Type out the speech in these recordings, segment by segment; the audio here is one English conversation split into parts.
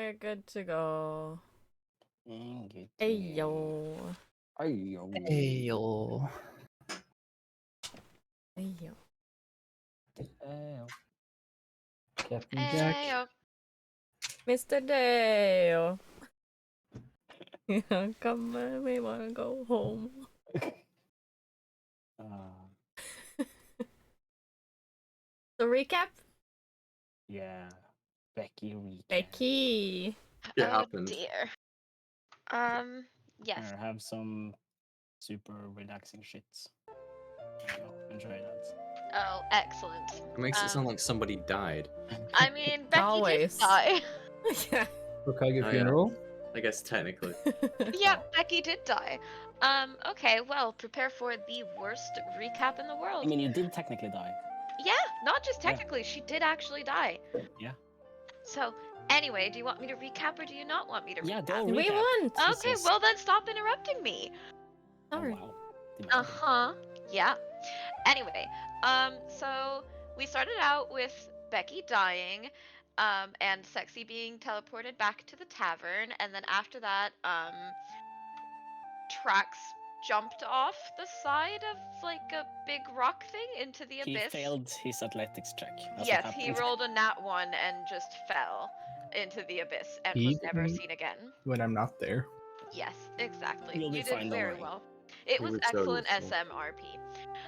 we're good to go. Good Hey to yo. Ayo. Ayo. Hey yo. Ayo. Captain Jack. Ayo. Mr. Dale. Come on, we wanna go home. So recap? Yeah. Becky recap. Becky. It Oh happened. dear. Yes. Here, have some super relaxing shits. There you go. Enjoy that. Oh, excellent. It makes it sound like somebody died. I mean, Becky Always. did die. Yeah. Hokage Oh, yeah. funeral. I guess technically. Yeah, Becky did die. Okay, well, prepare for the worst recap in the world. I mean, you did technically die. Yeah, not just Yeah. technically, she did actually die. Yeah. So, anyway, do you want me to recap or do you not want me to Yeah, recap? go We recap. want. Okay, Jesus. well then stop interrupting me. Oh, Sorry. wow. Demanding. Uh-huh. Yeah. Anyway, so we started out with Becky dying, and Sexy being teleported back to the tavern, and then after that, Trax jumped off the side of like a big rock thing into the He abyss. failed his athletics check. That's Yes, what he happened. rolled a nat 1 and just fell into the abyss and He was never didn't- seen again. When I'm not there. Yes, exactly. You'll be You fine, did don't very worry. well. It You was were so excellent useful. SMRP.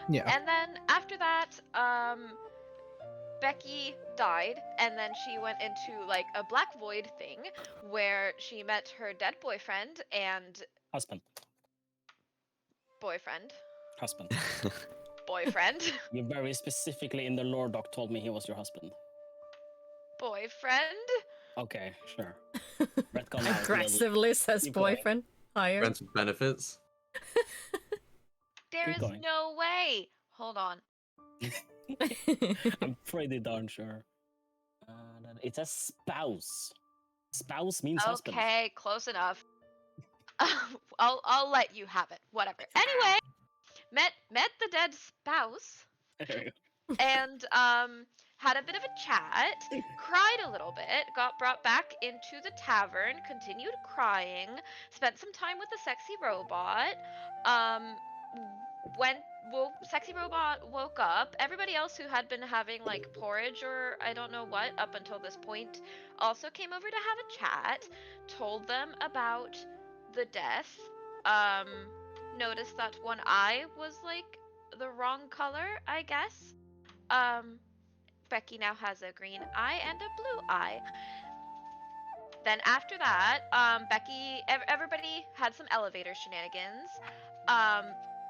Yeah. And then after that, Becky died, and then she went into like a black void thing where she met her dead boyfriend and Husband. boyfriend. You very specifically in the lore doc told me he was your husband. Boyfriend? Okay, sure. Retcon out a little. Aggressively says Keep going. boyfriend. Higher. Friends with benefits. There Keep is going. no way. Hold on. I'm pretty darn sure. It's a spouse. Spouse means husband. Okay, close enough. I'll let you have it. Whatever. Anyway, met the dead spouse and had a bit of a chat, cried a little bit, got brought back into the tavern, continued crying, spent some time with the sexy robot, sexy robot woke up. Everybody else who had been having like porridge or I don't know what up until this point also came over to have a chat, told them about the death, noticed that one eye was like the wrong color, I guess. Becky now has a green eye and a blue eye. Then after that, everybody had some elevator shenanigans.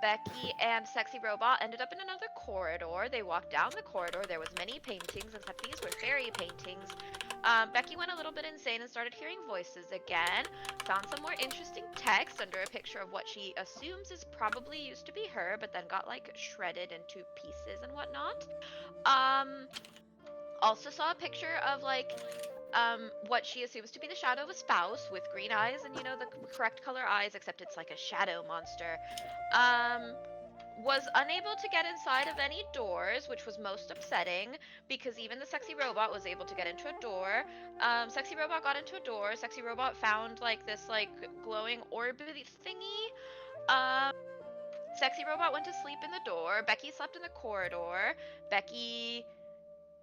Becky and Sexy Robot ended up in another corridor. They walked down the corridor. There was many paintings, except these were fairy paintings. Becky went a little bit insane and started hearing voices again. Found some more interesting text under a picture of what she assumes is probably used to be her, but then got like shredded into pieces and whatnot. Also saw a picture of like what she assumes to be the shadow of a spouse with green eyes and you know the correct color eyes, except it's like a shadow monster. Was unable to get inside of any doors, which was most upsetting because even the sexy robot was able to get into a door. Sexy robot got into a door. Sexy robot found like this like glowing orb thingy. Sexy robot went to sleep in the door. Becky slept in the corridor. Becky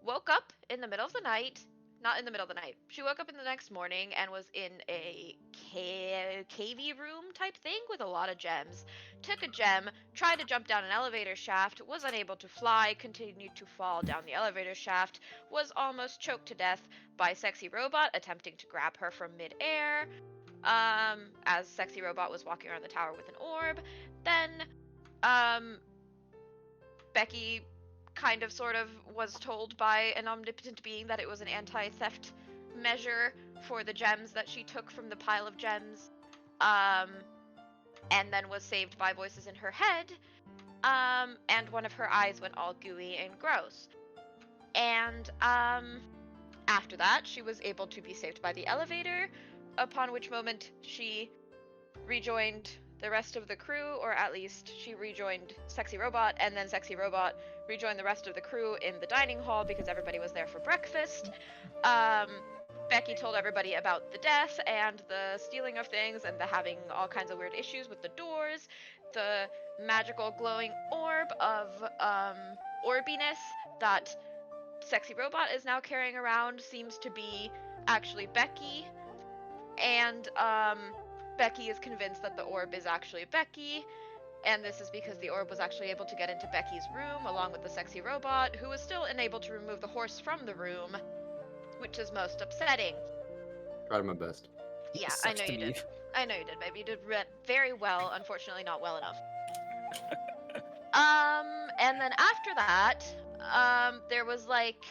woke up in the middle of the night. Not in the middle of the night. She woke up in the next morning and was in a cavey room type thing with a lot of gems. Took a gem, tried to jump down an elevator shaft, was unable to fly, continued to fall down the elevator shaft, was almost choked to death by Sexy Robot attempting to grab her from mid-air, as Sexy Robot was walking around the tower with an orb. Then, Becky kind of sort of was told by an omnipotent being that it was an anti-theft measure for the gems that she took from the pile of gems, and then was saved by voices in her head, and one of her eyes went all gooey and gross. And after that, she was able to be saved by the elevator, upon which moment she rejoined the rest of the crew, or at least she rejoined Sexy Robot, and then Sexy Robot rejoined the rest of the crew in the dining hall because everybody was there for breakfast. Becky told everybody about the death and the stealing of things and the having all kinds of weird issues with the doors. The magical glowing orb of orbiness that Sexy Robot is now carrying around seems to be actually Becky. And Becky is convinced that the orb is actually Becky. And this is because the orb was actually able to get into Becky's room along with the Sexy Robot, who was still unable to remove the horse from the room, which is most upsetting. Tried my best. Yeah, I Sucks know to you be did. I know you did, baby. You did very well. Unfortunately, not well enough. And then after that, there was like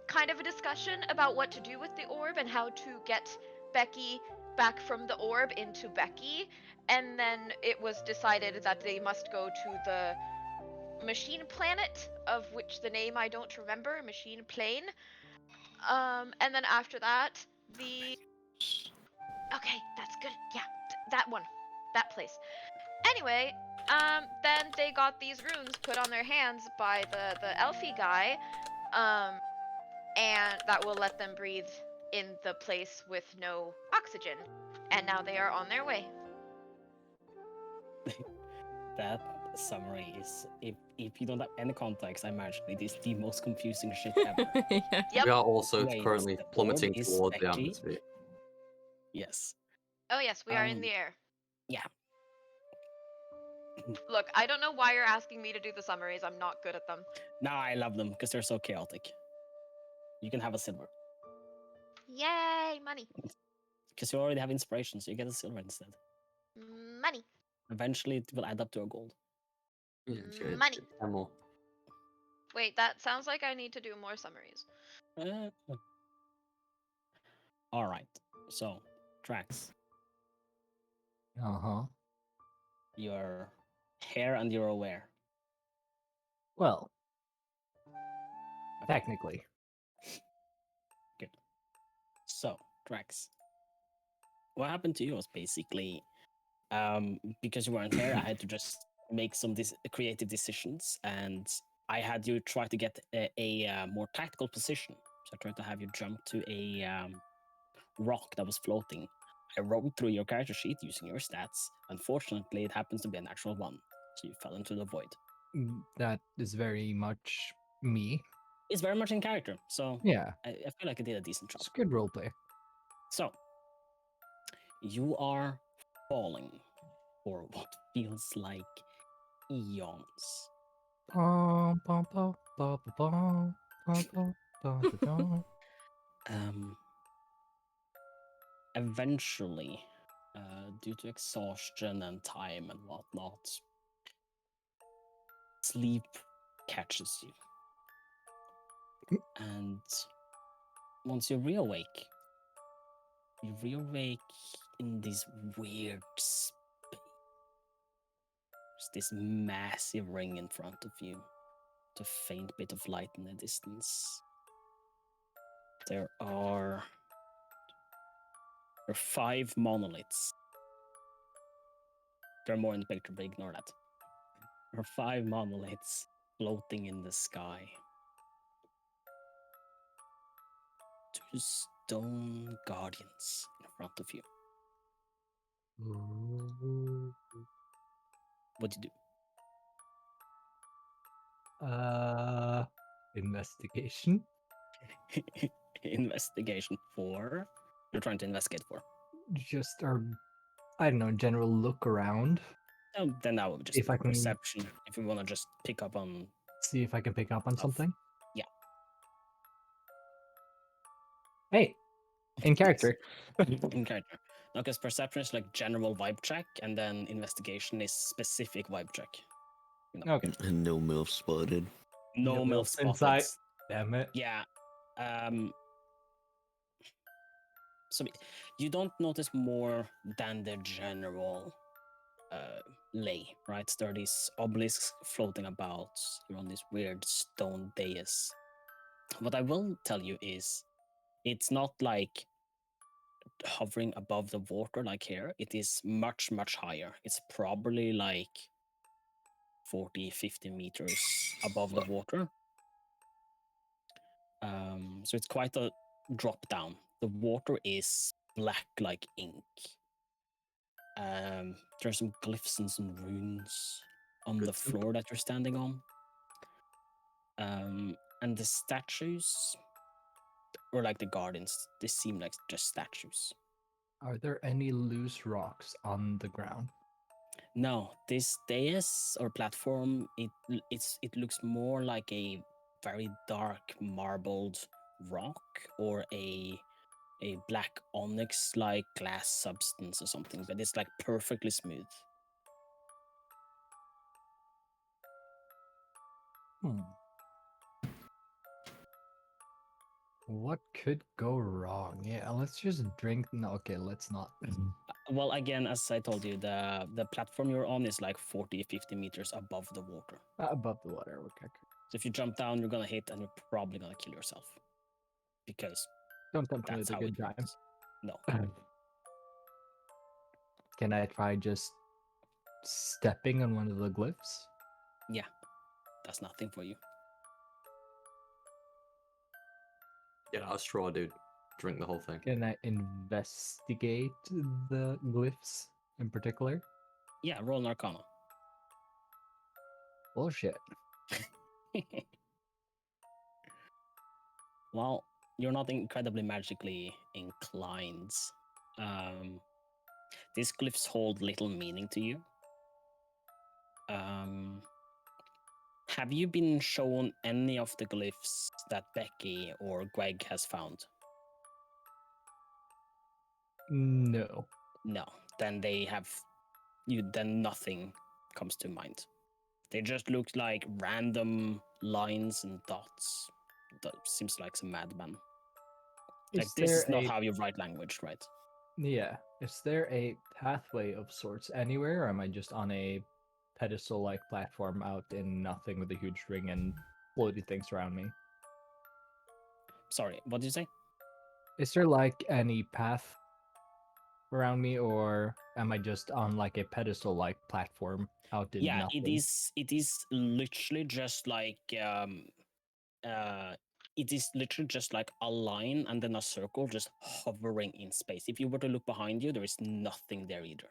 kind of a discussion about what to do with the orb and how to get Becky back from the orb into Becky. And then it was decided that they must go to the machine planet, of which the name I don't remember, machine plane. And then after that, the... Okay, that's good. Yeah, that one. That place. Anyway, then they got these runes put on their hands by the Elfie guy, and that will let them breathe in the place with no oxygen. And now they are on their way. That summary is, if you don't have any context, I imagine it is the most confusing shit ever. Yeah. Yep. We are also Wait, currently the orb plummeting is toward the Becky? atmosphere. Yes. Oh yes, we are in Um, the air. yeah. Look, I don't know why you're asking me to do the summaries. I'm not good at them. Now I love them because they're so chaotic. You can have a silver Yay, money. because you already have inspiration, so you get a silver instead. Money. Eventually, it will add up to a gold. Yeah, sure, Money. it's 10 more. Wait, that sounds like I need to do more summaries. All right. So, Trax, Uh-huh. you're here and you're aware. Well, Okay. technically. Good. So, Drax, what happened to you was basically, because you weren't here, I had to just make some creative decisions, and I had you try to get a more tactical position. So I tried to have you jump to a rock that was floating. I rode through your character sheet using your stats. Unfortunately, it happens to be a natural one, so you fell into the void. That is very much me. It's very much in character, so Yeah, I feel like I did a decent job. it's good roleplay. So, you are falling for what feels like eons. Bum, bum, bum, bum, bum, bum, bum, bum, bum, bum. Eventually, due to exhaustion and time and whatnot, sleep catches you. And once you reawake in this weird space. There's this massive ring in front of you, with a faint bit of light in the distance. There are 5 monoliths. There are more in the picture, but ignore that. There are 5 monoliths floating in the sky. 2 stone guardians in front of you. What do you Investigation. do? Investigation for? You're trying to investigate for? Just our, I don't know, general look around. Oh, then that would just If be I can- perception. If you want to just pick up on See if I can pick up on Stuff. something. Yeah. Hey, in character. in character. No, because perception is like general vibe check, and then investigation is specific vibe check. Okay. And no MILF spotted. No No milk MILFs inside. spots. Damn it. Yeah. So you don't notice more than the general lay, right? There are these obelisks floating about. You're on this weird stone dais. What I will tell you is, it's not like hovering above the water like here. It is much, much higher. It's probably like 40, 50 meters above the water. So it's quite a drop down the water is black like ink. There's some glyphs and some runes on Good the soup. floor that you're standing on. And the statues, or like the gardens, they seem like just statues. Are there any loose rocks on the ground? No, this dais or platform, it looks more like a very dark marbled rock or a black onyx like glass substance or something, but it's like perfectly smooth. Hmm. What could go wrong? Yeah, let's just drink. No, okay, let's not. Well, again, as I told you, the platform you're on is like 40-50 meters above the water. Above the water, okay. So if you jump down, you're gonna hit and you're probably gonna kill yourself. Because Don't tempt me that's with a how good it time. works. No. Can I try just stepping on one of the glyphs? Yeah. That's nothing for you. Get out a straw, dude. Drink the whole thing. Can I investigate the glyphs in particular? Yeah, roll an arcana. Bullshit. Well, you're not incredibly magically inclined. These glyphs hold little meaning to you. Have you been shown any of the glyphs that Becky or Greg has found? No. No. Then they have then nothing comes to mind. They just look like random lines and dots. That seems like some madman. Like Is this there is not a how you write language, right? yeah? Is there a pathway of sorts anywhere, or am I just on a pedestal-like platform out in nothing with a huge ring and floaty things around me? Sorry, what did you say? Is there like any path around me, or am I just on like a pedestal-like platform out in Yeah, nothing? it is literally just like it is literally just like a line and then a circle just hovering in space. If you were to look behind you, there is nothing there either.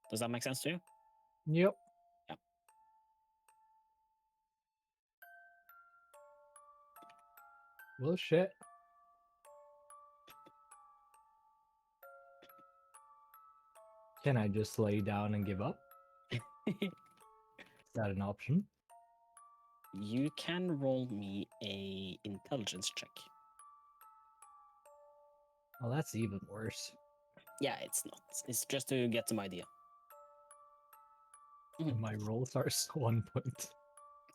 Does that make sense to you? Yep. Yeah. Well, shit. Can I just lay down and give up? Is that an option? You can roll me a intelligence check. Well, that's even worse. Yeah, it's not. It's just to get some idea. And my rolls are 1 point.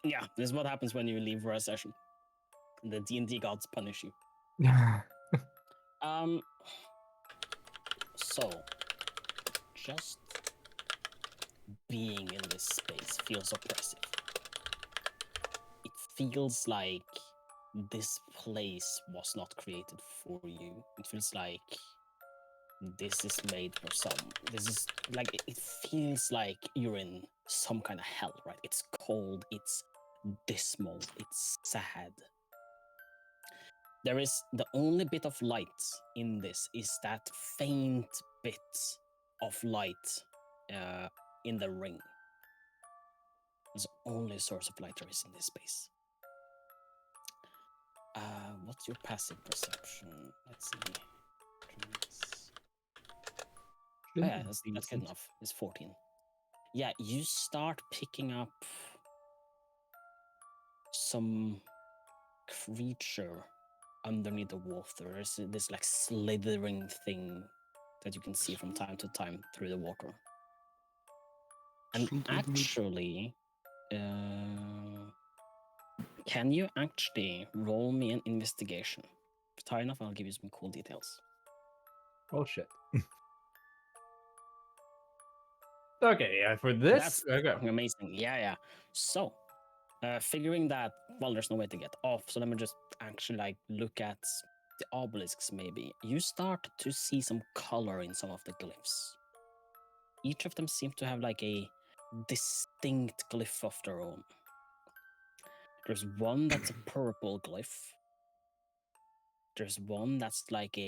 Yeah, this is what happens when you leave for a session. The D&D gods punish you. So just being in this space feels oppressive. It feels like this place was not created for you. It feels like this is made for some. This is like it feels like you're in some kind of hell, right? It's cold, it's dismal, it's sad. There is the only bit of light in this is that faint bit of light in the ring. It's the only source of light there is in this space. What's your passive perception? Let's see. Oh, yeah, that's good enough. It's 14. Yeah, you start picking up some creature underneath the water. There's this like slithering thing that you can see from time to time through the water. And actually, can you actually roll me an investigation? If it's high enough, I'll give you some cool details. Oh shit. Okay, yeah, for this. That's Okay. amazing. Yeah. So, figuring that, well, there's no way to get off. So let me just actually like look at the obelisks. Maybe you start to see some color in some of the glyphs. Each of them seem to have like a distinct glyph of their own. There's one that's a purple glyph. There's one that's like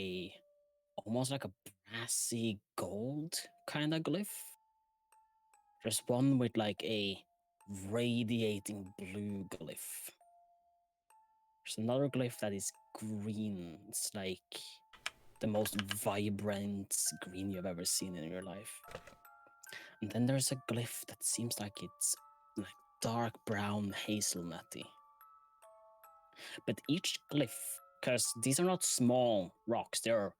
almost like a brassy gold kind of glyph. There's one with like a radiating blue glyph. There's another glyph that is green. It's like the most vibrant green you've ever seen in your life. And then there's a glyph that seems like it's like dark brown hazelnutty. But each glyph, because these are not small rocks, they're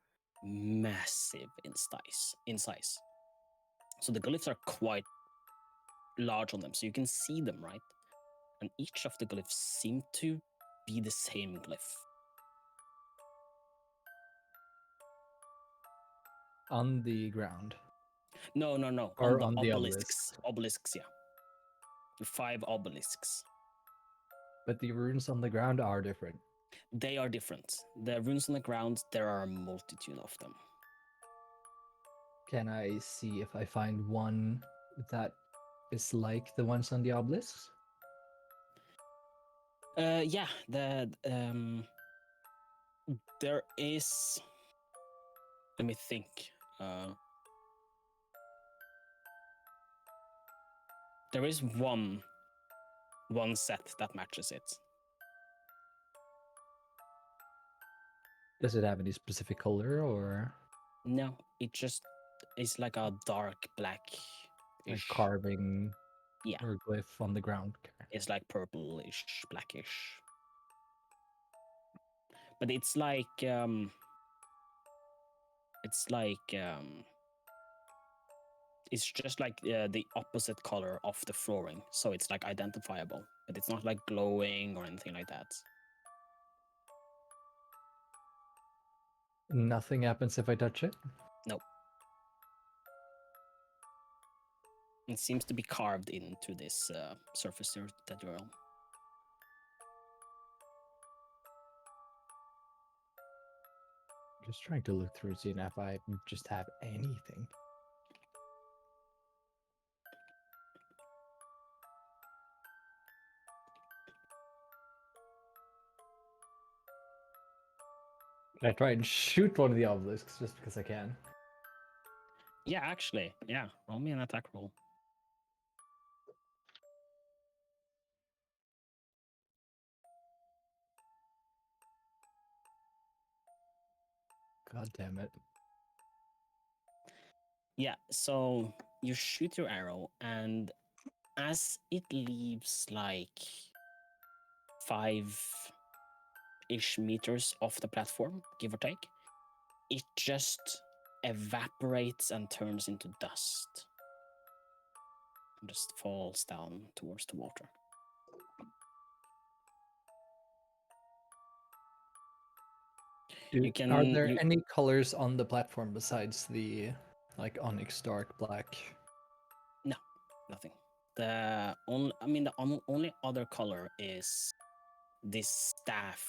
massive in size. So the glyphs are quite large on them, so you can see them, right? And each of the glyphs seem to be the same glyph. On the ground. No. Or on on the the obelisks. Obelisks, yeah. The 5 obelisks. But the runes on the ground are different. They are different. The runes on the ground, there are a multitude of them. Can I see if I find one that is like the ones on the obelisks? Yeah, there is. Let me think. There is one set that matches it. Does it have any specific color or No, it just is like a dark black. like carving Yeah. or glyph on the ground? Okay. It's like purplish, blackish. But it's like it's just like the opposite color of the flooring, so it's like identifiable, but it's not like glowing or anything like that. Nothing happens if I touch it? It seems to be carved into this surface that you're on. Just trying to look through, seeing if I just have anything. I try and shoot one of the obelisks just because I can. Yeah, actually, yeah. Roll me an attack roll. God damn it. Yeah, so you shoot your arrow, and as it leaves like 5-ish meters off the platform, give or take, it just evaporates and turns into dust. And just falls down towards the water. Are there any colors on the platform besides the like onyx dark black? No, nothing. The only other color is this staff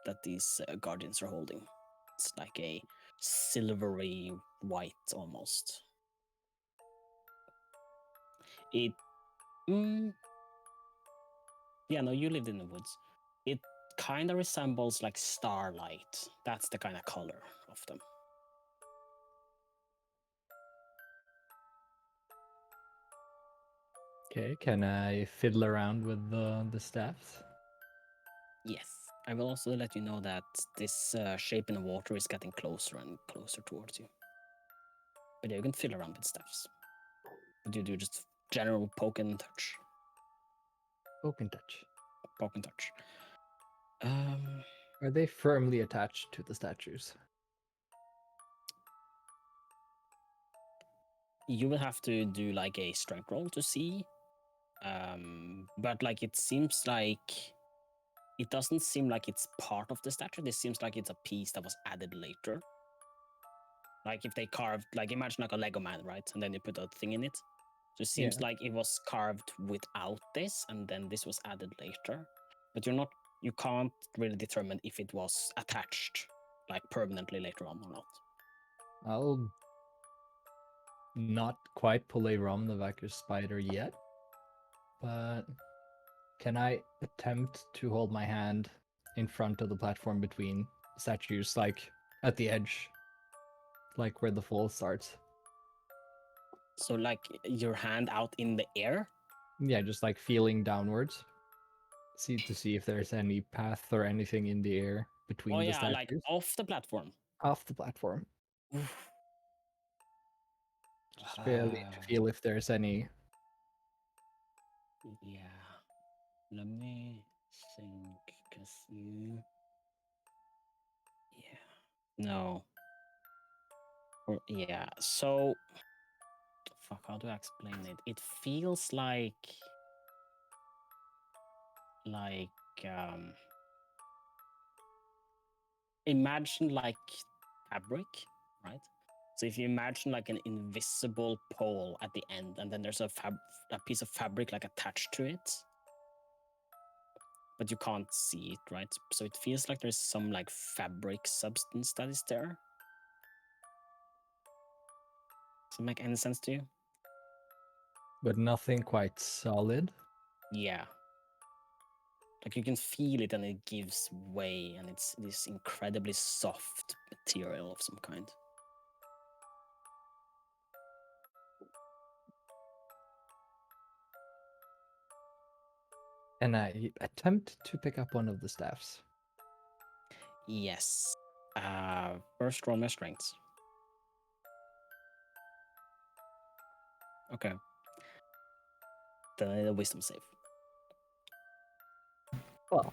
that these guardians are holding. It's like a silvery white almost. It. Yeah, no, you lived in the woods. It kind of resembles like starlight. That's the kind of color of them. Okay, can I fiddle around with the staffs? Yes. I will also let you know that this shape in the water is getting closer and closer towards you. But yeah, you can fiddle around with staffs. But you do just general poke and touch. Poke and touch. Poke and touch. Are they firmly attached to the statues? You will have to do like a strength roll to see. But like it seems like it doesn't seem like it's part of the statue. This seems like it's a piece that was added later. Like if they carved, like imagine like a Lego man, right? And then you put a thing in it. So it seems like it was carved without this, and then this was added later. But you can't really determine if it was attached like permanently later on or not. I'll not quite pull a Rom the Vacuous Spider yet, but can I attempt to hold my hand in front of the platform between statues, like at the edge, like where the fall starts. So like your hand out in the air. Yeah, just like feeling downwards. To see if there's any path or anything in the air between Oh the yeah, like statues. off the platform. Off the platform. Oof. Just barely to feel if there's any. Yeah. Let me think, cause you. Yeah. No. Or yeah. So. Fuck. How do I explain it? It feels like imagine like fabric, right? So if you imagine like an invisible pole at the end, and then there's a piece of fabric like attached to it, but you can't see it, right? So it feels like there's some like fabric substance that is there. Does it make any sense to you? But nothing quite solid. Yeah. Like you can feel it and it gives way, and it's this incredibly soft material of some kind. And I attempt to pick up one of the staffs. Yes. First roll my strengths. Okay. Then I need a wisdom save. Well.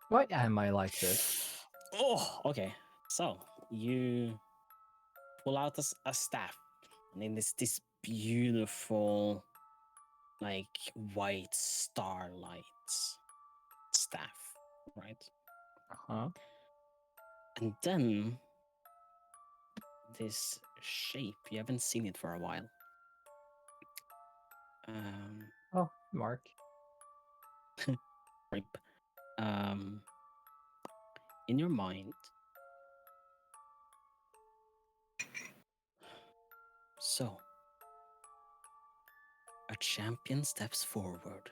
Why am I like this? Oh, okay. So you pull out a staff, and then this beautiful, like white starlight staff, right? Huh? And then this shape, you haven't seen it for a while. Oh, Mark. Rip. In your mind, so a champion steps forward.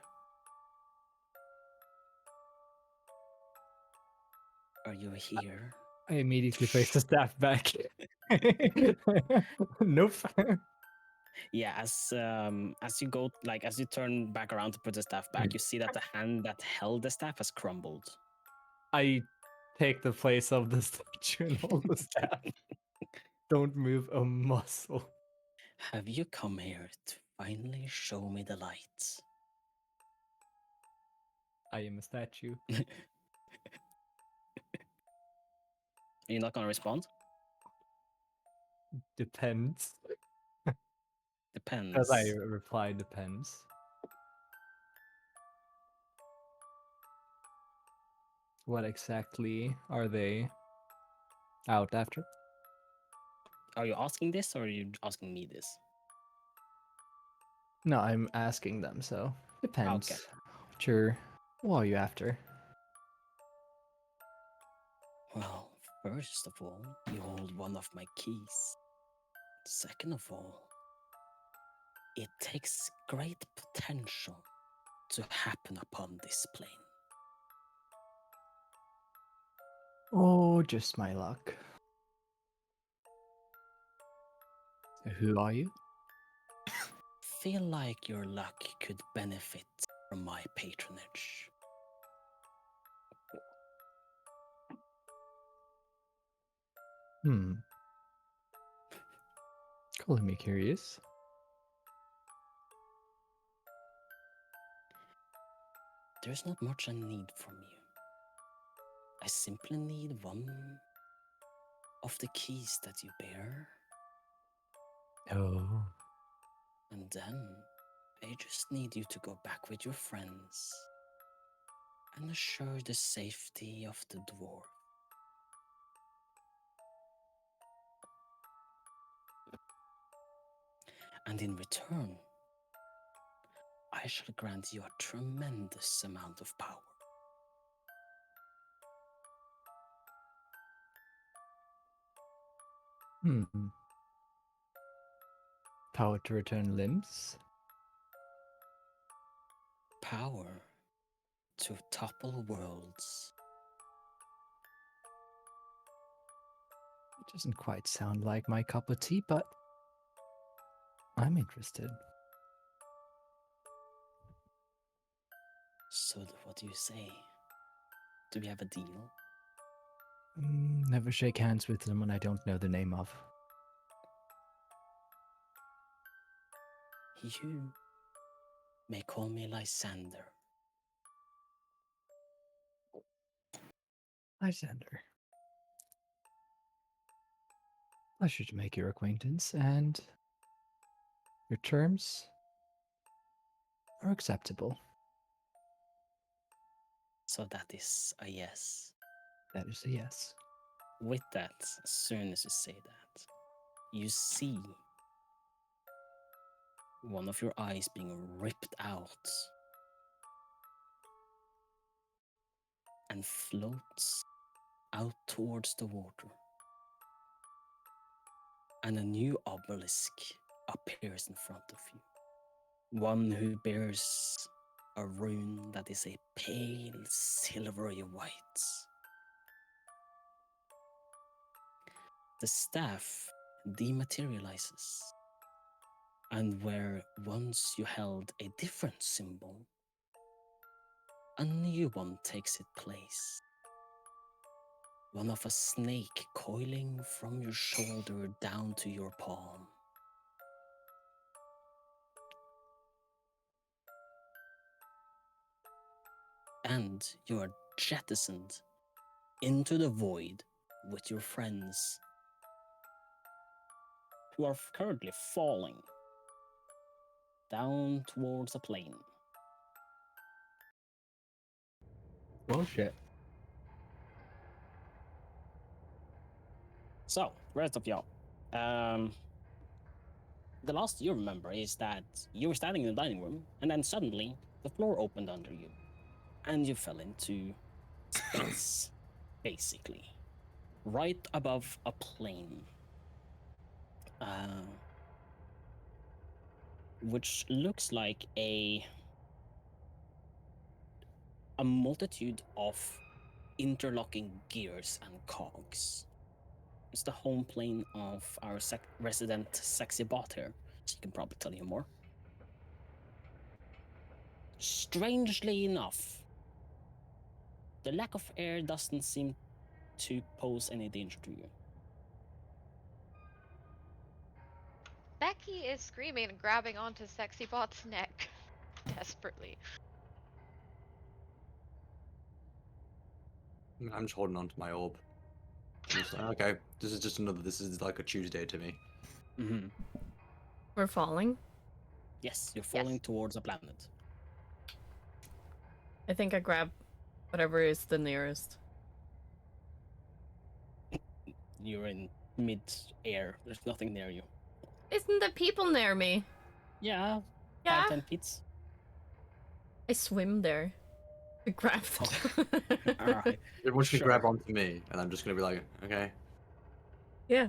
Are you here? I immediately place the staff back. Nope. Yeah, as you go, like as you turn back around to put the staff back, you see that the hand that held the staff has crumbled. I take the place of the statue and hold the staff. Don't move a muscle. Have you come here to finally show me the light? I am a statue. You're not gonna respond? Depends. Depends. As I reply, depends. What exactly are they out after? Are you asking this or are you asking me this? No, I'm asking them, so depends. Okay. What are you after? Well, first of all, you hold one of my keys. Second of all, it takes great potential to happen upon this plane. Oh, just my luck. Who are you? Feel like your luck could benefit from my patronage. Calling me curious. There's not much I need from you. I simply need one of the keys that you bear, Oh. and then I just need you to go back with your friends and assure the safety of the dwarf. And in return, I shall grant you a tremendous amount of power. Power to return limbs? Power to topple worlds. It doesn't quite sound like my cup of tea, but I'm interested. So, what do you say? Do we have a deal? Never shake hands with someone I don't know the name of. You may call me Lysander. Lysander. Pleasure to make your acquaintance, and your terms are acceptable. So that is a yes. That is a yes. With that, as soon as you say that, you see one of your eyes being ripped out and floats out towards the water. And a new obelisk appears in front of you. One who bears a rune that is a pale silvery white. The staff dematerializes, and where once you held a different symbol, a new one takes its place. One of a snake coiling from your shoulder down to your palm. And you are jettisoned into the void with your friends, who are currently falling down towards a plane. Bullshit. So, rest of y'all. The last you remember is that you were standing in the dining room, and then suddenly the floor opened under you, and you fell into space, basically, right above a plane, which looks like a multitude of interlocking gears and cogs. It's the home plane of our resident sexy bot here. She can probably tell you more. Strangely enough, the lack of air doesn't seem to pose any danger to you. Becky is screaming and grabbing onto Sexy Bot's neck desperately. I'm just holding on to my orb. I'm just like, okay, this is like a Tuesday to me. Mm-hmm. We're falling. Yes, you're falling towards a planet. I think I grab whatever is the nearest. You're in mid-air. There's nothing near you. Isn't the people near me? Yeah, Yeah. 5-10 feet. I swim there. I grab them. Alright. Everyone should Sure. grab onto me, and I'm just gonna be like, okay. Yeah.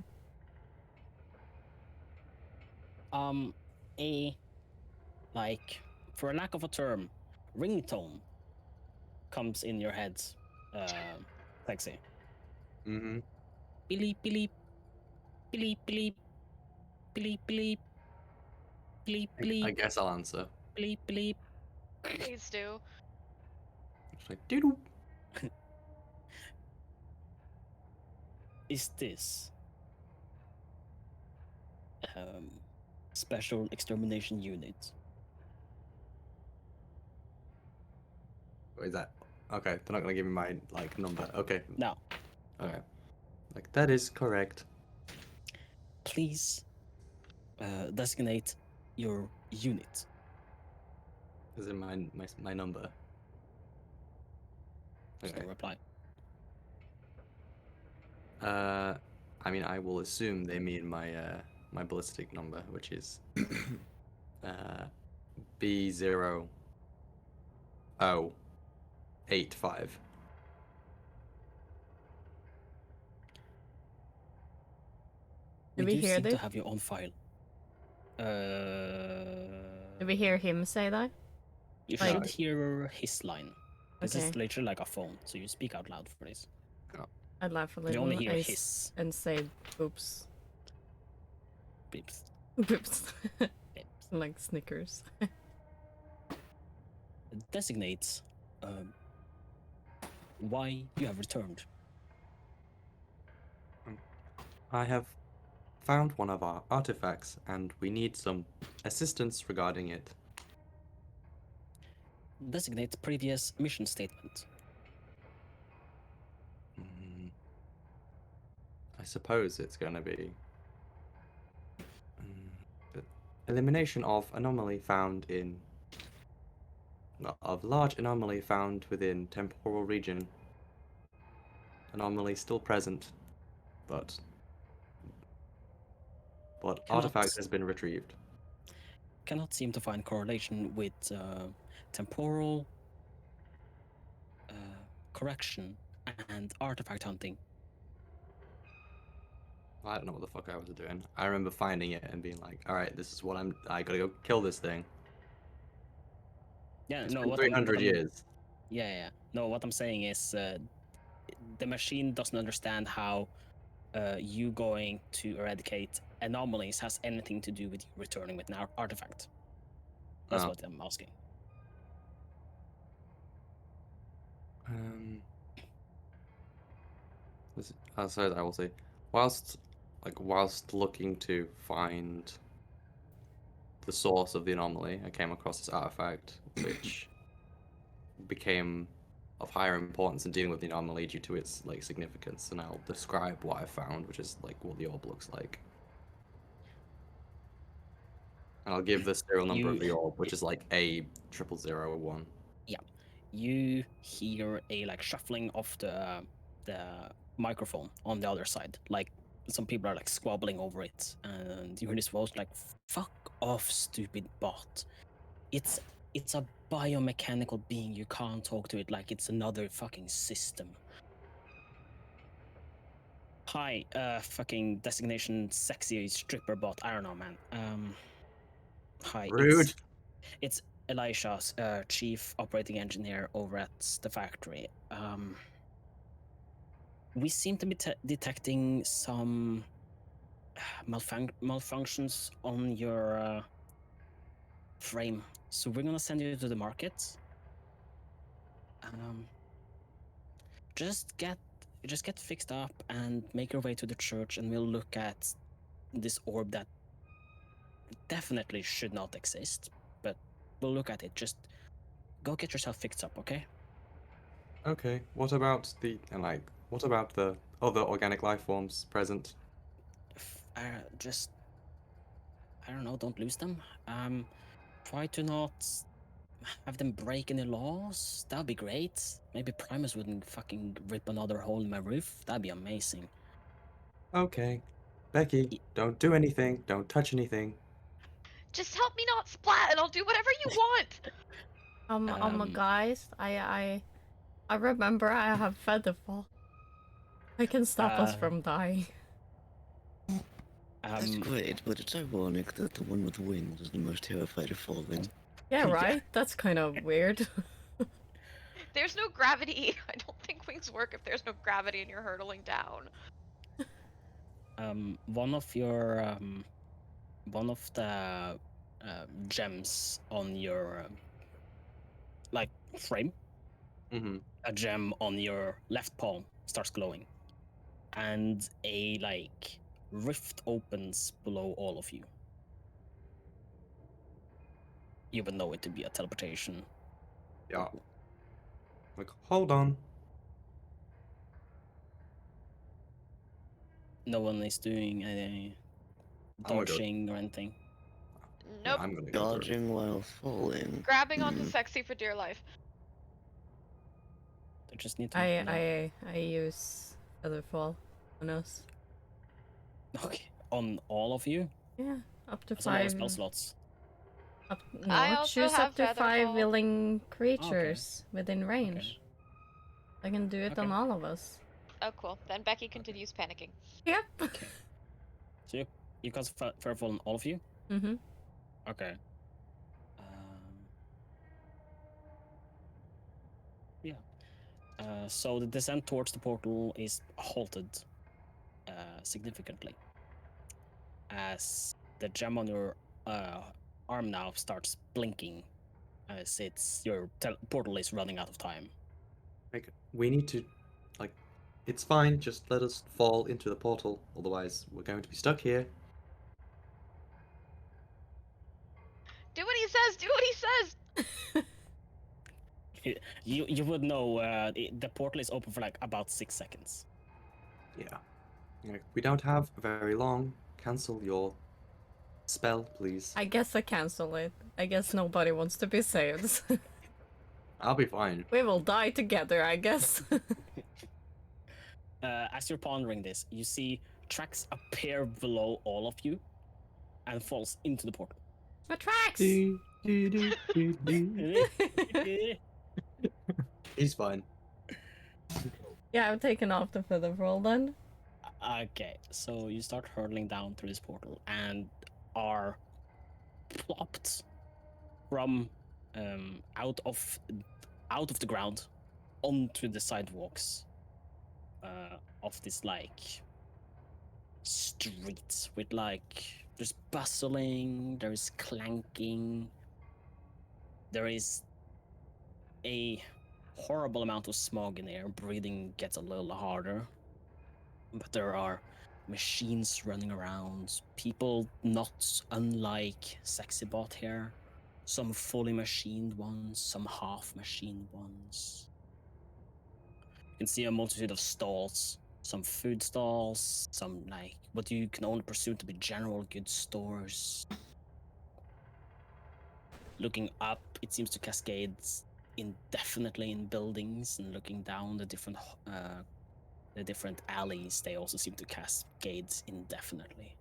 For a lack of a term, ringtone comes in your head, Sexy. Mm-hmm. Bleep, bleep, bleep, bleep, bleep, bleep, bleep, I bleep, guess I'll answer. bleep, bleep. Please do. It's like, doodle. Is this special extermination unit? Is that okay? They're not gonna give me my like number. Okay. No. Okay. Like that is correct. Please designate your unit. Is in my number. There's Okay. no reply. I mean, I will assume they mean my my ballistic number, which is B0 085. Did we do hear seem to this? have you on file. Did we hear him say that? You Like- should hear his line. This Okay. is literally like a phone, so you speak out loud for this. I'd laugh a You only little hear and hiss. and say oops. Beeps. Oops. Beeps. Like Snickers. Designates why you have returned. I have found one of our artifacts, and we need some assistance regarding it. Designate previous mission statement. Mm, I suppose it's going to be the elimination of anomaly found in of large anomaly found within temporal region. Anomaly still present, but artifact Cannot- has been retrieved. Cannot seem to find correlation with temporal correction and artifact hunting. I don't know what the fuck I was doing. I remember finding it and being like, "All right, this is what I gotta go kill this thing." Yeah, It's no, been what 300 years. Yeah. No, what I'm saying is the machine doesn't understand how you going to eradicate anomalies has anything to do with you returning with an artifact. That's Oh. what I'm asking. So I will say, whilst looking to find the source of the anomaly, I came across this artifact, which became of higher importance in dealing with the anomaly due to its significance. And I'll describe what I found, which is what the orb looks like. And I'll give the serial number of the orb, which is A0001. You hear a shuffling of the microphone on the other side. Like some people are squabbling over it, and you hear this voice like, "Fuck off, stupid bot! It's a biomechanical being. You can't talk to it like it's another fucking system." Hi, fucking designation sexy stripper bot. I don't know, man. Hi. Rude. It's Elisha's chief operating engineer over at the factory. We seem to be detecting some malfunctions on your frame, so we're gonna send you to the market. Just get fixed up and make your way to the church, and we'll look at this orb that definitely should not exist, but we'll look at it. Just go get yourself fixed up, okay? Okay. What about the other organic life forms present? Just, I don't know, don't lose them. Try to not have them break any laws. That'd be great. Maybe Primus wouldn't fucking rip another hole in my roof. That'd be amazing. Okay. Becky, don't do anything. Don't touch anything. Just help me not splat, and I'll do whatever you want. Guys, I remember I have Featherfall. I can stop us from dying. That's great, but it's ironic that the one with wings is the most terrified of falling. Yeah, right? That's kind of weird. There's no gravity. I don't think wings work if there's no gravity and you're hurtling down. One of your one of the gems on your frame, Mm-hmm. a gem on your left palm starts glowing, and a rift opens below all of you. You would know it to be a teleportation. Yeah. Hold on. No one is doing any I'm gonna go- dodging or anything. Nope. I'm gonna go through. Dodging while falling. Grabbing onto Hmm. sexy for dear life. They just need to. I use Featherfall on us. Okay, on all of you. Yeah, up to That's a lot of 5. spell slots. I No, also choose have up to 5 Featherfall. willing creatures within range. I can do it on Okay. all of us. Oh, cool. Then Becky continues panicking. Yep. So you cast Featherfall on all of you. Mm-hmm. Okay. Yeah. So the descent towards the portal is halted significantly as the gem on your arm now starts blinking as your portal is running out of time. Like, we need to, like, it's fine. Just let us fall into the portal. Otherwise, we're going to be stuck here. Do what he says. Do what he says. You would know the portal is open for like about 6 seconds. Yeah. Like, we don't have very long. Cancel your spell, please. I guess I cancel it. I guess nobody wants to be saved. I'll be fine. We will die together, I guess. As you're pondering this, you see Trax appear below all of you and falls into the portal. My tracks! He's fine. Yeah, I'm taking off the feather roll then. Okay, so you start hurtling down through this portal and are plopped from out of the ground onto the sidewalks of this like streets with like there's bustling, there is clanking, there is a horrible amount of smog in the air. Breathing gets a little harder, but there are machines running around, people not unlike Sexybot here. Some fully machined ones, some half machined ones. You can see a multitude of stalls, some food stalls, some like what you can only presume to be general goods stores. Looking up, it seems to cascade indefinitely in buildings, and looking down the different alleys, they also seem to cascade indefinitely.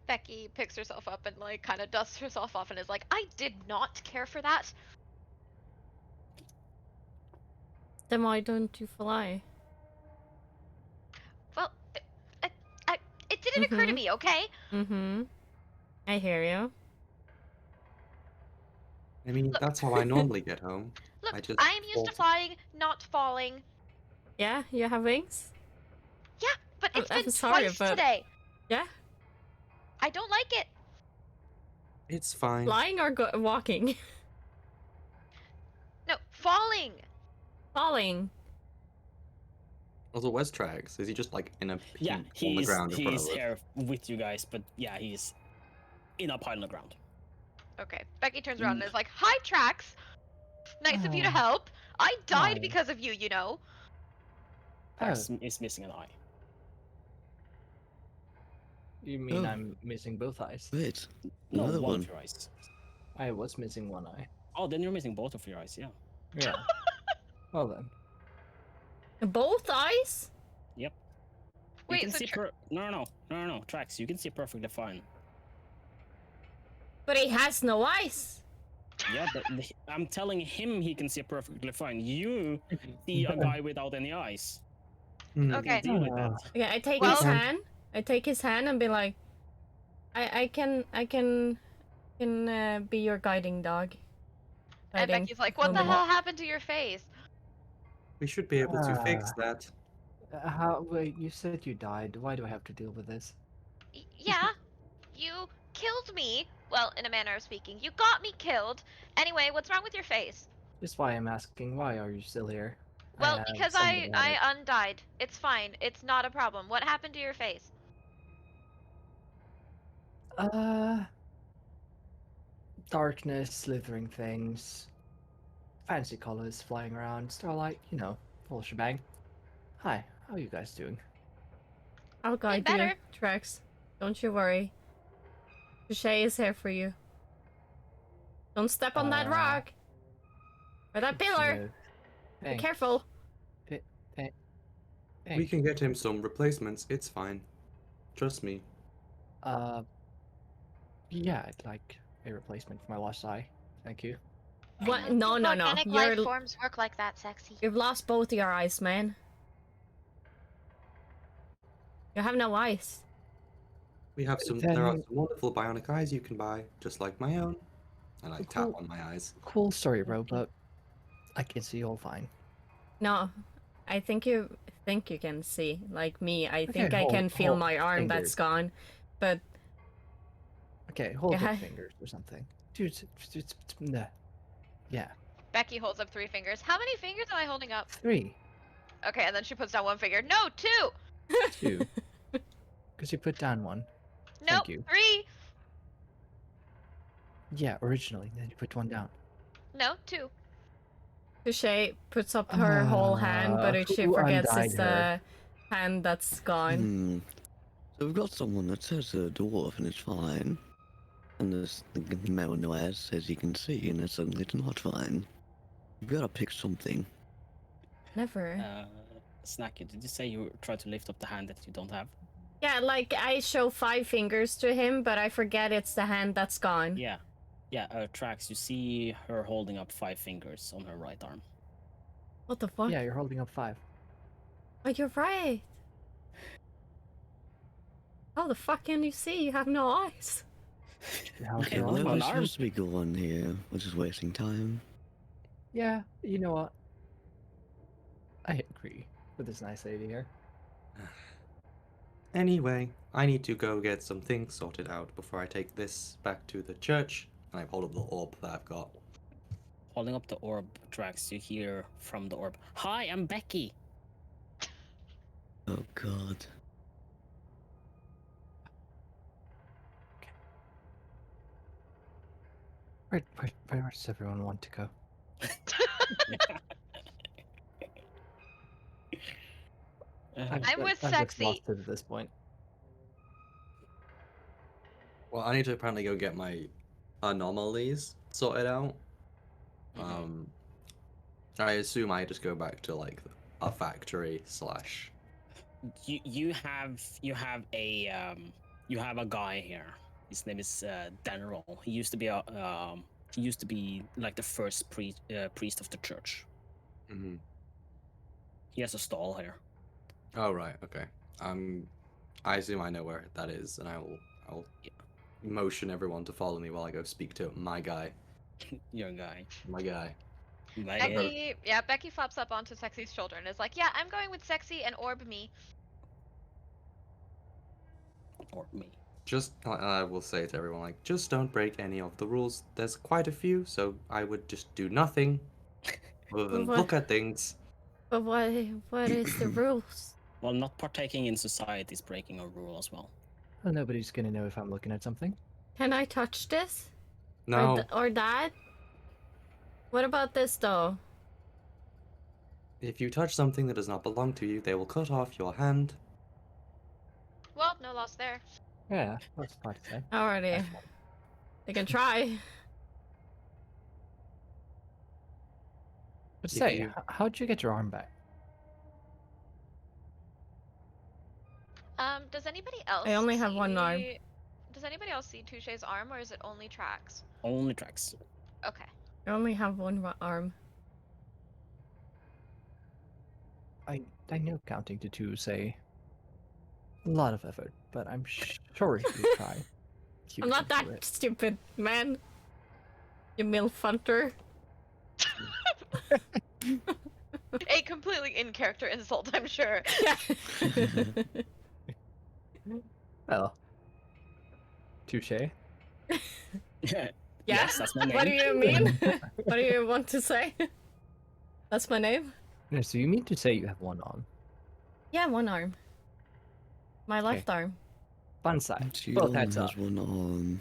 Becky picks herself up and like kind of dusts herself off and is like, I did not care for that. Then why don't you fly? Well, it didn't occur to me, okay? Mm-hmm. I hear you. I mean, Look- that's how I normally get home. Look, I just I'm used to fall- flying, not falling. Yeah, you have wings? Yeah, but it's I'm been sorry, twice but- today. Yeah? I don't like it. It's fine. Flying or walking? No, falling. Falling. Also, where's Trags? Is he just like in a Yeah, heap on the ground in front he's of us? here with you guys, but yeah, he's in a pile on the ground. Okay, Becky turns around and is like, hi, Trax. Nice of you to help. I died Oh. because of you, you know. Trax is missing an eye. You mean Oh. I'm missing both eyes? Wait, No, another one one. of your eyes. I was missing one eye. Oh, then you're missing both of your eyes, yeah. Yeah. Well then. Both eyes? You Wait, can so see no, Trax, you can see perfectly fine. But he has no eyes. Yeah, but I'm telling him he can see perfectly fine. You see a guy without any eyes. Hmm. Okay. Deal with that. Okay, I take Well- his hand. I take his hand and be like, I can be your guiding dog. And Guiding Becky's like, what the moment. hell happened to your face? We should be able to fix Ah. that. How? Wait, you said you died. Why do I have to deal with this? Yeah, you killed me. Well, in a manner of speaking, you got me killed. Anyway, what's wrong with your face? Just why I'm asking. Why are you still here? Well, have because something about I it. undied. It's fine. It's not a problem. What happened to your face? Darkness, slithering things, fancy colors flying around, starlight, full shebang. Hi, how are you guys doing? I'll guide you, better. Trex. Don't you worry. Shay is here for you. Don't step on that Uh, rock. Or that pillar. No. Be Thanks. careful. We Thanks. can get him some replacements. It's fine. Trust me. Yeah, I'd like a replacement for my lost eye. Thank you. What? No, no, no. Organic life forms work like that, sexy. You've lost both your eyes, man. You have no eyes. We have some. There are Then- some wonderful bionic eyes you can buy, just like my own. And I tap Cool. on my eyes. Cool story, bro, but I can see all fine. No, I think you can see. Like me, I think I hold- can feel hold my arm that's fingers. gone. But Okay, hold Yeah. up fingers or something. Dude, nah. Yeah, Becky holds up 3 fingers. How many fingers am I holding up? 3, Okay, and then she puts down 1 finger. No, 2. 2. Because you put down 1. Nope, you. 3. Yeah, originally. Then you put 1 down. No, 2. Touche puts up her whole hand, but if she who forgets undied it's her? the hand that's gone. Hmm. So we've got someone that says a dwarf and it's fine. And this male noir says he can see and it's suddenly it's not fine. We've got to pick something. Never. Snacky, did you say you try to lift up the hand that you don't have? Yeah, like I show 5 fingers to him, but I forget it's the hand that's gone. Yeah. Yeah, Trax, you see her holding up 5 fingers on her right arm. What the fuck? Yeah, you're holding up 5. Oh, you're right. How the fuck can you see? You have no eyes. How's Okay, your well, arm? one Whatever's arm. supposed to be going here. We're just wasting time. Yeah, you know what? I agree with this nice lady here. Anyway, I need to go get some things sorted out before I take this back to the church. And I hold up the orb that I've got. Holding up the orb, Trax, you hear from the orb, "Hi, I'm Becky." Oh god. Where does everyone want to go? I'm with I'm just Sexy. lost at this point. Well, I need to apparently go get my anomalies sorted out. Mhm. I assume I just go back to like a factory slash. You have a guy here. His name is Danrol. He used to be like the first priest of the church. Mm-hmm. He has a stall here. Oh right, okay. I assume I know where that is, and I'll motion everyone to follow me while I go speak to my guy. Your guy. My guy. Becky flops up onto Sexy's shoulder and is like, yeah, I'm going with Sexy and Orb me. Or me. Just I will say to everyone like, just don't break any of the rules. There's quite a few, so I would just do nothing other than What? look at things. But what is the rules? Well, not partaking in society is breaking a rule as well. Well, nobody's gonna know if I'm looking at something. Can I touch this? No, Or that? What about this though? if you touch something that does not belong to you, they will cut off your hand. Well, no loss there. Yeah, that's hard to say. Alrighty. They can try. But If say, you- how'd you get your arm back? Does anybody else I only have one arm. Does anybody else see Touche's arm, or is it only Trax? Only Trax. Okay. I only have one arm. I know counting to 2 say a lot of effort, but I'm sure if you try. you I'm not can that do it. stupid, man. You milf hunter. A completely in character insult, I'm sure. Well, touche. Yeah? Yes, that's my name. What do you mean? What do you want to say? That's my name? No, so you mean to say you have 1 arm? Yeah, one arm. My left arm. Fun side. She Both only heads has up. one arm.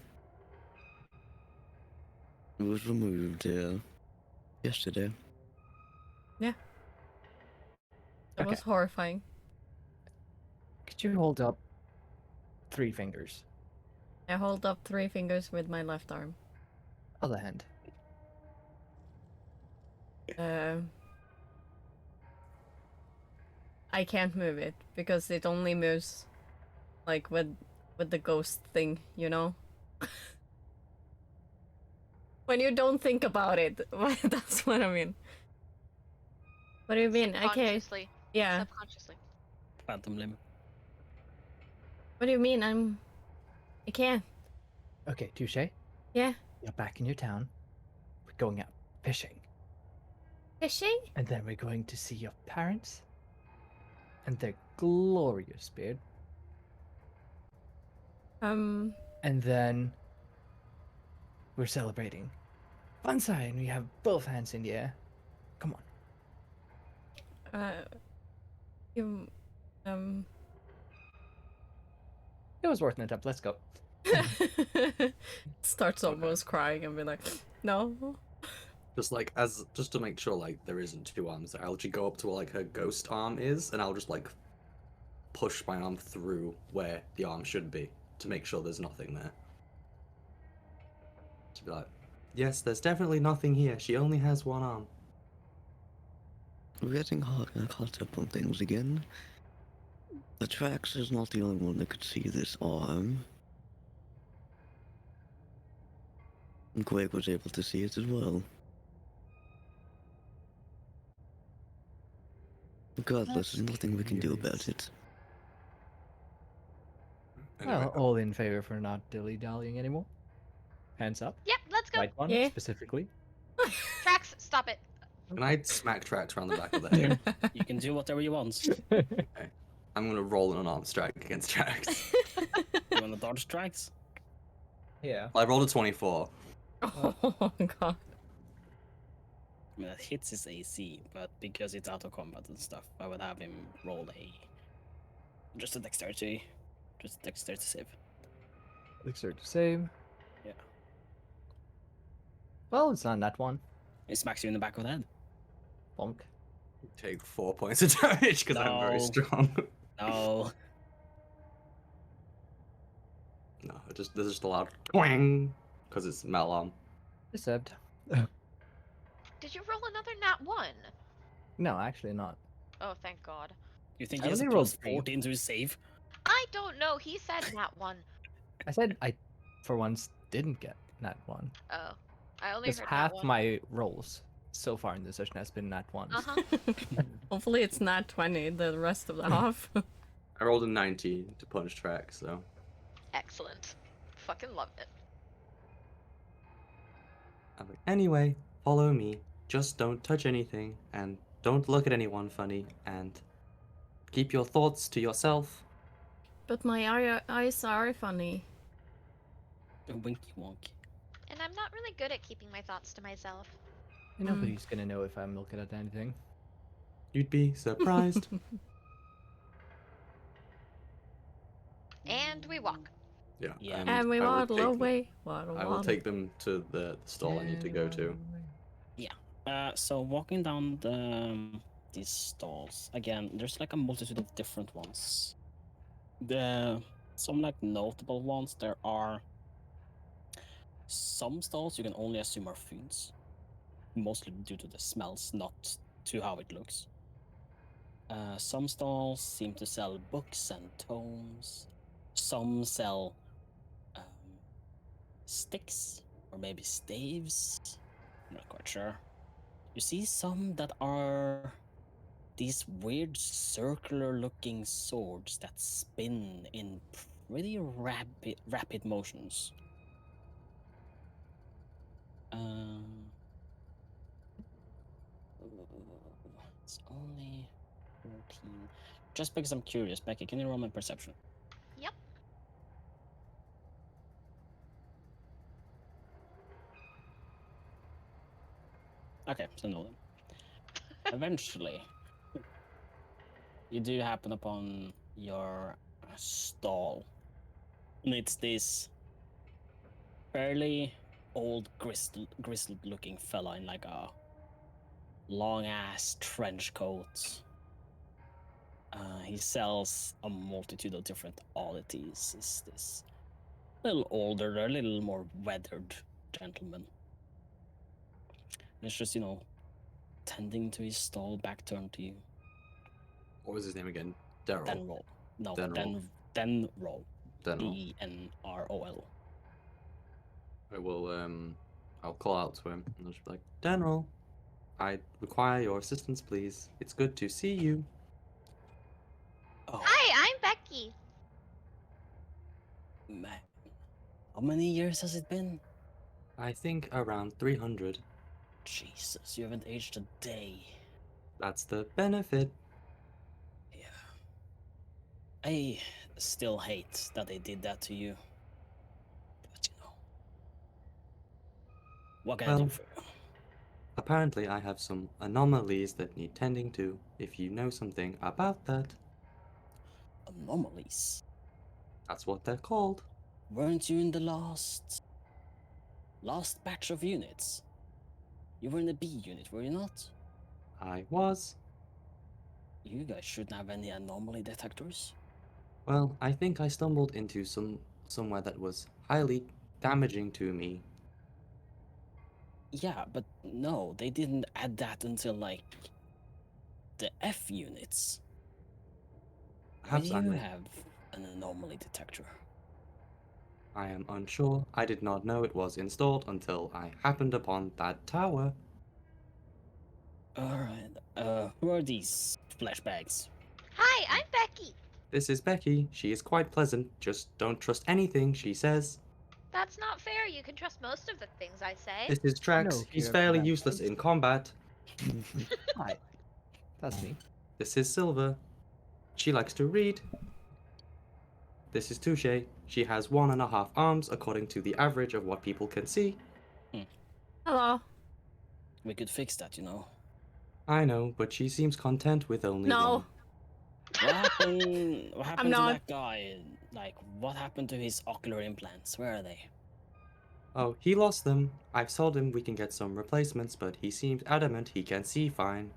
It was removed yesterday. It was horrifying. Could you hold up 3 fingers? I hold up 3 fingers with my left arm. Other hand. I can't move it because it only moves like with the ghost thing, you know? When you don't think about it. That's what I mean. What do you mean? I can't. Subconsciously. Yeah. Subconsciously. Phantom limb. What do you mean? I can't. Okay, touche. Yeah. You're back in your town. We're going out fishing. Fishing? And then we're going to see your parents. And their glorious beard. Um, And then we're celebrating. Bonsai, and we have both hands in the air. Come on. you, It was worth an attempt. Let's go. starts almost crying and be like, no. Just like just to make sure like there isn't two arms there, I'll just go up to where like her ghost arm is, and I'll just like push my arm through where the arm should be to make sure there's nothing there. To be like, yes, there's definitely nothing here. She only has one arm. We're getting caught up on things again. The Trax is not the only one that could see this arm. And Quake was able to see it as well. Regardless, there's nothing we can do about it. Anyway, Well, all in favor for not dilly-dallying anymore? Hands up. Yep, let's go. Right one, Yeah. specifically. Trax, stop it. can I smack Trax around the back of the head? You can do whatever you want. I'm gonna roll an unarmed strike against Trax. You want to dodge tracks? Yeah. I rolled a 24. Oh god. I mean, that hits his AC, but because it's out of combat and stuff, I would have him roll just a dexterity save. Elixir to save. Yeah. Well, it's not that one. He smacks you in the back of the head. Bonk. Take 4 points of damage because I'm very No. strong. No. No, there's just a loud twang because it's metal arm. Disturbed. Did you roll another nat 1? No, actually not. Oh, thank God. You think I he has a only rolled plus 3. 14 to his save? I don't know. He said nat 1. I said I, for once, didn't get that one. Oh. I only Because heard half nat 1. my rolls so far in this session has been that one. Uh-huh. Hopefully it's not 20, the rest of the half. I rolled a 90 to punch Trax, so. Excellent. Fucking love it. I'm like, anyway, follow me. Just don't touch anything, and don't look at anyone funny, and keep your thoughts to yourself. But my eyes are funny. Winky wonk. And I'm not really good at keeping my thoughts to myself. Nobody's gonna know if I'm looking at anything. You'd be surprised. And we walk. Yeah. Yeah. And we I will waddle take them- away. Waddle, I will waddle. take them to the stall I need to go to. So walking down these stalls again, there's like a multitude of different ones. Some like notable ones. There are some stalls you can only assume are foods, mostly due to the smells, not to how it looks. Some stalls seem to sell books and tomes. Some sell sticks or maybe staves. I'm not quite sure. You see some that are these weird circular looking swords that spin in pretty rapid motions. It's only 14. Just because I'm curious, Becky, can you roll my perception? Yep. Okay, so no then. Eventually, you do happen upon your stall. And it's this fairly old, grizzled looking fella in like a long ass trench coat. He sells a multitude of different oddities. Is this little older, a little more weathered gentleman. It's just, tending to his stall, back turned to you. What was his name again? Daryl. Denrol. No, Denrol. Denrol. Denrol. Denrol. I will, I'll call out to him and I'll just be like, Denrol, I require your assistance, please. It's good to see you. Oh, Hi, I'm Becky. man. How many years has it been? I think around 300. Jesus, you haven't aged a day. That's the benefit. Yeah. I still hate that they did that to you. But you know. What can I do Well, for you? apparently I have some anomalies that need tending to, if you know something about that. Anomalies. That's what they're called. Weren't you in the last batch of units? You were in the B unit, were you not? I was. You guys shouldn't have any anomaly detectors. Well, I think I stumbled into somewhere that was highly damaging to me. Yeah, but no, they didn't add that until like the F units. Why Perhaps do you have an anomaly detector? I am unsure. I did not know it was installed until I happened upon that tower. Alright, who are these flesh bags? Hi, I'm Becky. This is Becky. She is quite pleasant. Just don't trust anything she says. That's not fair. You can trust most of the things I say. This is Trax. No, He's Kira fairly Van useless Dyke. in combat. Hi. That's me. This is Silver. She likes to read. This is Touche. She has 1.5 arms according to the average of what people can see. Hello. We could fix that, you know. I know, but she seems content with only No. one. What happened? What happened to not. that guy? Like, what happened to his ocular implants? Where are they? Oh, he lost them. I've told him we can get some replacements, but he seems adamant he can see fine.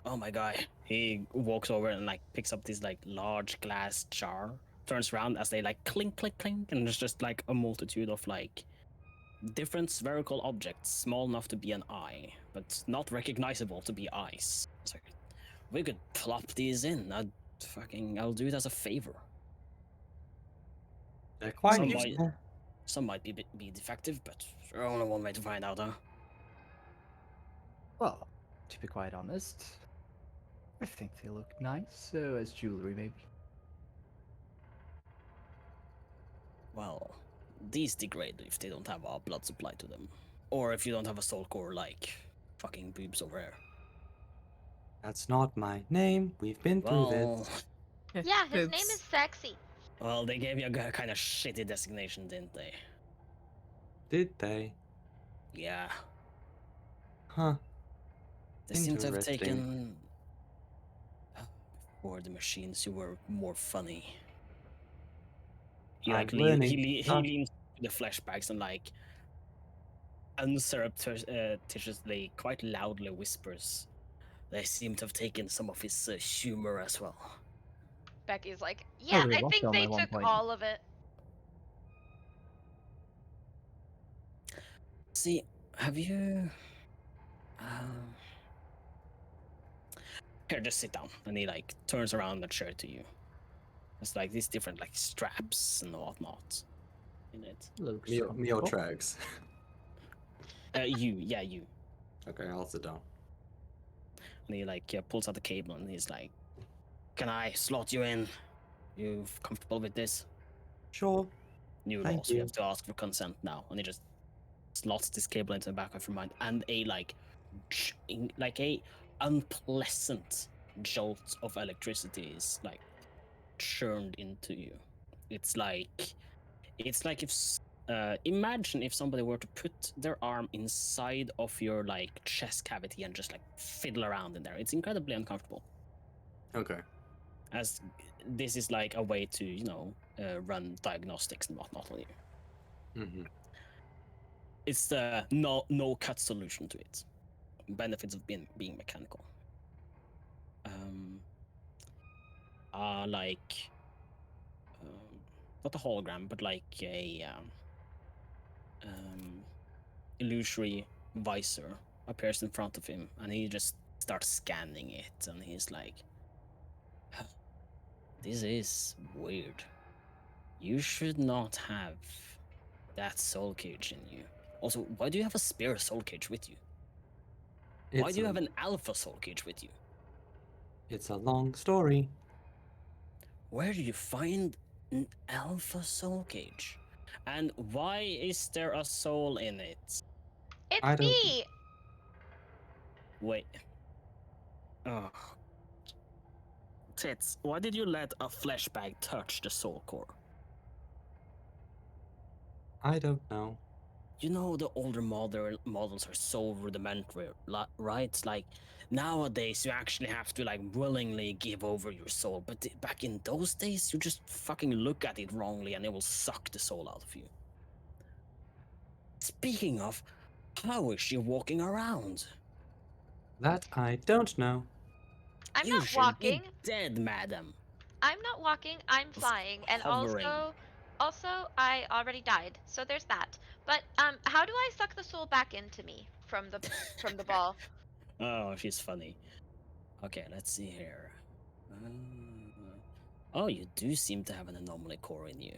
Oh my guy. He walks over and like picks up this like large glass jar, turns around as they like clink, clink, clink, and there's just like a multitude of like different spherical objects, small enough to be an eye, but not recognizable to be eyes. It's like, we could plop these in. I'll do it as a favor. They're quite Some useful. might, some might be defective, but there's only one way to find out, huh? Well, to be quite honest, I think they look nice, so as jewelry maybe. Well, these degrade if they don't have a blood supply to them. Or if you don't have a soul core like fucking boobs over there. That's not my name. We've been through Well, this. Yeah, his name Oops. is Sexy. well, they gave you a kind of shitty designation, didn't they? Did they? Yeah. Huh. They seem to have Interesting. taken... Before the machines, you were more funny. He I'm like learning. he leans to the flashbacks and like unsurreptitiously, quite loudly whispers. They seem to have taken some of his humor as well. Becky's like, yeah, we I lost think them they at one took point. all of it. See, have you? Here, just sit down. And he like turns around the chair to you. There's like these different like straps and whatnot in it. Looks Me or comfortable. Trags. You. Okay, I'll sit down. And he like pulls out the cable and he's like, "Can I slot you in? You comfortable with this?" Sure. You Thank also you. have to ask for consent now. And he just slots this cable into the back of your mind, and a like a unpleasant jolt of electricity is like churned into you. It's like if imagine if somebody were to put their arm inside of your like chest cavity and just like fiddle around in there. It's incredibly uncomfortable, Okay. as this is like a way to run diagnostics and whatnot on you. Mm-hmm. It's the no cut solution to it. Benefits of being mechanical. Not a hologram, but like a illusory visor appears in front of him, and he just starts scanning it, and he's like, "This is weird. You should not have that soul cage in you. Also, why do you have a spare soul cage with you? Why do you have an alpha soul cage with you? It's a long story. Where did you find an alpha soul cage? And why is there a soul in it? It's I don't- me. Wait. Oh. Tits, why did you let a flesh bag touch the soul core? I don't know. You know the older models are so rudimentary, right? Like nowadays you actually have to like willingly give over your soul, but back in those days you just fucking look at it wrongly and it will suck the soul out of you. Speaking of, how is she walking around? That I don't know. I'm You not should walking. be dead, madam. I'm not walking. I'm flying, and hovering. also I already died. So there's that. But how do I suck the soul back into me from the ball? Oh, she's funny. Okay, let's see here. Oh, you do seem to have an anomaly core in you.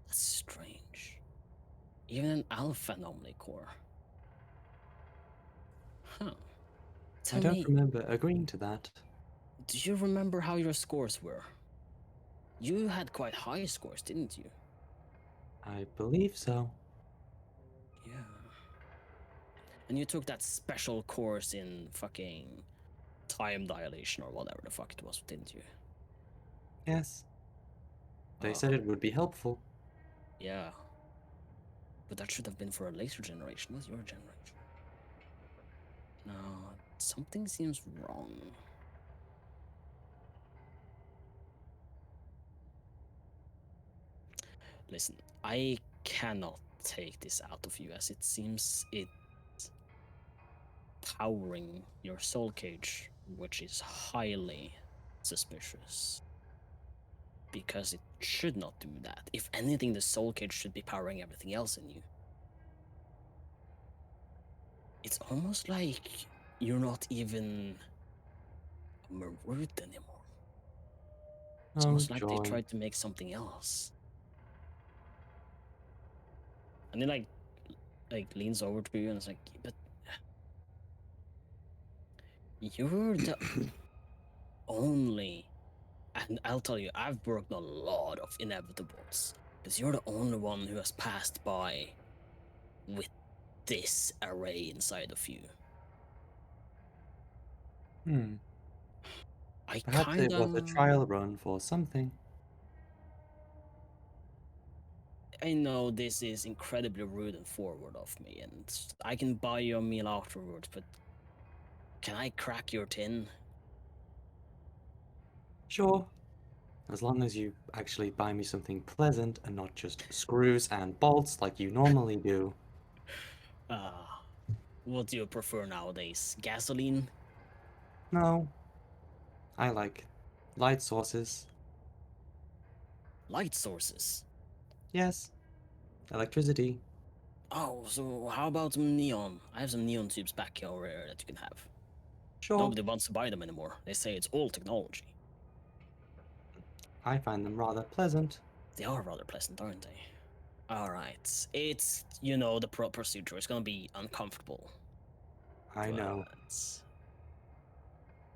That's strange. Even an alpha anomaly core. Huh. Tell I don't me, remember agreeing to that. do you remember how your scores were? You had quite high scores, didn't you? I believe so. Yeah. And you took that special course in fucking time dilation or whatever the fuck it was, didn't you? Yes. They Oh, said it would be helpful. yeah. But that should have been for a later generation, not your generation. No, something seems wrong. Listen, I cannot take this out of you as it seems it's powering your soul cage, which is highly suspicious. Because it should not do that. If anything, the soul cage should be powering everything else in you. It's almost like you're not even a Marut anymore. It's Oh, almost like they joy. tried to make something else. And then like leans over to you and is like, but you're the only, and I'll tell you, I've worked a lot of inevitables, because you're the only one who has passed by with this array inside of you. I Perhaps it was a trial run for something. I know this is incredibly rude and forward of me, and I can buy you a meal afterwards, but can I crack your tin? Sure. As long as you actually buy me something pleasant and not just screws and bolts like you normally do. What do you prefer nowadays? Gasoline? No. I like light sources. Light sources? Yes. Electricity. Oh, so how about some neon? I have some neon tubes back here that you can have. Sure. Nobody wants to buy them anymore. They say it's old technology. I find them rather pleasant. They are rather pleasant, aren't they? Alright. It's, you know, the procedure. It's gonna be uncomfortable. I know.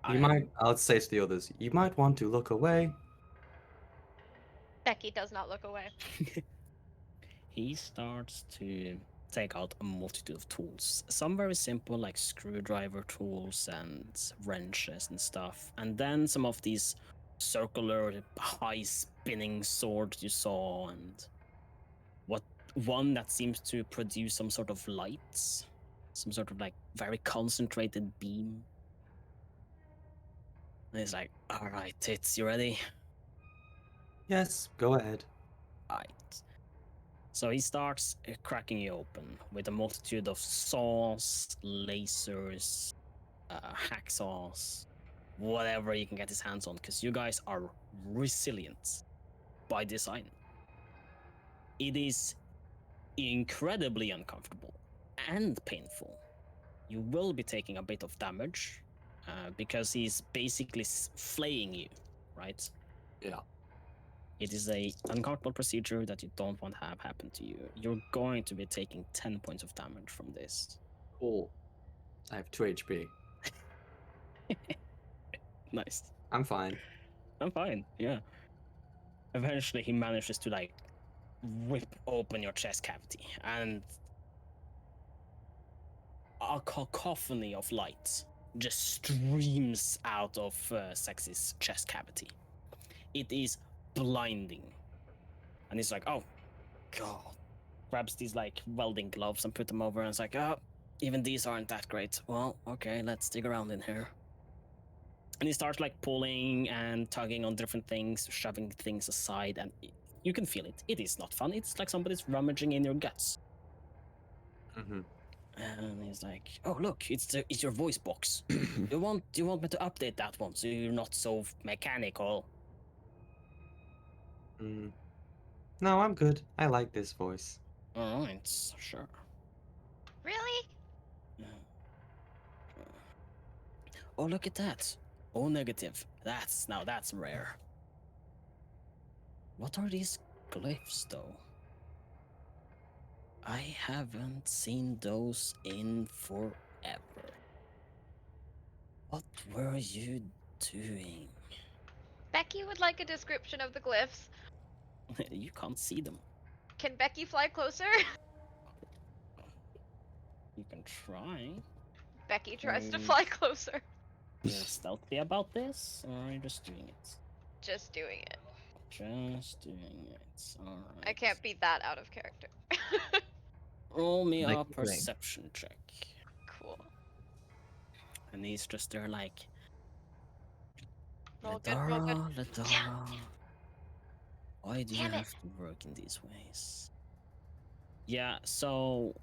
but You might, I'll say to the others, you might want to look away. Becky does not look away. He starts to take out a multitude of tools. Some very simple, like screwdriver tools and wrenches and stuff. And then some of these circular, high spinning swords you saw, and one that seems to produce some sort of lights, some sort of like very concentrated beam. And he's like, all right, Tits, you ready? Yes, go ahead. Right. So he starts cracking you open with a multitude of saws, lasers, hacksaws, whatever he can get his hands on, because you guys are resilient by design. It is incredibly uncomfortable and painful. You will be taking a bit of damage because he's basically flaying you, right? Yeah. It is a uncomfortable procedure that you don't want to have happen to you. You're going to be taking 10 points of damage from this. Cool. I have 2 HP. Nice. I'm fine. I'm fine, yeah. Eventually he manages to like rip open your chest cavity, and a cacophony of light just streams out of Sexy's chest cavity. It is blinding. And he's like, oh, God. Grabs these like welding gloves and put them over, and it's like, oh, even these aren't that great. Well, okay, let's dig around in here. And he starts like pulling and tugging on different things, shoving things aside, and you can feel it. It is not fun. It's like somebody's rummaging in your guts. Mm-hmm. And he's like, "Oh, look, it's your voice box. you want me to update that one so you're not so mechanical?" Mm. No, I'm good. I like this voice. All right, sure. Really? Yeah. Oh, look at that. Oh, negative. That's rare. What are these glyphs, though? I haven't seen those in forever. What were you doing? Becky would like a description of the glyphs. You can't see them. Can Becky fly closer? You can try. Becky tries to Mm. fly closer. You're stealthy about this, or are you just doing it? Just doing it. Just doing it. Alright. I can't be that out of character. Roll me Like a the thing. perception check. Cool. And he's just there like, Roll good, roll good. Ladara. Yeah. Why do you Damn it. have to work in these ways? Yeah, so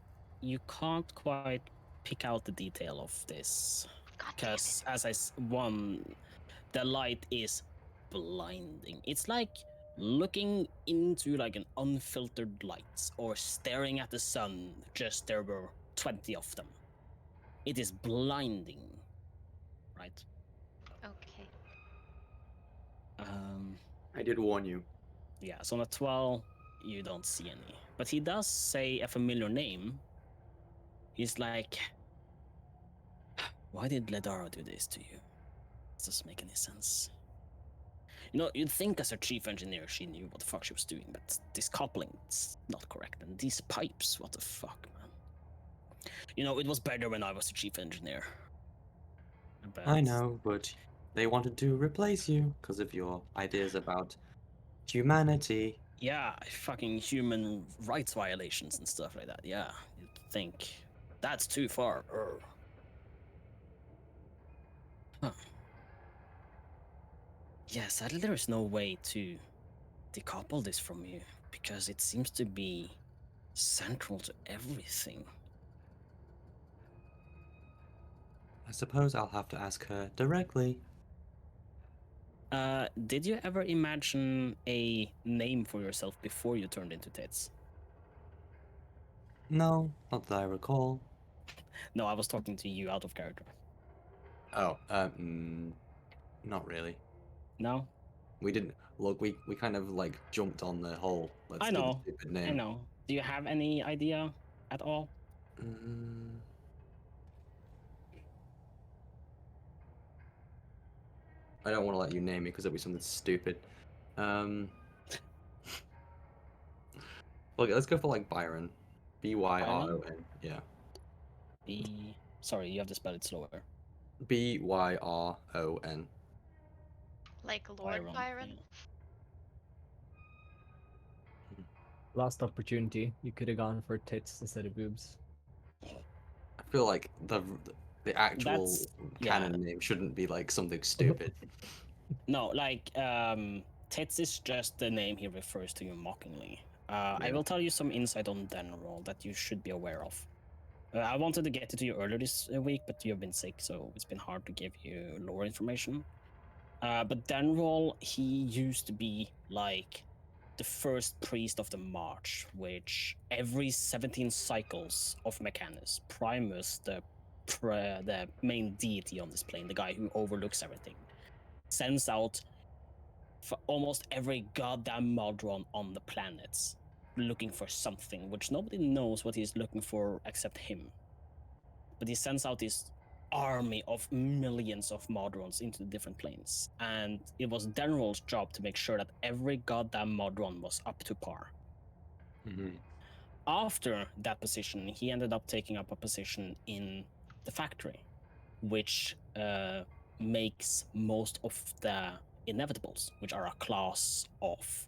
you can't quite pick out the detail of this. God damn it. Because, the light is blinding. It's like looking into like an unfiltered light or staring at the sun, just there were 20 of them. It is blinding, right? Okay. I did warn you. Yeah, so on a 12, you don't see any. But he does say a familiar name. He's like, why did Ledara do this to you? Does this make any sense? You know, you'd think as a chief engineer she knew what the fuck she was doing, but this coupling's not correct. And these pipes, what the fuck, man? You know, it was better when I was the chief engineer. But I know, but they wanted to replace you because of your ideas about humanity. Yeah, fucking human rights violations and stuff like that. Yeah, you'd think that's too far. Huh. Yeah, sadly there is no way to decouple this from you because it seems to be central to everything. I suppose I'll have to ask her directly. Did you ever imagine a name for yourself before you turned into Tits? No, not that I recall. No, I was talking to you out of character. Oh, not really. No? We didn't look. We kind of like jumped on the whole. Let's I do the know, stupid name. I know. Do you have any idea at all? Mm, I don't want to let you name me because it'll be something stupid. Okay, let's go for like Byron. Byron. Yeah. Sorry, you have to spell it slower. Byron. Like Lord Byron. yeah. Lost opportunity. You could have gone for tits instead of boobs. I feel like the actual That's- canon name shouldn't be like something stupid. No, like, Tits is just the name he refers to you mockingly. I Yeah. will tell you some insight on Denroll that you should be aware of. I wanted to get it to you earlier this week, but you have been sick, so it's been hard to give you lore information. But Denroll, he used to be like the first priest of the March, which every 17 cycles of Mechanus, Primus, the main deity on this plane, the guy who overlooks everything, sends out for almost every goddamn Maldron on the planets looking for something, which nobody knows what he's looking for except him. But he sends out this army of millions of Maldrons into the different planes, and it was Denroll's job to make sure that every goddamn Maldron was up to par. Mhm. After that position, he ended up taking up a position in the factory, which makes most of the inevitables, which are a class of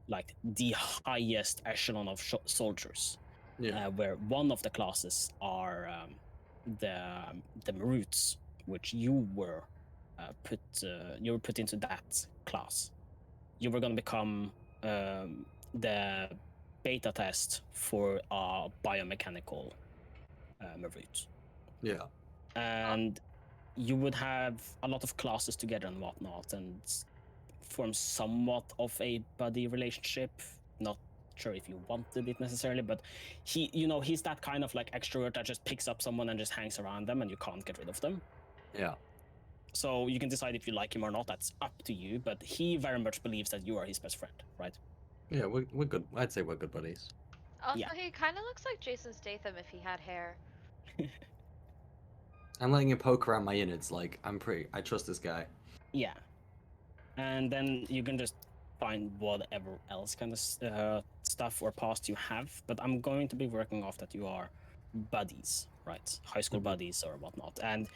like the highest echelon of soldiers. Yeah. Where one of the classes are the Marutes, which you were put into that class. You were going to become the beta test for a biomechanical Marut, Yeah. and you would have a lot of classes together and whatnot, and form somewhat of a buddy relationship. Not sure if you wanted it necessarily, but he's that kind of like extrovert that just picks up someone and just hangs around them and you can't get rid of them. Yeah. So you can decide if you like him or not, that's up to you, but he very much believes that you are his best friend, right? Yeah, we're good. I'd say we're good buddies. Also, Yeah. he kind of looks like Jason Statham if he had hair. I'm letting you poke around my innards. Like I trust this guy. Yeah. And then you can just find whatever else kind of stuff or past you have, but I'm going to be working off that you are buddies, right? High school buddies or whatnot. And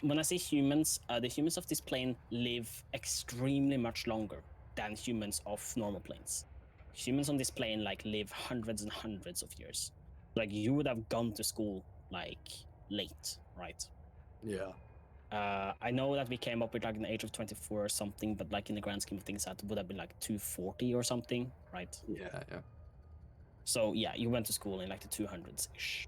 when I say humans, the humans of this plane live extremely much longer than humans of normal planes. Humans on this plane like live hundreds and hundreds of years. Like you would have gone to school like late, right? Yeah. I know that we came up with like an age of 24 or something, but like in the grand scheme of things, that would have been like 240 or something, right? Yeah. Yeah. So yeah, you went to school in like the 200s ish.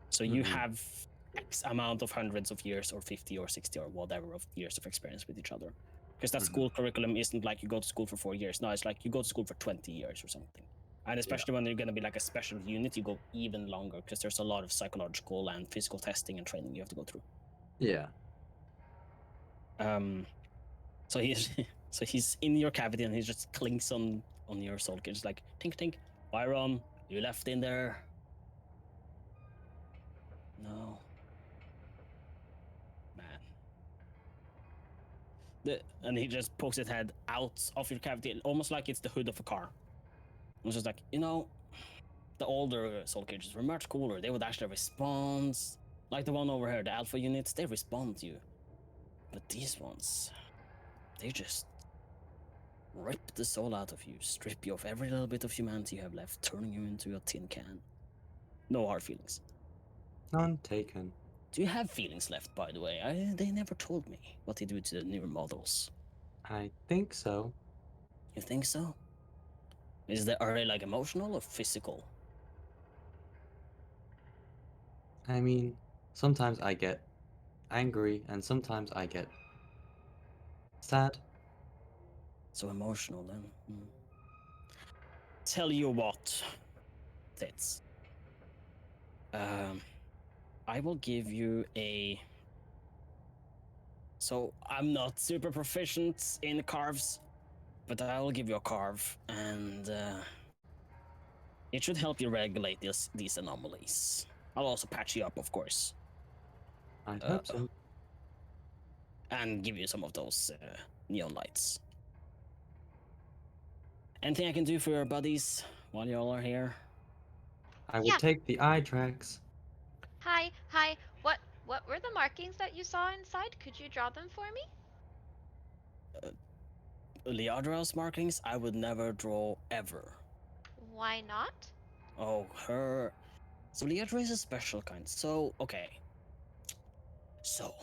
So you Mhm. have X amount of hundreds of years, or 50 or 60 or whatever of years of experience with each other. Because that Mhm. school curriculum isn't like you go to school for 4 years. No, it's like you go to school for 20 years or something. And especially when you're going to be like a special unit, you go even longer because there's a lot of psychological and physical testing and training you have to go through. Yeah. So he's in your cavity and he just clinks on your soul cage, like tink tink. Byron, you left in there? No. Man. And he just pokes his head out of your cavity, almost like it's the hood of a car. It's just like, the older soul cages were much cooler. They would actually respond, like the one over here, the alpha units. They respond to you, but these ones, they just rip the soul out of you, strip you of every little bit of humanity you have left, turning you into a tin can. No hard feelings. None taken. Do you have feelings left, by the way? They never told me what they do to the newer models. I think so. You think so? Are they like emotional or physical? I mean, sometimes I get angry and sometimes I get sad. So emotional then. Tell you what, Tits. I will give you a... So I'm not super proficient in carves, but I will give you a carve, and it should help you regulate these anomalies. I'll also patch you up, of course, I'd hope so. and give you some of those neon lights. Anything I can do for your buddies while y'all are here? I will Yeah. take the eye tracks. Hi. What were the markings that you saw inside? Could you draw them for me? Liadra's markings I would never draw ever. Why not? Oh, her... So Liadra is a special kind. So, okay. So,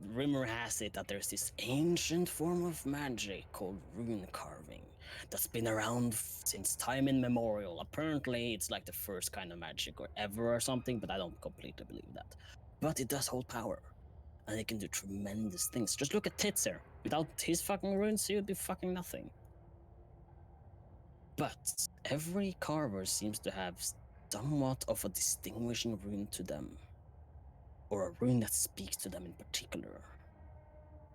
rumor has it that there's this ancient form of magic called rune carving that's been around since time immemorial. Apparently, it's like the first kind of magic or ever or something, but I don't completely believe that. But it does hold power, and it can do tremendous things. Just look at Titzer. Without his fucking runes, he would be fucking nothing. But every carver seems to have somewhat of a distinguishing rune to them, or a rune that speaks to them in particular.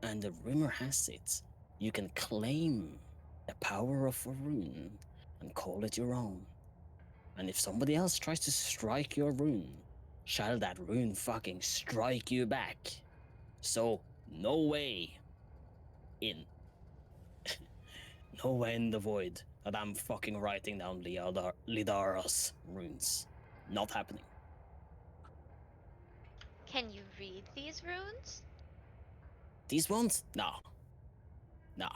And the rumor has it, you can claim the power of a rune and call it your own. And if somebody else tries to strike your rune, shall that rune fucking strike you back? So, no way in. No way in the void that I'm fucking writing down Lidara's runes. Not happening. Can you read these runes? These ones? No. No.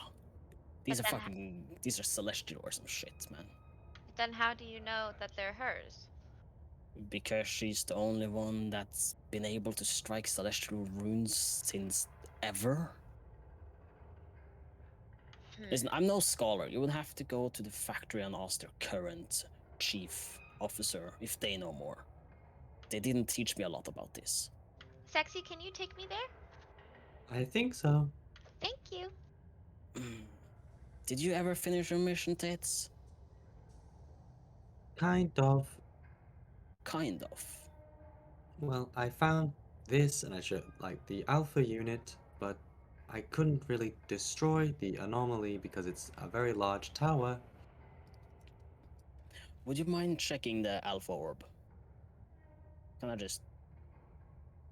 These are But then fucking. These are celestial or some shit, man. Then how do you know that they're hers? Because she's the only one that's been able to strike celestial runes since ever. Listen, I'm no scholar. You would have to go to the factory and ask their current chief officer if they know more. They didn't teach me a lot about this. Sexy, can you take me there? I think so. Thank you. Did you ever finish your mission, Tates? Kind of. Kind of. Well, I found this and I showed like the alpha unit, but I couldn't really destroy the anomaly because it's a very large tower. Would you mind checking the alpha orb? Can I just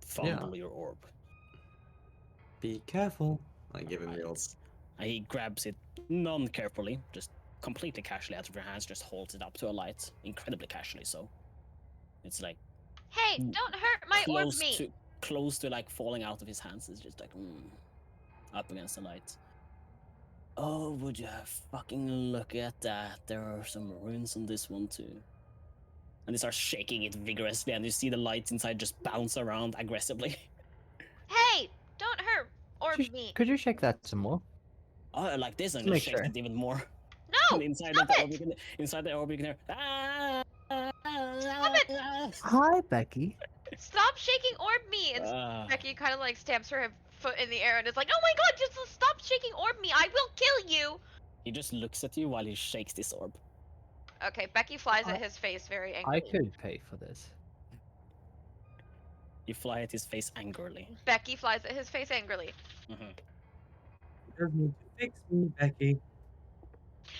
fumble your orb? Be careful. I give him the orb. He grabs it non-carefully, just completely casually out of your hands, just holds it up to a light, incredibly casually so. It's like Hey, don't hurt my orb meat. close to like falling out of his hands. It's just like up against the light. Oh, would you have fucking look at that? There are some runes on this one too. And he starts shaking it vigorously, and you see the lights inside just bounce around aggressively. Hey, don't hurt orb meat. Could you shake that some more? Oh, like this, and To just make shakes sure. it even more. No, And inside stop the orb, it. inside the orb, you can hear. Stop it. Hi, Becky. Stop shaking orb meat. And Becky kind of like stamps her foot in the air and is like, "Oh my god, just stop shaking orb meat. I will kill you." He just looks at you while he shakes this orb. Okay, Becky flies at his face very angrily. I could pay for this. You fly at his face angrily. Becky flies at his face angrily. Mhm. You don't need to fix me, Becky.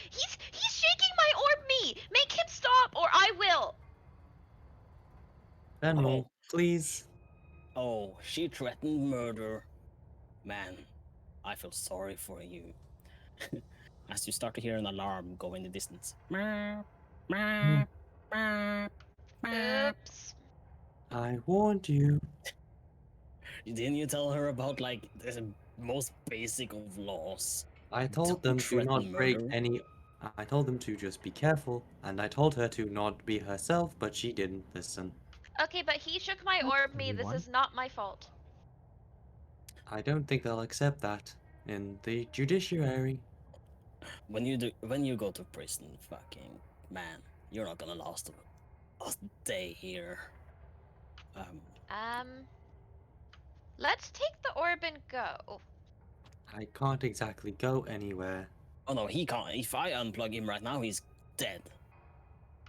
He's shaking my orb meat. Make him stop, or I will. Benmo, Oh. please. Oh, she threatened murder. Man, I feel sorry for you. As you start to hear an alarm go in the distance. Oops. I warned you. Didn't you tell her about like the most basic of laws? I told Don't them to threaten not break murder. any. I told them to just be careful, and I told her to not be herself, but she didn't listen. Okay, but he shook my orb meat. This everyone. is not my fault. I don't think they'll accept that in the judiciary. When you go to prison, fucking man, you're not gonna last a day here. Let's take the orb and go. I can't exactly go anywhere. Oh no, he can't. If I unplug him right now, he's dead.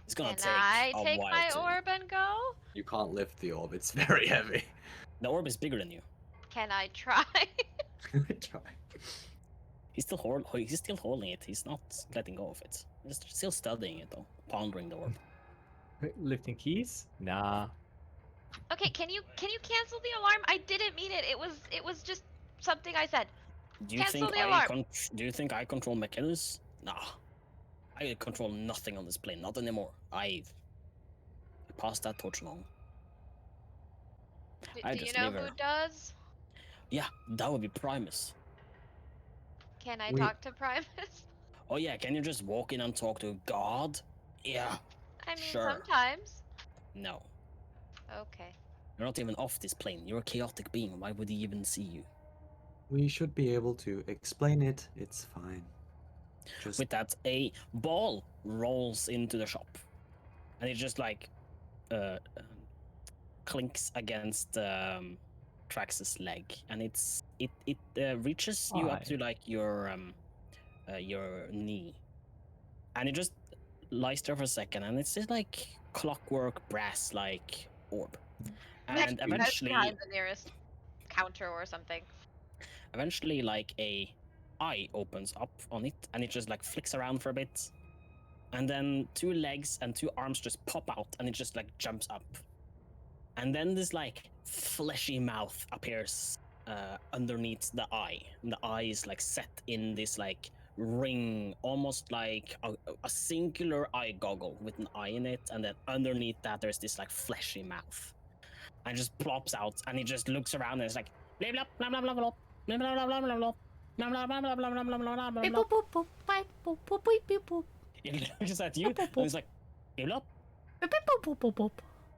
It's gonna Can take I a take while my to. orb and go? You can't lift the orb, it's very heavy. The orb is bigger than you. Can I try? Try. He's still holding it. He's not letting go of it. He's still studying it though, pondering the orb. Lifting keys? Nah. Okay, can you cancel the alarm? I didn't mean it. It was just something I said. Do you Cancel think the alarm. do you think I control mechanics? Nah. I control nothing on this plane, not anymore. I passed that torch along. I Do you just know leave who her. does? Yeah, that would be Primus. Can I We- talk to Primus? Oh yeah, can you just walk in and talk to God? Yeah. I mean, Sure. sometimes. No. Okay. You're not even off this plane. You're a chaotic being. Why would he even see you? We should be able to explain it. It's fine. Just With that, a ball rolls into the shop, and it just like clinks against Trax's leg, and it reaches you up Aye. to like your knee, and it just lies there for a second, and it's just like clockwork brass like orb, and That's eventually behind the nearest counter or something. like a eye opens up on it, and it just like flicks around for a bit, and then 2 legs and 2 arms just pop out, and it just like jumps up, and then this like fleshy mouth appears underneath the eye, and the eye is like set in this like ring, almost like a singular eye goggle with an eye in it, and then underneath that there's this like fleshy mouth, and it just plops out, and he just looks around and it's like blah blah blah blah blah blah blah blah blah blah blah blah. Blah, blah, blah, blah, blah, blah, blah, blah, blah, Beep, blah. boop, boop, boop, beep, boop, boop, beep, beep, boop. It looks at you, and it's like, blah, blah, Beep, beep, boop, boop, boop, boop.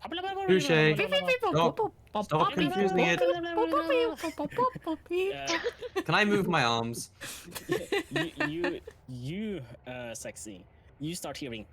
blah, blah, blah, Touche. blah, blah, Beep, blah, beep, beep, boop, Stop. boop, boop, Stop boop, beep, confusing boop, it. boop, boop, boop, beep, boop, boop, boop, beep. Can I move my arms? you, Sexy, you start hearing,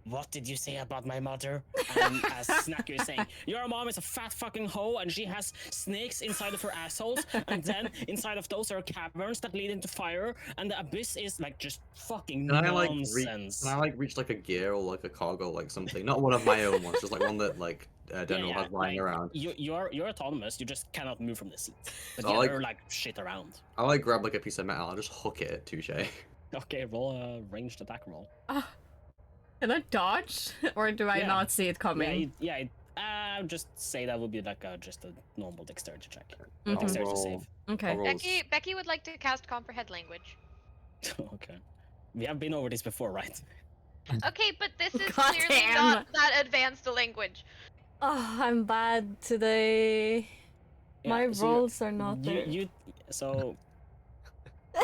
what did you say about my mother? And as Snacker is saying, your mom is a fat fucking hoe and she has snakes inside of her assholes, and then inside of those are caverns that lead into fire, and the abyss is like just fucking Can I nonsense. reach like a gear or like a cog or like something? Not one of my own ones, just like one that like Daniel has lying around. You're autonomous, you just cannot move from the seat. But So I yeah, like- there are like shit around. I like grab like a piece of metal, I'll just hook it at Touche. Okay, roll a ranged attack roll. Can I dodge? Or do I Yeah. not see it coming? Just say that would be like just a normal dexterity check. Mhm. Dexterity roll. save. Okay. I'll roll Becky would like to cast comprehend language. Okay. We have been over this before, right? Okay, but this is God clearly damn. not that advanced a language. Oh, I'm bad today. My Yeah, so rolls are not there. So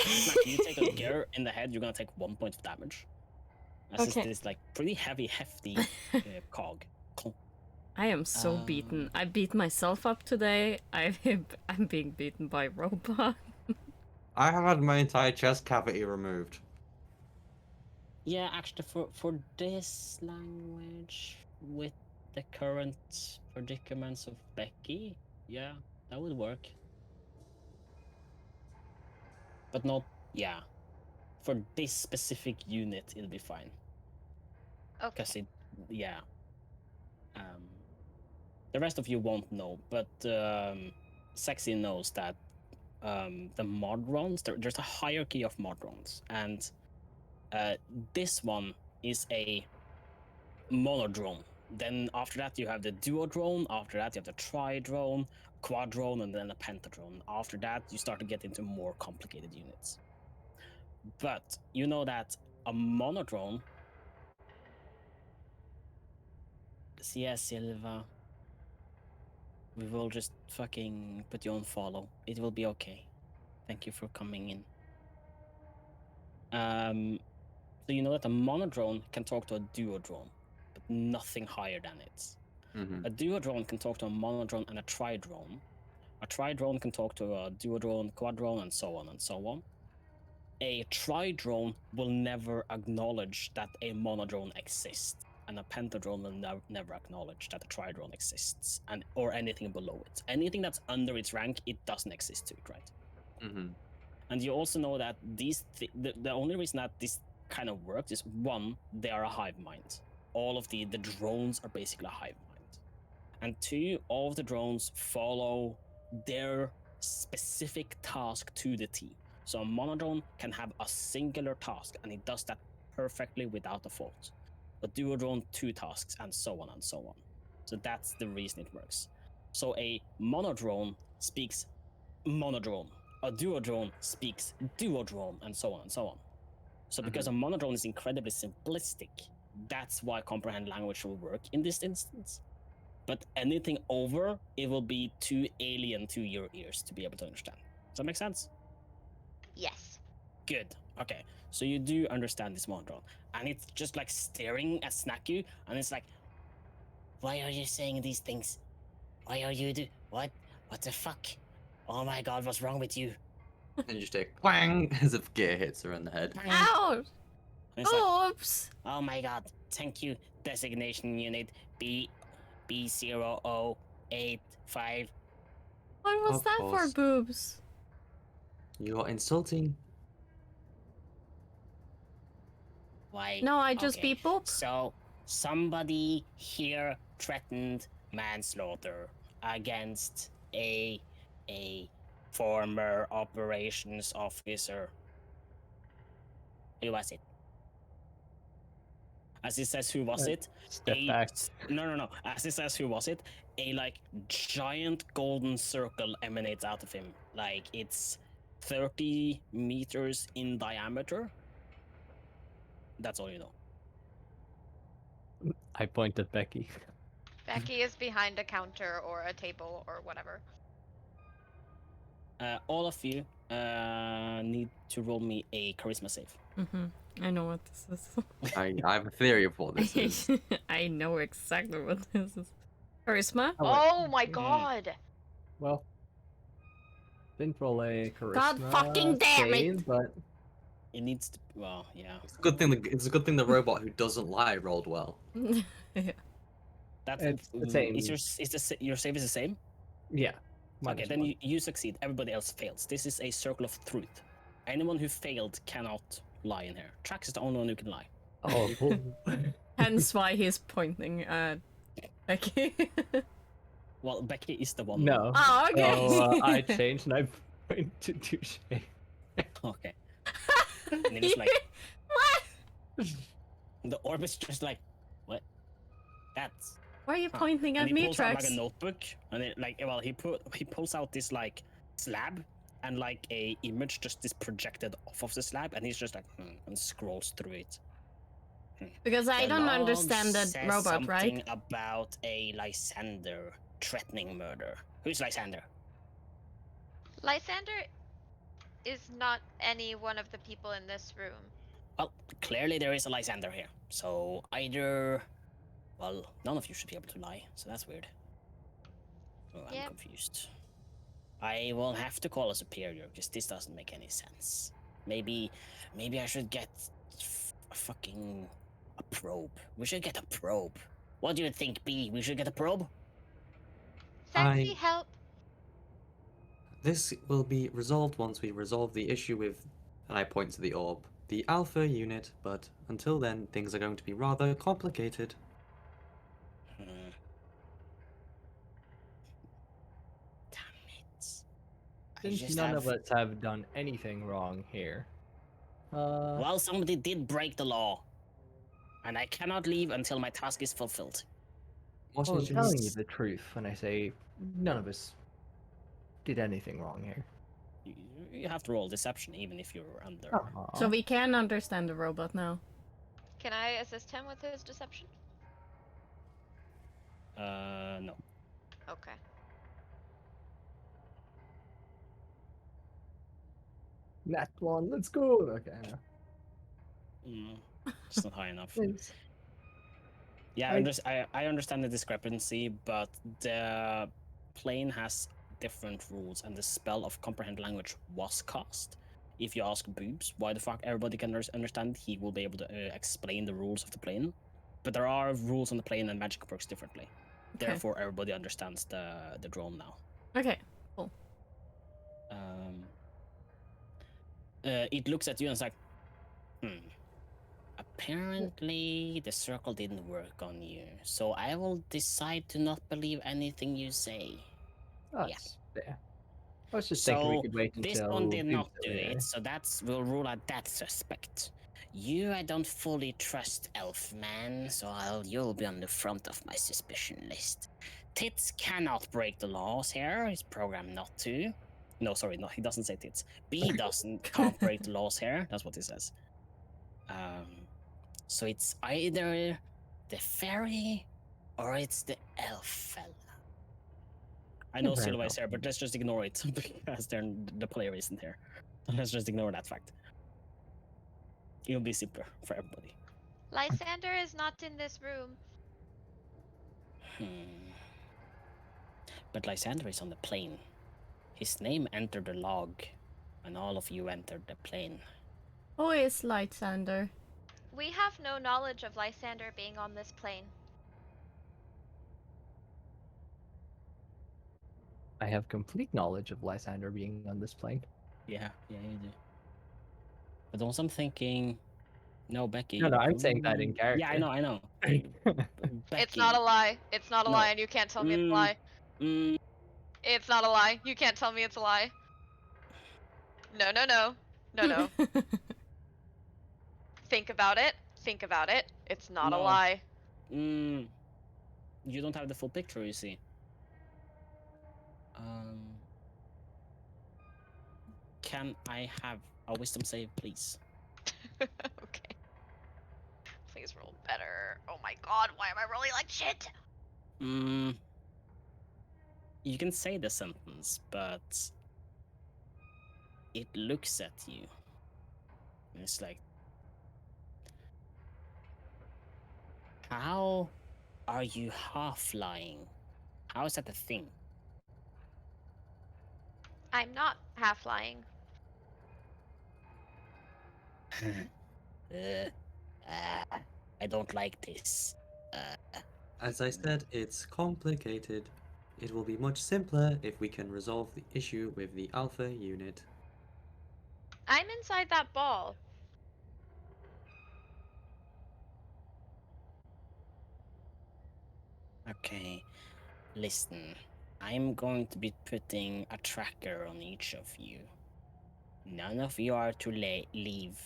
Snack, you take a gear in the head, you're gonna take 1 point of damage. As Okay. this like pretty hefty cog. I am so beaten. I beat myself up today. I'm being beaten by robot. I have had my entire chest cavity removed. Yeah, actually, for this language, with the current predicaments of Becky, yeah, that would work. But not, yeah. For this specific unit, it'll be fine. Okay. Because it, yeah. The rest of you won't know, but Sexy knows that the Modrons, there's a hierarchy of Modrons, and this one is a monodrone. Then after that you have the duodrone, after that you have the tridrone, quadrone, and then a pentadrone. After that you start to get into more complicated units. But you know that a monodrone... Sia Silva, we will just fucking put you on follow. It will be okay. Thank you for coming in. So you know that a monodrone can talk to a duodrone, but nothing higher than it. Mm-hmm. A duodrone can talk to a monodrone and a tridrone. A tridrone can talk to a duodrone, quadrone, and so on and so on. A tridrone will never acknowledge that a monodrone exists, and a pentadrone will never acknowledge that a tridrone exists, and or anything below it. Anything that's under its rank, it doesn't exist to it, right? Mm-hmm. And you also know that the only reason that this kind of works is, one, they are a hive mind. All of the drones are basically a hive mind. And two, all of the drones follow their specific task to the T. So a monodrone can have a singular task, and it does that perfectly without a fault. A duodrone, 2 tasks, and so on and so on. So that's the reason it works. So a monodrone speaks monodrone. A duodrone speaks duodrone, and so on and so on. So because a monodrone is incredibly simplistic, that's why comprehend language will work in this instance. But anything over, it will be too alien to your ears to be able to understand. Does that make sense? Yes. Good. Okay. So you do understand this monodrone. And it's just like staring at Snaku, and it's like, why are you saying these things? Why are you what? What the fuck? Oh my god, what's wrong with you? And you just take clang as if gear hits her in the head. Ouch! And it's like, Oops! oh my god, thank you, designation unit B0085. What was Of that for, course. boobs? You are insulting. Why? No, I just Okay. beat boop. So, somebody here threatened manslaughter against a former operations officer. Who was it? As it says, who was it? Step A- back. No. As it says, who was it? A like giant golden circle emanates out of him. Like it's 30 meters in diameter. That's all you know. I point at Becky. Becky is behind a counter or a table or whatever. All of you need to roll me a charisma save. I know what this is. I have a theory of what this is. I know exactly what this is. Charisma? Oh my god! Well, didn't roll a charisma. God fucking damn it! save, But It needs to. Well, yeah. It's a good thing. It's a good thing the robot who doesn't lie rolled well. That's It's the same. Is your save is the same? yeah. Okay, then you succeed. Everybody else fails. This is a circle of truth. Anyone who failed cannot lie in here. Trax is the only one who can lie. Oh, cool. Hence why he's pointing at Becky. Well, Becky is the one. No. Oh, okay. So I changed and I point to Touche. Okay. And then it's like What? the orb is just like, what? That's. Why are you Huh. pointing And at he me, pulls out like a Trax? notebook, and it like he pulls out this like slab, and like a image just is projected off of the slab, and he's just like and scrolls through it. Because I The don't log understand that says robot, right? something about a Lysander threatening murder. Who's Lysander? Lysander is not any one of the people in this room. Well, clearly there is a Lysander here. So either, well, none of you should be able to lie. So that's weird. Oh, I'm Yep. confused. I will have to call a superior because this doesn't make any sense. Maybe I should get a fucking a probe. We should get a probe. What do you think, B? We should get a probe? Sexy I- help. This will be resolved once we resolve the issue with, and I point to the orb, the Alpha unit. But until then, things are going to be rather complicated. Hmm. Damn it. I Since just none of have- us have done anything wrong here. Well, somebody did break the law. And I cannot leave until my task is fulfilled. What I'm is your telling you the truth when I say none of us did anything wrong here. You have to roll deception even if you're under. Aw. So we can understand the robot now. Can I assist him with his deception? No. Okay. Nat one, let's go. Okay. It's not high enough. Thanks. Yeah, I understand the discrepancy, but the plane has different rules, and the spell of comprehend language was cast. If you ask Boobs why the fuck everybody can understand, he will be able to explain the rules of the plane. But there are rules on the plane, and magic works differently. Okay. Therefore, everybody understands the drone now. Okay. It looks at you and it's like, apparently the circle didn't work on you, so I will decide to not believe anything you say. That's fair. I was just thinking we So could wait until this one did not Boobs do are here. it, so we'll rule out that suspect. You, I don't fully trust, Elfman, so you'll be on the front of my suspicion list. Tits cannot break the laws here. He's programmed not to. No, sorry, no, he doesn't say tits. B can't break the laws here. That's what he says. So it's either the fairy or it's the elf fella. I know Fair Silva is enough. here, but let's just ignore it because the player isn't here. Let's just ignore that fact. It'll be simpler for everybody. Lysander is not in this room. But Lysander is on the plane. His name entered the log, and all of you entered the plane. Who is Lysander? We have no knowledge of Lysander being on this plane. I have complete knowledge of Lysander being on this plane. Yeah, you do. But also I'm thinking, no, Becky. No, I'm saying that in Yeah, I know. It's not a lie. It's not a No. lie, and you can't tell me it's a lie. Mm, It's not a lie. You can't tell me it's a lie. No, no, no. No, no. Think about it. Think about it. It's not a No. lie. you don't have the full picture, you see. can I have a wisdom save, please? Okay. Please roll better. Oh my god, why am I rolling like shit? Mm, you can say the sentence, but it looks at you. And it's like, how are you half lying? How is that a thing? I'm not half lying. I don't like this. As I said, it's complicated. It will be much simpler if we can resolve the issue with the Alpha unit. I'm inside that ball. Okay, listen. I'm going to be putting a tracker on each of you. None of you are to leave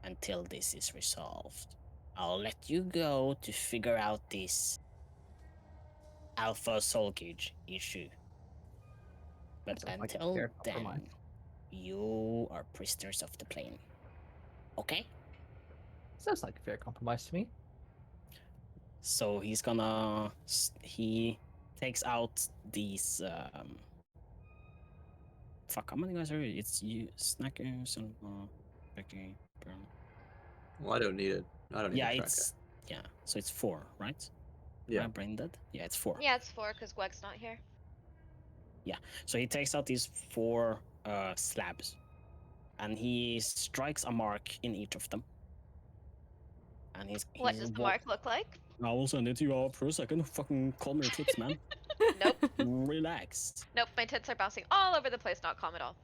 until this is resolved. I'll let you go to figure out this Alpha Soul Cage issue. But Sounds like a until fair then, compromise. you are prisoners of the plane. Okay? Sounds like a fair compromise to me. So he's gonna he takes out these fuck, how many guys are you? It's you, Snacker, Silver, Becky, Burn. Well, I don't need it. I don't need Yeah, a tracker. it's yeah. So it's 4, right? Yeah. My brain dead. Yeah, it's 4. Yeah, it's 4 because Gweg's not here. So he takes out these 4 slabs, and he strikes a mark in each of them. And What does the mark look like? I will send it to you for a second. Fucking calm your tits, man. Nope. Relax. Nope, my tits are bouncing all over the place, not calm at all.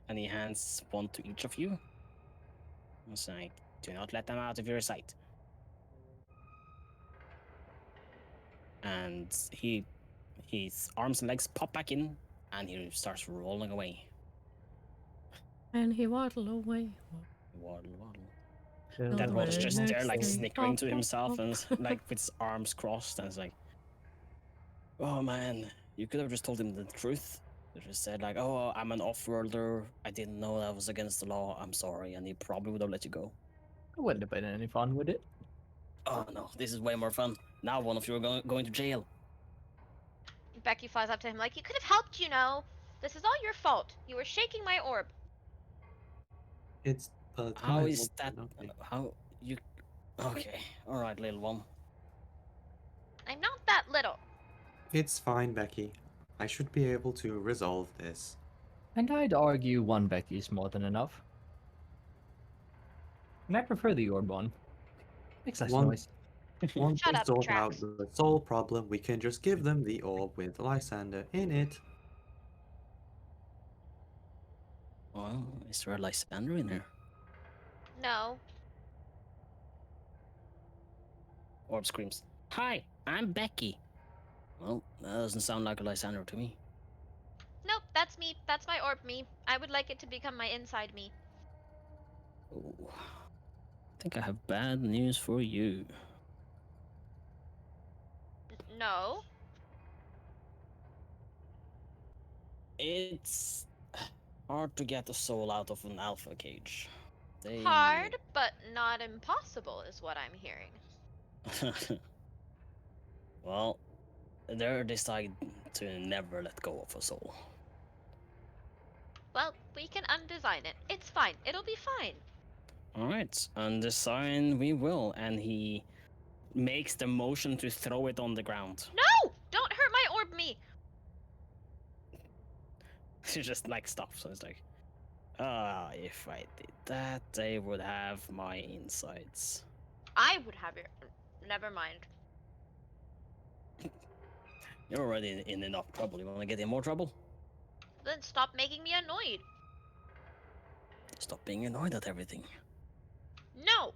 And he hands one to each of you. It's like, do not let them out of your sight. And his arms and legs pop back in, and he starts rolling away. And he waddled away. Waddle, waddle. Till That the was very just there, next like day. snickering to Pop, pop, himself, pop. and like with his arms crossed, and it's like, oh man, you could have just told him the truth. You just said like, oh, I'm an off-worlder. I didn't know that was against the law. I'm sorry, and he probably would have let you go. It wouldn't have been any fun, would it? Oh no, this is way more fun. Now one of you are going to jail. Becky flies up to him like, you could have helped, you know. This is all your fault. You were shaking my orb. It's How my is fault, that? okay. How you? Okay, all right, little one. I'm not that little. It's fine, Becky. I should be able to resolve this. And I'd argue one Becky's more than enough. And I prefer the orb one. Makes less One- noise. Once Shut we up, sort out Trax. the soul problem, we can just give them the orb with Lysander in it. Well, is there a Lysander in here? No. Orb screams, "Hi, I'm Becky." Well, that doesn't sound like a Lysander to me. Nope, that's me. That's my orb me. I would like it to become my inside me. Oh, I think I have bad news for you. No. It's hard to get the soul out of an alpha cage. They... Hard, but not impossible is what I'm hearing. Well, they decide to never let go of a soul. Well, we can undesign it. It's fine. It'll be fine. Alright, undesign we will, and he makes the motion to throw it on the ground. No! Don't hurt my orb me! He just like stops, so it's like, if I did that, they would have my insides. I would have your... Never mind. You're already in enough trouble. You want to get in more trouble? Then stop making me annoyed. Stop being annoyed at everything. No!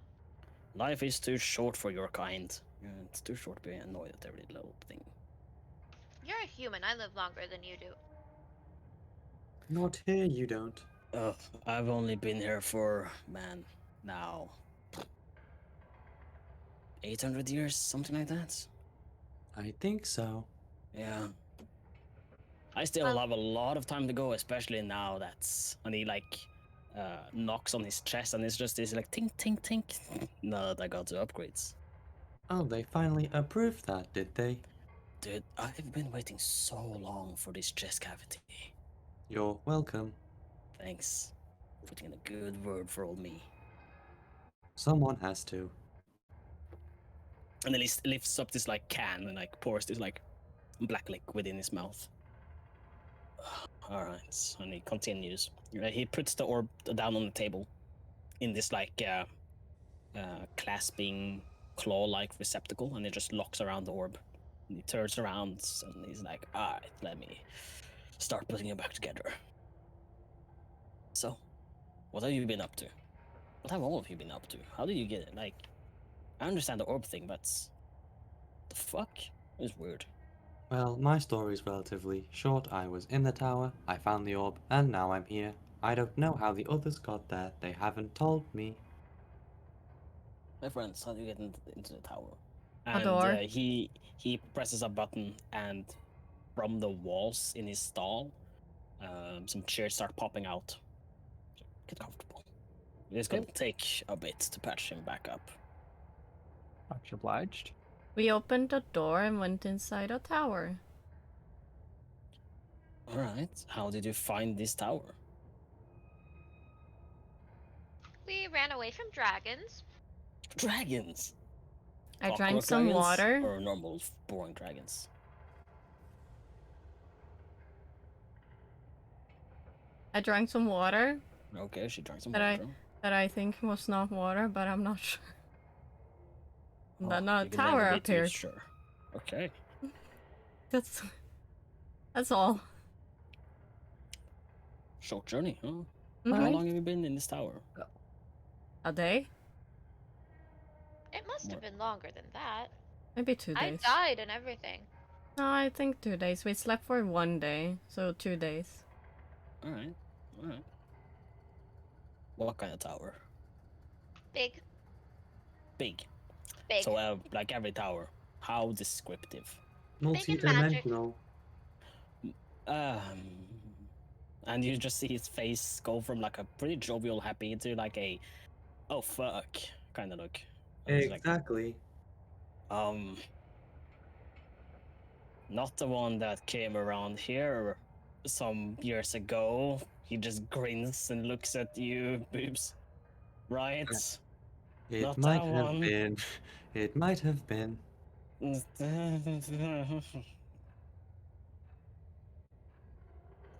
Life is too short for your kind. It's too short to be annoyed at every little thing. You're a human. I live longer than you do. Not here, you don't. Ugh, I've only been here for, man, now 800 years, something like that. I think so. Yeah. I still Um, have a lot of time to go, especially now that's and he like knocks on his chest and it's just this like tink tink tink. Now that I got the upgrades. Oh, they finally approved that, did they? Dude, I've been waiting so long for this chest cavity. You're welcome. Thanks. Putting in a good word for old me. Someone has to. And then he lifts up this like can and like pours this like black liquid in his mouth. All right, and he continues. He puts the orb down on the table in this like clasping claw-like receptacle, and it just locks around the orb. And he turns around and he's like, "All right, let me start putting it back together." So, what have you been up to? What have all of you been up to? How did you get it? Like, I understand the orb thing, but the fuck is weird. Well, my story's relatively short. I was in the tower, I found the orb, and now I'm here. I don't know how the others got there. They haven't told me. My friends, how do you get into the tower? A And door. he presses a button, and from the walls in his stall, some chairs start popping out. So get comfortable. It's gonna take a bit to patch him back up. Much obliged. We opened the door and went inside a tower. All right. How did you find this tower? We ran away from dragons. Dragons. I drank Clockwork some dragons water. or normal boring dragons. I drank some water Okay, she drank some But water. that I think was not water, but I'm not sure. Oh, Then a you can never tower be too appeared. Sure. Okay. That's all. Short journey, huh? Mhm. How long have you been in this tower? A day? It must have What? been longer than that. Maybe 2 I days. died and everything. No, I think 2 days. We slept for 1 day, so 2 days. All right. All right. What kind of tower? Big, Big. big. So, like every tower, how descriptive? Multi-dimensional. And you just see his face go from like a pretty jovial, happy to like a, oh fuck, kind of look. And he's like, Exactly. not the one that came around here some years ago. He just grins and looks at you, boobs. Right? It Not might that have one. been. It might have been.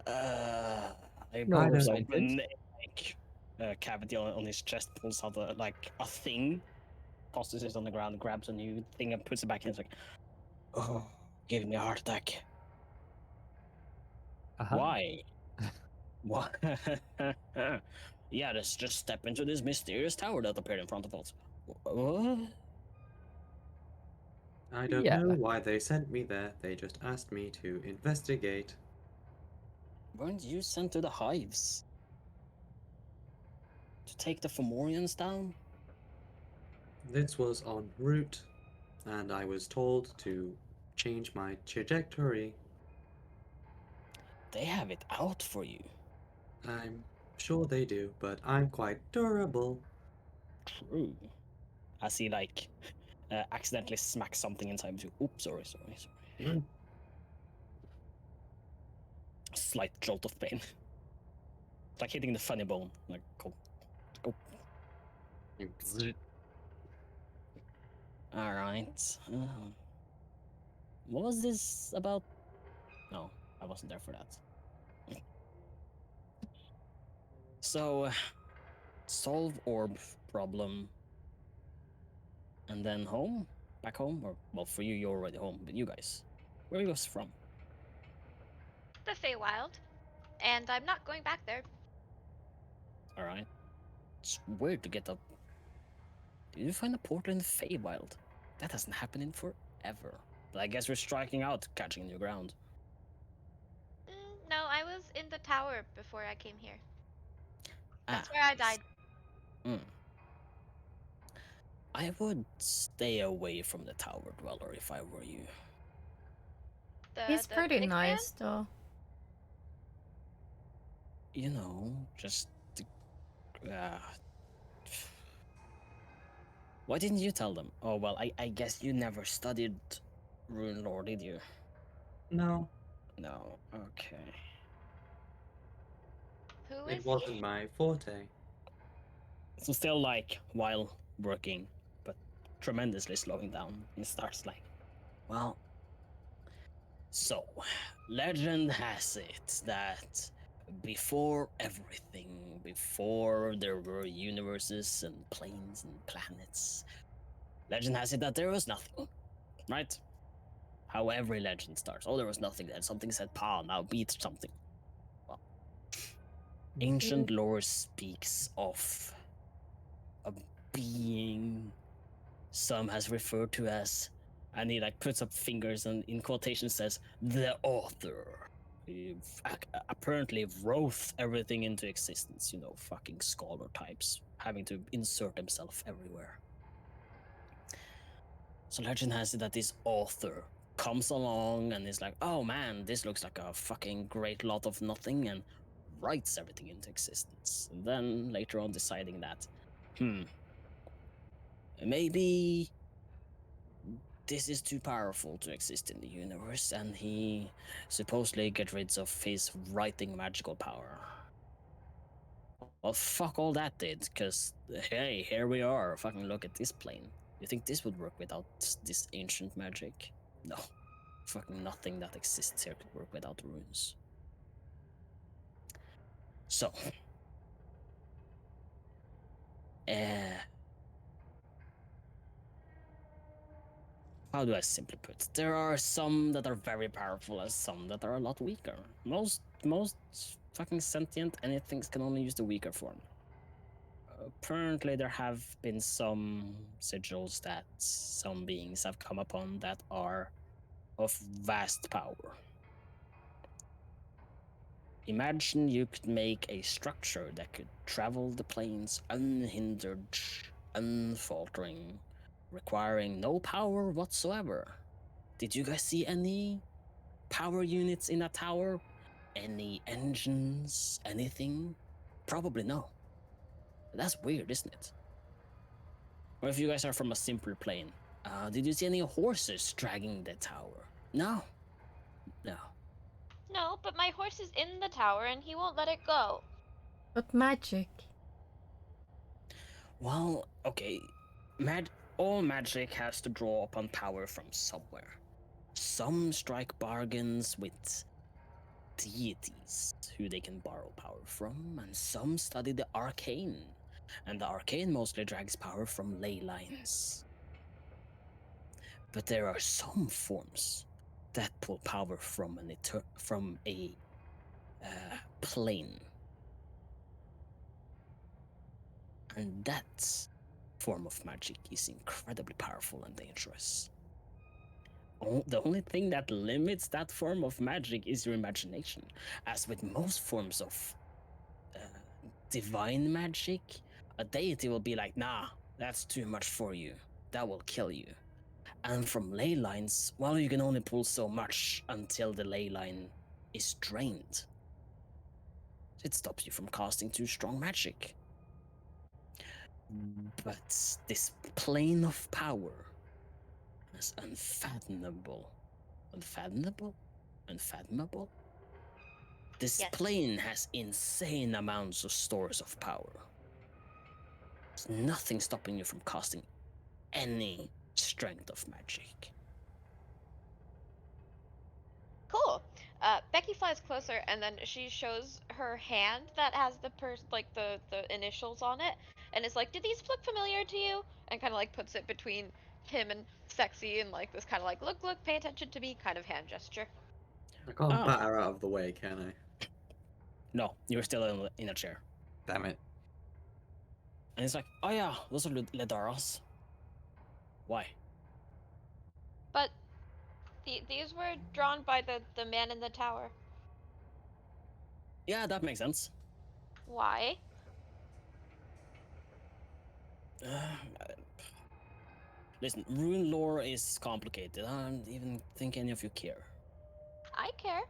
I No, pulls I open a cavity on his chest, pulls out a thing, tosses it on the ground, grabs a new thing and puts it back in. It's like, oh, giving me a heart attack. Uh-huh. Why? What? Yeah, let's just step into this mysterious tower that appeared in front of us. What? I don't Yeah. know why they sent me there. They just asked me to investigate. Weren't you sent to the hives? To take the Fomorians down? This was en route, and I was told to change my trajectory. They have it out for you. I'm sure they do, but I'm quite durable. True. As he accidentally smacks something inside of you. Oops, sorry. Slight jolt of pain. It's like hitting the funny bone. Like, go. Alright. What was this about? No, I wasn't there for that. So, solve orb problem. And then home? Back home? Or, well, for you, you're already home. But you guys, where are you guys from? The Feywild. And I'm not going back there. Alright. It's weird to get up. Did you find a portal in the Feywild? That hasn't happened in forever. But I guess we're striking out, catching new ground. No, I was in the tower before I came here. That's Ah, where I died. I would stay away from the tower dweller if I were you. He's The pretty big nice, though. you know, just. Uh, why didn't you tell them? Oh, well, I guess you never studied rune lore, did you? No, No. Okay. Who it is wasn't he? my forte. So still like while working, but tremendously slowing down, he starts like, well, so legend has it that before everything, before there were universes and planes and planets, legend has it that there was nothing, right? How every legend starts. Oh, there was nothing then. Something said, "Pa, now beat something." Well, ancient lore speaks of a being some has referred to as, and he like puts up fingers and in quotation says, the author. He apparently wrote everything into existence, you know, fucking scholar types, having to insert himself everywhere. So legend has it that this author comes along and is like, oh man, this looks like a fucking great lot of nothing, and writes everything into existence. And then later on deciding that, maybe this is too powerful to exist in the universe, and he supposedly get rid of his writing magical power. Well, fuck all that did, because, hey, here we are. Fucking look at this plane. You think this would work without this ancient magic? No. Fucking nothing that exists here could work without runes. So. How do I simply put? There are some that are very powerful, and some that are a lot weaker. Most fucking sentient anything can only use the weaker form. Apparently, there have been some sigils that some beings have come upon that are of vast power. Imagine you could make a structure that could travel the planes unhindered, unfaltering, requiring no power whatsoever. Did you guys see any power units in that tower? Any engines? Anything? Probably no. That's weird, isn't it? Or if you guys are from a simpler plane, did you see any horses dragging the tower? No. No. No, but my horse is in the tower and he won't let it go. But magic. Well, okay. All magic has to draw upon power from somewhere. Some strike bargains with deities who they can borrow power from, and some study the arcane. And the arcane mostly drags power from ley lines. But there are some forms that pull power from a plane. And that form of magic is incredibly powerful and dangerous. The only thing that limits that form of magic is your imagination. As with most forms of divine magic, a deity will be like, nah, that's too much for you. That will kill you. And from ley lines, well, you can only pull so much until the ley line is drained. It stops you from casting too strong magic. But this plane of power is unfathomable. Unfathomable? This Yes. plane has insane amounts of stores of power. There's nothing stopping you from casting any strength of magic. Cool. Becky flies closer and then she shows her hand that has the the initials on it, and is like, "Did these look familiar to you?" And kind of like puts it between him and Sexy, and like this kind of like, look, pay attention to me" kind of hand gesture. I can't Oh. batter out of the way, can I? No, you're still in a chair. Damn it. And he's like, oh yeah, those are Ledaras. Why? But these were drawn by the man in the tower. Yeah, that makes sense. Why? Listen, rune lore is complicated. I don't even think any of you care. I care.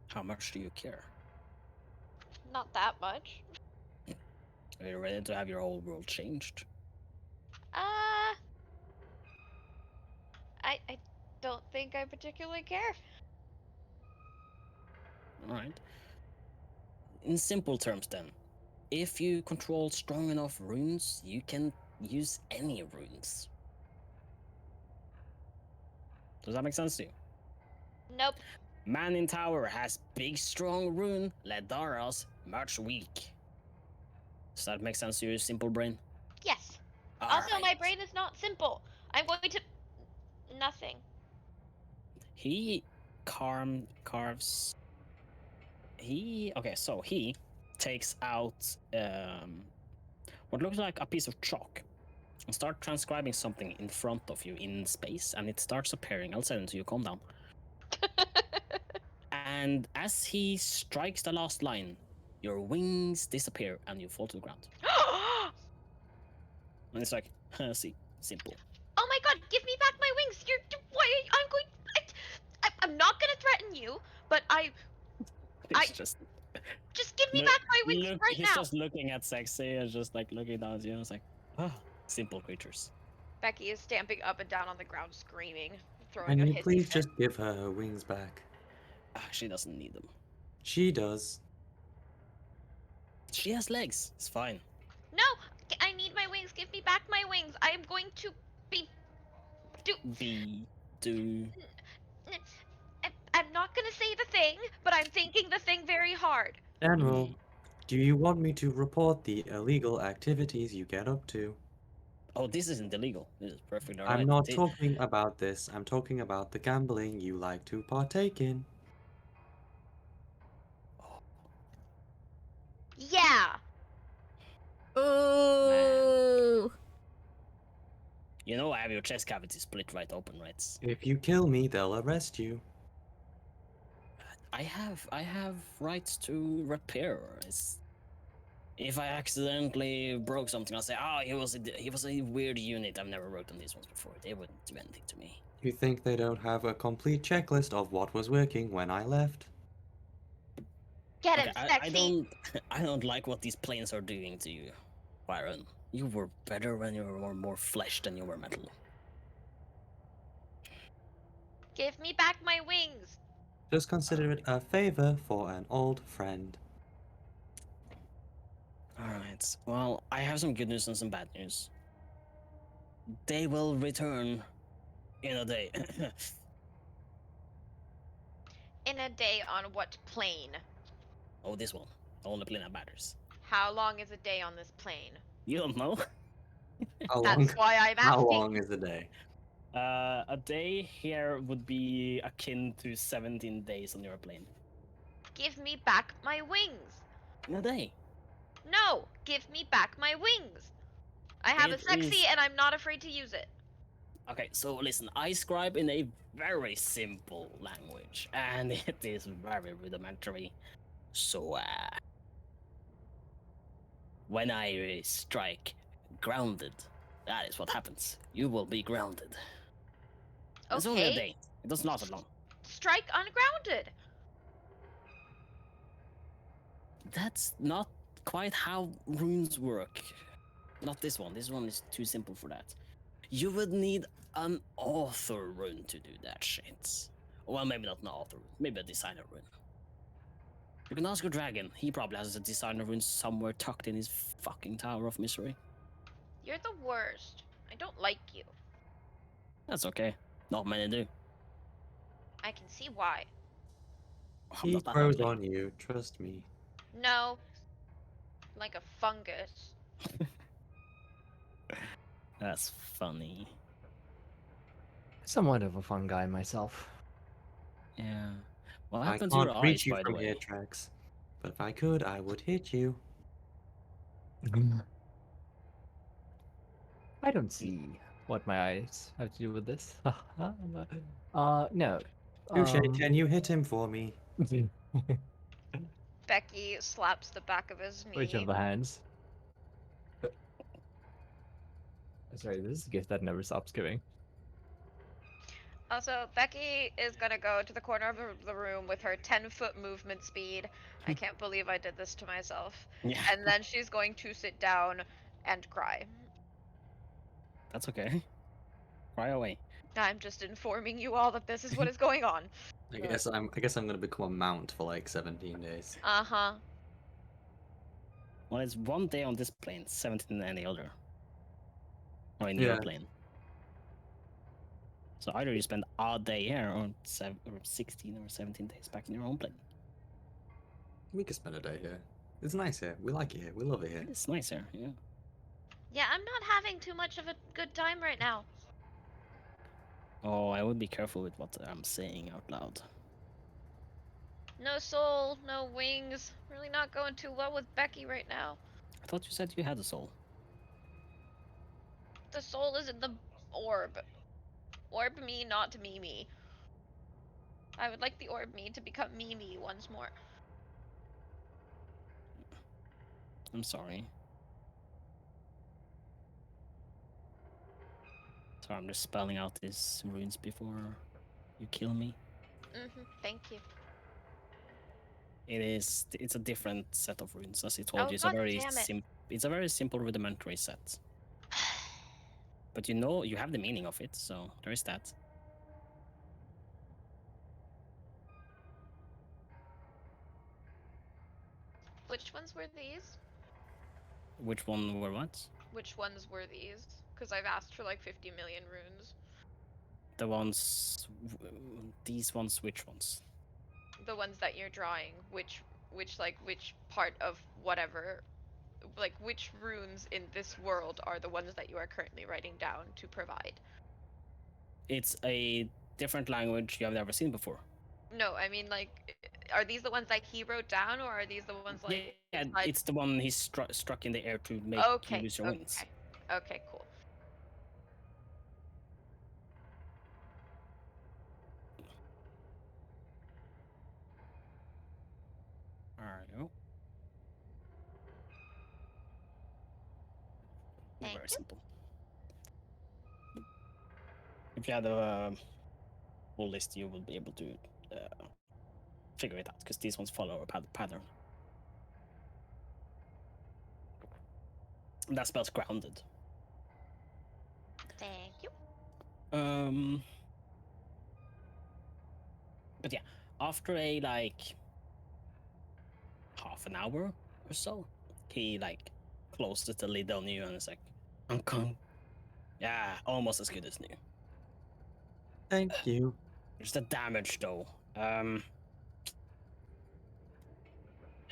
How much do you care? Not that much. Are you ready to have your whole world changed? I don't think I particularly care. Alright. In simple terms then, if you control strong enough runes, you can use any runes. Does that make sense to you? Nope. Man in tower has big strong rune, Ledara's much weak. Does that make sense to you, simple brain? Yes. Also, my Alright. brain is not simple. I'm going to nothing. He carves. So he takes out what looks like a piece of chalk and start transcribing something in front of you in space, and it starts appearing. I'll send it to you. Calm down. And as he strikes the last line, your wings disappear and you fall to the ground. And it's like, see, simple. Oh my god, give me back my wings! Why? I'm going. I'm not gonna threaten you, but It's just just give me back my wings right he's now. just looking at Sexy and just like looking down at you. And it's like, simple creatures. Becky is stamping up and down on the ground, screaming, throwing Can a you hissy please fit. just give her her wings back? She doesn't need them. She does. She has legs. It's fine. No, I need my wings. Give me back my wings. I am going to be. I'm not gonna say the thing, but I'm thinking the thing very hard. General, do you want me to report the illegal activities you get up to? Oh, this isn't illegal. This is perfectly alright. I'm not talking about this. I'm talking about the gambling you like to partake in. Yeah. Ooh. You know I have your chest cavity split right open, right? If you kill me, they'll arrest you. I have rights to repair. If I accidentally broke something, I'll say, he was a weird unit. I've never worked on these ones before. They wouldn't do anything to me. You think they don't have a complete checklist of what was working when I left? Get him, Okay, Sexy. I don't like what these planes are doing to you, Byron. You were better when you were more flesh than you were metal. Give me back my wings. Just consider it a favor for an old friend. Alright, well, I have some good news and some bad news. They will return in a day. In a day on what plane? Oh, this one. The only plane that matters. How long is a day on this plane? You don't know? How long? That's why I'm asking. How long is a day? A day here would be akin to 17 days on your plane. Give me back my wings. In a day. No, give me back my wings. I have a It Sexy is- and I'm not afraid to use it. Okay, so listen, I scribe in a very simple language, and it is very rudimentary. So, when I strike grounded, that is what happens. You will be grounded. It's only a Okay. day. It doesn't last long. Strike ungrounded. That's not quite how runes work. Not this one. This one is too simple for that. You would need an author rune to do that shit. Well, maybe not an author rune. Maybe a designer rune. You can ask your dragon. He probably has a designer rune somewhere tucked in his fucking Tower of Misery. You're the worst. I don't like you. That's okay. Not many do. I can see why. I'm He not that grows ugly. on you, trust me. No. Like a fungus. That's funny. Somewhat of a fun guy myself. Yeah. What I happened to your can't eyes, reach you by the from way? here, Trax. But if I could, I would hit you. I don't see what my eyes have to do with this. No. Touche, can you hit him for me? Becky slaps the back of his knee. Which of the hands? Sorry, this is a gift that never stops giving. Also, Becky is gonna go to the corner of the room with her 10-foot movement speed. I can't believe I did this to myself. Yeah, And then she's going to sit down and cry. that's okay. Cry away. I'm just informing you all that this is what is going on. I guess I'm gonna become a mount for like 17 days. Uh-huh. Well, it's 1 day on this plane, 17 on any other. Or in your Yeah. plane. So either you spend a day here or 16 or 17 days back in your own plane. We could spend a day here. It's nice here. We like it here. We love it here. It's nice here, yeah. Yeah, I'm not having too much of a good time right now. Oh, I would be careful with what I'm saying out loud. No soul, no wings. Really not going too well with Becky right now. I thought you said you had a soul. The soul is in the orb. Orb me, not Mimi. I would like the orb me to become Mimi once more. I'm sorry. Sorry, I'm just spelling out these runes before you kill me. Thank you. It's a different set of runes, as I told Oh, you. It's a God very damn it. it's a very simple rudimentary set. But you know you have the meaning of it, so there is that. Which ones were these? Which one were what? Which ones were these? Because I've asked for like 50 million runes. The ones, these ones, which ones? The ones that you're drawing, which part of whatever, like which runes in this world are the ones that you are currently writing down to provide? It's a different language you have never seen before. No, I mean like, are these the ones that he wrote down, or are these the ones like? Yeah, inside- it's the one he struck in the air to make Okay. you use your wings. Okay, cool. Alright. Thank Very you. simple. If you had a whole list, you will be able to figure it out, because these ones follow a pattern. That spells grounded. Thank you. But yeah, after a like half an hour or so, he like closes the lid on you and is like, "Okay, yeah, almost as good as new. Thank you. There's the damage though.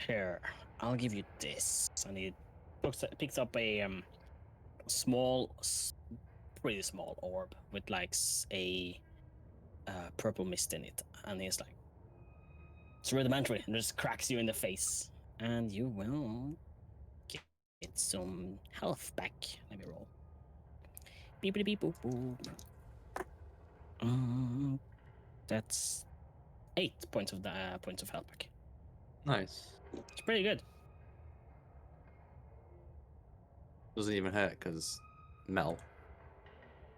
Here, I'll give you this." And he picks up a pretty small orb with like a purple mist in it, and he's like, "It's rudimentary," and just cracks you in the face, and you will get some health back. Let me roll. Beepity beep boop boop. That's 8 points of health back. Nice. It's pretty good. Doesn't even hurt because metal.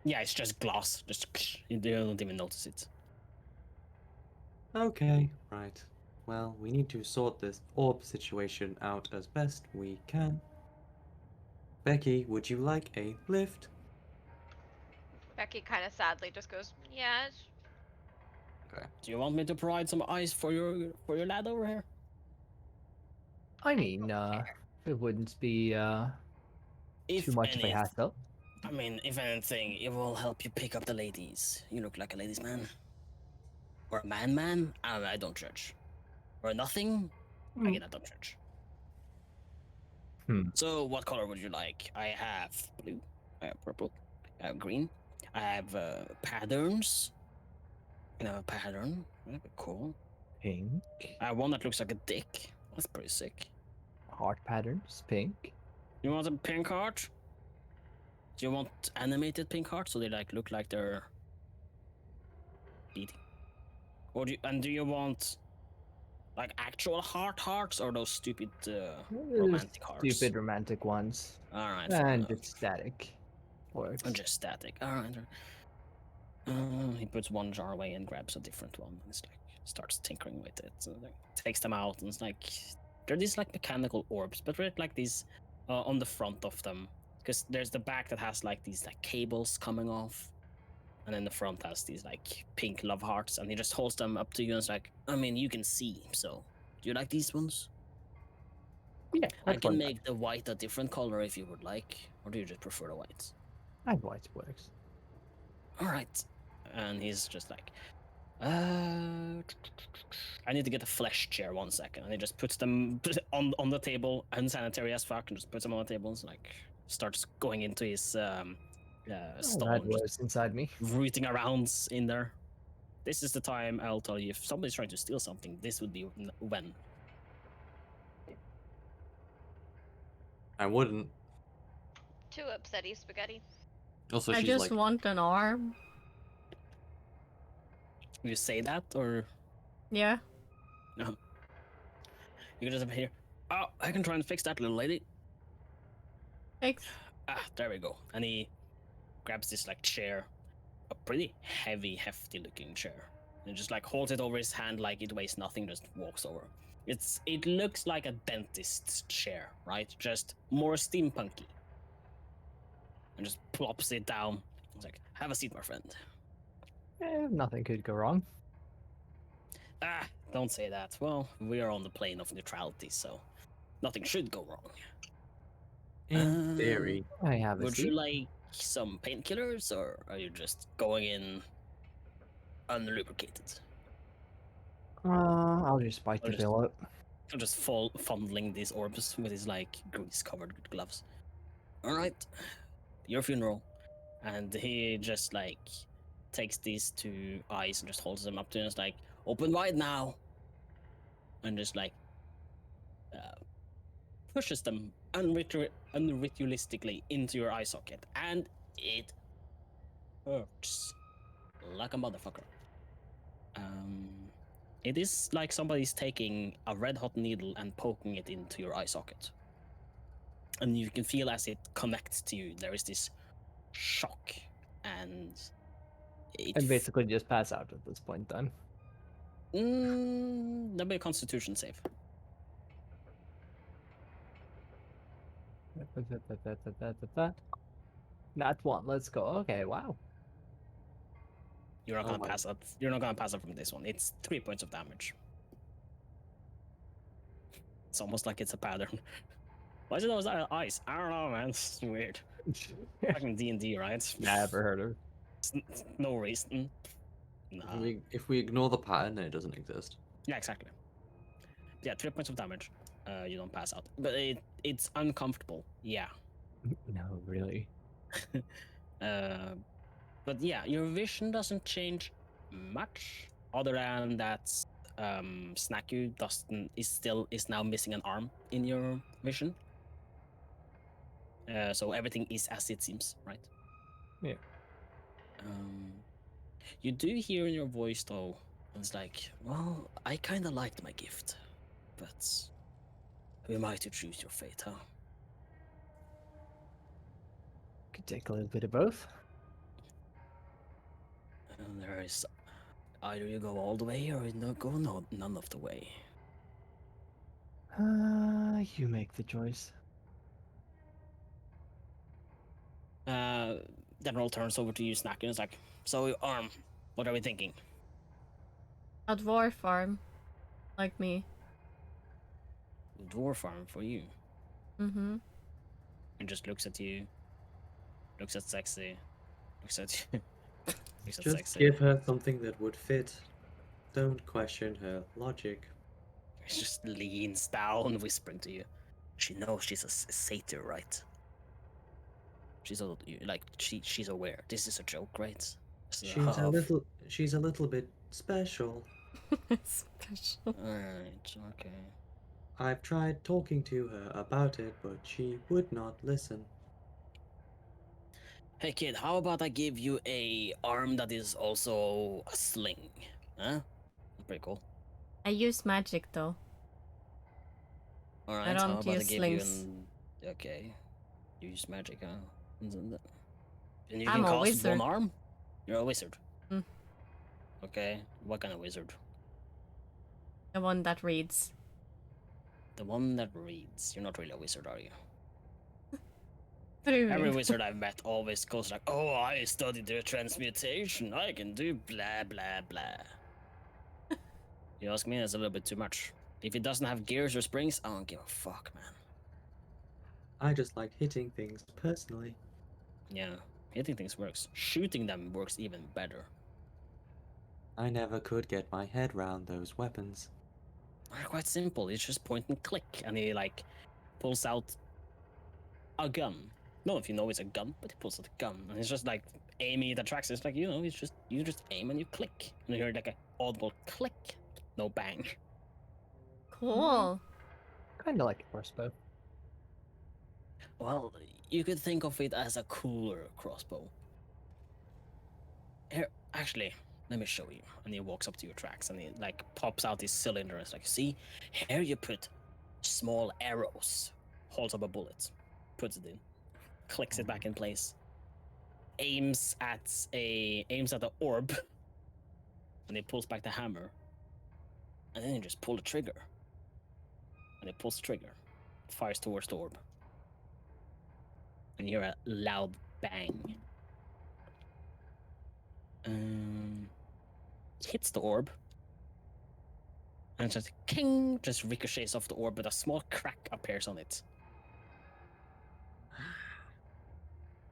Yeah, it's just glass. Just you don't even notice it. Okay, right. Well, we need to sort this orb situation out as best we can. Becky, would you like a lift? Becky kind of sadly just goes, yes. Do you want me to provide some ice for your lad over here? I mean, it wouldn't be too much of a hassle. I mean, if anything, it will help you pick up the ladies. You look like a ladies' man. Or a man. I don't judge. Or nothing. Again, I don't judge. So, what color would you like? I have blue. I have purple. I have green. I have patterns. A pattern. Cool. Pink. I have one that looks like a dick. That's pretty sick. Heart patterns. Pink. You want a pink heart? Do you want animated pink hearts so they like look like they're beating? Or do you want like actual hearts or those stupid romantic hearts? Stupid romantic ones. All right. And just static. Works. And just static. All right. He puts one jar away and grabs a different one. And it's like starts tinkering with it. So like, takes them out, and it's like they're these like mechanical orbs, but with like these on the front of them, because there's the back that has like these like cables coming off, and then the front has these like pink love hearts, and he just holds them up to you and it's like, I mean, you can see. So, do you like these ones? Yeah, I I'd can want make the white a different color if you would like, or do you just prefer the white? that. I'd white works. All right. And he's just like, I need to get a flesh chair 1 second. And he just puts them on the table, unsanitary as fuck, and just puts them on the table and like starts going into his stall That and just was inside me. rooting around in there. This is the time I'll tell you if somebody's trying to steal something, this would be when. I wouldn't. Too upsetty, Spaghetti. Also, I she's just like, want an arm. You say that, or Yeah. no? You can just up here. Oh, I can try and fix that, little lady. Thanks. Ah, there we go. And he grabs this like chair, a pretty heavy, hefty looking chair, and just like holds it over his hand like it weighs nothing. Just walks over. It looks like a dentist's chair, right? Just more steampunky. And just plops it down. It's like, have a seat, my friend. Nothing could go wrong. Ah, don't say that. Well, we are on the plane of neutrality, so nothing should go wrong. in theory. I have a Would seat. you like some painkillers, or are you just going in unlubricated? I'll just bite Or the just- bill out. I'm just fondling these orbs with his like grease-covered gloves. All right, your funeral, and he just like takes these two eyes and just holds them up to him. And it's like, open wide now, and just like pushes them unritualistically into your eye socket, and it hurts like a motherfucker. It is like somebody's taking a red hot needle and poking it into your eye socket. And you can feel as it connects to you, there is this shock, and And basically just pass out at this point then. That'll be a constitution save. Not one. Let's go. Okay, wow. You're not Oh gonna my- pass up. You're not gonna pass up from this one. It's 3 points of damage. It's almost like it's a pattern. Why is it always ice? I don't know, man. It's weird. Fucking D&D, right? Never heard of. No reason. Nah. If we ignore the pattern, it doesn't exist. Yeah, exactly. Yeah, 3 points of damage. You don't pass out, but it's uncomfortable. Yeah. No, really. But yeah, your vision doesn't change much, other than that Snacku is now missing an arm in your vision. So everything is as it seems, right? Yeah. You do hear in your voice though, it's like, well, I kind of liked my gift, but who am I to choose your fate, huh? Could take a little bit of both. And there is either you go all the way or you don't go none of the way. You make the choice. General turns over to you, Snack, and is like, so arm, what are we thinking? A dwarf arm. Like me. Dwarf arm for you. Mm-hmm. And just looks at you, looks at Sexy, looks at you, looks at Just Sexy. give her something that would fit. Don't question her logic. He just leans down, whispering to you. She knows she's a satyr, right? She's she's aware. This is a joke, right? This is She's a little bit special. Special. Alright, okay. I've tried talking to her about it, but she would not listen. Hey kid, how about I give you a arm that is also a sling? Huh? Pretty cool. I use magic though. Alright, I how don't about I use give slings. you an... Okay. You use magic, huh? And you I'm can a cast wizard. one arm? You're a wizard. Okay, what kind of wizard? The one that reads. The one that reads. You're not really a wizard, are you? What do you Every mean? wizard I've met always goes like, "Oh, I studied the transmutation. I can do blah blah blah." You ask me, that's a little bit too much. If it doesn't have gears or springs, I don't give a fuck, man. I just like hitting things personally. Yeah, hitting things works. Shooting them works even better. I never could get my head round those weapons. They're quite simple. It's just point and click, and he like pulls out a gun. I don't know if you know it's a gun, but he pulls out a gun, and it's just like aiming at the tracks. It's like it's just you just aim and you click, and you hear like a audible click, no bang. Cool. Kind of like a crossbow. Well, you could think of it as a cooler crossbow. Here, actually, let me show you. And he walks up to your tracks and he like pops out his cylinder and it's like, see, here you put small arrows, holds up a bullet, puts it in, clicks it back in place, aims at the orb, and he pulls back the hammer, and then you just pull the trigger. And he pulls the trigger, fires towards the orb. And you hear a loud bang. Hits the orb. And just king, just ricochets off the orb, but a small crack appears on it.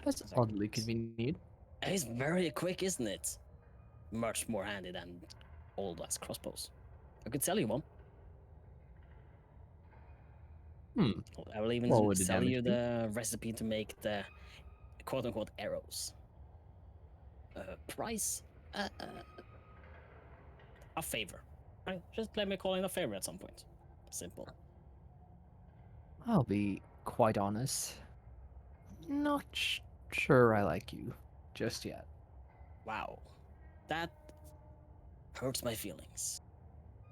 That's Sounds like oddly it's- convenient. It's very quick, isn't it? Much more handy than old ass crossbows. I could sell you one. I will even What would the sell you damage be? the recipe to make the quote unquote arrows. Price? A favor. Right? Just let me call in a favor at some point. Simple. I'll be quite honest. Not sure I like you just yet. Wow. That hurts my feelings.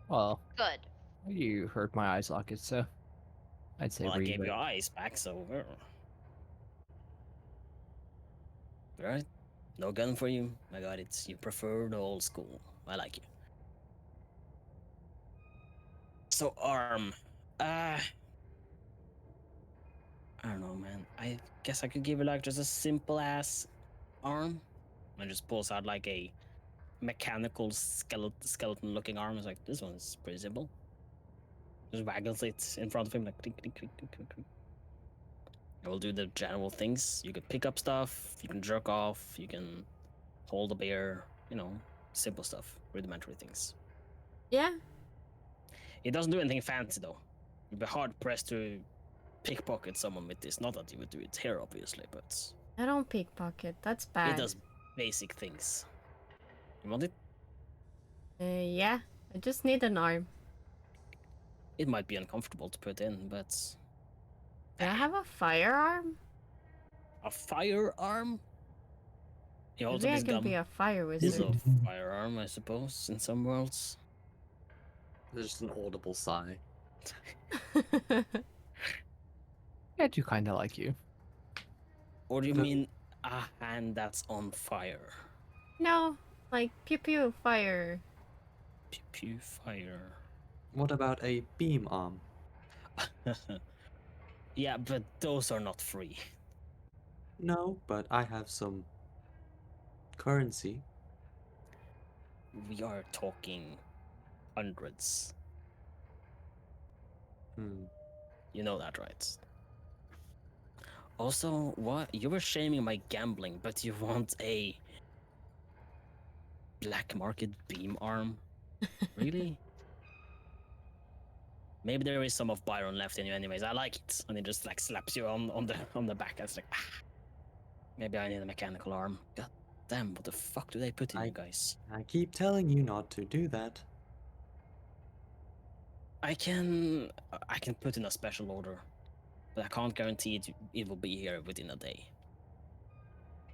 Well, Good. you hurt my eye socket, so I'd say Well, I gave read your it. eyes back, so. Right? No gun for you. I got it. You prefer the old school. I like you. So, arm. I don't know, man. I guess I could give you like just a simple ass arm. And just pulls out like a mechanical skeleton looking arm. It's like, this one's pretty simple. Just waggles it in front of him like clink, clink, clink, clink, clink, clink. It will do the general things. You can pick up stuff, you can jerk off, you can hold a beer, simple stuff, rudimentary things. Yeah. It doesn't do anything fancy though. You'd be hard pressed to pickpocket someone with this. Not that you would do it here, obviously, but I don't pickpocket. That's bad. it does basic things. You want it? Yeah. I just need an arm. It might be uncomfortable to put in, but Do I have a firearm? a firearm? He holds Maybe up I his can gun. be a fire This is wizard. a firearm, I suppose, in some worlds. There's just an audible sigh. I do kind of like you. Or do you No. mean a hand that's on fire? No, like pew pew fire. Pew pew fire. What about a beam arm? Yeah, but those are not free. No, but I have some currency. We are talking hundreds. You know that, right? Also, what? You were shaming my gambling, but you want a black market beam arm? Really? Maybe there is some of Byron left in you anyways. I like it. And he just like slaps you on the back. It's like, maybe I need a mechanical arm. God damn, what the fuck do they put in you guys? I keep telling you not to do that. I can put in a special order, but I can't guarantee it will be here within a day.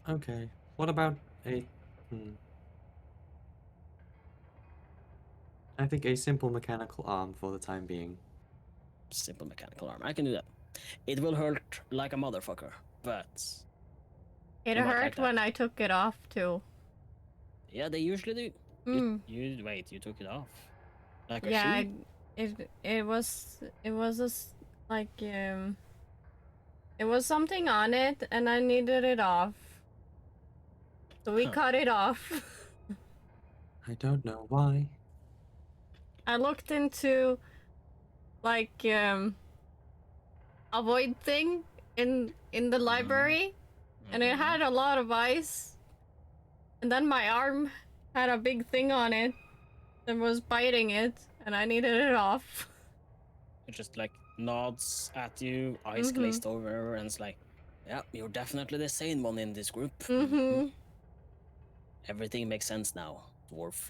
Okay. What about a... I think a simple mechanical arm for the time being. Simple mechanical arm. I can do that. It will hurt like a motherfucker, but It You might hurt like that. when I took it off too. yeah, they usually do. Mm. You wait. You took it off. Like a Yeah, shoe? it was like it was something on it, and I needed it off, so we Huh. cut it off. I don't know why. I looked into like a void thing in the library, and it Mhm. had a lot of ice, and then my arm had a big thing on it that was biting it, and I needed it off. It just like nods at you, eyes Mhm. glazed over, and it's like, "Yeah, you're definitely the sane one in this group. Mm-hmm. Everything makes sense now, dwarf."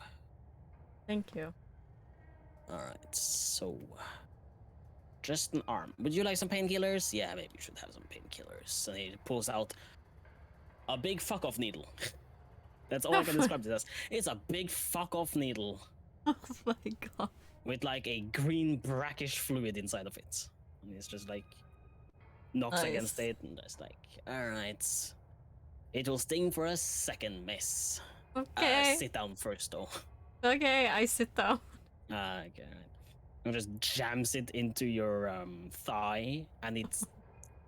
Thank you. All right, so just an arm. Would you like some painkillers? Yeah, maybe you should have some painkillers. And he pulls out a big fuck off needle. That's all I can describe it as. It's a big fuck off needle Oh my god. with like a green brackish fluid inside of it. And it's just like knocks against Nice. it and just like, all right. It will sting for a second, miss. Okay. Sit down first, though. Okay, I sit down. Okay. And just jams it into your thigh, and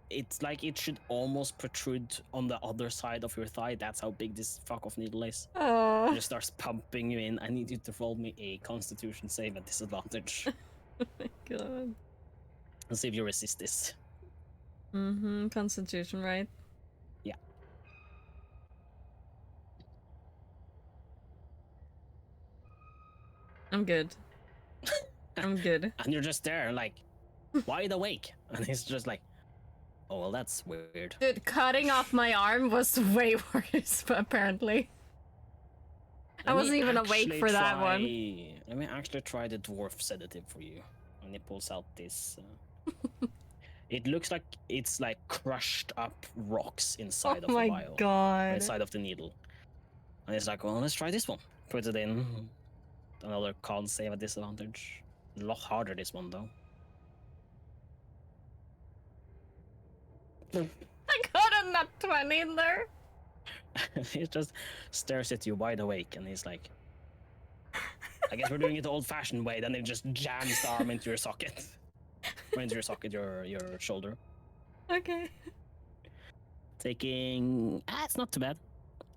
it's like it should almost protrude on the other side of your thigh. That's how big this fuck off needle is. It Oh. just starts pumping you in. I need you to roll me a Constitution save at disadvantage. Oh my god. And see if you resist this. Mm-hmm. Constitution, right? Yeah. I'm good. I'm good. And you're just there, like, wide awake. And he's just like, oh, well, that's weird. Dude, cutting off my arm was way worse, apparently. I Let me wasn't even awake actually for that one. Let me actually try the dwarf sedative for you. And he pulls out this. It looks like it's like crushed up rocks inside Oh of a my vial. god. Inside of the needle. And it's like, well, let's try this one. Put it in. Another con save at disadvantage. A lot harder, this one, though. I got a nat 20 in there. He just stares at you wide awake, and he's like, I guess we're doing it the old-fashioned way. Then he just jams the arm into your socket. Or into your socket, your shoulder. Okay. Taking... it's not too bad.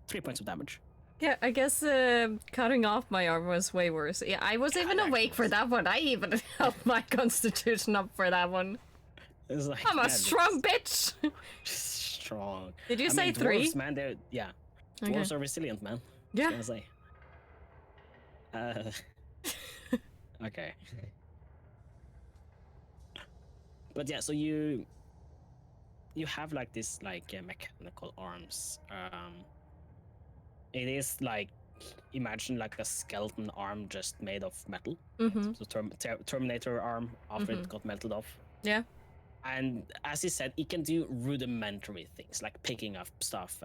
3 points of damage. Yeah, I guess cutting off my arm was way worse. Yeah, I was even that awake for was- that one. I even helped my constitution up for that one. It's like, I'm a man, strong bitch. strong. Did you I say mean, 3? dwarves, man, they're... Yeah. Okay. Dwarves are resilient, man. Yeah. Gonna say. Okay. But yeah, so you have like this like mechanical arms. It is like, imagine like a skeleton arm just made of metal. Mm-hmm. So Terminator arm after Mhm. it got melted off. Yeah. And as he said, it can do rudimentary things like picking up stuff,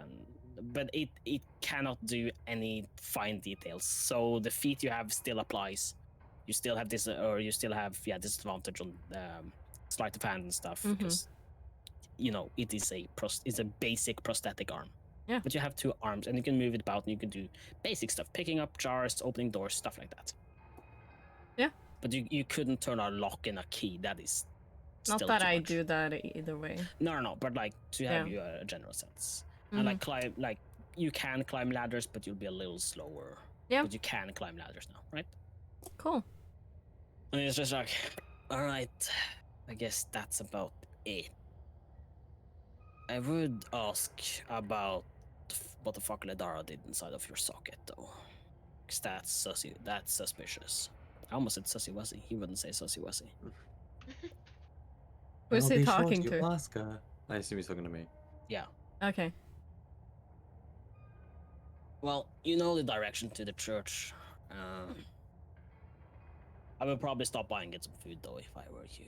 but it cannot do any fine details. So the feat you have still applies. You still have this, or you still have disadvantage on sleight of hand and stuff, Mhm. because you know it is it's a basic prosthetic arm. Yeah. But you have 2 arms, and you can move it about, and you can do basic stuff, picking up jars, opening doors, stuff like that. Yeah. But you couldn't turn a lock and a key. That is Not still that too I much. do that either way. No, but like to have Yeah. you a general sense. Mhm. And like climb, like you can climb ladders, but you'll be a little slower. Yeah. But you can climb ladders now, right? Cool. And it's just like, all right, I guess that's about it. I would ask about what the fuck Ledara did inside of your socket, though. Because that's suspicious. I almost said sussy wussy. He wouldn't say sussy wussy. Who's I'll he be sure talking to? Ask her. I assume he's talking to me. Yeah. Okay. Well, you know the direction to the church. I would probably stop by and get some food, though, if I were you.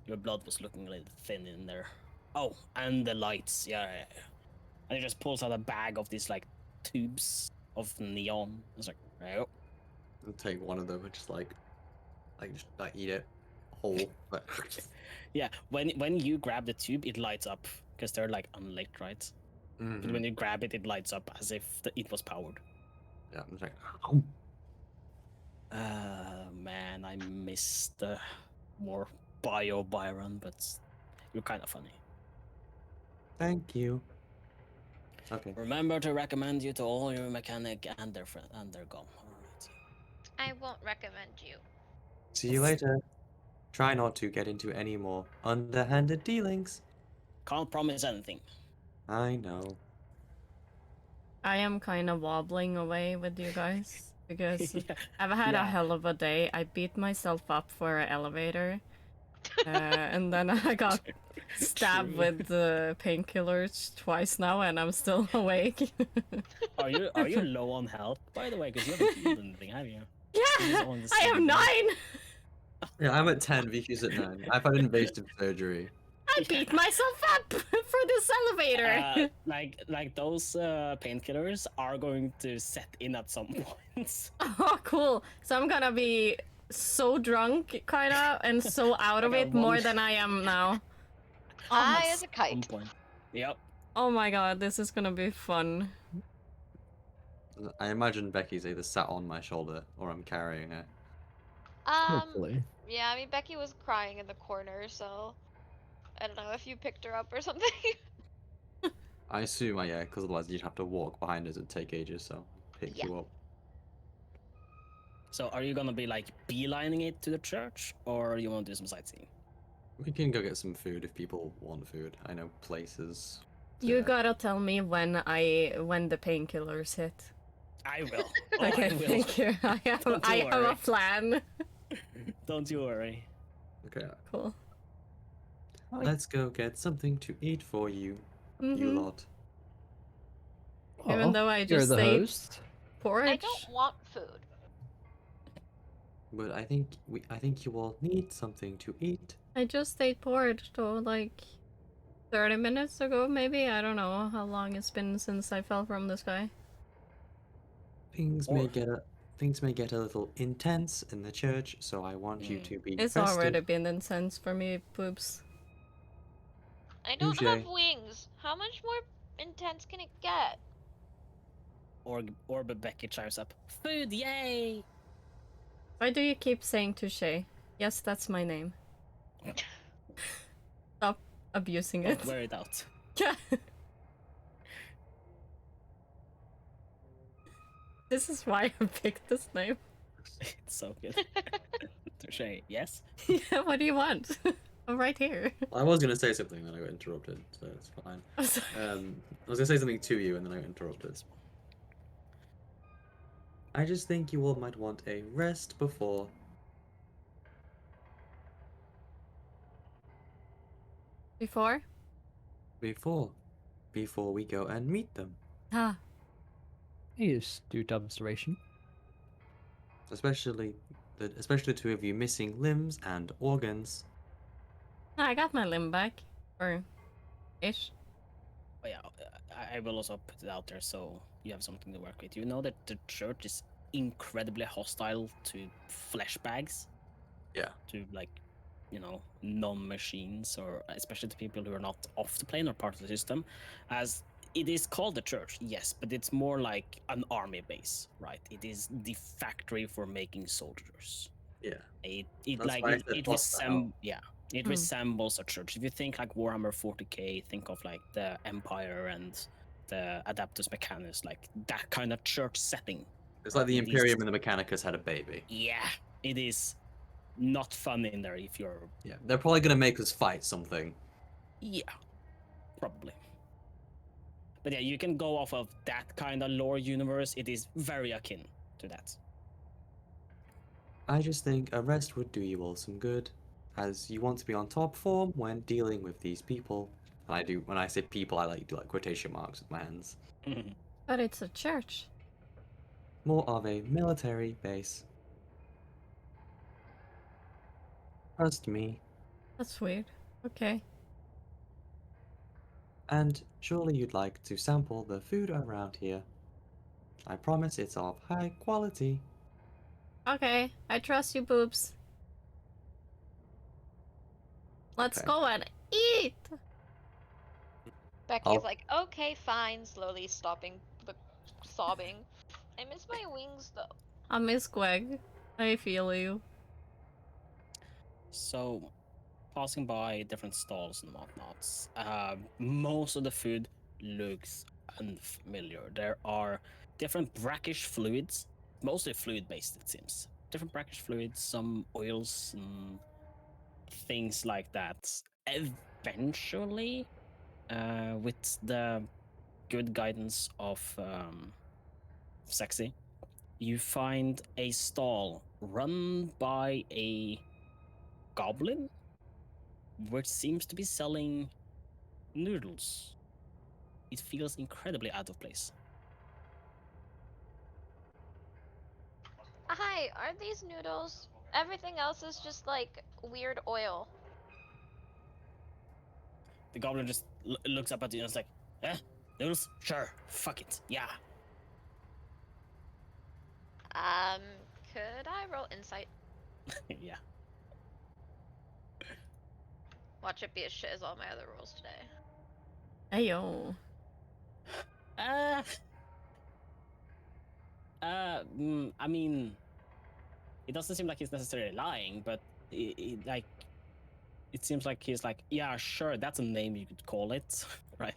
Your blood was looking a little thin in there. Oh, and the lights, yeah. And he just pulls out a bag of these, like, tubes of neon. It's like, oh. I'll take one of them and just like eat it whole. But Yeah, when you grab the tube, it lights up, because they're, like, unlit, right? But when you grab it, it lights up as if it was powered. Yeah, I'm just like, Man, I missed the more bio Byron, but you're kind of funny. thank you. Okay. Remember to recommend you to all your mechanic and their friend and their gum. Alright. I won't recommend you. See you later. Try not to get into any more underhanded dealings. Can't promise anything. I know. I am kind of wobbling away with you guys because Yeah. I've had a Yeah. hell of a day. I beat myself up for an elevator, and then I got stabbed True. with the painkillers twice now, and I'm still awake. Are you low on health, by the way? Because you haven't healed anything, have you? Yeah, on the I have same 9. Yeah, I'm at 10, Viki's at 9. I've had invasive surgery. I beat myself up for this elevator. Like those painkillers are going to set in at some point. Oh, cool. So I'm gonna be so drunk, kinda, and so out of Like a it more one- than I am now. High as a Some kite. point. Yep. Oh my god, this is gonna be fun. I imagine Becky's either sat on my shoulder or I'm carrying her. Hopefully. Yeah, I mean, Becky was crying in the corner, so I don't know if you picked her up or something. I assume, yeah, because otherwise you'd have to walk behind us and take ages, so pick Yeah. you up. So are you gonna be like beelining it to the church, or you want to do some sightseeing? We can go get some food if people want food. I know places. You to- gotta tell me when the painkillers hit. I will. Oh, Okay, I will. thank you. I have Don't you a worry. plan. Don't you worry. Okay, Cool. let's go get something to eat for you, you Mhm. lot. Even though I you're just the ate host. porridge. I don't want food. But I think you all need something to eat. I just ate porridge though, like 30 minutes ago, maybe. I don't know how long it's been since I fell from the sky. Things Or- may get a little intense in the church, so I want you Mm. to be It's festive. already been intense for me, poops. I don't Touche. have wings. How much more intense can it get? Or Becky chimes up. Food, yay! Why do you keep saying touche? Yes, that's my name. Stop abusing Don't it. wear it out. This is why I picked this name. It's so good. Touche, yes? Yeah, what do you want? I'm right here. I was gonna say something, then I got interrupted, so it's fine. I'm sorry. I was gonna say something to you, and then I got interrupted. I just think you all might want a rest before. Before? Before we go and meet them. Ah, He is astute observation. Especially the two of you missing limbs and organs. I got my limb back. Or ish. But yeah, I will also put it out there so you have something to work with. You know that the church is incredibly hostile to flesh bags. Yeah. To like, non-machines, or especially to people who are not off the plane or part of the system, as it is called the church, yes, but it's more like an army base, right? It is the factory for making soldiers. Yeah. It That's like why I it, said it hostile. it Hmm. resembles a church. If you think like Warhammer 40k, think of like the Empire and the Adeptus Mechanus, like that kind of church setting. It's like the It is- Imperium and the Mechanicus had a baby. Yeah, it is not fun in there if you're Yeah. They're probably gonna make us fight something. probably. But yeah, you can go off of that kind of lore universe. It is very akin to that. I just think a rest would do you all some good, as you want to be on top form when dealing with these people. And when I say people, I like to do like quotation marks with my hands. But it's a church. More of a military base. Trust me. That's weird. Okay. And surely you'd like to sample the food around here. I promise it's of high quality. Okay, I trust you, boobs. Let's Okay. go and eat! Becky's I'll- like, okay, fine, slowly stopping the sobbing. I miss my wings though. I miss Greg. I feel you. So, passing by different stalls and whatnots, most of the food looks unfamiliar. There are different brackish fluids, mostly fluid based, it seems. Different brackish fluids, some oils and things like that. Eventually, with the good guidance of Sexy, you find a stall run by a goblin, which seems to be selling noodles. It feels incredibly out of place. Hi, are these noodles? Everything else is just like weird oil. The goblin just looks up at you and is like, "Eh, noodles? Sure, fuck it, yeah." Could I roll insight? Yeah. Watch it be as shit as all my other rolls today. Ayo. I mean, it doesn't seem like he's necessarily lying, but it seems like he's like, yeah, sure, that's a name you could call it, right?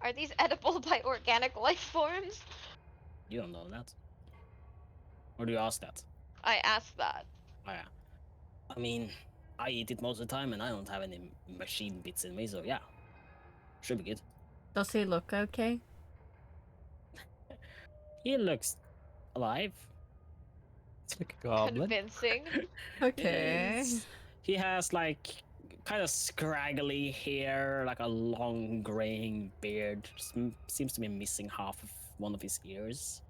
Are these edible by organic life forms? You don't know that. Or do you ask that? I asked that. Oh, yeah. I mean, I eat it most of the time and I don't have any machine bits in me, so yeah. Should be good. Does he look okay? He looks alive. It's like a goblin. Convincing. Okay. He has like kind of scraggly hair, like a long graying beard. Seems to be missing half of one of his ears.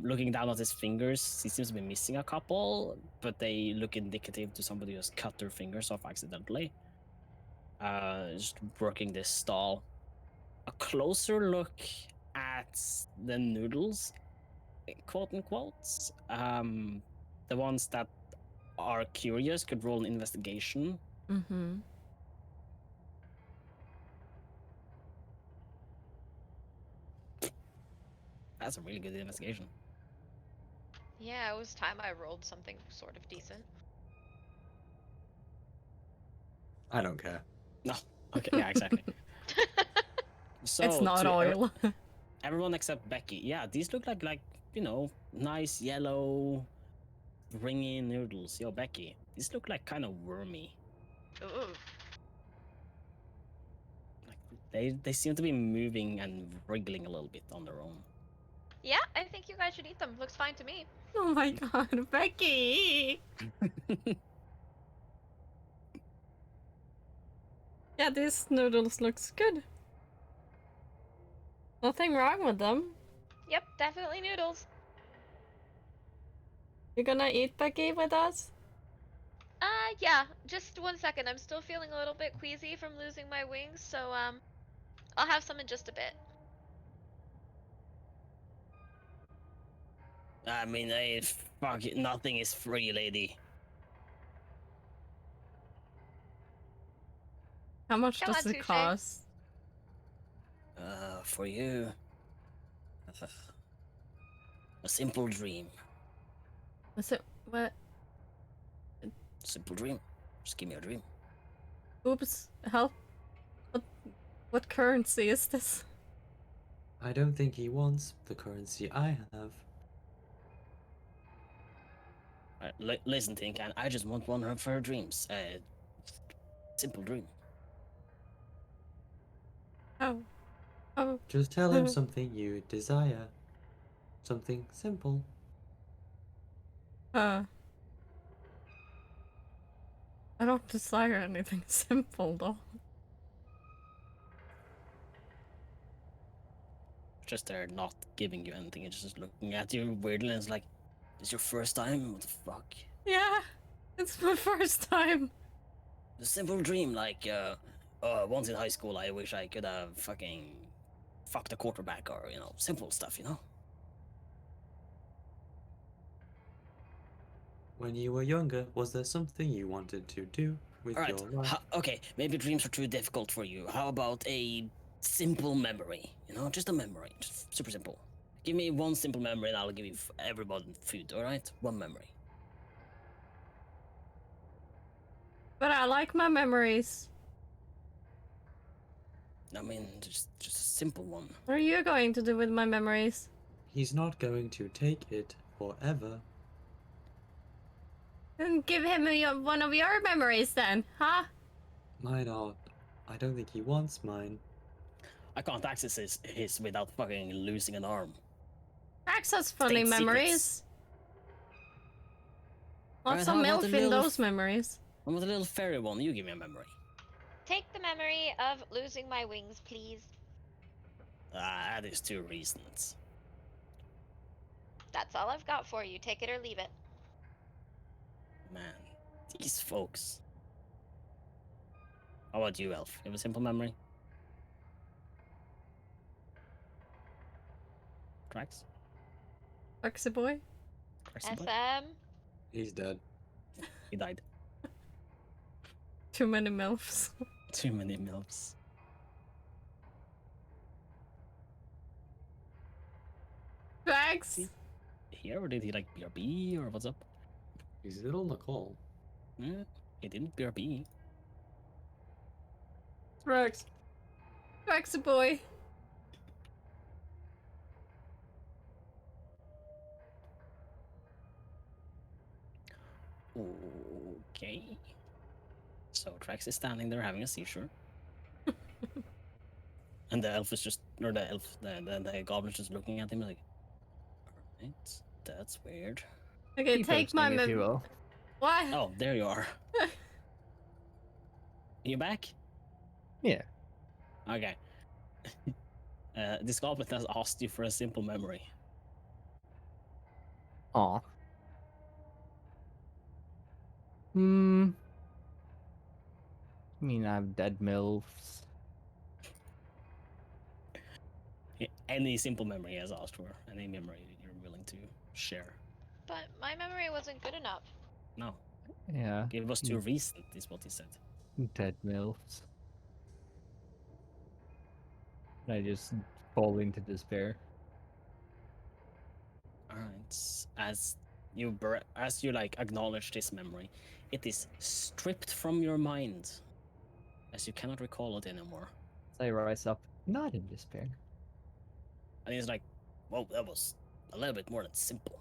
Looking down at his fingers, he seems to be missing a couple, but they look indicative to somebody who's cut their fingers off accidentally. Just working this stall. A closer look at the noodles, quote unquote. The ones that are curious could roll an investigation. Mm-hmm. That's a really good investigation. Yeah, it was time I rolled something sort of decent. I don't care. No. Okay, yeah, exactly. So It's not to oil. everyone except Becky. Yeah, these look like nice yellow ringy noodles. Yo, Becky, these look like kind of wormy. Ooh. Like they seem to be moving and wriggling a little bit on their own. Yeah, I think you guys should eat them. Looks fine to me. Oh my god, Becky! Yeah, these noodles looks good. Nothing wrong with them. Yep, definitely noodles. You gonna eat Becky with us? Yeah, just 1 second. I'm still feeling a little bit queasy from losing my wings, so, I'll have some in just a bit. I mean, fuck it, nothing is free, lady. How much Come does on, it Touche. cost? For you, a simple dream. Is it what? Simple dream. Just give me a dream. Oops, help. What currency is this? I don't think he wants the currency I have. Listen, Tinkan, I just want one of her dreams. Simple dream. Oh. Oh. Just tell him something you desire. Something simple. I don't desire anything simple though. Just they're not giving you anything. It's just looking at you weirdly and it's like, "It's your first time? What the fuck?" Yeah, it's my first time. A simple dream, like, once in high school, I wish I could have fucking fucked a quarterback or, simple stuff, When you were younger, was there something you wanted to do? with All right. your life. Okay, maybe dreams are too difficult for you. How about a simple memory? You know, just a memory, just super simple. Give me one simple memory, and I'll give you everybody food. All right, one memory. But I like my memories. I mean, just a simple one. What are you going to do with my memories? He's not going to take it forever. Then give him one of your memories then, huh? Mine are. I don't think he wants mine. I can't access his without fucking losing an arm. Drax has funny State memories. secrets. Lots Alright, of how about MILF a in little those memories. What about the little fairy one? You give me a memory. Take the memory of losing my wings, please. That is 2 reasons. That's all I've got for you. Take it or leave it. Man, these folks. How about you, Elf? You have a simple memory? Drax? Foxy boy. Draxy boy? SM. He's dead. He died. Too many MILFs. Too many MILFs. Drax. Here, or did he like BRB, or what's up? He's little Nicole. Yeah, he didn't BRB. Drax. Foxy boy. Okay. So Drax is standing there having a seizure. And the elf is just, or the elf, the goblin is just looking at him like, alright, that's weird. Okay, Keep take my posting, if you will. What? Oh, there you are. You back? Yeah. Okay. This goblin has asked you for a simple memory. Aw. I mean, I have dead MILFs. Any simple memory he has asked for. Any memory you're willing to share. But my memory wasn't good enough. No. Yeah. It was too recent, is what he said. Dead MILFs. I just fall into despair. Alright. As you like acknowledge this memory, it is stripped from your mind. As you cannot recall it anymore. I rise up, not in despair. And he's like, well, that was a little bit more than simple.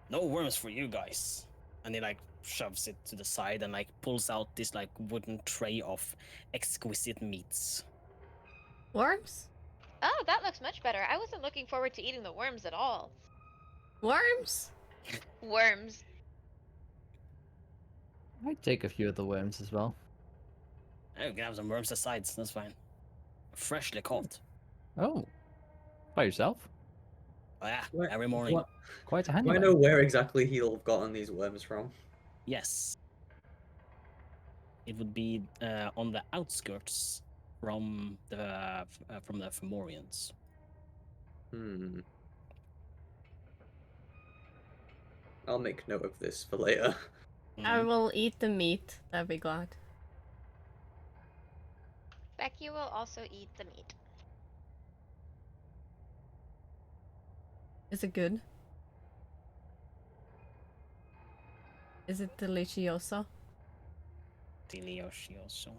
No worms for you guys. And he like shoves it to the side and like pulls out this like wooden tray of exquisite meats. Worms? Oh, that looks much better. I wasn't looking forward to eating the worms at all. Worms? Worms. I'd take a few of the worms as well. I can have some worms aside, that's fine. Freshly caught. Oh. By yourself? Oh yeah, Where- every morning. what- Quite a Do I handyman. know where exactly he'll have gotten these worms from? Yes. It would be on the outskirts from the Fomorians. Hmm. I'll make note of this for later. I Mhm. will eat the meat. I'd be glad. Becky will also eat the meat. Is it good? Is it delicioso? Delicioso.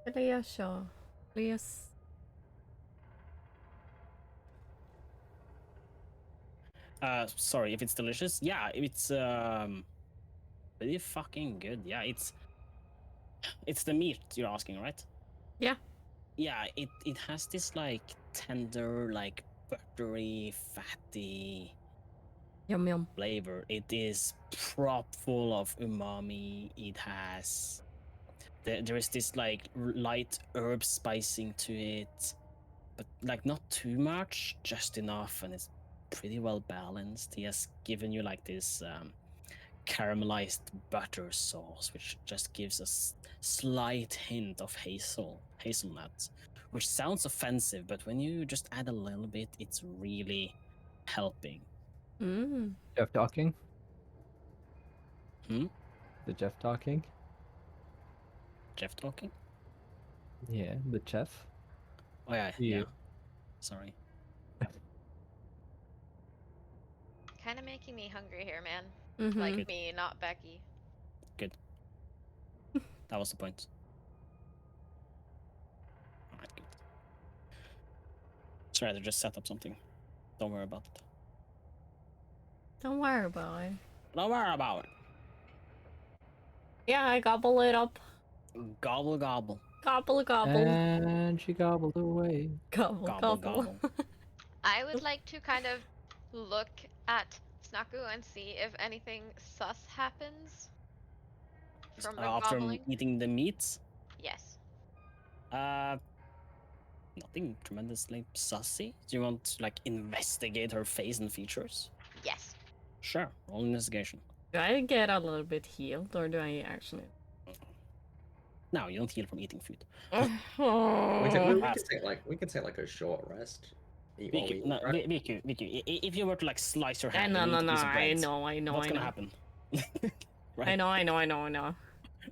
Delicioso. Yes. Sorry if it's delicious. Yeah, it's pretty fucking good. Yeah, it's the meat you're asking, right? Yeah. Yeah, it has this like tender, like buttery, fatty Yum yum. flavor. It is prop full of umami. It has there is this like light herb spicing to it, but like not too much, just enough, and it's pretty well balanced. He has given you like this caramelized butter sauce, which just gives a slight hint of hazelnut, which sounds offensive, but when you just add a little bit, it's really helping. Jeff talking? Yeah, the chef. Oh yeah, Yeah. yeah. Sorry. Kind of making me hungry here, man. Mm-hmm. Like Good. me, not Becky. That was the point. Alright, good. Try to just set up something. Don't worry about it. Don't worry about it. Don't worry about it. Yeah, I gobble it up. Gobble gobble. Gobble, gobble. And she gobbled away. Gobble, Gobble gobble. gobble. I would like to kind of look at Snaku and see if anything sus happens from the After gobbling. eating the meats, Yes. nothing tremendously sussy. Do you want to like investigate her face and features? Yes. Sure, roll investigation. Do I get a little bit healed, or do I actually? No, you don't heal from eating food. We could, Oh. we could take like a short rest. Eat while we Vicky, eat, no, right? Vicky, if you were to like slice your Eh, hand no, and no, eat a no. piece of I bread, know. what's gonna I know. happen? I know. I know.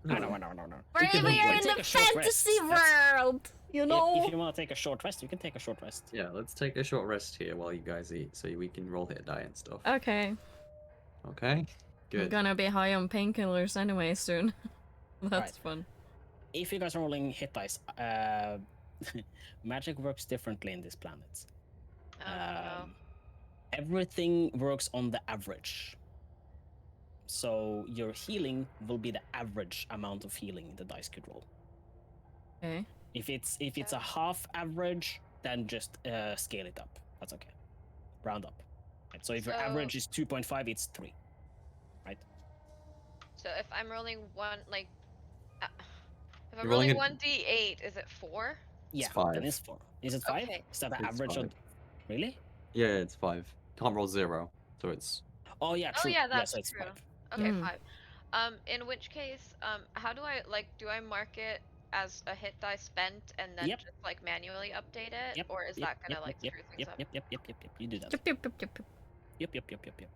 We're We can even have, in like, the take a short rest. fantasy world, you know. If you want to take a short rest, you can take a short rest. Yeah, let's take a short rest here while you guys eat, so we can roll hit die and stuff. Okay. Okay. I'm Good. gonna be high on painkillers anyway soon. That's fun. If you guys are rolling hit dice, magic works differently in this planet. Oh no. Everything works on the average. So your healing will be the average amount of healing the dice could roll. Okay. If it's a half average, then just scale it up. That's okay. Round up. Right, so if your So- average is 2.5, it's 3. Right? So if I'm rolling one, like, if I'm You're rolling rolling it- 1d8, is it 4? Yeah, five. then it's 4. Is it 5? Okay. Is that the It's average of... 5. Really? Yeah, it's 5. Can't roll 0, so it's Oh yeah, Oh true. yeah, that's so it's true. 5. Okay, Mm. 5. In which case, how do I do I mark it as a hit die spent and then Yep. just like manually update it, Yep, or is yep, that gonna yep, like yep, screw things yep, up? yep, yep, yep, yep, yep. You do that. Yep, yep, yep, yep, yep. Yep.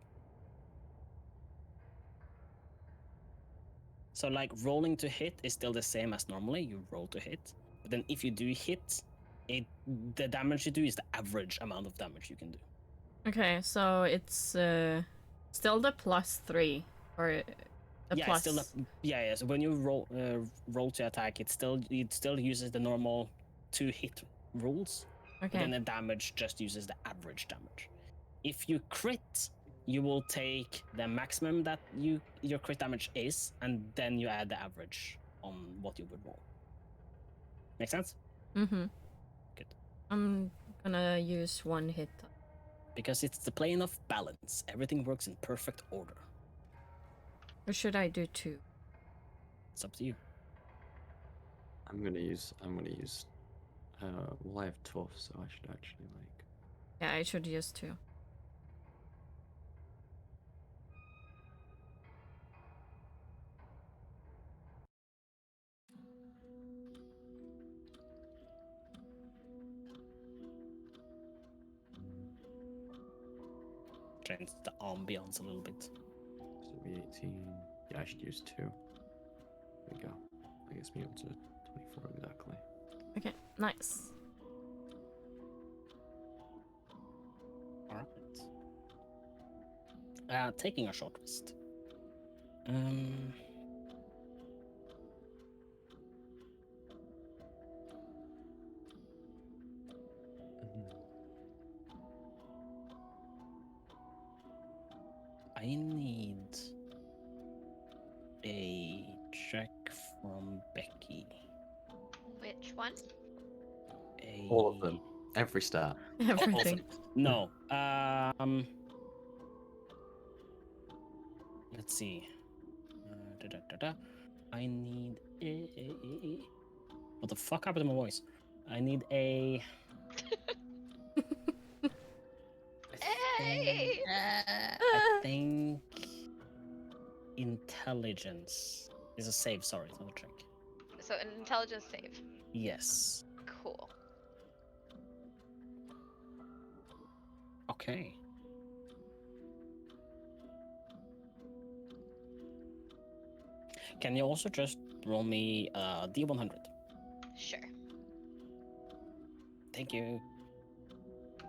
So like rolling to hit is still the same as normally. You roll to hit, but then if you do hit, the damage you do is the average amount of damage you can do. Okay, so it's still the +3 or the Yeah, plus. it's still yeah. So when you roll to attack, it still uses the normal 2 hit rules. But then Okay. the damage just uses the average damage. If you crit, you will take the maximum that your crit damage is, and then you add the average on what you would roll. Make sense? Mm-hmm. Good. I'm gonna use 1 hit. Because it's the plane of balance. Everything works in perfect order. Or should I do 2? It's up to you. I'm gonna use well, I have tough, so I should actually like Yeah, I should use 2. Change the ambience a little bit. so it'll be 18. Yeah, I should use 2. There we go. That gets me up to 24 exactly. Okay, nice. Alright. Taking a short rest. I need a check from Becky. Which one? All of them. Every stat. Everything. No. Let's see. I need a. What the fuck happened to my voice? I need a. Hey! I think intelligence is a save. Sorry, it's not a check. So an intelligence save. Yes. Cool. Okay. Can you also just roll me D100. Sure. Thank you.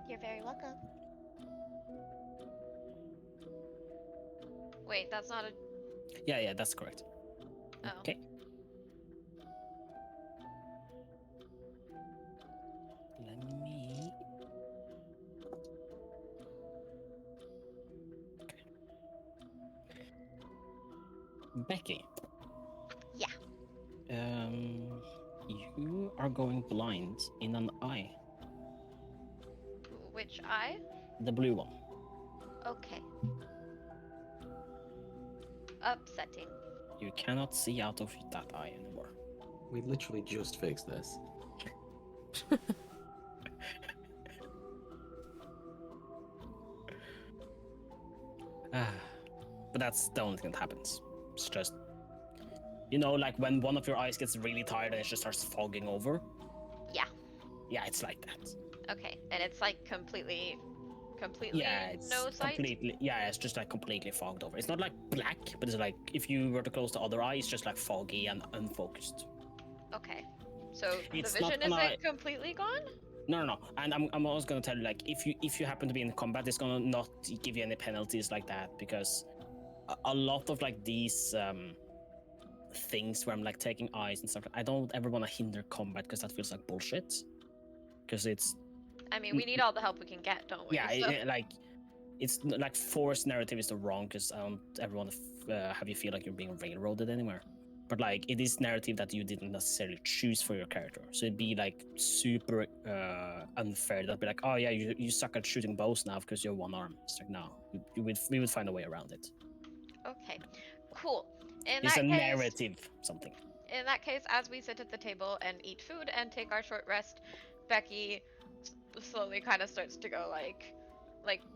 You're very welcome. Wait, that's not a. Yeah, that's correct. Oh. Okay. Let me. Okay. Becky. Yeah. You are going blind in an eye. Which eye? The blue one. Okay. Upsetting. You cannot see out of that eye anymore. We literally just fixed this. But that's the only thing that happens. It's just, you know, like when one of your eyes gets really tired and it just starts fogging over. Yeah. Yeah, it's like that. Okay. And it's like completely Yeah, it's no sight. completely. Yeah, it's just like completely fogged over. It's not like black, but it's like if you were to close the other eye, it's just like foggy and unfocused. Okay. So It's the not vision gonna- isn't completely gone? No. And I'm also gonna tell you, like, if you happen to be in combat, it's gonna not give you any penalties like that, because a lot of like these things where I'm like taking eyes and stuff, I don't ever want to hinder combat because that feels like bullshit. Because it's I mean, we need all the help we can get, don't we? yeah, So- like it's like forced narrative is the wrong, because I don't ever want to have you feel like you're being railroaded anywhere. But like it is narrative that you didn't necessarily choose for your character, so it'd be like super unfair. That'd be like, oh yeah, you suck at shooting bows now because you're one arm. It's like, no, we would find a way around it. Okay. Cool. In It's that a case, narrative something. in that case, as we sit at the table and eat food and take our short rest, Becky slowly kind of starts to go like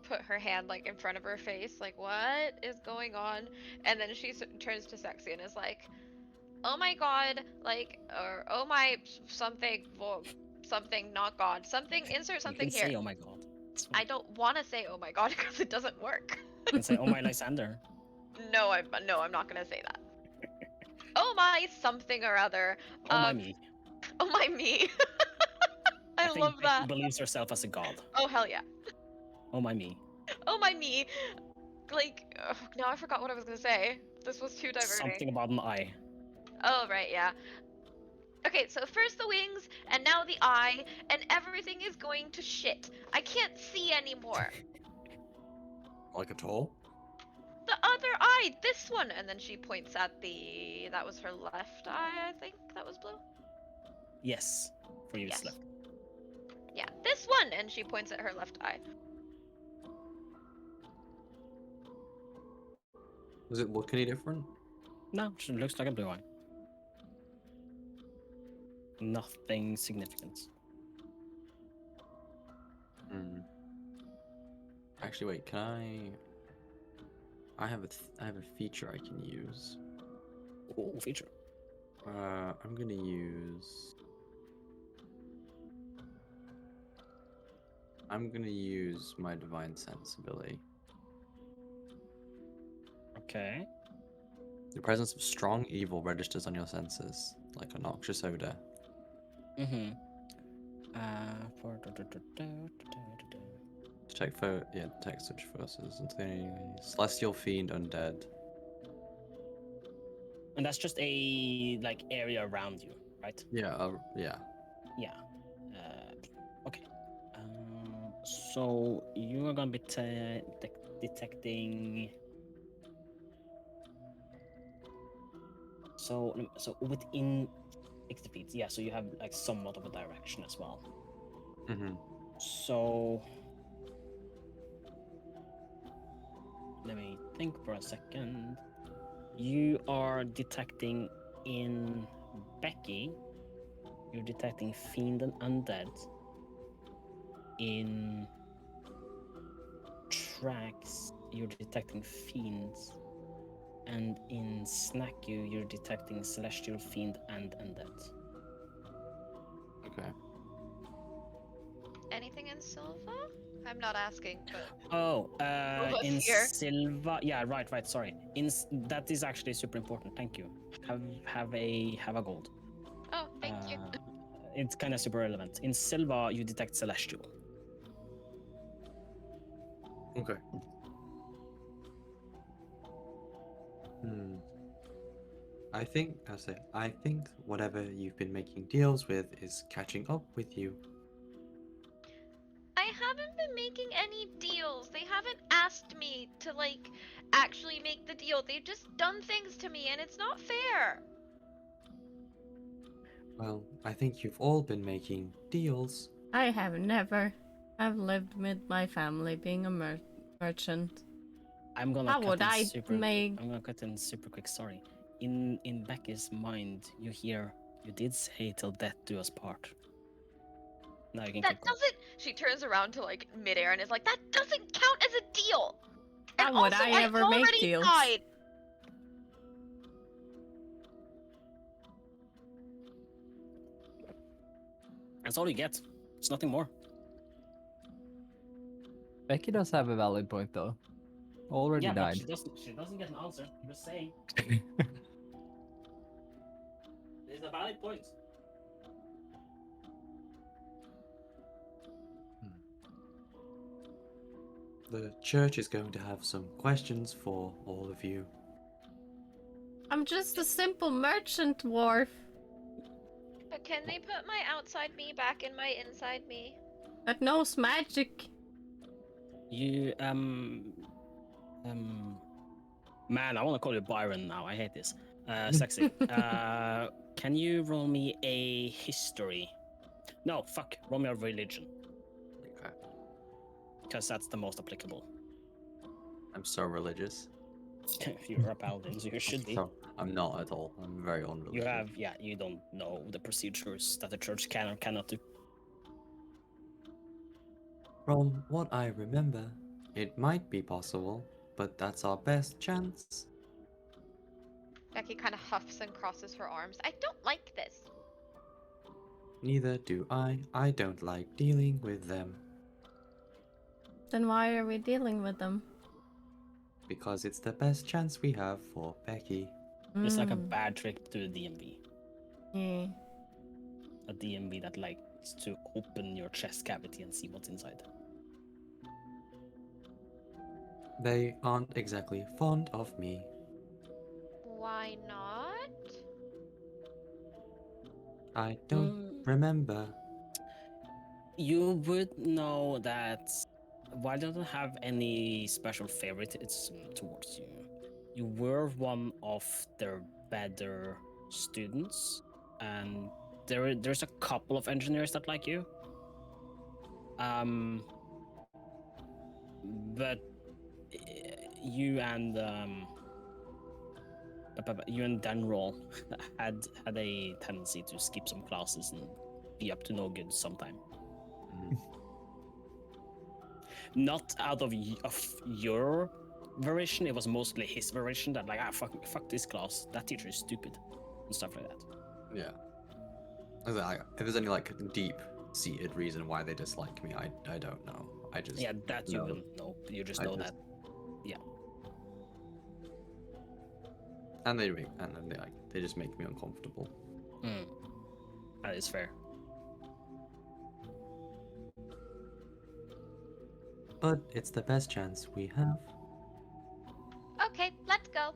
put her hand like in front of her face, like what is going on? And then she turns to Sexy and is like, "Oh my god!" Like, or "Oh my something, something not God, something." Insert something You can here. say, oh my god. It's I fine. don't want to say "Oh my god" because it doesn't work. You can say, oh my Lysander. No, I'm not gonna say that. Oh my something or other. Oh my me. Oh my me. I think love Becky that. believes herself as a god. Oh hell yeah. Oh my me. Oh my me. Like, ugh, now I forgot what I was gonna say. This was too diverting. Something about an eye. Oh right, yeah. Okay, so first the wings, and now the eye, and everything is going to shit. I can't see anymore. Like at all? The other eye, this one, and then she points at that was her left eye, I think that was blue. Yes. For you, Yes. it's left. Yeah, this one, and she points at her left eye. Does it look any different? No, it looks like a blue eye. Nothing significant. Hmm. Actually, wait. Can I have a feature I can use. Ooh, feature. I'm gonna use. My divine sense ability. Okay. The presence of strong evil registers on your senses, like a noxious odor. Mm-hmm. Detect such forces, including celestial fiend, undead. And that's just a like area around you, right? Yeah, yeah. Yeah. Okay. So you are gonna be detecting. So within 60 feet, yeah. So you have like somewhat of a direction as well. Mm-hmm. So let me think for a second. You are detecting in Becky. You're detecting fiend and undead. In Trax, you're detecting fiends. And in Snack you're detecting celestial fiend and undead. Okay. Anything in Silva? I'm not asking, but Oh, Silva's in here. Silva, yeah, right, sorry. That is actually super important. Thank you. have a gold. Oh, thank you. It's kind of super relevant. In Silva, you detect celestial. Okay. Hmm. I think whatever you've been making deals with is catching up with you. I haven't been making any deals. They haven't asked me to like actually make the deal. They've just done things to me and it's not fair. Well, I think you've all been making deals. I have never. I've lived with my family being a merchant. I'm gonna How cut would in I super. make- I'm gonna cut in super quick. Sorry. In Becky's mind, you hear you did say till death do us part. Now you can That keep going. doesn't. She turns around to like midair and is like, "That doesn't count as a deal." And How would also, I ever make already deals? died. That's all you get. It's nothing more. Becky does have a valid point though. Already Yeah, but died. she doesn't get an answer. I'm just saying. There's a valid point. The church is going to have some questions for all of you. I'm just a simple merchant dwarf But can they put my outside me back in my inside me? that knows magic. You man, I want to call you Byron now. I hate this. Sexy. Can you roll me a history? No, fuck. Roll me a religion, Okay. because that's the most applicable. I'm so religious. You're a paladin, so you should be. So, I'm not at all. I'm very unreligious. You have, yeah. You don't know the procedures that the church can or cannot do. From what I remember, it might be possible, but that's our best chance. Becky kind of huffs and crosses her arms. I don't like this. Neither do I. I don't like dealing with them, Then why are we dealing with them? because it's the best chance we have for Becky. It's like a Mm, bad trip to a DMV. yeah. A DMV that likes to open your chest cavity and see what's inside. They aren't exactly fond of me. Why not? I don't remember. You would know that while they don't have any special favoritism towards you, you were one of their better students, and there's a couple of engineers that like you. But you and Danroll had a tendency to skip some classes and be up to no good sometime. Mm. Not out of your variation, it was mostly his variation that like, fuck this class, that teacher is stupid, and stuff like that. Yeah. If there's any like deep-seated reason why they dislike me, I don't know. I just Yeah, that you know. wouldn't know. You just I know just- that. Yeah. And then they just make me uncomfortable. Mm. That is fair. But it's the best chance we have. Okay, let's go.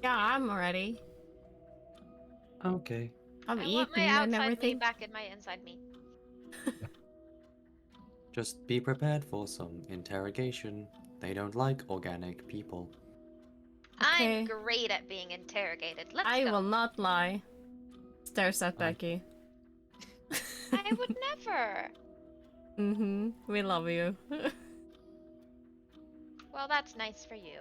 Yeah, I'm ready. Okay. I'm I want my eating and outside me everything. back in my inside me. Just be prepared for some interrogation. They don't like organic people. Okay. I'm great at being interrogated. Let's I go. will not lie. Stares at Fine. Becky. I would never. Mm-hmm. We love you. Well, that's nice for you.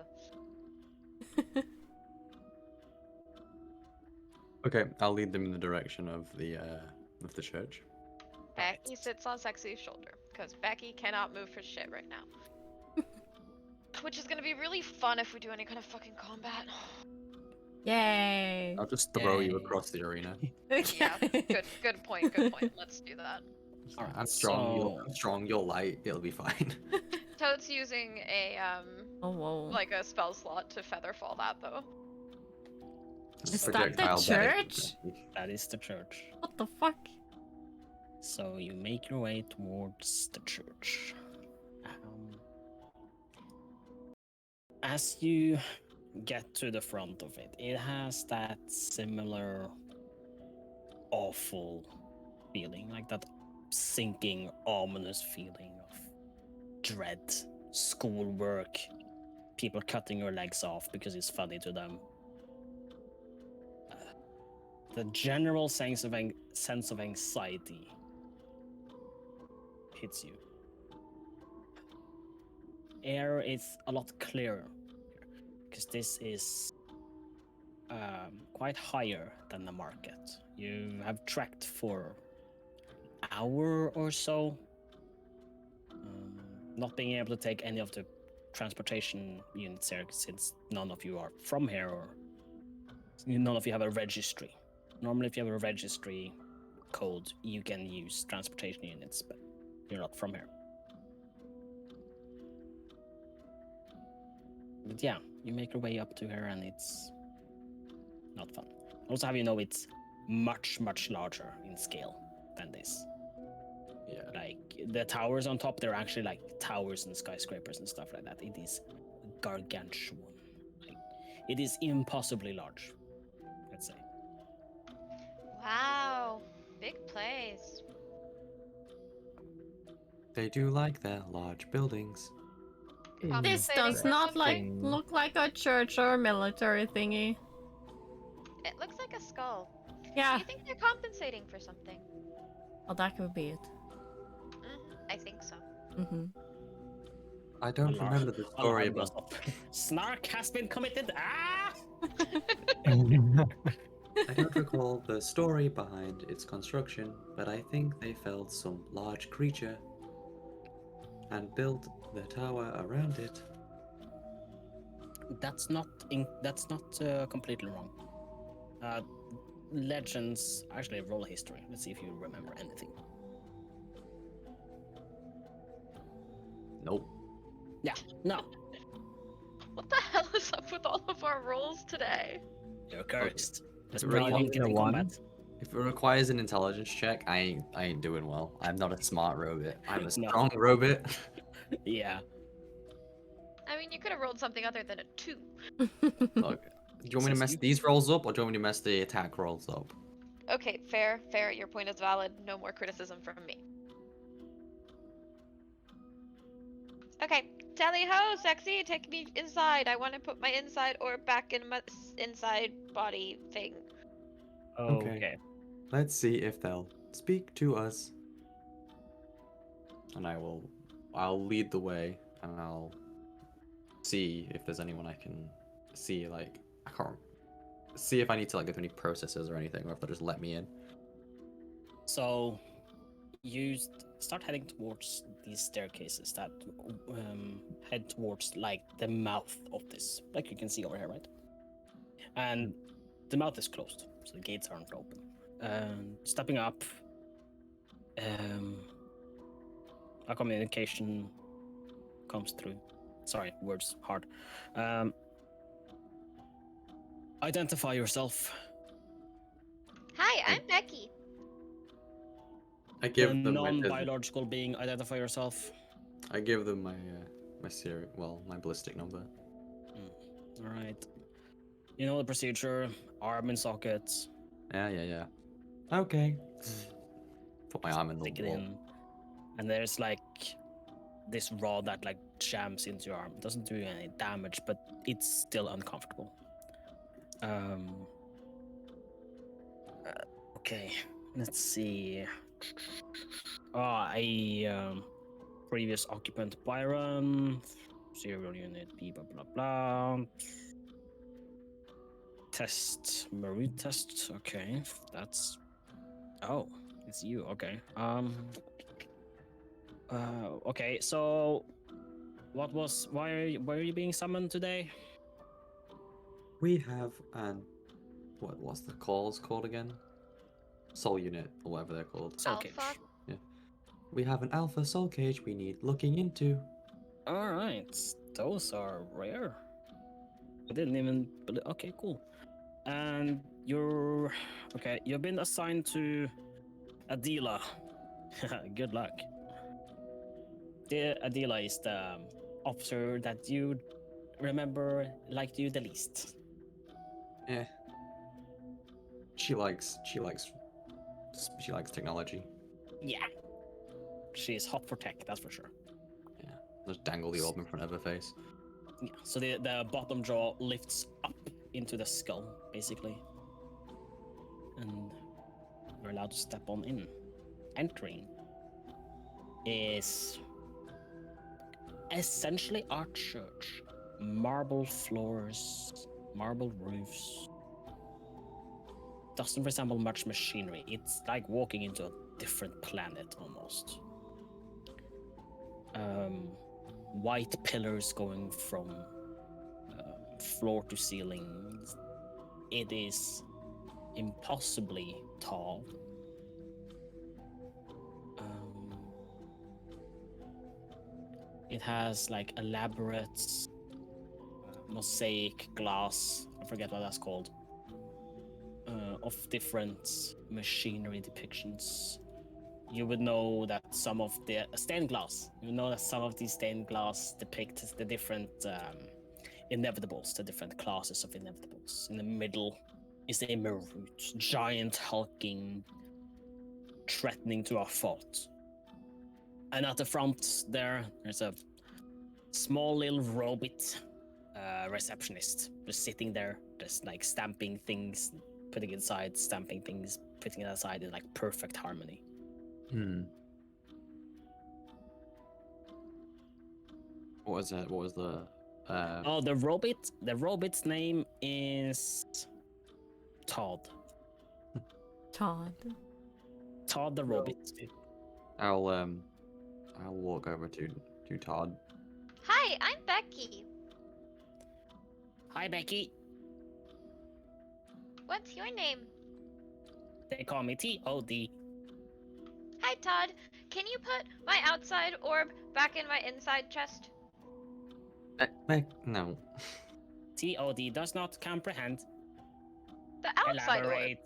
Okay, I'll lead them in the direction of the church. Becky sits on Sexy's shoulder because Becky cannot move for shit right now. Which is gonna be really fun if we do any kind of fucking combat. Yay. I'll just throw you Yay. across the arena. Yeah, good point, good point. Let's do that. Alright, I'm strong. so- I'm strong. You're light. It'll be fine. Toad's using a Oh, whoa. like a spell slot to featherfall that though. Is that the Projectile bedding. church? That is the church. What the fuck? So you make your way towards the church. As you get to the front of it, it has that similar awful feeling, like that sinking, ominous feeling of dread, schoolwork, people cutting your legs off because it's funny to them. The general sense of anxiety hits you. Air is a lot clearer because this is quite higher than the market. You have trekked for an hour or so, not being able to take any of the transportation units here since none of you are from here or none of you have a registry. Normally, if you have a registry code, you can use transportation units, but you're not from here. But yeah, you make your way up to her and it's not fun. Also have you know it's much, much larger in scale than this. Yeah. Like the towers on top, they're actually like towers and skyscrapers and stuff like that. It is gargantuan. Like, it is impossibly large, let's say. Wow. Big place. They do like their large buildings. This Compensating does for not something. look like a church or a military thingy. It looks like a skull. Do Yeah. you think they're compensating for something? Well, that could be it. I think so. Mm-hmm. I don't Alarm- remember the story alarm goes about. off. Snark has been committed. Ah! I don't recall the story behind its construction, but I think they felled some large creature and built the tower around it. That's not completely wrong. Legends actually roll history. Let's see if you remember anything. Nope. Yeah, no, What the hell is up with all of our rolls today? you're cursed. Let's It bring requires on getting a one. combat. If it requires an intelligence check, I ain't doing well. I'm not a smart robot. I'm a No. strong robot. Yeah. I mean, you could have rolled something other than a 2. Look, do you want me to Says mess you. these rolls up, or do you want me to mess the attack rolls up? Okay, fair, fair. Your point is valid. No more criticism from me. Okay, tally ho, sexy. Take me inside. I want to put my inside or back in my inside body thing. Okay. Let's see if they'll speak to us. And I'll lead the way, and I'll see if there's anyone I can see. Like, I can't see if I need to like go through any processes or anything, or if they'll just let me in. So, you start heading towards these staircases that head towards like the mouth of this, like you can see over here, right? And the mouth is closed, so the gates aren't open. Stepping up, a communication comes through. Sorry, words hard. Identify yourself. Hi, I'm Becky. I give A them my non-biological being. Identify yourself. I give them my my ballistic number. All right. You know the procedure. Arm in sockets. Yeah. Okay. Put my arm in the Stick it wall. in. And there's like this rod that like jams into your arm. It doesn't do you any damage, but it's still uncomfortable. Okay. Let's see. Previous occupant Byron. Serial unit, blah blah blah. Test, Marie test. Okay, that's. Oh, it's you. Okay. Okay. So, why are you being summoned today? We have what's the calls called again? Soul unit or whatever they're called. Soul Alpha. cage. We have an alpha soul cage we need looking into. All right, those are rare. I didn't even. Okay, cool. And you're okay. You've been assigned to Adila. Good luck. Adila is the officer that you remember liked you the least. Yeah. She likes technology. Yeah. She's hot for tech, that's for sure. Just dangle the orb in front of her face. Yeah. So the bottom jaw lifts up into the skull, basically. And you're allowed to step on in. Entering is essentially our church. Marble floors, marble roofs. Doesn't resemble much machinery. It's like walking into a different planet almost. White pillars going from floor to ceiling. It is impossibly tall. It has like elaborate mosaic glass, I forget what that's called, of different machinery depictions. You would know that some of the stained glass, you know that some of these stained glass depict the different inevitables, the different classes of inevitables. In the middle is a Marut, giant, hulking, threatening to our fault. And at the front there's a small little robot receptionist just sitting there, just like stamping things, putting it aside, stamping things, putting it aside in like perfect harmony. What was it? What was the Oh, the robot's name is Todd. Todd. Todd the robot. I'll walk over to Todd. Hi, I'm Becky. Hi, Becky. What's your name? They call me T.O.D. Hi, Todd. Can you put my outside orb back in my inside chest? No. T.O.D. does not comprehend. The outside orb.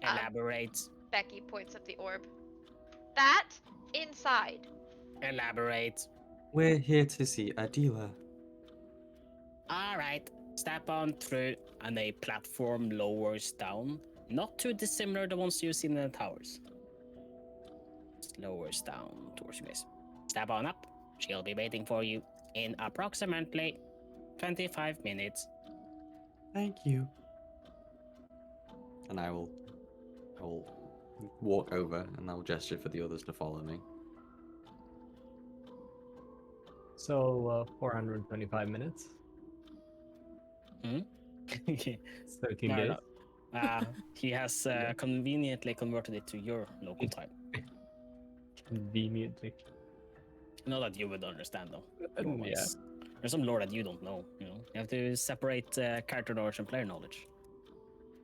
Elaborate. Becky points at the orb. That inside. Elaborate. We're here to see Adila. All right. Step on through, and a platform lowers down. Not too dissimilar to the ones you've seen in the towers. Lowers down towards you guys. Step on up. She'll be waiting for you in approximately 25 minutes. Thank you. And I will walk over and I'll gesture for the others to follow me. So 425 minutes. Okay. 13 No, days. no. He has conveniently converted it to your local time. Conveniently. Not that you would understand, though. Yeah. Lore-wise. There's some lore that you don't know. You have to separate character knowledge and player knowledge.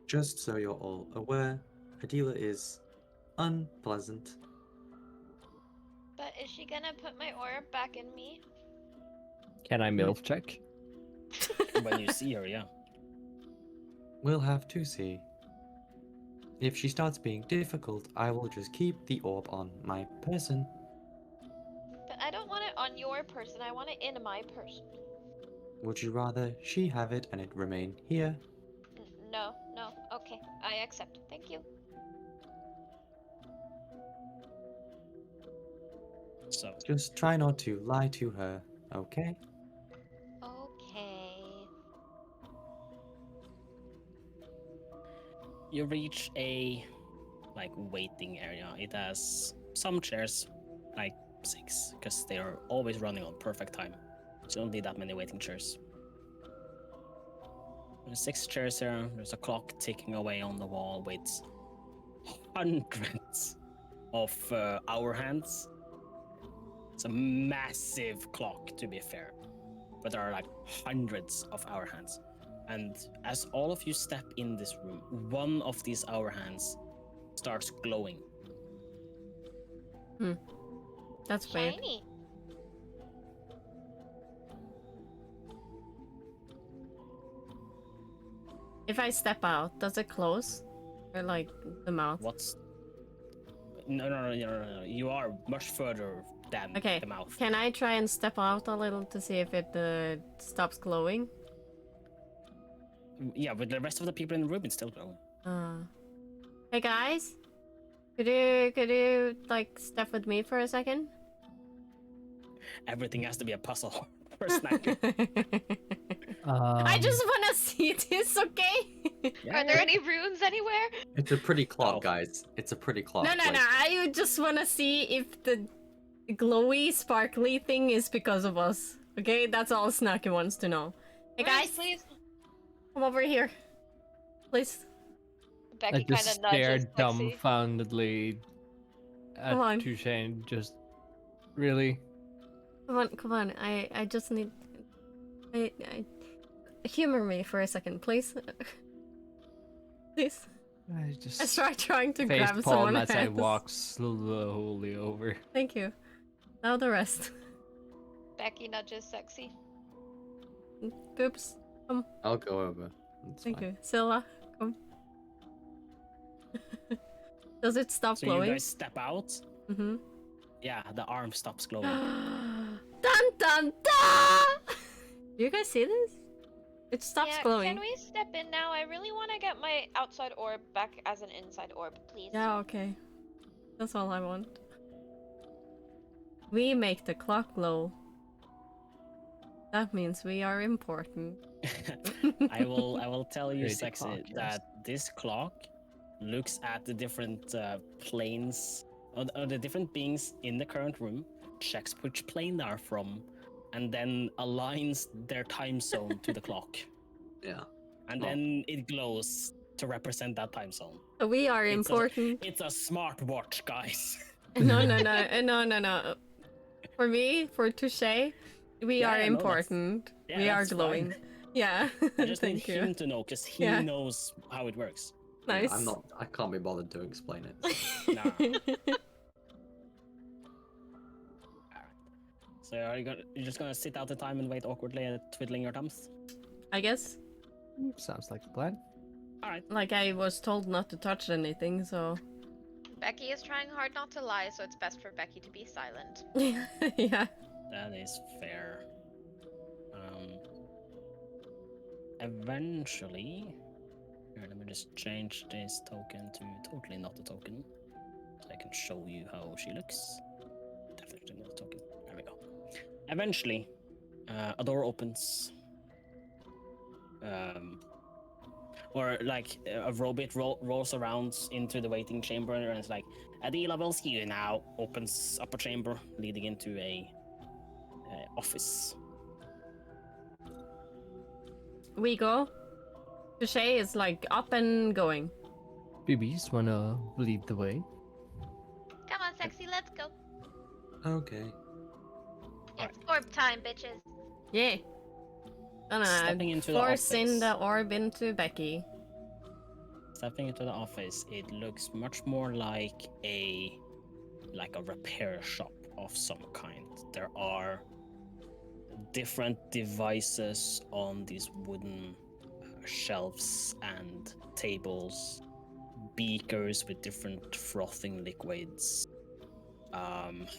Just so you're all aware, Adila is unpleasant. But is she gonna put my orb back in me? Can I MILF check? When you see her, yeah. We'll have to see. If she starts being difficult, I will just keep the orb on my person. But I don't want it on your person. I want it in my person. Would you rather she have it and it remain here? No. Okay, I accept. Thank you. So, Just try not to lie to her, okay? Okay. you reach a waiting area. It has some chairs, like 6, because they are always running on perfect time. So you don't need that many waiting chairs. There's 6 chairs here. There's a clock ticking away on the wall with hundreds of hour hands. It's a massive clock, to be fair, but there are like hundreds of hour hands. And as all of you step in this room, one of these hour hands starts glowing. That's weird. Shiny. If I step out, does it close? Or like the mouth? What's? No. You are much further than Okay. the mouth. Can I try and step out a little to see if it stops glowing? Yeah, but the rest of the people in the room is still glowing. Hey guys, could you like step with me for a second? Everything has to be a puzzle for Snacker. I just wanna see this, okay? Are there any runes anywhere? It's a pretty clock, Oh. guys. It's a pretty clock. No, like- I just wanna see if the glowy, sparkly thing is because of us. Okay, that's all Snacky wants to know. Hey guys, please. come over here, please. I Becky just kind of nudges stared Lexi. dumbfoundedly at Come on. Touche and just really. Come on. I just need. I humor me for a second, please. Please. I just I start trying to face grab palm someone's as I hands. walk slowly over. Thank you. Now the rest. Becky nudges Sexy. Oops. I'll go over. It's Thank fine. you. Scylla, come. Does it stop So you glowing? guys step out. Mm-hmm. Yeah, the arm stops glowing. Dun dun dun! Do you guys see this? It stops Yeah, glowing. can we step in now? I really want to get my outside orb back as an inside orb, please. Yeah, okay. That's all I want. We make the clock glow. That means we are important. I will tell you, Pretty Sexy, clock, yes. that this clock looks at the different planes or the different beings in the current room, checks which plane they are from, and then aligns their time zone to the clock. Yeah. And Oh. then it glows to represent that time zone. We are It's a- important. It's a smart watch, guys. No. For me, for Touche, we Yeah, are no, that's- important. yeah, we are that's fine. glowing. Yeah. I just need Thank you. him to know, because he Yeah. knows how it works. Yeah, Nice. I can't be bothered to explain it. Nah. So you're just gonna sit out the time and wait awkwardly, twiddling your thumbs? I guess. Sounds like a plan. All right. Like I was told not to touch anything, so Becky is trying hard not to lie, so it's best for Becky to be silent. yeah. That is fair. Eventually, here, let me just change this token to totally not a token, so I can show you how she looks. Definitely not a token. There we go. Eventually, a door opens. Or like a robot rolls around into the waiting chamber, and it's like, Adila will see you now. Opens up a chamber leading into a office. We go. Touche is like up and going. BBs wanna lead the way. Come on, Sexy, let's go. Okay. It's orb time, bitches. Yeah. Gonna Stepping into the force in office. the orb into Becky. Stepping into the office, it looks much more like a repair shop of some kind. There are different devices on these wooden shelves and tables, beakers with different frothing liquids,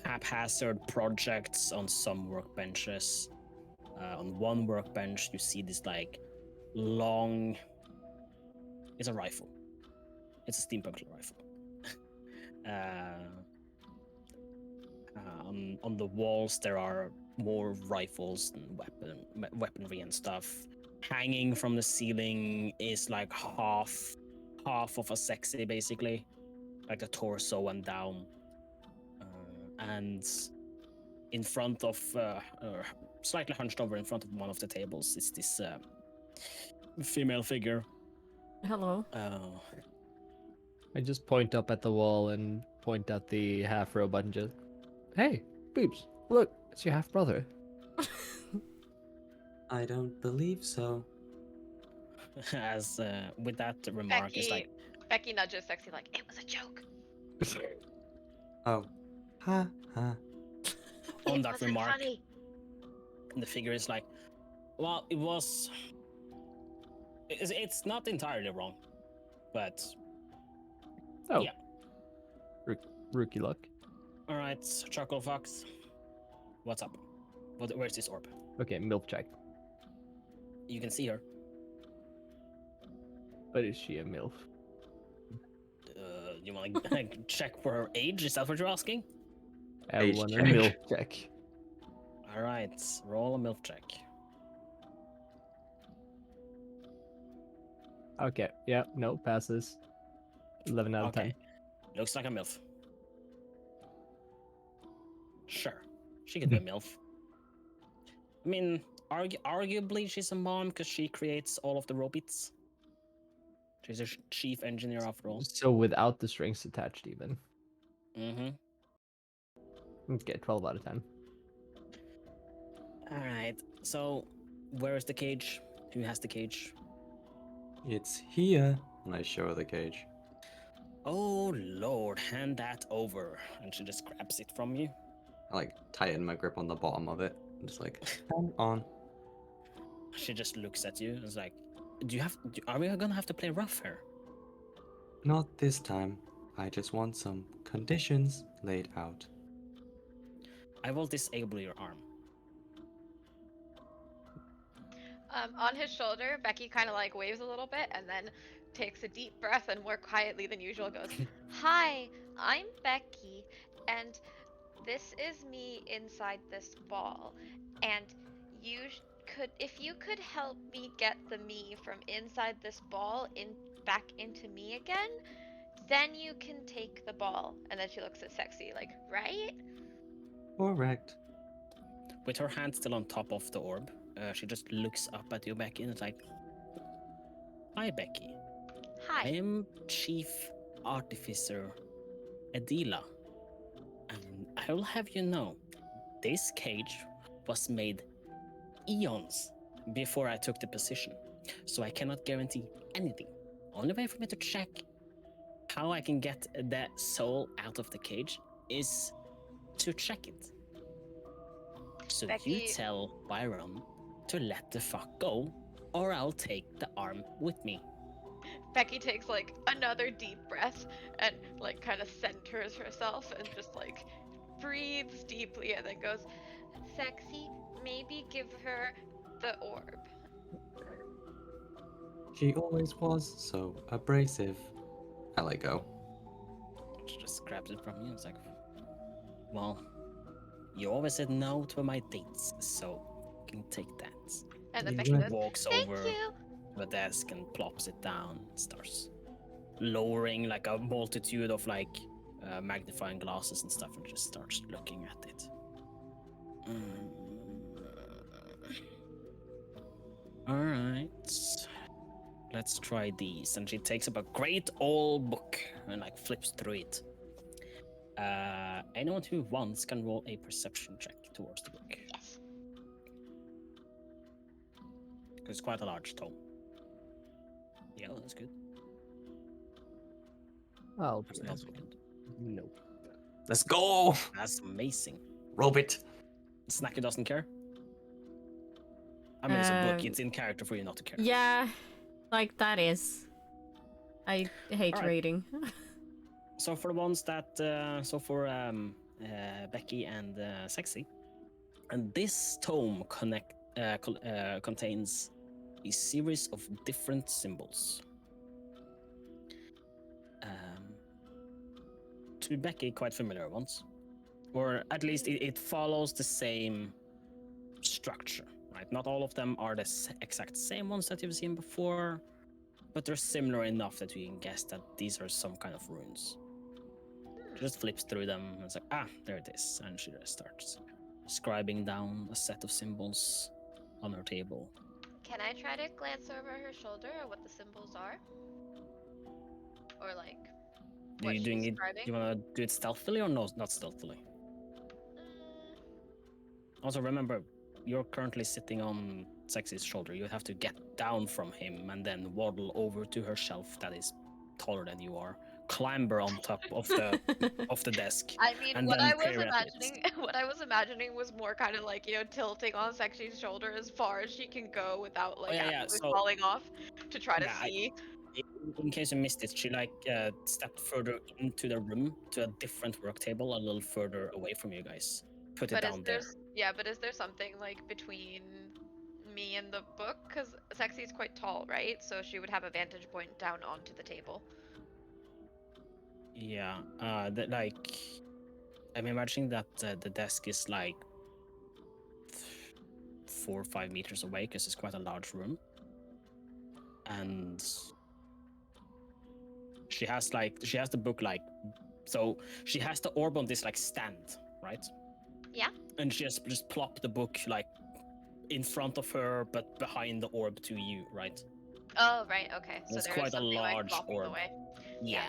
haphazard projects on some workbenches. On one workbench, you see this like long. It's a rifle. It's a steampunk rifle. On the walls, there are more rifles and weaponry and stuff. Hanging from the ceiling is like half of a Sexy, basically, like the torso and down. And in front of, slightly hunched over in front of one of the tables, is this female figure. Hello. I just point up at the wall and point at the half robot and just, hey, Boobs, look, it's your half brother. I don't believe so. As with that remark, it's like, Becky nudges Sexy like, it was a joke. Oh. Ha ha. on It that wasn't remark, funny. the figure is like, well, it was It's not entirely wrong, but Oh. Yeah. Rookie luck. all right, Charcoal Fox. What's up? Where's this orb? Okay, MILF check. You can see her. But is she a MILF? You want to check for her age? Is that what you're asking? I Age want a check. MILF check. All right, roll a MILF check. Okay, yeah, no, passes. 11 out of 10. Okay. Looks like a MILF. Sure, she could be a MILF. I mean, arguably she's a mom because she creates all of the robots. She's a chief engineer after all. So without the strings attached even. Mm-hmm. Okay, 12 out of 10. All right, so where is the cage? Who has the cage? It's here. And I show her the cage. Oh lord, hand that over. And she just grabs it from you. I like tighten my grip on the bottom of it. I'm just like, hang on. She just looks at you and is like, are we gonna have to play rough here? Not this time. I just want some conditions laid out. I will disable your arm. On his shoulder, Becky kind of like waves a little bit and then takes a deep breath and more quietly than usual goes, "Hi, I'm Becky, and this is me inside this ball. And if you could help me get the me from inside this ball back into me again, then you can take the ball." And then she looks at Sexy like, "Right?" Correct. With her hand still on top of the orb, she just looks up at you, Becky, and is like, "Hi, Becky. I "Hi." am Chief Artificer Adila. And I will have you know, this cage was made eons before I took the position. So I cannot guarantee anything. Only way for me to check how I can get the soul out of the cage is to check it. So Becky- you tell Byron to let the fuck go, or I'll take the arm with me. Becky takes like another deep breath and like kind of centers herself and just like breathes deeply and then goes, "Sexy, maybe give her the orb." She always was so abrasive. I let go. She just grabs it from you and is like, "Well, you always said no to my dates, so you can take that." And then You Becky went- goes, Walks "Thank over you." to the desk and plops it down, starts lowering like a multitude of like magnifying glasses and stuff, and just starts looking at it. All right, let's try these. And she takes up a great old book and like flips through it. Anyone who wants can roll a perception check towards the book. Yes. It's quite a large tome. Yeah, that's good. I'll That's do not it. so good. Nope. Let's go! That's amazing. Robit! Snacky doesn't care. I mean, it's a book. Um, It's in character for you not to care. Yeah, like that is. I hate Alright. reading. So for the ones that, for Becky and Sexy, and this tome contains a series of different symbols. To Becky, quite familiar ones, or at least it follows the same structure, right? Not all of them are the exact same ones that you've seen before, but they're similar enough that you can guess that these are some kind of runes. She just flips through them and it's like, there it is. And she just starts scribing down a set of symbols on her table. Can I try to glance over her shoulder at what the symbols are? Or like Are what you she's doing it? describing? You want to do it stealthily or no, not stealthily? Also, remember, you're currently sitting on Sexy's shoulder. You have to get down from him and then waddle over to her shelf that is taller than you are, clamber on top of the desk. I mean, And what then I was carry at it. imagining, what I was imagining was more kind of like, tilting on Sexy's shoulder as far as she can go without like yeah, actually so- falling off to try to Yeah, see. In case you missed it, she stepped further into the room to a different work table, a little further away from you guys. Put it But down there. but is there something like between me and the book? Because Sexy is quite tall, right? So she would have a vantage point down onto the table. Yeah, I'm imagining that the desk is like 4 or 5 meters away because it's quite a large room, and she has the book so she has the orb on this stand, right? Yeah. And she has just plopped the book in front of her, but behind the orb to you, right? Oh, right. Okay. So It's there quite is a something large like blocking the orb. way. Yeah.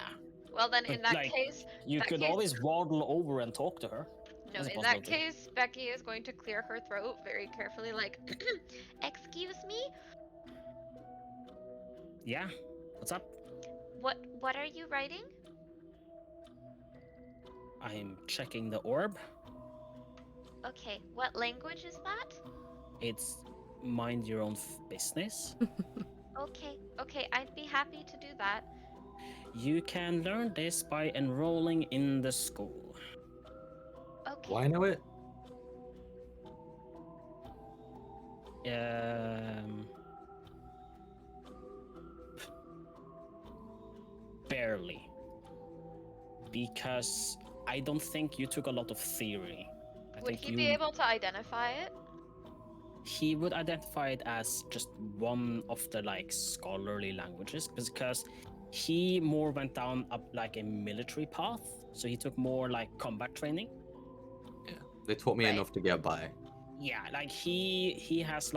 Well, then in But, that case, you that could case- always waddle over and talk to her. no. That's a In that possibility. case, Becky is going to clear her throat very carefully, like, "Excuse me. Yeah. What's up? What are you writing?" I'm checking the orb. Okay. What language is that? It's mind your own business. Okay. I'd be happy to do that. You can learn this by enrolling in the school. Okay. Why know it? Barely. Because I don't think you took a lot of theory. I Would think he be able to identify it? He would identify it as just one of the scholarly languages, because he more went down a military path, so he took more combat training. Yeah, they taught me Right. enough to get by. Yeah, he has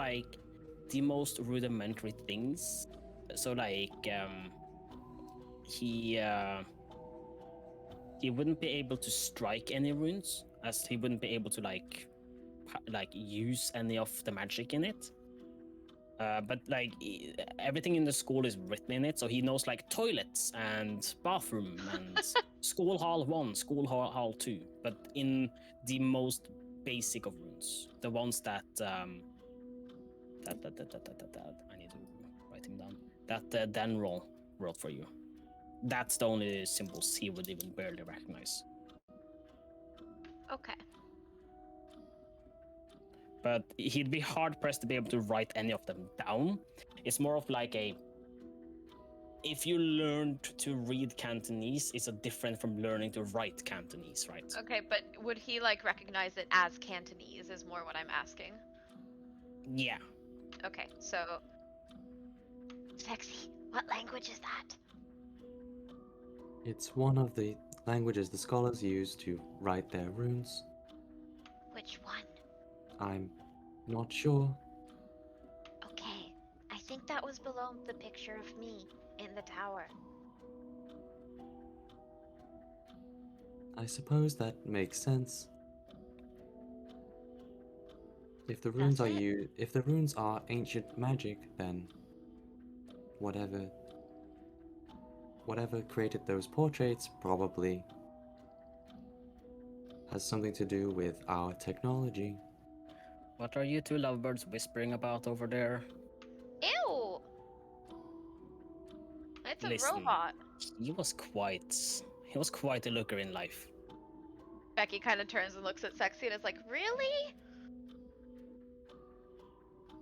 the most rudimentary things. So he wouldn't be able to strike any runes, as he wouldn't be able to use any of the magic in it. But everything in the school is written in it, so he knows toilets and bathroom and school hall 1, school hall 2, but in the most basic of runes, the ones that I need to write him down. That Dan wrote for you. That's the only symbols he would even barely recognize. Okay. But he'd be hard pressed to be able to write any of them down. It's more of if you learned to read Cantonese, it's a different from learning to write Cantonese, right? Okay, but would he recognize it as Cantonese? Is more what I'm asking. Yeah. Okay, so Sexy, what language is that? It's one of the languages the scholars use to write their runes. Which one? I'm not sure. Okay, I think that was below the picture of me in the tower. I suppose that makes sense. If the runes Does are it? if the runes are ancient magic, then whatever created those portraits probably has something to do with our technology. What are you two lovebirds whispering about over there? Ew! It's a Listen. robot. He was quite a looker in life. Becky kind of turns and looks at Sexy and is like, "Really?"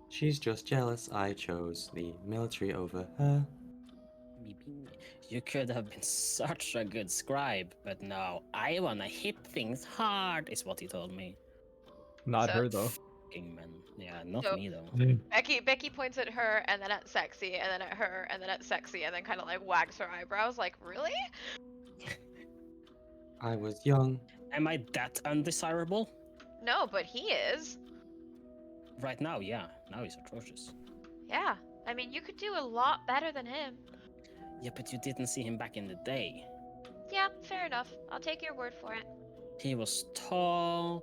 She's just jealous I chose the military over her. You could have been such a good scribe, but no, I wanna hit things hard, is what he told me. Not So- her though. Fucking man. Yeah, not So- me though. Becky points at her and then at Sexy and then at her and then at Sexy and then kind of wags her eyebrows like, "Really?" I was young. Am I that undesirable? No, but he is. Right now, yeah. Now he's atrocious. Yeah. I mean, you could do a lot better than him. Yeah, but you didn't see him back in the day. Yeah, fair enough. I'll take your word for it. He was tall,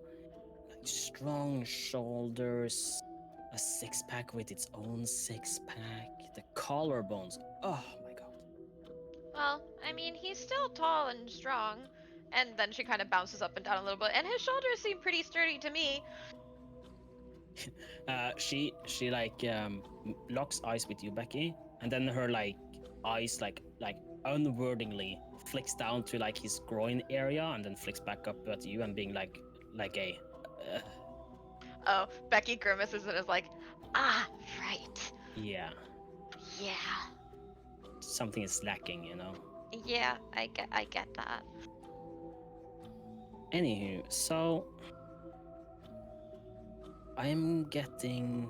strong shoulders, a six-pack with its own six-pack, the collarbones. Oh my god. Well, I mean, he's still tall and strong. And then she kind of bounces up and down a little bit, and his shoulders seem pretty sturdy to me. She like locks eyes with you, Becky, and then her like eyes like unwordingly flicks down to like his groin area, and then flicks back up at you and being like a. Oh, Becky grimaces and is like, ah, right. Yeah, Yeah. something is lacking, you know. Yeah, I get that. Anywho, so I'm getting,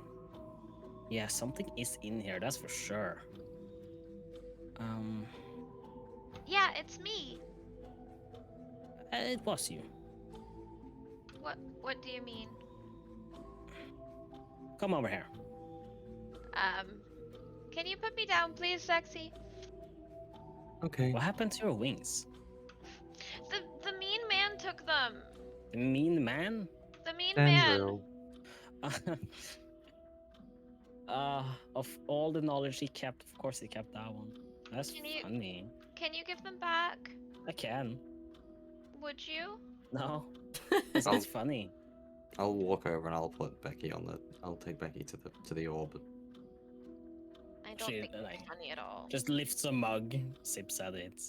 yeah, something is in here. That's for sure. Yeah, it's me. It was you. What do you mean? Come over here. Can you put me down, please, sexy? Okay. What happened to your wings? The mean man took them. The mean man? The mean man. Dendril. Of all the knowledge he kept, of course he kept that one. That's Can you- funny. Can you give them back? I can. Would you? No, it's I'll- not funny. I'll walk over and I'll put Becky on the. I'll take Becky to the orb. I don't She, think it's like, funny at all. Just lifts a mug, sips at it.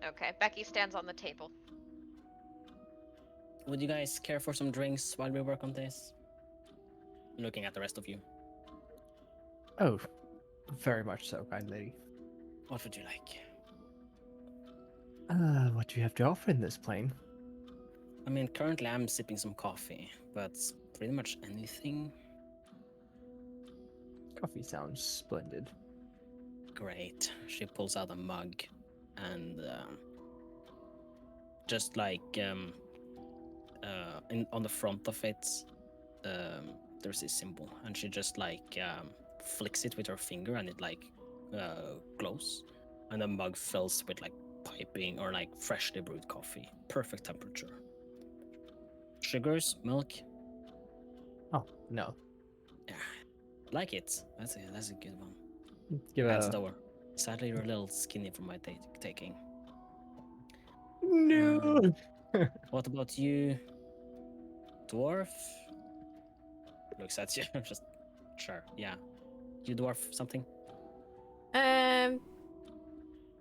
Okay, Becky stands on the table. Would you guys care for some drinks while we work on this? Looking at the rest of you. Oh, very much so, kind lady. What would you like? What do you have to offer in this plane? I mean, currently I'm sipping some coffee, but pretty much anything. Coffee sounds splendid. Great. She pulls out a mug, and just like on the front of it, there's this symbol, and she just like flicks it with her finger, and it like glows, and the mug fills with like piping or like freshly brewed coffee, perfect temperature. Sugars, milk, Oh, no. like it. That's a good one. Give Hands a... door. Sadly, you're a little skinny for my taking. No! What about you, dwarf? Looks at you. Just sure, yeah. You dwarf something?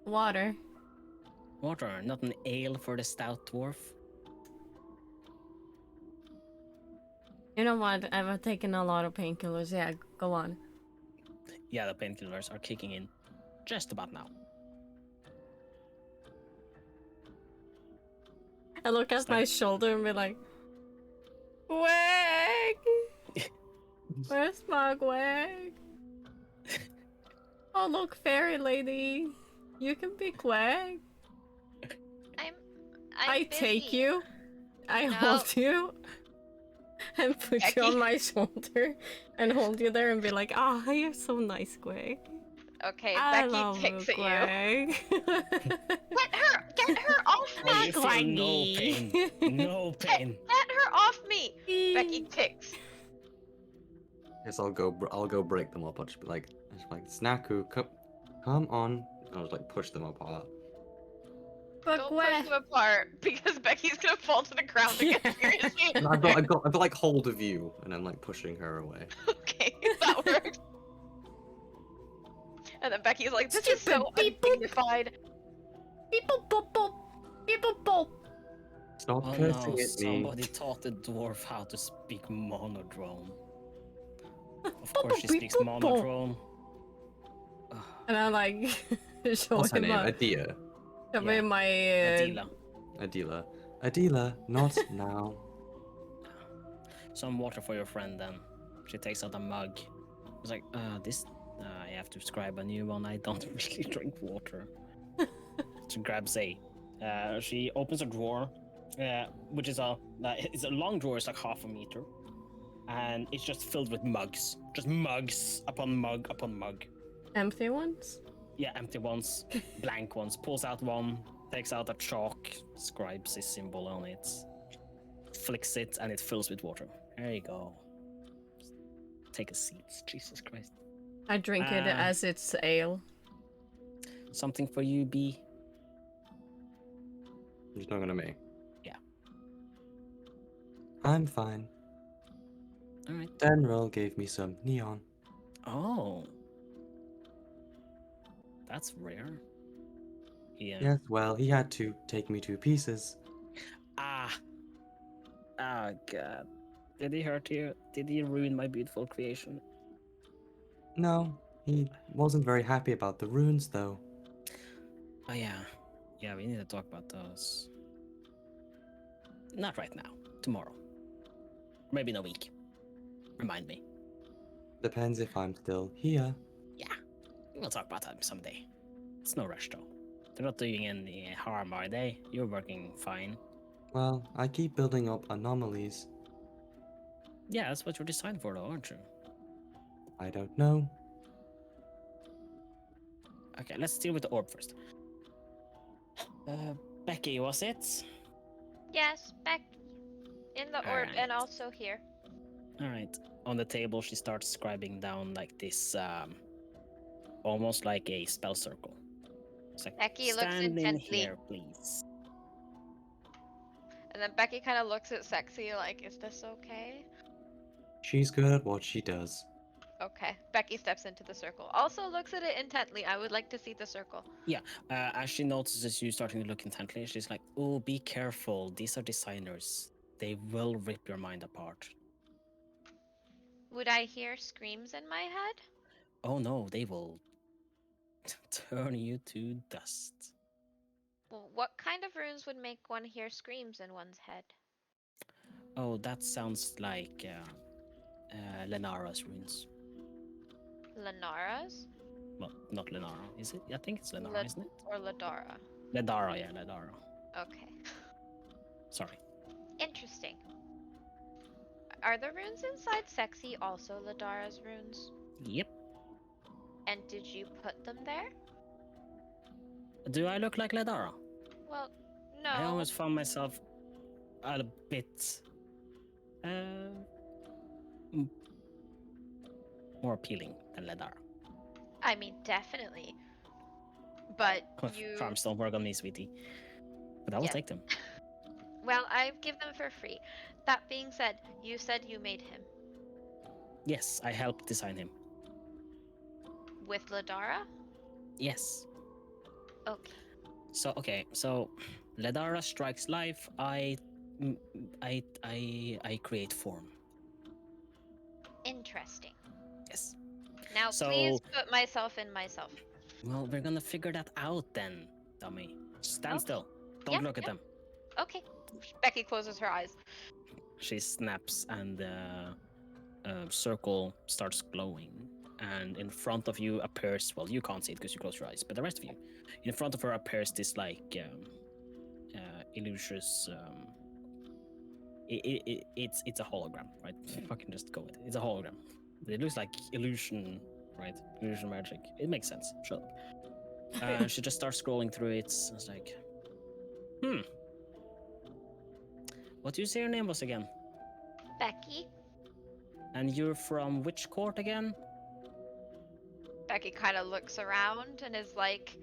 Water. Water, not an ale for the stout dwarf. You know what? I've taken a lot of painkillers. Yeah, go on. Yeah, the painkillers are kicking in just about now. I look at It's my like- shoulder and be like, Gweg! Where's my Gweg? Oh, look, fairy lady. You can be Gweg. I'm I take busy. you. I No. hold you. And put you on Becky. my shoulder and hold you there and be like, ah, you're so nice, Gweg. Okay, I Becky love kicks you, at you. Gweg. Get her off Oh, me! you feel no pain. No pain. Get her off me! Becky kicks. Guess I'll go break them up. I'll just be like, Snaku, come on. I'll just like push them apart. But Don't Gweg. push them apart because Becky's gonna fall to the ground again. Seriously. And I've got like hold of you, and I'm like pushing her away. Okay, that works. And then Becky's like, this is so Stupid people. undignified. Beep boop boop boop. Beep boop boop. Stop Oh cursing no, at me. somebody taught the dwarf how to speak monodrone. Of course she speaks Beep, boop, boop. monodrone. Ugh, And I like show What's her him name? a, Adia. show Yeah, him my Adila. Adila. Adila, not now. Some water for your friend then. She takes out a mug. It's like, this, I have to scribe a new one. I don't really drink water. She grabs she opens a drawer, which is it's a long drawer. It's like half a meter, and it's just filled with mugs. Just mugs upon mug upon mug. empty ones. Yeah, empty ones, blank ones. Pulls out one, takes out a chalk, scribes his symbol on it, flicks it, and it fills with water. There you go. Take a seat. Jesus Christ. I drink it Ah. as it's ale. Something for you, B? You're talking to me. I'm fine. All right. Denril gave me some neon. Oh, that's rare. Yeah. Yes, well, he had to take me to pieces. Ah. Oh God. Did he hurt you? Did he ruin my beautiful creation? No, he wasn't very happy about the runes, though. Oh yeah. Yeah, we need to talk about those. Not right now. Tomorrow. Maybe in a week. Remind me. Depends if I'm still here. Yeah. We'll talk about that someday. It's no rush though. They're not doing any harm, are they? You're working fine. Well, I keep building up anomalies. Yeah, that's what you're designed for though, aren't you? I don't know. Okay, let's deal with the orb first. Becky, was it? Yes, back in the orb and Alright. also here. Alright. On the table, she starts scribing down like this, almost like a spell circle. It's like, Becky looks stand in intently. here, please. And then Becky kind of looks at Sexy like, is this okay? She's good at what she does. Okay. Becky steps into the circle. Also looks at it intently. I would like to see the circle. As she notices you starting to look intently, she's like, "Oh, be careful. These are designers. They will rip your mind apart." Would I hear screams in my head? Oh no, they will turn you to dust. Well, what kind of runes would make one hear screams in one's head? Oh, that sounds like Lenara's runes. Lenara's? Well, not Lenara, is it? I think it's Lenara, Led- isn't it? Or Ladara? Ledara, yeah, Ledara. Okay. Sorry. Interesting. Are the runes inside Sexy also Ladara's runes? Yep. And did you put them there? Do I look like Ledara? Well, no. I always found myself a bit more appealing than Ledara. I mean, definitely. But you... Charms don't work on me, sweetie. But I will Yeah. take them. Well, I give them for free. That being said, you said you made him. Yes, I helped design him. With Ladara? Yes. Okay. So Ledara strikes life. I create form. Interesting. Yes. Now, So- please put myself in myself. Well, we're gonna figure that out then, dummy. Stand Okay. still. Don't Yep, look at yep. them. Okay. Becky closes her eyes. She snaps, and the circle starts glowing. And in front of you appears, well, you can't see it because you close your eyes, but the rest of you, in front of her appears this like illustrious. It's a hologram, right? Fucking just go with it. It's a hologram. It looks like illusion, right? Illusion magic. It makes sense. Shut up. She just starts scrolling through it. It's like, what do you say your name was again? Becky? And you're from which court again? Becky kind of looks around and is like,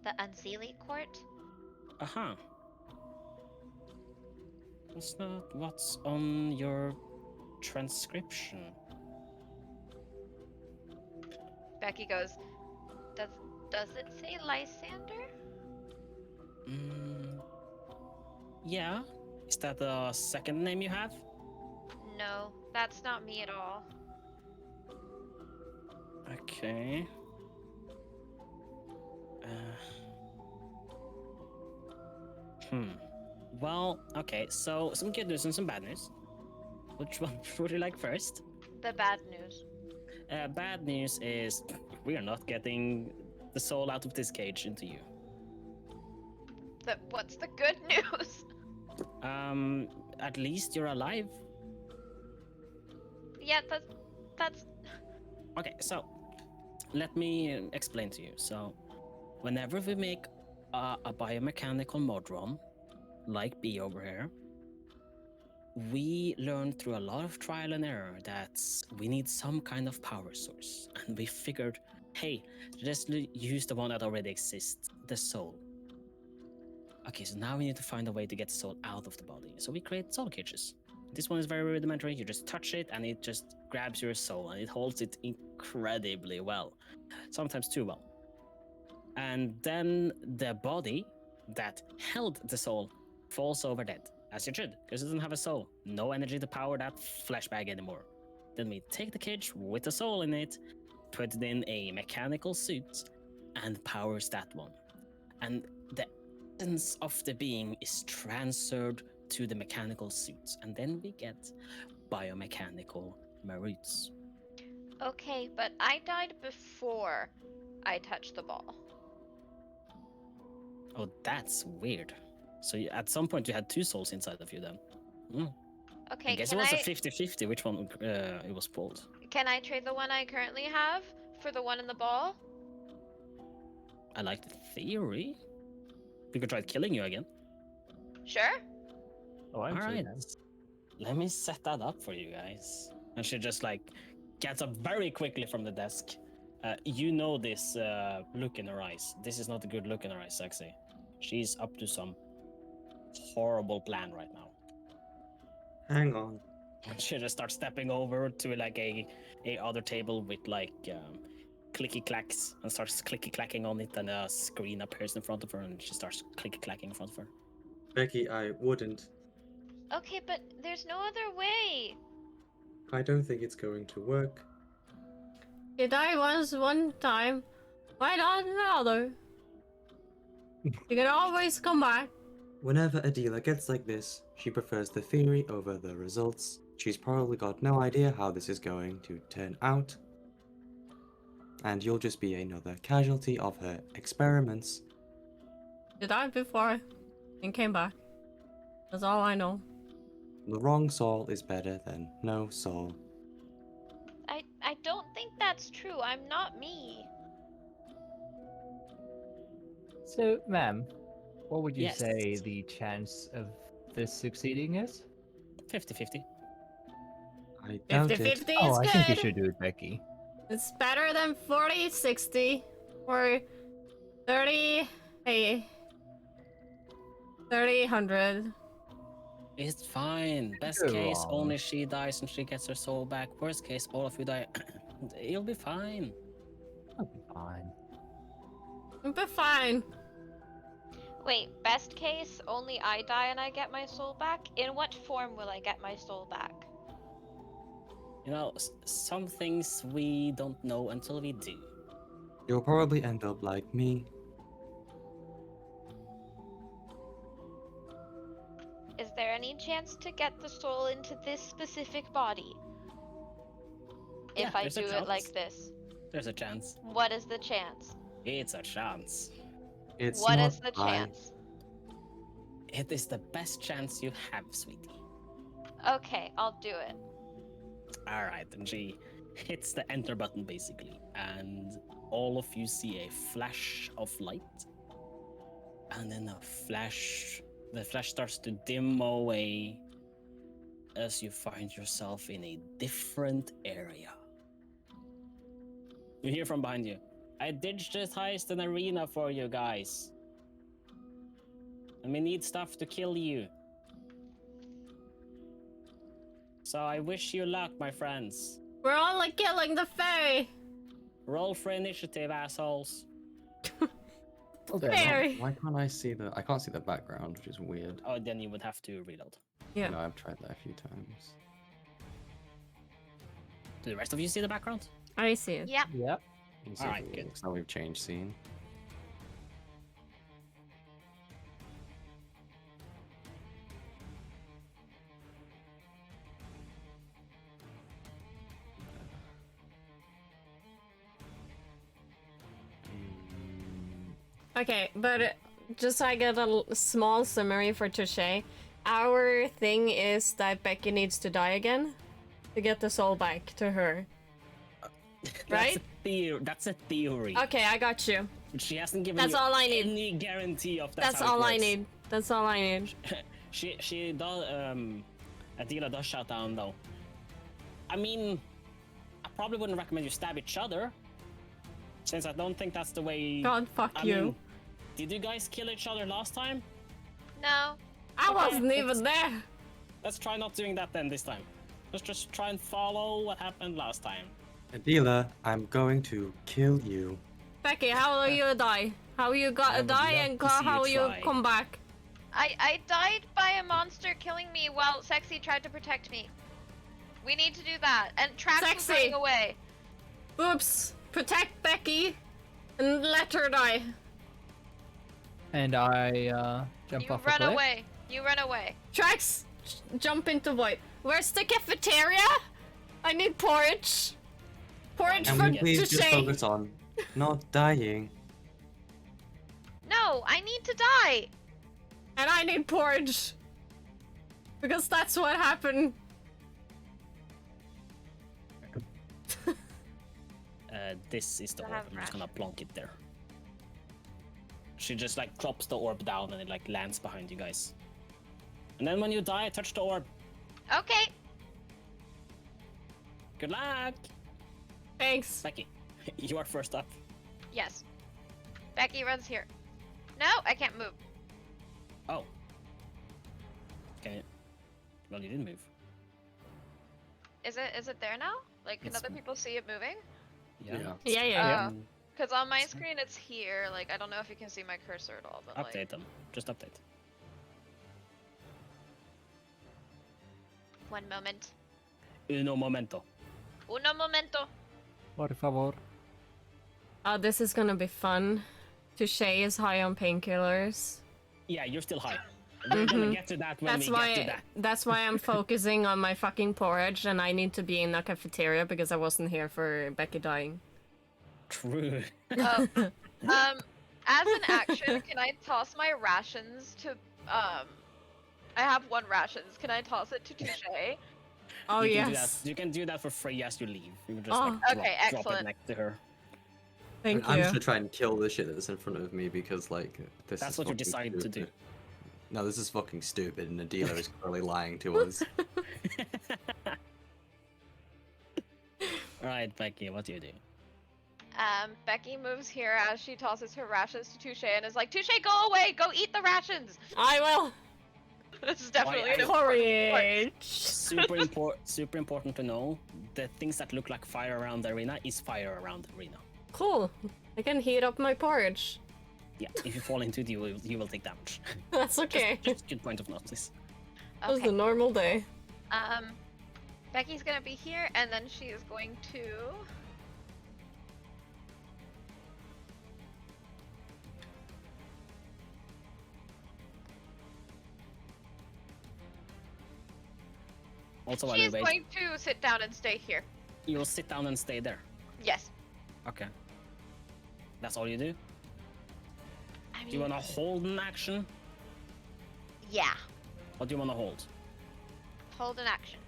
the Unseelie Court? Uh-huh. That's not what's on your transcription. Becky goes, does it say Lysander? Yeah. Is that the second name you have? No, that's not me at all. Okay. Well, okay, so some good news and some bad news. Which one would you like first? The bad news. Bad news is we are not getting the soul out of this cage into you. What's the good news? At least you're alive. Yeah, that's... Okay, so let me explain to you. So, whenever we make a biomechanical modron, like B over here, we learn through a lot of trial and error that we need some kind of power source. And we figured hey, just use the one that already exists, the soul. Okay, so now we need to find a way to get the soul out of the body. So we create soul cages. This one is very rudimentary. You just touch it and it just grabs your soul and it holds it incredibly well. Sometimes too well. And then the body that held the soul falls over dead, as it should, because it doesn't have a soul. No energy to power that flesh bag anymore. Then we take the cage with the soul in it, put it in a mechanical suit, and powers that one. And the essence of the being is transferred to the mechanical suits, and then we get biomechanical Maruts. Okay, but I died before I touched the ball. Oh, that's weird. So at some point you had two souls inside of you then. Okay, I guess it was a 50-50 which one it was pulled. Can I trade the one I currently have for the one in the ball? I like the theory. We could try killing you again. Sure. Oh, I'm so Alright. down. Let me set that up for you guys. And she just like gets up very quickly from the desk. You know this look in her eyes. This is not a good look in her eyes, Sexy. She's up to some horrible plan right now. Hang on. She just starts stepping over to like a other table with like clicky clacks and starts clicky clacking on it, and a screen appears in front of her and she starts clicky clacking in front of her. Becky, I wouldn't. Okay, but there's no other way. I don't think it's going to work. You die once one time, why not another? You can always come back. Whenever Adela gets like this, she prefers the theory over the results. She's probably got no idea how this is going to turn out. And you'll just be another casualty of her experiments. You died before and came back. That's all I know. The wrong soul is better than no soul. I don't think that's true. I'm not me. So, ma'am, what would you Yes. say the chance of this succeeding is? 50-50. I doubt 50-50 it. is Oh, I think you good. should do it, Becky. It's better than 40-60 or 30, hey, 30-100. It's fine. Best Go case, on. only she dies and she gets her soul back. Worst case, all of you die. You'll be fine. I'll be fine. It'll be fine. Wait, best case, only I die and I get my soul back? In what form will I get my soul back? You know, some things we don't know until we do. You'll probably end up like me. Is there any chance to get the soul into this specific body? Yeah, If I there's a do it like chance. this. There's a chance. What is the chance? It's a chance. It's What not is the I. chance? It is the best chance you have, sweetie. Okay, I'll do it. Alright, and she hits the enter button basically, and all of you see a flash of light, and then the flash starts to dim away as you find yourself in a different area. You hear from behind you, I digitized an arena for you guys. And we need stuff to kill you. So I wish you luck, my friends. We're only killing the fairy. Roll for initiative, assholes. Fairy. Why can't I see the? I can't see the background, which is weird. Oh, then you would have to reload. Yeah. No, I've tried that a few times. Do the rest of you see the background? I see it. Yep. Yep. Let's see if Alright, it good. works. Now we've changed scene. Okay, but just so I get a small summary for Touche, our thing is that Becky needs to die again to get the soul back to her. Right? That's a theory. Okay, I got you. She hasn't given That's you all I need. any guarantee of That's how it all I works. need. That's all I need. She does Adela does shut down though. I mean, I probably wouldn't recommend you stab each other. Since I don't think that's the way. God, fuck I you. mean, did you guys kill each other last time? No. I okay, wasn't even let's- there. Let's try not doing that then this time. Let's just try and follow what happened last time. Adila, I'm going to kill you. Becky, how will you die? How you I gotta would die love and to see how you will you try. come back? I died by a monster killing me while Sexy tried to protect me. We need to do that. And Trax was Sexy. running away. Oops. Protect Becky and let her die. And I jump You off a run cliff. away. You run away. Trax, jump into void. Where's the cafeteria? I need porridge. Porridge And for we please just Touche. focus on not dying. No, I need to die. And I need porridge. Because that's what happened. This is the I orb. have I'm just gonna rash. plonk it there. She just like drops the orb down and it like lands behind you guys. And then when you die, touch the orb. Okay. Good luck, Thanks. Becky. You are first up. Yes. Becky runs here. No, I can't move. Oh. Okay. Well, you didn't move. Is it there now? Like, can It's- other people see it moving? Yeah. Oh. Because on my screen it's here. Like, I don't know if you can see my cursor at all, but Update like... them. Just update. One moment. Uno momento. Uno momento. Por favor. Oh, this is gonna be fun. Touche is high on painkillers. Yeah, you're still high. We're gonna Mhm. get to that when That's we get to why. that. That's why I'm focusing on my fucking porridge, and I need to be in the cafeteria because I wasn't here for Becky dying. True. Oh, as an action, can I toss my rations to, I have one rations. Can I toss it to Touche? Oh You can do yes. that. You can do that for free as you leave. You can just Oh. like, drop, Okay, drop it excellent. next to her. Thank I'm you. just gonna try and kill the shit that's in front of me because like this That's is what you fucking decided to do. stupid. No, this is fucking stupid, and the dealer is clearly lying to us. Alright, Becky, what do you do? Becky moves here as she tosses her rations to Touche and is like, Touche, go away! Go eat the rations! I will. This is definitely an I- important part. Porridge. Super important to know. The things that look like fire around the arena is fire around the arena. Cool. I can heat up my porridge. Yeah, if you fall into it, you will take damage. That's okay. Just good point of notice. It was Okay. a normal day. Becky's gonna be here, and then she is going to... Also, while She you is wait, going to sit down and stay here. you will sit down and stay there. Yes. Okay. That's all you do? I Do you mean, want to hold an action? yeah. What do you want to hold? Hold an action.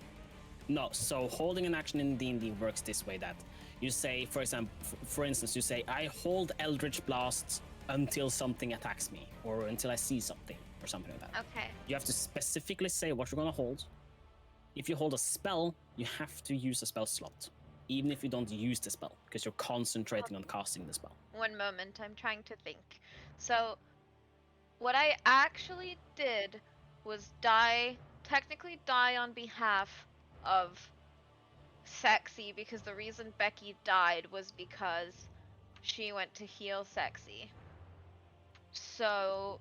No, so holding an action in D&D works this way that you say, for example, for instance, you say, I hold Eldritch Blast until something attacks me, or until I see something, or something like that. Okay. You have to specifically say what you're gonna hold. If you hold a spell, you have to use a spell slot, even if you don't use the spell, because you're concentrating on casting the spell. One moment, I'm trying to think. So, what I actually did was technically die on behalf of Sexy, because the reason Becky died was because she went to heal Sexy. So,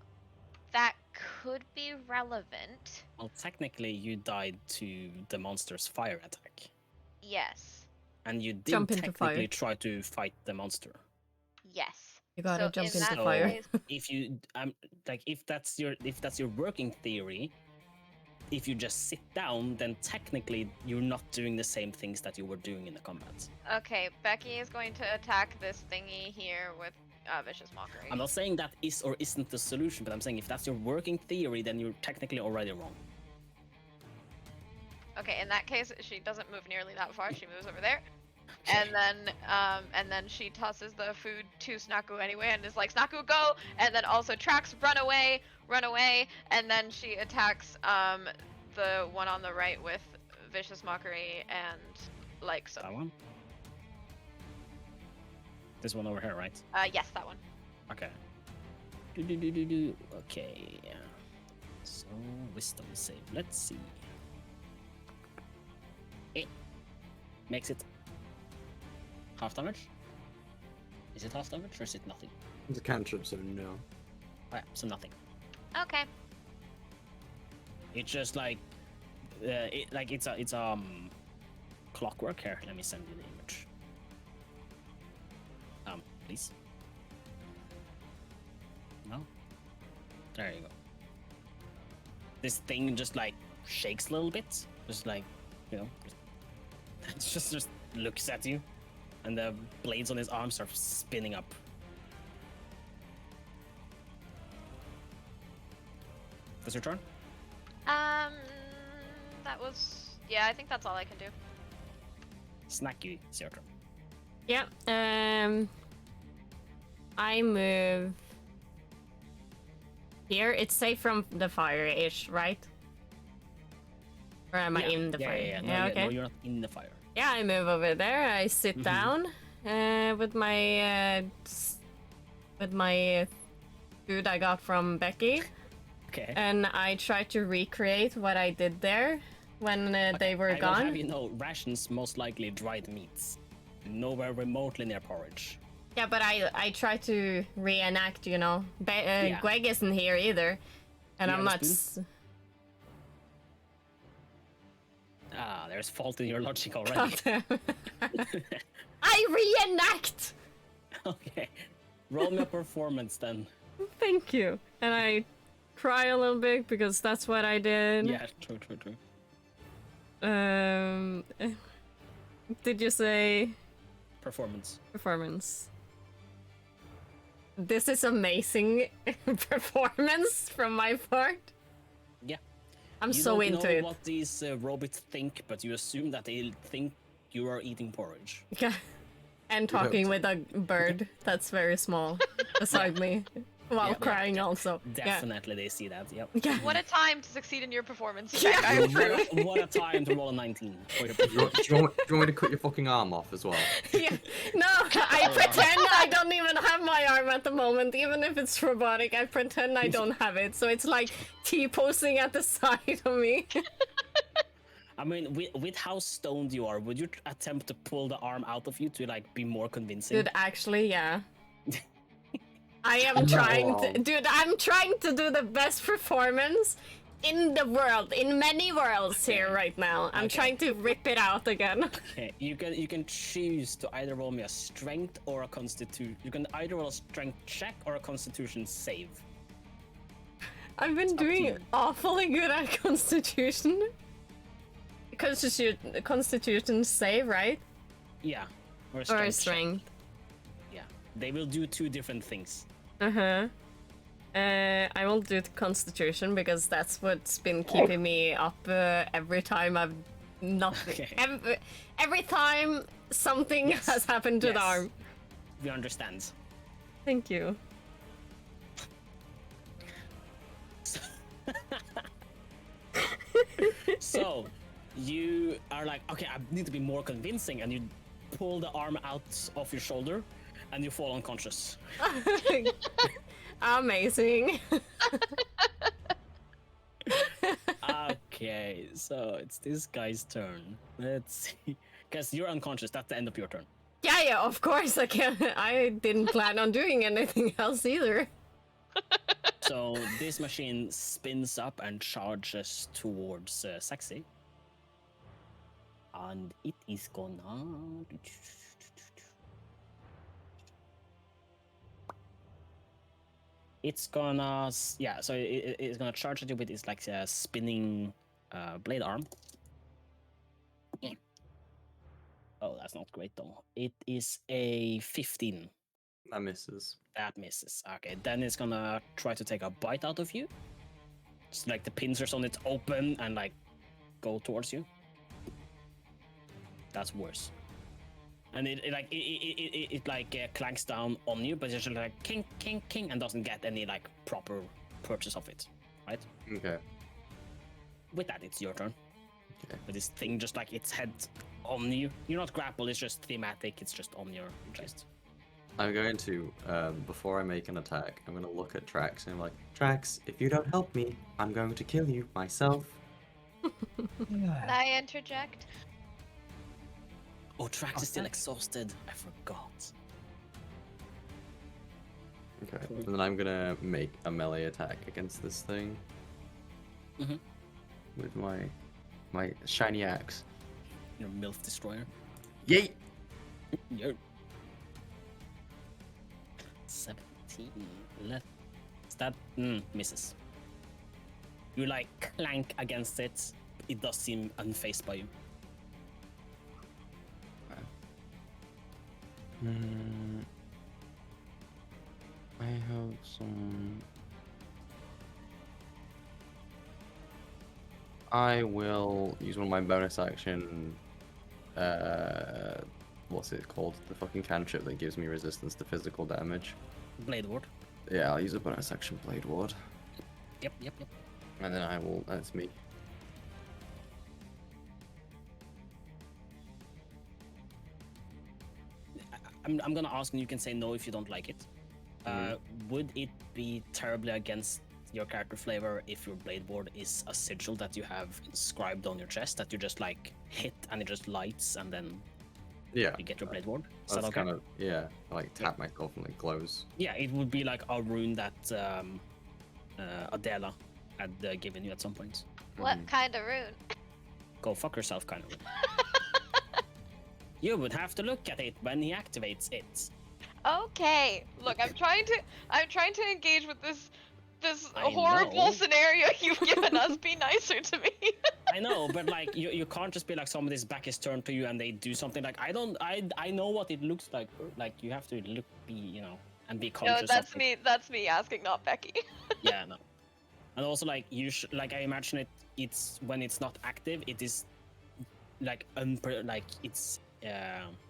that could be relevant. Well, technically, you died to the monster's fire attack, Yes. and you did Jump into technically fire. try to fight the monster. Yes. You gotta So jump in into that fire. case- If you like, if that's your working theory, if you just sit down, then technically you're not doing the same things that you were doing in the combat. Okay, Becky is going to attack this thingy here with Vicious Mockery. I'm not saying that is or isn't the solution, but I'm saying if that's your working theory, then you're technically already wrong. Okay, in that case, she doesn't move nearly that far. She moves over there, and then she tosses the food to Snaku anyway, and is like, "Snaku, go!" And then also Trax, run away, and then she attacks the one on the right with Vicious Mockery and like so. That one. This one over here, right? Yes, that one. Okay. Okay. Yeah. So wisdom save. Let's see. It makes it half damage. Is it half damage or is it nothing? It's a cantrip, so no. Oh, yeah, so nothing. Okay. It's just like, it's clockwork. Here, let me send you the image. Please. No. There you go. This thing just like shakes a little bit, just like, you know, just looks at you, and the blades on his arms are spinning up. That's your turn. That was. Yeah, I think that's all I can do. Snacky, it's your turn. Yeah. I move here. It's safe from the fire-ish, right? Or am I in the fire? Yeah. No, okay. no, you're not in the fire. Yeah, I move over there. I sit down with my food I got from Becky, Okay. and I try to recreate what I did there when they were I will gone. have you know, rations most likely dried meats, nowhere remotely near porridge. Yeah, but I try to reenact, you know. Greg isn't here either, and You I'm have a not. spoon? There's fault in your logic already. I reenact. Okay, roll me a performance then. Thank you. And I cry a little bit because that's what I did. Yeah, true. Did you say Performance. performance? This is amazing performance from my part. Yeah. I'm You so don't into know it. what these robots think, but you assume that they think you are eating porridge. Yeah. And talking with a bird that's very small beside me while Yeah, crying also. Definitely, they see that. Yep. Yeah. What a time to succeed in your performance Yeah. check. I approve. What a time to roll a 19. For your Do you want me to cut your fucking arm off as well? Yeah. No, I pretend I don't even have my arm at the moment, even if it's robotic. I pretend I don't have it, so it's like T-posing at the side of me. I mean, with how stoned you are, would you attempt to pull the arm out of you to like be more convincing? Dude, actually, yeah. I am trying to, dude. I'm trying to do the best performance in the world, in many worlds here right now. I'm trying to rip it out again. Okay, you can choose to either roll me a strength or a constitution. You can either roll a strength check or a constitution save. I've been doing awfully good at Constitution. Constitution save, right? Yeah, or a Or strength. a strength. Check. Yeah, they will do two different things. I will do the Constitution because that's what's been keeping me up every time I've not. Okay. Every time something Yes. has happened to the Yes. arm. We understand. Thank you. So you are like, okay, I need to be more convincing, and you pull the arm out of your shoulder, and you fall unconscious. Amazing. Okay, so it's this guy's turn. Let's see. Because you're unconscious, that's the end of your turn. Yeah, of course I can. I didn't plan on doing anything else either. So this machine spins up and charges towards Saxy. And it is gonna... It's gonna... Yeah, so it's gonna charge at you with its like spinning blade arm. Yeah. Oh, that's not great though. It is a 15. That misses. That misses. Okay, then it's gonna try to take a bite out of you. It's like the pincers on it open and like go towards you. That's worse. And it clanks down on you, but it's just like king, king, king, and doesn't get any like proper purchase of it, right? Okay. With that, it's your turn. Okay. With this thing just like its head on you. You're not grappled, it's just thematic, it's just on your chest. I'm going to, before I make an attack, I'm going to look at Trax and I'm like, Trax, if you don't help me, I'm going to kill you myself. Can I interject? Oh, Trax is still Okay. exhausted. I forgot. Okay. And then I'm going to make a melee attack against this thing. Mhm. With my shiny axe. Your MILF destroyer. Yeet! Yo. 17. Left. That misses. You like clank against it. It does seem unfazed by you. I have some. I will use one of my bonus action. What's it called? The fucking cantrip that gives me resistance to physical damage. Blade Ward. Yeah, I'll use a bonus action Blade Ward. Yep. And then I will. That's me. I'm gonna ask, and you can say no if you don't like it. Would it be terribly against your character flavor if your blade ward is a sigil that you have inscribed on your chest that you just like hit and it just lights and then Yeah. you get your blade ward? Is that That's okay? kind of I like tap myself and it glows. Yeah, it would be like a rune that Adela had given you at some point. What kind of rune? Go fuck yourself, kind of. You would have to look at it when he activates it. Okay. Look, I'm trying to engage with this I horrible know. scenario you've given us. Be nicer to me. I know, but like you can't just be like somebody's back is turned to you and they do something like I know what it looks like. Like you have to and be No, conscious. that's of me. That's me asking, not Becky. Yeah, no. And also like like I imagine it's when it's not active, it is like it's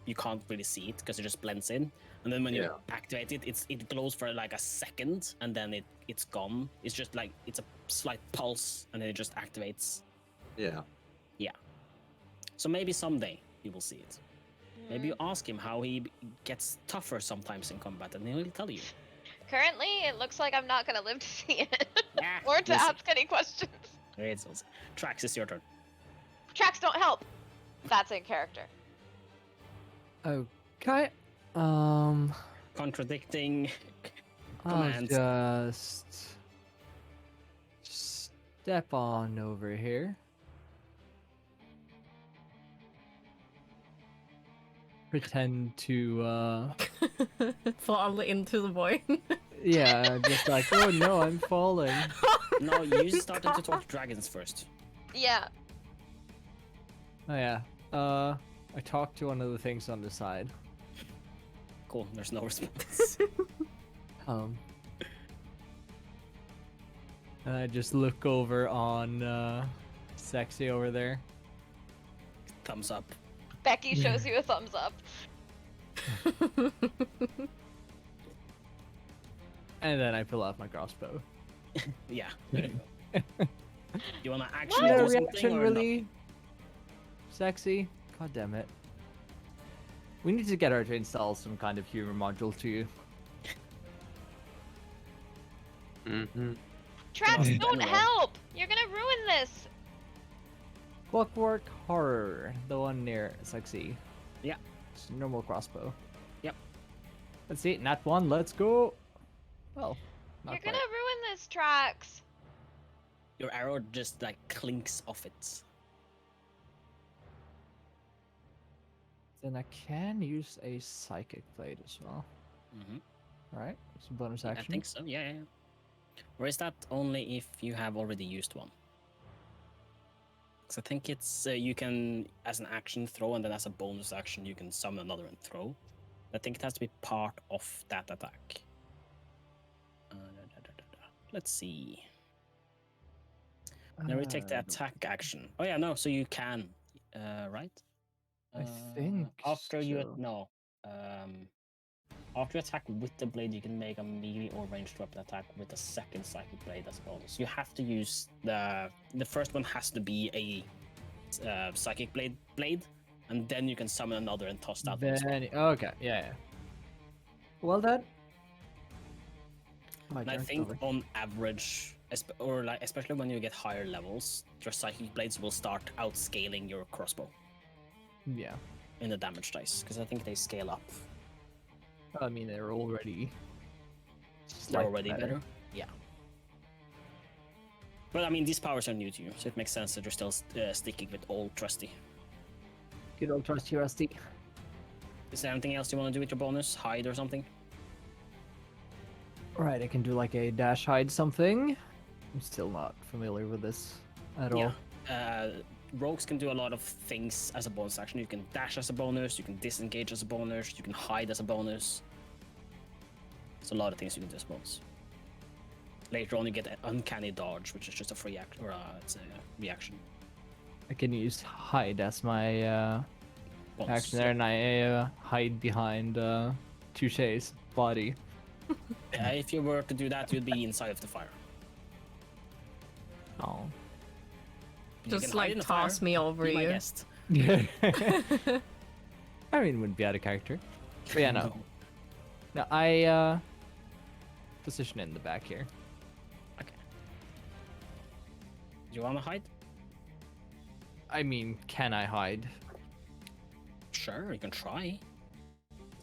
you can't really see it because it just blends in. And then when you activate it, it glows for like a second and then it's gone. It's just like it's a slight pulse and then it just activates. Yeah. So maybe someday you will see it. Maybe you ask him how he gets tougher sometimes in combat and he'll tell you. Currently, it looks like I'm not gonna live to see it, Yeah, or to we'll see. ask any questions. It's Trax, it's your turn. Tracks don't help. That's in character. Okay. Contradicting I'll commands. just step on over here. Pretend to Fall into the void. yeah, just like, oh no, I'm falling. No, you started to talk to dragons first. Yeah. Oh yeah. I talked to one of the things on the side. Cool, there's no response. And I just look over on Sexy over there. Thumbs up. Becky shows you a thumbs up. And then I pull out my crossbow. Yeah. There you go. You wanna actually No do something reaction or really? Sexy? God damn it. We need to get her to install some kind of humor module to you. Mm-hmm. Tracks in don't general. help. You're gonna ruin this. Clockwork Horror, the one near Sexy. Yeah. It's a normal crossbow. Yep. Let's see, nat 1, let's go. Well, not You're quite. gonna ruin this, Tracks. Your arrow just like clinks off it. Then I can use a Psychic Blade as well. Mm-hmm. Alright, it's a bonus I action. think so, yeah. Or is that only if you have already used one? Because I think it's you can, as an action, throw, and then as a bonus action, you can summon another and throw. I think it has to be part of that attack. Let's see. Now we take the attack action. Oh yeah, no, so you can, right? I think after you so. no, after you attack with the blade, you can make a melee or ranged weapon attack with a second psychic blade as a bonus. You have to use the first one has to be a psychic blade, and then you can summon another and toss that one. as well. Then, okay, yeah. Well, that. My And I turn, think sorry. on average, or like especially when you get higher levels, your psychic blades will start outscaling your crossbow Yeah. in the damage dice, because I think they scale up. I mean, they're already. They're slightly already better. Yeah. But I mean, these powers are new to you, so it makes sense that you're still sticking with old trusty. Good old trusty Rusty. Is there anything else you want to do with your bonus? Hide or something? Right, I can do like a dash hide something. I'm still not familiar with this at all. Rogues can do a lot of things as a bonus action. You can dash as a bonus, you can disengage as a bonus, you can hide as a bonus. There's a lot of things you can do as a bonus. Later on, you get an uncanny dodge, which is just a free action, or it's a reaction. I can use hide as my Bonus. action there, and I hide behind Touche's body. If you were to do that, you'd be inside of the fire. Oh. You Just can hide in like the fire, toss me over be my you. guest. I mean, it wouldn't be out of character. But yeah, no. No, I position in the back here. Okay. Do you want to hide? I mean, can I hide? Sure, you can try.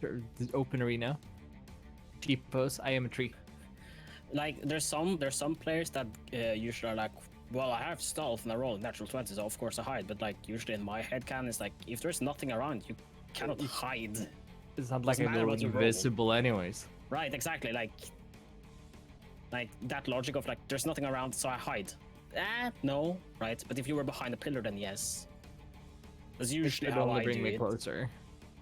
The open arena. Cheap pose. I am a tree. Like, there's some players that usually are like, well, I have stealth and I roll natural 20, so of course I hide. But like, usually in my head canon, it's like, if there's nothing around, you cannot hide. It's not like Doesn't I matter go what you roll. invisible anyways. Right, exactly. Like that logic of like, there's nothing around, so I hide. No, right? But if you were behind a pillar, then yes. That's It usually should how only I bring do me it. closer.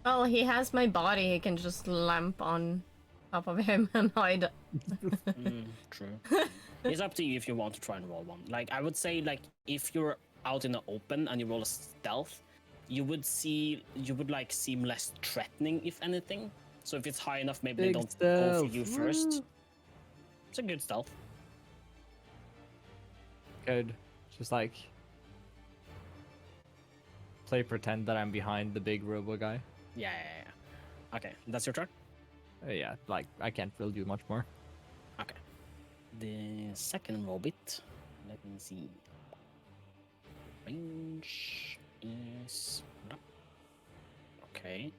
Well, he has my body. He can just lamp on top of him and hide. True. It's up to you if you want to try and roll one. Like, I would say, like, if you're out in the open and you roll a stealth, you would seem less threatening, if anything. So if it's high enough, maybe they Big don't go for stealth, you first. woo. It's a good stealth. Could just like play pretend that I'm behind the big robo guy. Yeah. Okay, that's your turn. Yeah, like I can't really do much more. Okay. The second robot. Let me see. Range is. Okay.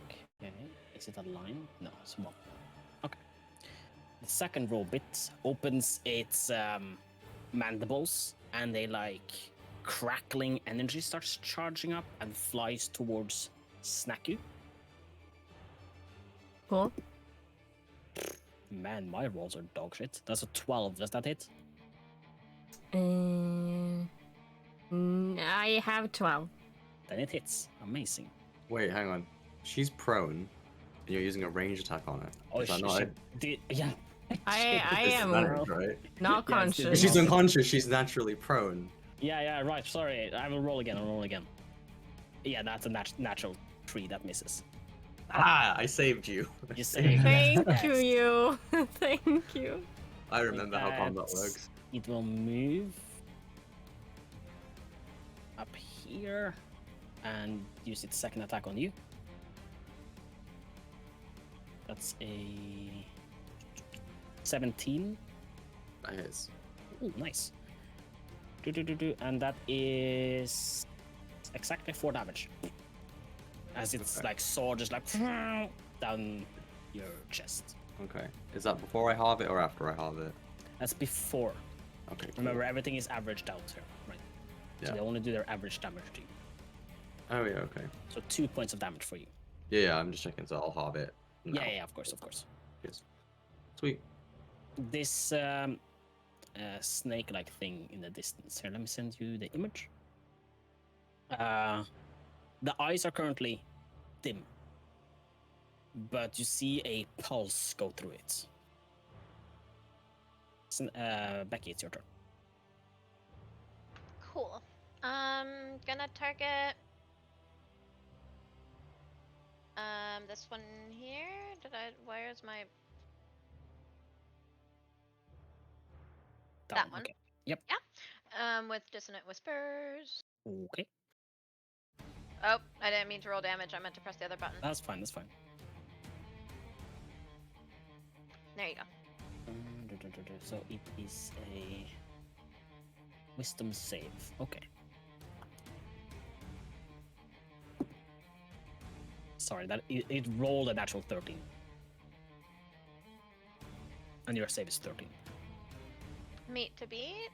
Okay. Is it a line? No, small. Okay. The second robot opens its mandibles, and they like crackling energy starts charging up and flies towards Snaku. Cool. Man, my rolls are dog shit. That's a 12. Does that hit? I have 12. Then it hits. Amazing. Wait, hang on. She's prone, and you're using a range attack on her. Oh, Is that not it? yeah. I It's am advantage, right? not Yeah, it's conscious. If she's unconscious, she's naturally prone. Yeah, right. Sorry. I will roll again. Yeah, that's a natural 3 that misses. Ah, I saved you. You say Thank yes. you. Thank you. I remember how combat That's- works. It will move up here and use its second attack on you. That's a 17. That is. Ooh, nice. And that is exactly 4 damage. As its Okay. like sword just like down your chest. Okay. Is that before I halve it or after I halve it? That's before. Okay. Cool. Remember, everything is averaged out here, right? So Yeah. they only do their average damage to you. Oh yeah. Okay. So 2 points of damage for you. Yeah. I'm just checking. So I'll halve it. now. Yeah, of course. Yes. Sweet. This snake-like thing in the distance. Here, let me send you the image. The eyes are currently dim, but you see a pulse go through it. Becky, it's your turn. Cool. Gonna target this one here. Where's my that one? Okay. Yep. with Dissonant Whispers. Okay. Oh, I didn't mean to roll damage. I meant to press the other button. That's fine. That's fine. There you go. So it is a wisdom save. Okay. Sorry, that it rolled a natural 13. And your save is 13. Meet to beat.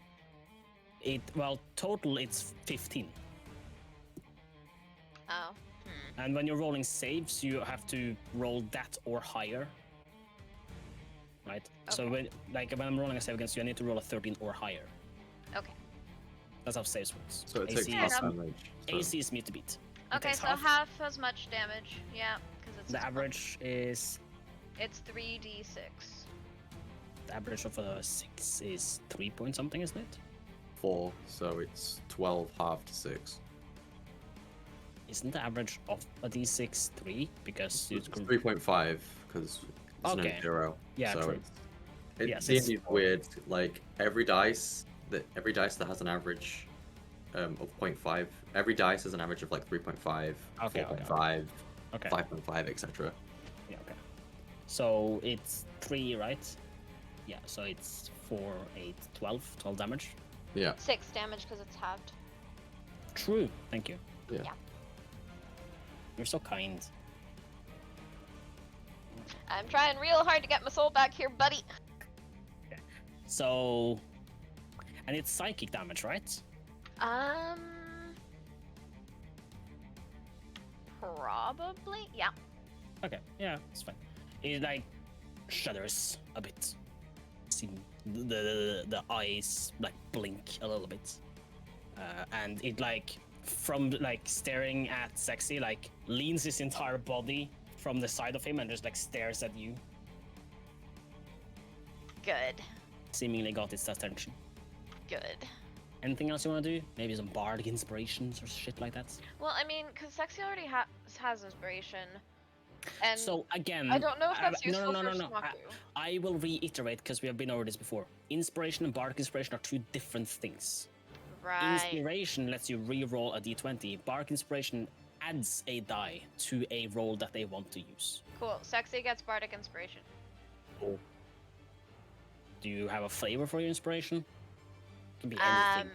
Total it's 15. Oh. And when you're rolling saves, you have to roll that or higher. Right? So Okay. when I'm rolling a save against you, I need to roll a 13 or higher. Okay. That's how saves works. So it takes AC, Fair half enough. damage. AC is meet to beat. It Okay, takes so half as much damage. Yeah, because it's The a spell. average is It's 3d6. the average of a 6 is 3 point something, isn't it? 4, so it's 12 half to 6. Isn't the average of a d6 3? Because you It's 3.5 because it's Okay. no 0. Yeah, so true. Yes, D&D it's is weird. Like every dice that has an average of 0.5. Every dice has an average of like 3.5, Okay, 4.5, Okay. 5.5, etc. Yeah, okay. So it's 3, right? Yeah, so it's 4, 8, 12 damage. Yeah. 6 damage because it's halved. True, thank you. Yeah. Yeah. You're so kind. I'm trying real hard to get my soul back here, buddy. So, and it's psychic damage, right? Probably. Yeah. Okay, yeah, it's fine. It like shudders a bit. See the eyes like blink a little bit, and it like from like staring at Sexy like leans his entire body from the side of him and just like stares at you. Good. Seemingly got its attention. Good. Anything else you want to do? Maybe some bardic inspirations or shit like that. Well, I mean, because Sexy already has inspiration, and So again, I don't know if that's no, useful no, for no. Shmaku. I will reiterate because we have been over this before. Inspiration and bardic inspiration are two different things. Right. Inspiration lets you re-roll a d20. Bardic inspiration adds a die to a roll that they want to use. Cool. Sexy gets bardic inspiration. Do you have a flavor for your inspiration? It can be anything.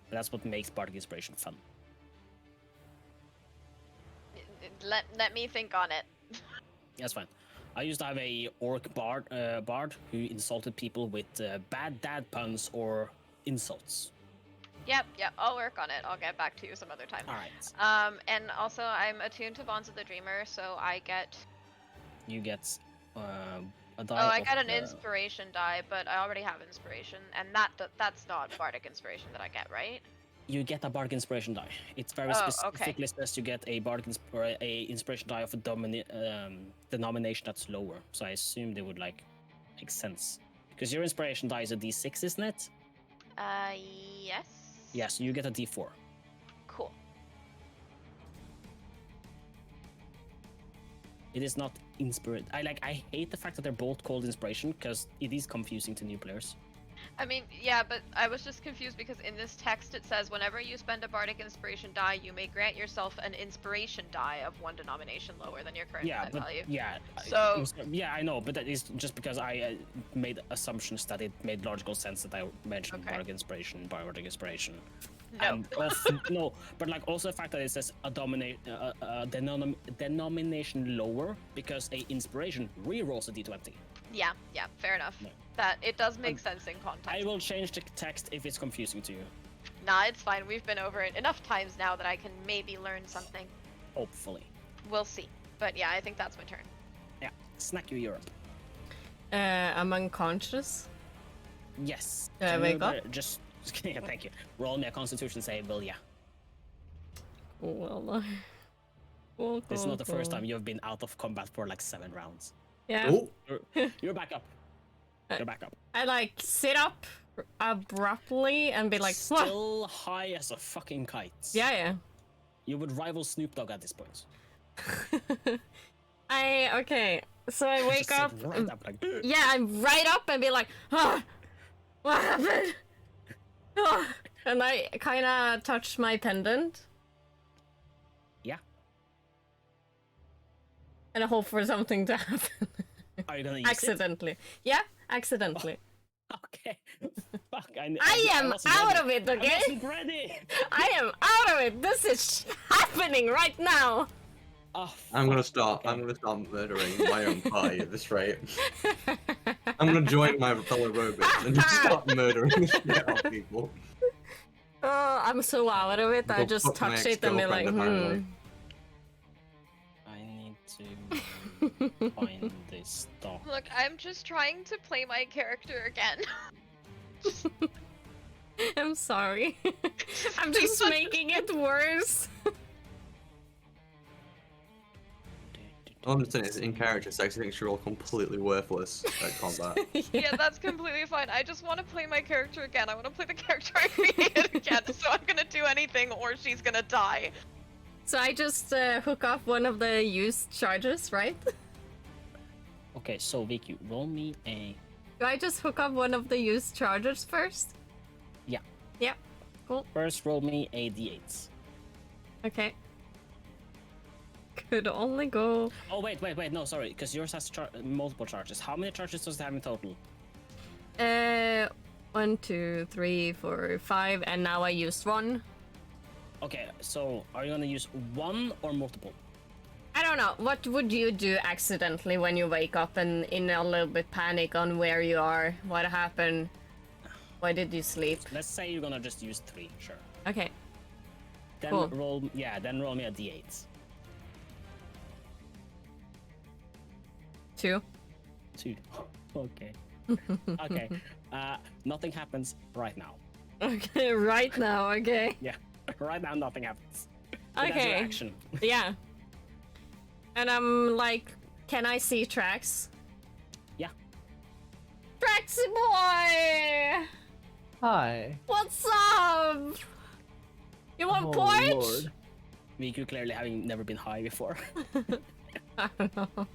But that's what makes bardic inspiration fun. Let me think on it. That's fine. I used to have a orc bard who insulted people with bad dad puns or insults. Yep. I'll work on it. I'll get back to you some other time. All right. And also I'm attuned to Bonds of the Dreamer, so I get. You get a die. Oh, I of got an the- inspiration die, but I already have inspiration, and that's not bardic inspiration that I get, right? You get a bardic inspiration die. It's very Oh, specifically says you get a bardic or a inspiration die of a denomination that's lower. So I assume they would like make sense because your inspiration die is a d6, isn't it? Yes. Yes, you get a d4. Cool. It is not inspiration. I hate the fact that they're both called inspiration because it is confusing to new players. I mean, yeah, but I was just confused because in this text it says whenever you spend a bardic inspiration die, you may grant yourself an inspiration die of one denomination lower than your current Yeah, die but value. yeah. So- yeah, I know, but that is just because I made assumptions that it made logical sense that I mentioned Okay. bardic inspiration. No. And no, but like also the fact that it says a denomination lower because a inspiration re-rolls a d20. Yeah, fair enough. No. That it does make sense in context. I will change the text if it's confusing to you. Nah, it's fine. We've been over it enough times now that I can maybe learn something. Hopefully. We'll see. But yeah, I think that's my turn. Yeah. Snack you Europe. I'm unconscious. Yes. Do I Can wake you, up? Just yeah, thank you. Roll me a Constitution save, will ya? Well, cool, This is not the first cool. time you've been out of combat for like 7 rounds. Yeah. Oh, You're back up. You're back up. I like sit up abruptly and be like, what? Still high as a fucking kite. Yeah. You would rival Snoop Dogg at this point. Okay. So I wake Just sit up. right up like, Yeah, I'm right up and be like, what happened? And I kind of touch my pendant and hope for something to happen. Are you gonna use Accidentally. Yeah, accidentally. it? Okay. Fuck. I am wasn't out ready. of it, I okay? wasn't ready. I am out of it. This is happening right now. Oh, I'm gonna fuck, start. okay. I'm gonna start murdering my own party at this rate. I'm gonna join my fellow robots and just start murdering the shit out of people. Oh, I'm so out of it. I Go just fuck my touch it and be like, ex-girlfriend, I need to find this stuff. Look, I'm just trying to play my character again. I'm sorry. I'm just making it worse. All I'm saying is, in character, Sexy thinks you're all completely worthless at combat. Yeah, that's completely fine. I just want to play my character again. I want to play the character I created again. So I'm gonna do anything or she's gonna die. So I just hook off one of the used charges, right? Okay, so Vicky, roll me a. Do I just hook up one of the used chargers first? Yeah. Yeah. Cool. First, roll me a d8. Okay. Could only go. Oh wait, no, sorry, because yours has multiple charges. How many charges does it have in total? 1, 2, 3, 4, 5, and now I used one. Okay, so are you gonna use one or multiple? I don't know. What would you do accidentally when you wake up and in a little bit panic on where you are? What happened? Why did you sleep? Let's say you're gonna just use 3, sure. Okay. Then Cool. roll me a d8. 2. 2. Okay. Okay. Nothing happens right now. Okay, right now, okay. Yeah. Right now, nothing happens. But that's your Okay. action. Yeah. And I'm like, can I see Trax? Yeah. Traxy boy! Hi. What's up? You want Oh, porridge? Lord. Miku clearly having never been high before. I don't know.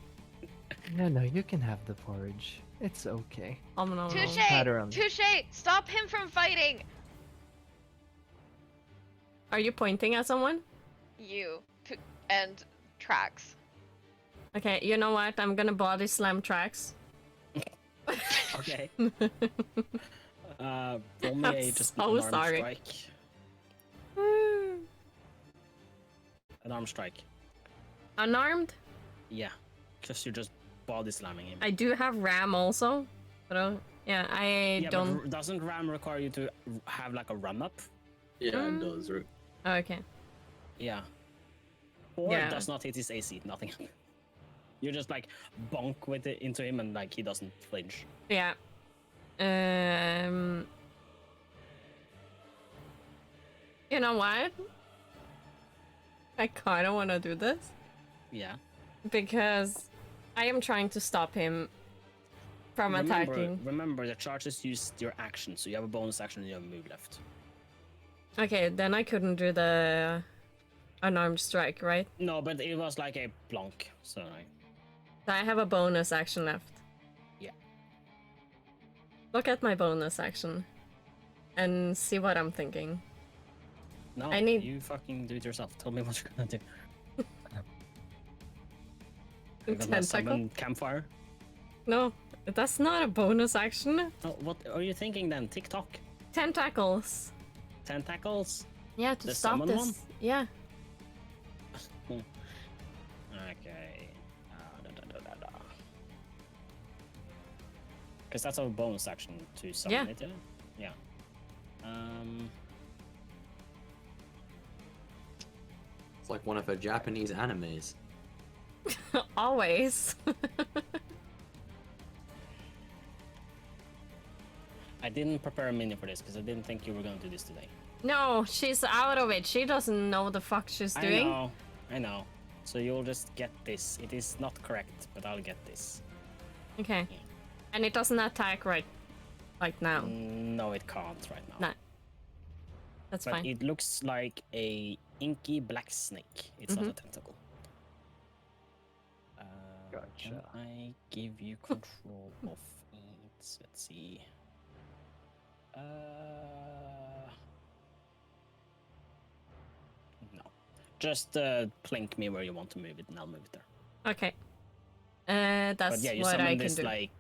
No, you can have the porridge. It's okay. No. Touche! pat her on the- Touche! Stop him from fighting! Are you pointing at someone? You. And Trax. Okay, you know what? I'm gonna body slam Trax. Okay. Roll me I'm a just so an arm sorry. strike. An arm strike. Unarmed? Yeah. Because you're just body slamming him. I do have Ram also. But yeah, I Yeah, don't. but doesn't Ram require you to have like a run up? Yeah, it does. Oh, okay. Yeah. Or Yeah. it does not hit his AC, nothing. You just like bonk with it into him and like he doesn't flinch. Yeah. You know what? I kind of want to do this Yeah. because I am trying to stop him from attacking. Remember, the charges used your action, so you have a bonus action and you have a move left. Okay, then I couldn't do the unarmed strike, right? No, but it was like a blonk, so like, So I have a bonus action left. Yeah. Look at my bonus action and see what I'm thinking. no, I need- you fucking do it yourself. Tell me what you're gonna do. You're gonna Tentacle? summon campfire? No, that's not a bonus action. No, what are you thinking then? TikTok? Tentacles. Tentacles? Yeah, to The stop summon this. one? Yeah. Okay. Because that's a bonus action to summon Yeah. it, yeah? Yeah. It's like one of her Japanese animes. Always. I didn't prepare a mini for this because I didn't think you were gonna do this today. No, she's out of it. She doesn't know the fuck she's doing. I know. So you'll just get this. It is not correct, but I'll get this. Okay. And it doesn't attack right now. No, it can't right now. No. That's But fine. it looks like a inky black snake. It's not a tentacle. Can Gotcha. I give you control of it? Let's see. No. Just plink me where you want to move it, and I'll move it there. Okay. That's But yeah, you what summon I can this do. like.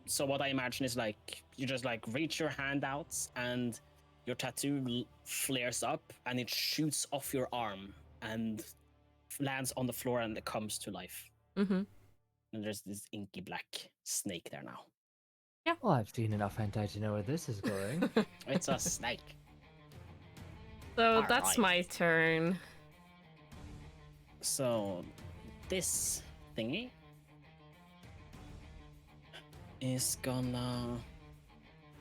So what I imagine is like you just like reach your hand out and your tattoo flares up and it shoots off your arm and lands on the floor and it comes to life. Mm-hmm. And there's this inky black snake there now. Well, I've seen enough hentai to know where this is going. It's a snake. So that's Alright. my turn. So this thingy is gonna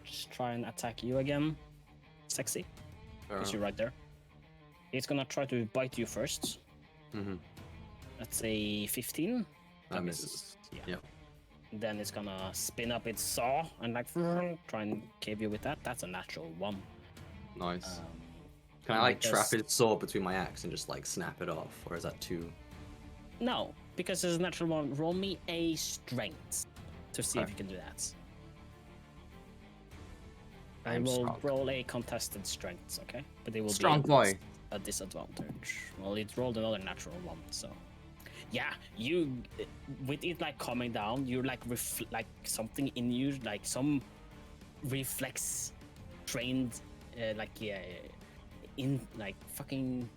just try and attack you again. Sexy. Because you're right there. It's gonna try to bite you first. Mm-hmm. That's a 15. That misses. Yeah. Yep. Then it's gonna spin up its saw and like try and cave you with that. That's a natural 1. Nice. Um, Can I like trap because- its sword between my axe and just like snap it off, or is that too? No, because it's a natural 1. Roll me a strength to see if Okay. you can do that. I I am will strong. roll a contested strength, okay? But they will Strong be boy. a disadvantage. Well, it rolled another natural 1, so yeah, you with it like coming down, you're like like something in you, like some reflex trained, in like fucking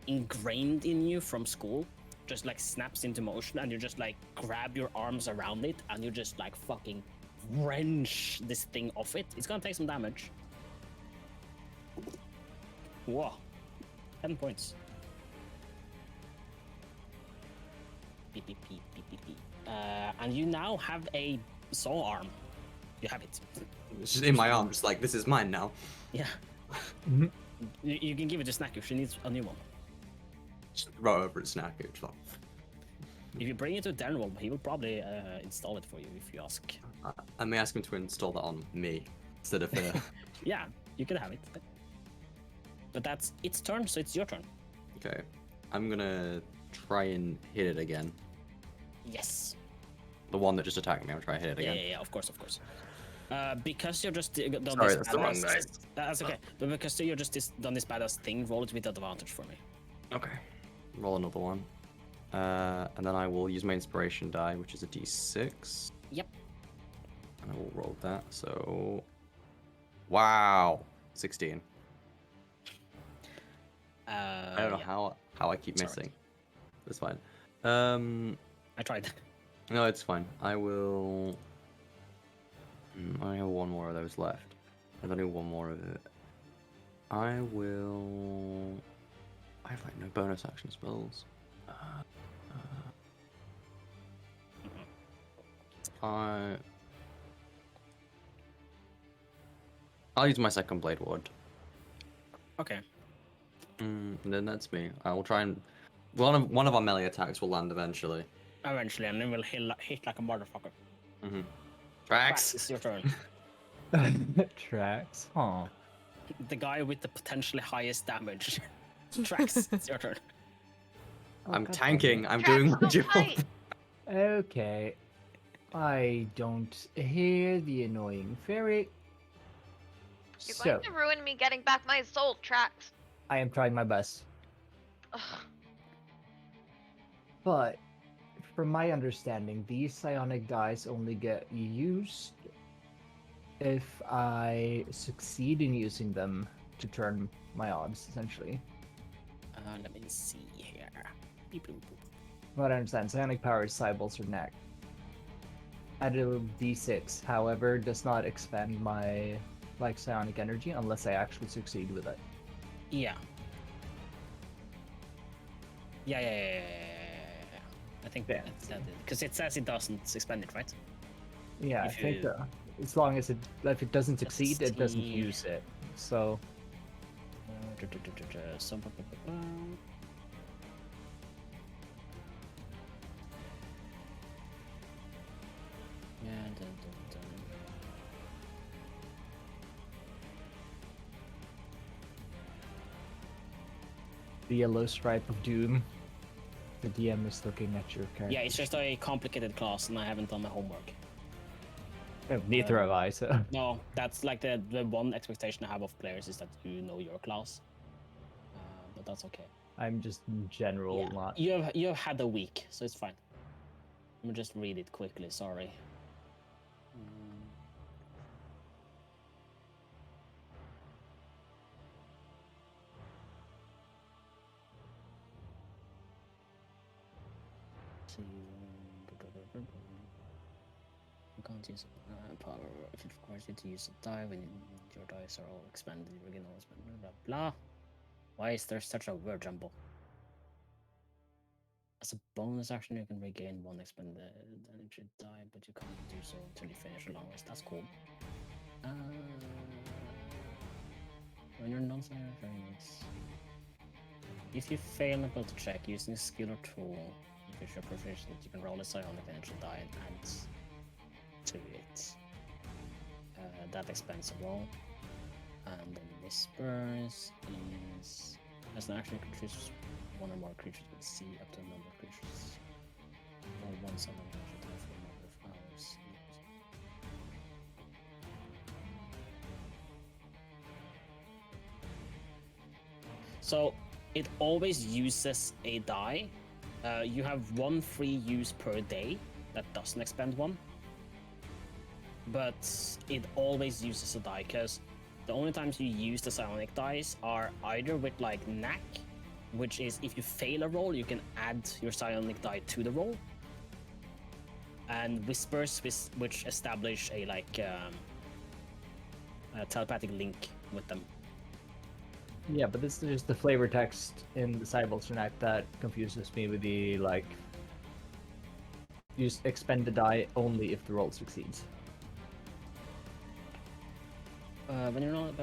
ingrained in you from school, just like snaps into motion, and you just like grab your arms around it, and you just like fucking wrench this thing off it. It's gonna take some damage. Whoa, 10 points. Beep, beep, beep, beep, beep, beep. And you now have a saw arm. You have it. It's just in my arm, just like this is mine now. Yeah. Mhm. You can give it to Snack if she needs a new one. Just throw over at Snack. It's like, If you bring it to Daniel, he will probably install it for you if you ask. I may ask him to install that on me instead of. Yeah, you can have it. But that's its turn, so it's your turn. Okay, I'm gonna try and hit it again. Yes. The one that just attacked me. I'm trying to hit it Yeah, again. yeah, of course, of course. Because you're just done Sorry, this that's the wrong badass- dice. That's okay. But because you're just done this badass thing, roll it with advantage for me. Okay. Roll another one. And then I will use my inspiration die, which is a d6. Yep. And I will roll that. So. Wow. 16. I don't know Yeah, how I keep It's alright. missing. That's fine. I tried. No, it's fine. I will. I only have one more of those left. There's only one more of it. I will. I have like no bonus action spells. I'll use my second blade ward. Okay. And then that's me. I will try and one of our melee attacks will land eventually. Eventually, and then we'll hit like a motherfucker. Mm-hmm. Trax, Trax. it's your turn. Tracks. Huh. The guy with the potentially highest damage. Trax, it's your turn. I'm God damn tanking. it. I'm Trax, doing my don't job. fight! Okay. I don't hear the annoying fairy. You're So, going to ruin me getting back my soul, Trax. I am trying my best. Ugh. But, from my understanding, these psionic dice only get used if I succeed in using them to turn my odds, essentially. Let me see here. Beep, boop, boop. What I understand, psionic power is Cyballs or Knack. Add a d6, however, does not expend my like psionic energy unless I actually succeed with it. Yeah. Yeah. I think Yeah. that's that. Because it says it doesn't expend it, right? Yeah, I If think you- as long as if it doesn't succeed, it doesn't see. use it. So So, yeah, dun. the yellow stripe of doom. The DM is looking at your character. Yeah, it's just a complicated class, and I haven't done my homework. Oh, neither have I. So No, that's like the one expectation I have of players is that you know your class. But that's okay. I'm just in general Yeah. not. You have had a week, so it's fine. Let me just read it quickly, sorry. You can't use power if it requires you to use a die when your dice are all expanded. You can always spend blah blah. Why is there such a word jumble? As a bonus action, you can regain one expended energy die, but you can't do so until you finish a long rest. That's cool. When you're non-standard things, if you fail an ability check using a skill or tool, if you're proficient, you can roll a psionic energy die and add to it. That expends a roll. And then Whispers is as an action, you can choose one or more creatures with C up to a number of creatures. Or one summon energy die for a number of hours. So it always uses a die. You have one free use per day that doesn't expend one. But it always uses a die, because the only times you use the psionic dice are either with like knack, which is if you fail a roll, you can add your psionic die to the roll, and whispers, which establish a like a telepathic link with them. Yeah, but this is just the flavor text in the Cybolster Act that confuses me with the like. Use expend the die only if the roll succeeds. When you're not,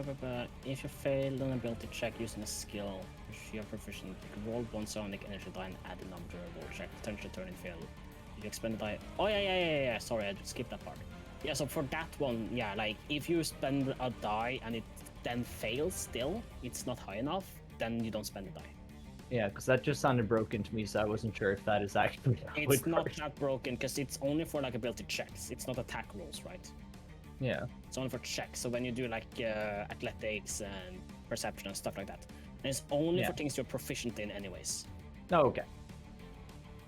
if you fail an ability check using a skill which you are proficient, you can roll one psionic energy die and add a number to a roll check. Potentially turn in fail. You expend the die. Oh yeah. Sorry, I just skipped that part. Yeah, so for that one, yeah, like if you spend a die and it then fails still, it's not high enough, then you don't spend the die. Yeah, because that just sounded broken to me, so I wasn't sure if that is actually how It's it not works. that broken because it's only for like ability checks. It's not attack rolls, right? Yeah. It's only for checks. So when you do like athletics and perception and stuff like that, and it's only Yeah. for things you're proficient in, anyways. Oh, okay.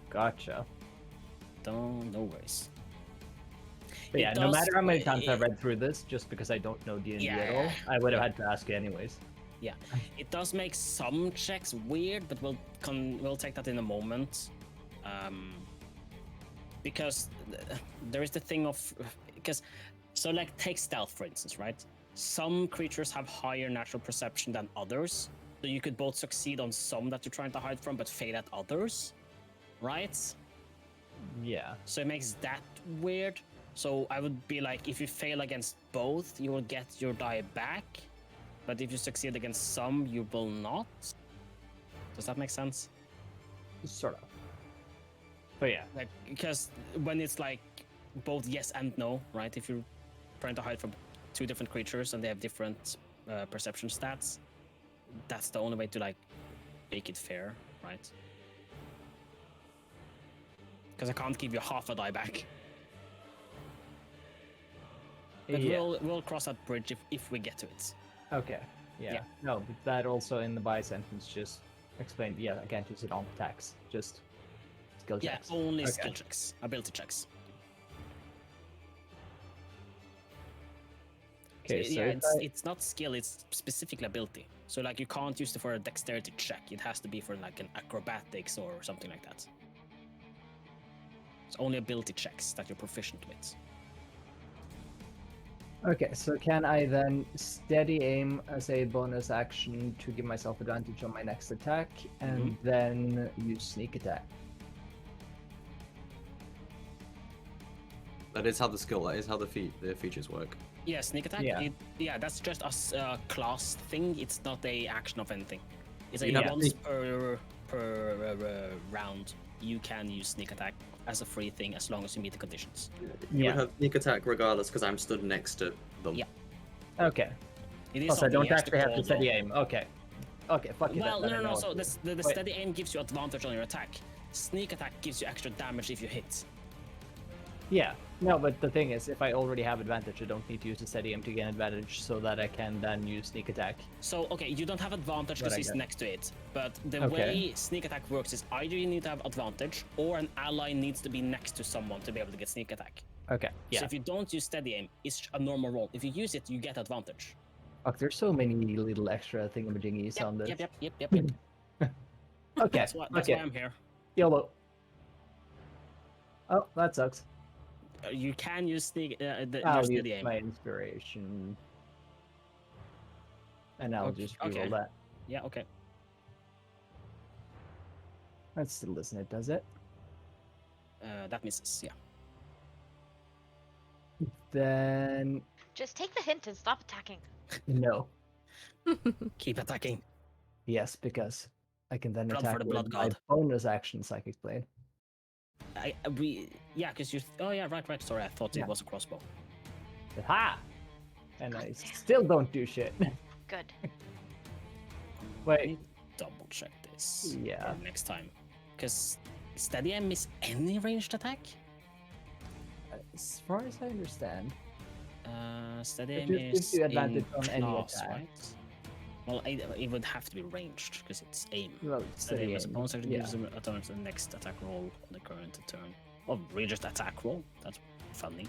Gotcha. No worries. But It yeah, no does- matter how many times I've read through this, just because I don't know D&D at all, Yeah. I would have had to ask you anyways. It does make some checks weird, but we'll take that in a moment. Because there is the thing of so like take stealth for instance, right? Some creatures have higher natural perception than others, so you could both succeed on some that you're trying to hide from, but fail at others, right? Yeah. So it makes that weird. So I would be like, if you fail against both, you will get your die back. But if you succeed against some, you will not. Does that make sense? Sort of. But yeah. Like, because when it's like both yes and no, right? If you're trying to hide from two different creatures and they have different perception stats, that's the only way to like make it fair, right? Because I can't give you half a die back. But Yeah. we'll cross that bridge if we get to it. Okay. Yeah. Yeah. No, but that also in the by sentence just explained. Yeah, I can't use it on attacks. Just skill Yeah, checks. only Okay. skill checks, ability checks. Okay, So, so yeah, if it's not skill, it's specifically ability. So like you can't use it for a dexterity check. It has to be for like an acrobatics or something like that. It's only ability checks that you're proficient with. Okay, so can I then steady aim as a bonus action to give myself advantage on my next attack, and then use sneak attack? That is how the features work. Yeah, sneak attack. Yeah. That's just a class thing. It's not a action of anything. It's a Yeah. once per round. You can use sneak attack as a free thing as long as you meet the conditions. You Yeah. would have sneak attack regardless because I'm stood next to them. Yeah. Okay. It is Also, I something don't he has actually have to call, steady though. aim. Okay. Okay, fuck it. Well, then I know no. what So to do. the Wait. steady aim gives you advantage on your attack. Sneak attack gives you extra damage if you hit. Yeah. No, but the thing is, if I already have advantage, I don't need to use the steady aim to gain advantage, so that I can then use sneak attack. So, okay, you don't have advantage But because I he's get- next to it. But the Okay. way sneak attack works is either you need to have advantage or an ally needs to be next to someone to be able to get sneak attack. Okay. Yeah. So if you don't use steady aim, it's a normal roll. If you use it, you get advantage. Fuck, there's so many little extra thingamajiggies on this. Yep. Okay. That's why okay. I'm here. YOLO. Oh, that sucks. You can use sneak your I'll steady use aim. my inspiration. And I'll Okay, just reroll okay. that. Yeah, okay. That still doesn't it, does it? That misses, yeah. Then Just take the hint and stop attacking. no. Keep attacking. Yes, because I can then Blood for attack the with blood my god. bonus action Psychic Blade. Yeah, because you. Oh yeah, right. Sorry, I thought Yeah. it was a crossbow. Ha! And God I damn. still don't do shit. Good. Wait. Double check this. Yeah. For next time, because steady aim is any ranged attack. As far as I understand, Steady It aim just gives is you advantage in on any class, attack. right? Well, it would have to be ranged because it's aim. well, Steady steady aim is aim, bonus action yeah. gives them a turn to the next attack roll on the current turn. Oh, ranged attack roll. That's funny.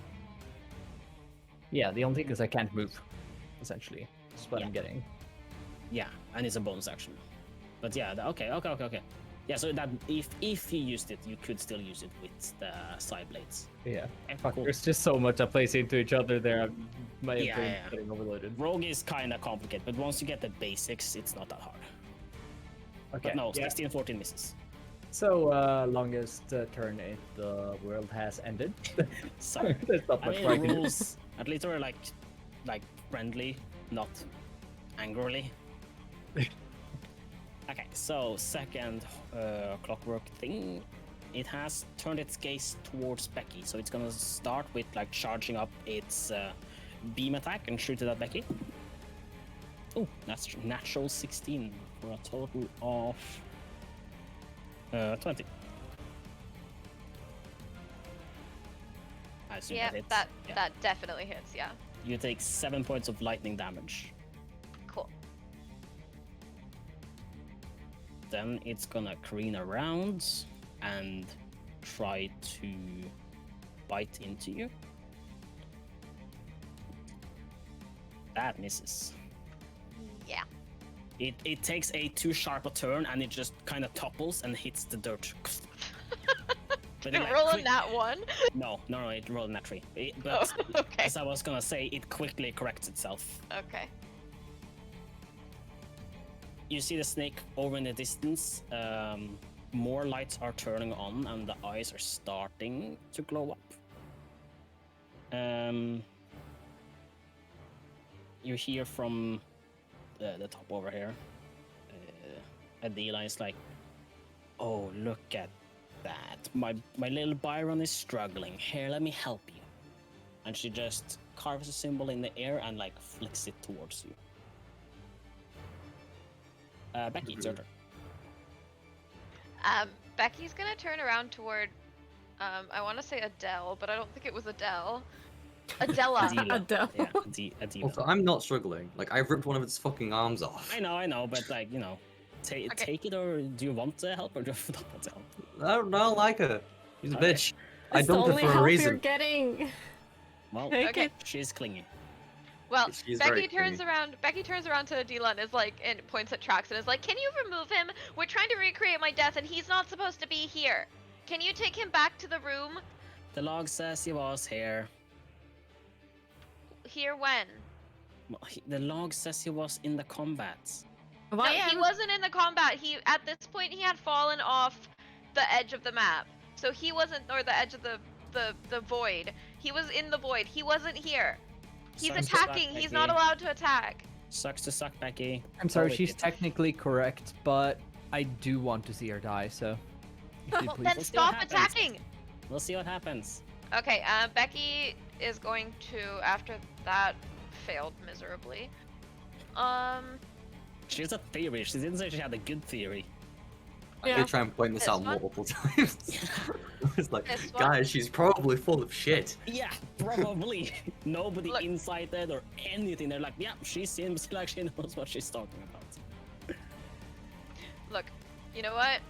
Yeah, the only thing is I can't move. Essentially, that's what Yeah. I'm getting. Yeah, and it's a bonus action. But yeah, okay. Yeah, so that if you used it, you could still use it with the side blades. Yeah. Okay, Fuck, cool. there's just so much that plays into each other there. My Yeah, brain's yeah. getting overloaded. Rogue is kind of complicated, but once you get the basics, it's not that hard. Okay. But no, yeah. 16, 14 misses. So, longest turn in the world has ended. So, There's not I much mean, more I can do. rules, at least we're like friendly, not angrily. Okay, so second clockwork thing, it has turned its gaze towards Becky, so it's gonna start with like charging up its beam attack and shoot it at Becky. Oh, that's natural 16 for a total of 20. I assume Yeah, that hits. that Yeah. that definitely hits. Yeah. You take 7 points of lightning damage. Cool. Then it's gonna careen around and try to bite into you. That misses. Yeah. It takes a too sharp a turn and it just kind of topples and hits the dirt. But it, like, Rolling quick- that one. No, it rolled that tree. But Oh, okay. as I was gonna say, it quickly corrects itself. Okay. You see the snake over in the distance. More lights are turning on and the eyes are starting to glow up. You hear from the top over here. Adela is like, "Oh, look at that! My little Byron is struggling. Here, let me help you." And she just carves a symbol in the air and like flicks it towards you. Becky, it's your turn. Becky's gonna turn around toward. I want to say Adele, but I don't think it was Adele. Adela. Adela. Adele. Yeah, Adela. Also, I'm not struggling. Like, I've ripped one of its fucking arms off. I know, but like, you know, Okay. take it, or do you want to help or do you not want to help? I don't like her. She's a Okay. bitch. I It's the dumped her only for a help you're reason. getting. Well, Okay. she's clingy. Well, She's very Becky turns clingy. around. Becky turns around to Adela and is like, and points at Trax and is like, "Can you remove him? We're trying to recreate my death, and he's not supposed to be here. Can you take him back to the room? The log says he was here. Here when? Well, the log says he was in the combat. Why No, he am- wasn't in the combat. He at this point he had fallen off the edge of the map, so he wasn't, or the edge of the void. He was in the void. He wasn't here. He's Sucks to suck, attacking. He's not Becky. allowed to attack. Sucks to suck, Becky. I'm sorry, Go with she's it. technically correct, but I do want to see her die, so. If you Well, please- then We'll see what stop happens. attacking. We'll see what happens. Okay, Becky is going to, after that failed miserably. She has a theory. She didn't say she had a good theory. Yeah. They try and point this This out one? multiple times. It's like, This one? guys, she's probably full of shit. Yeah, probably. Nobody Look. incited or anything. They're like, yeah, she seems like she knows what she's talking about. Look, you know what?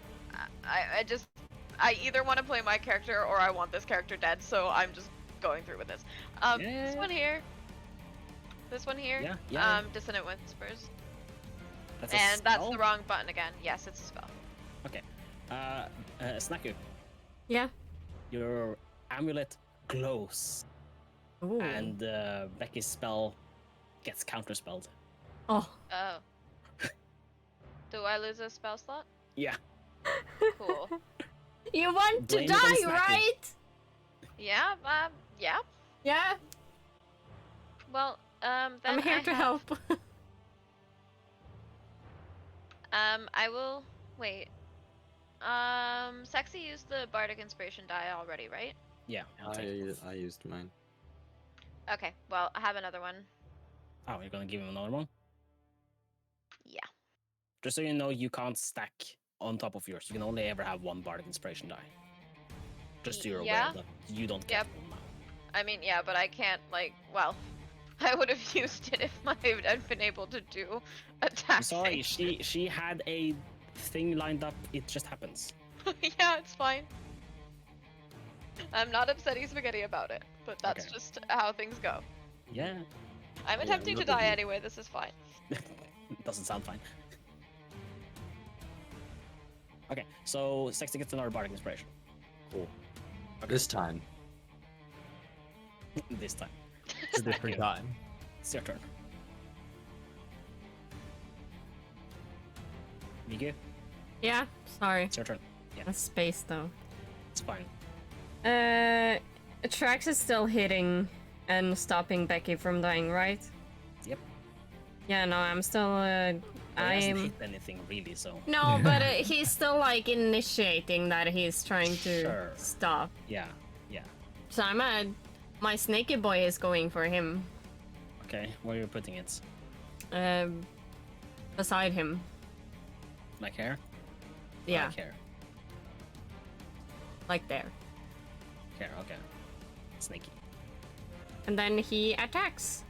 I either want to play my character or I want this character dead, so I'm just going through with this. This Yeah. one here. This one here. Yeah. Dissonant Whispers. That's a And that's spell? the wrong button again. Yes, it's a spell. Okay. Snaku, Yeah. your amulet glows, Ooh. and Becky's spell gets counterspelled. Oh. Oh. Do I lose a spell slot? Yeah. Cool. You want to Blame it on die, Snacky. right? Yeah, yeah. Yeah. Well, then I'm here I to have- help. I will wait. Sexy used the Bardic Inspiration die already, right? Yeah. I'll take it. I used mine. Okay, well, I have another one. Oh, you're gonna give him another one? Yeah. Just so you know, you can't stack on top of yours. You can only ever have one Bardic Inspiration die. Just so you're Yeah. aware that you don't Yep. get one now. I mean, yeah, but I can't, like, well, I would have used it if I'd been able to do attack. I'm sorry, things. she had a thing lined up. It just happens. Yeah, it's fine. I'm not upsetty spaghetti about it, but that's Okay. just how things go. Yeah. I'm Yeah, attempting to look at die you. anyway, this is fine. Doesn't sound fine. Okay, so Sexy gets another Bardic Inspiration. Cool. This time. This time. It's a different time. It's your turn. Migu, Yeah. Sorry. it's your turn. Yeah, A space though. it's fine. Trax is still hitting and stopping Becky from dying, right? Yep. Yeah, no, I'm still. He hasn't I'm. hit anything really, so No, but he's still like initiating that he's trying to Sure. stop. yeah. So I'm at. My snaky boy is going for him. Okay, where are you putting it? Beside him. Like here? Yeah, Like here. like there. Here, okay. Sneaky. And then he attacks.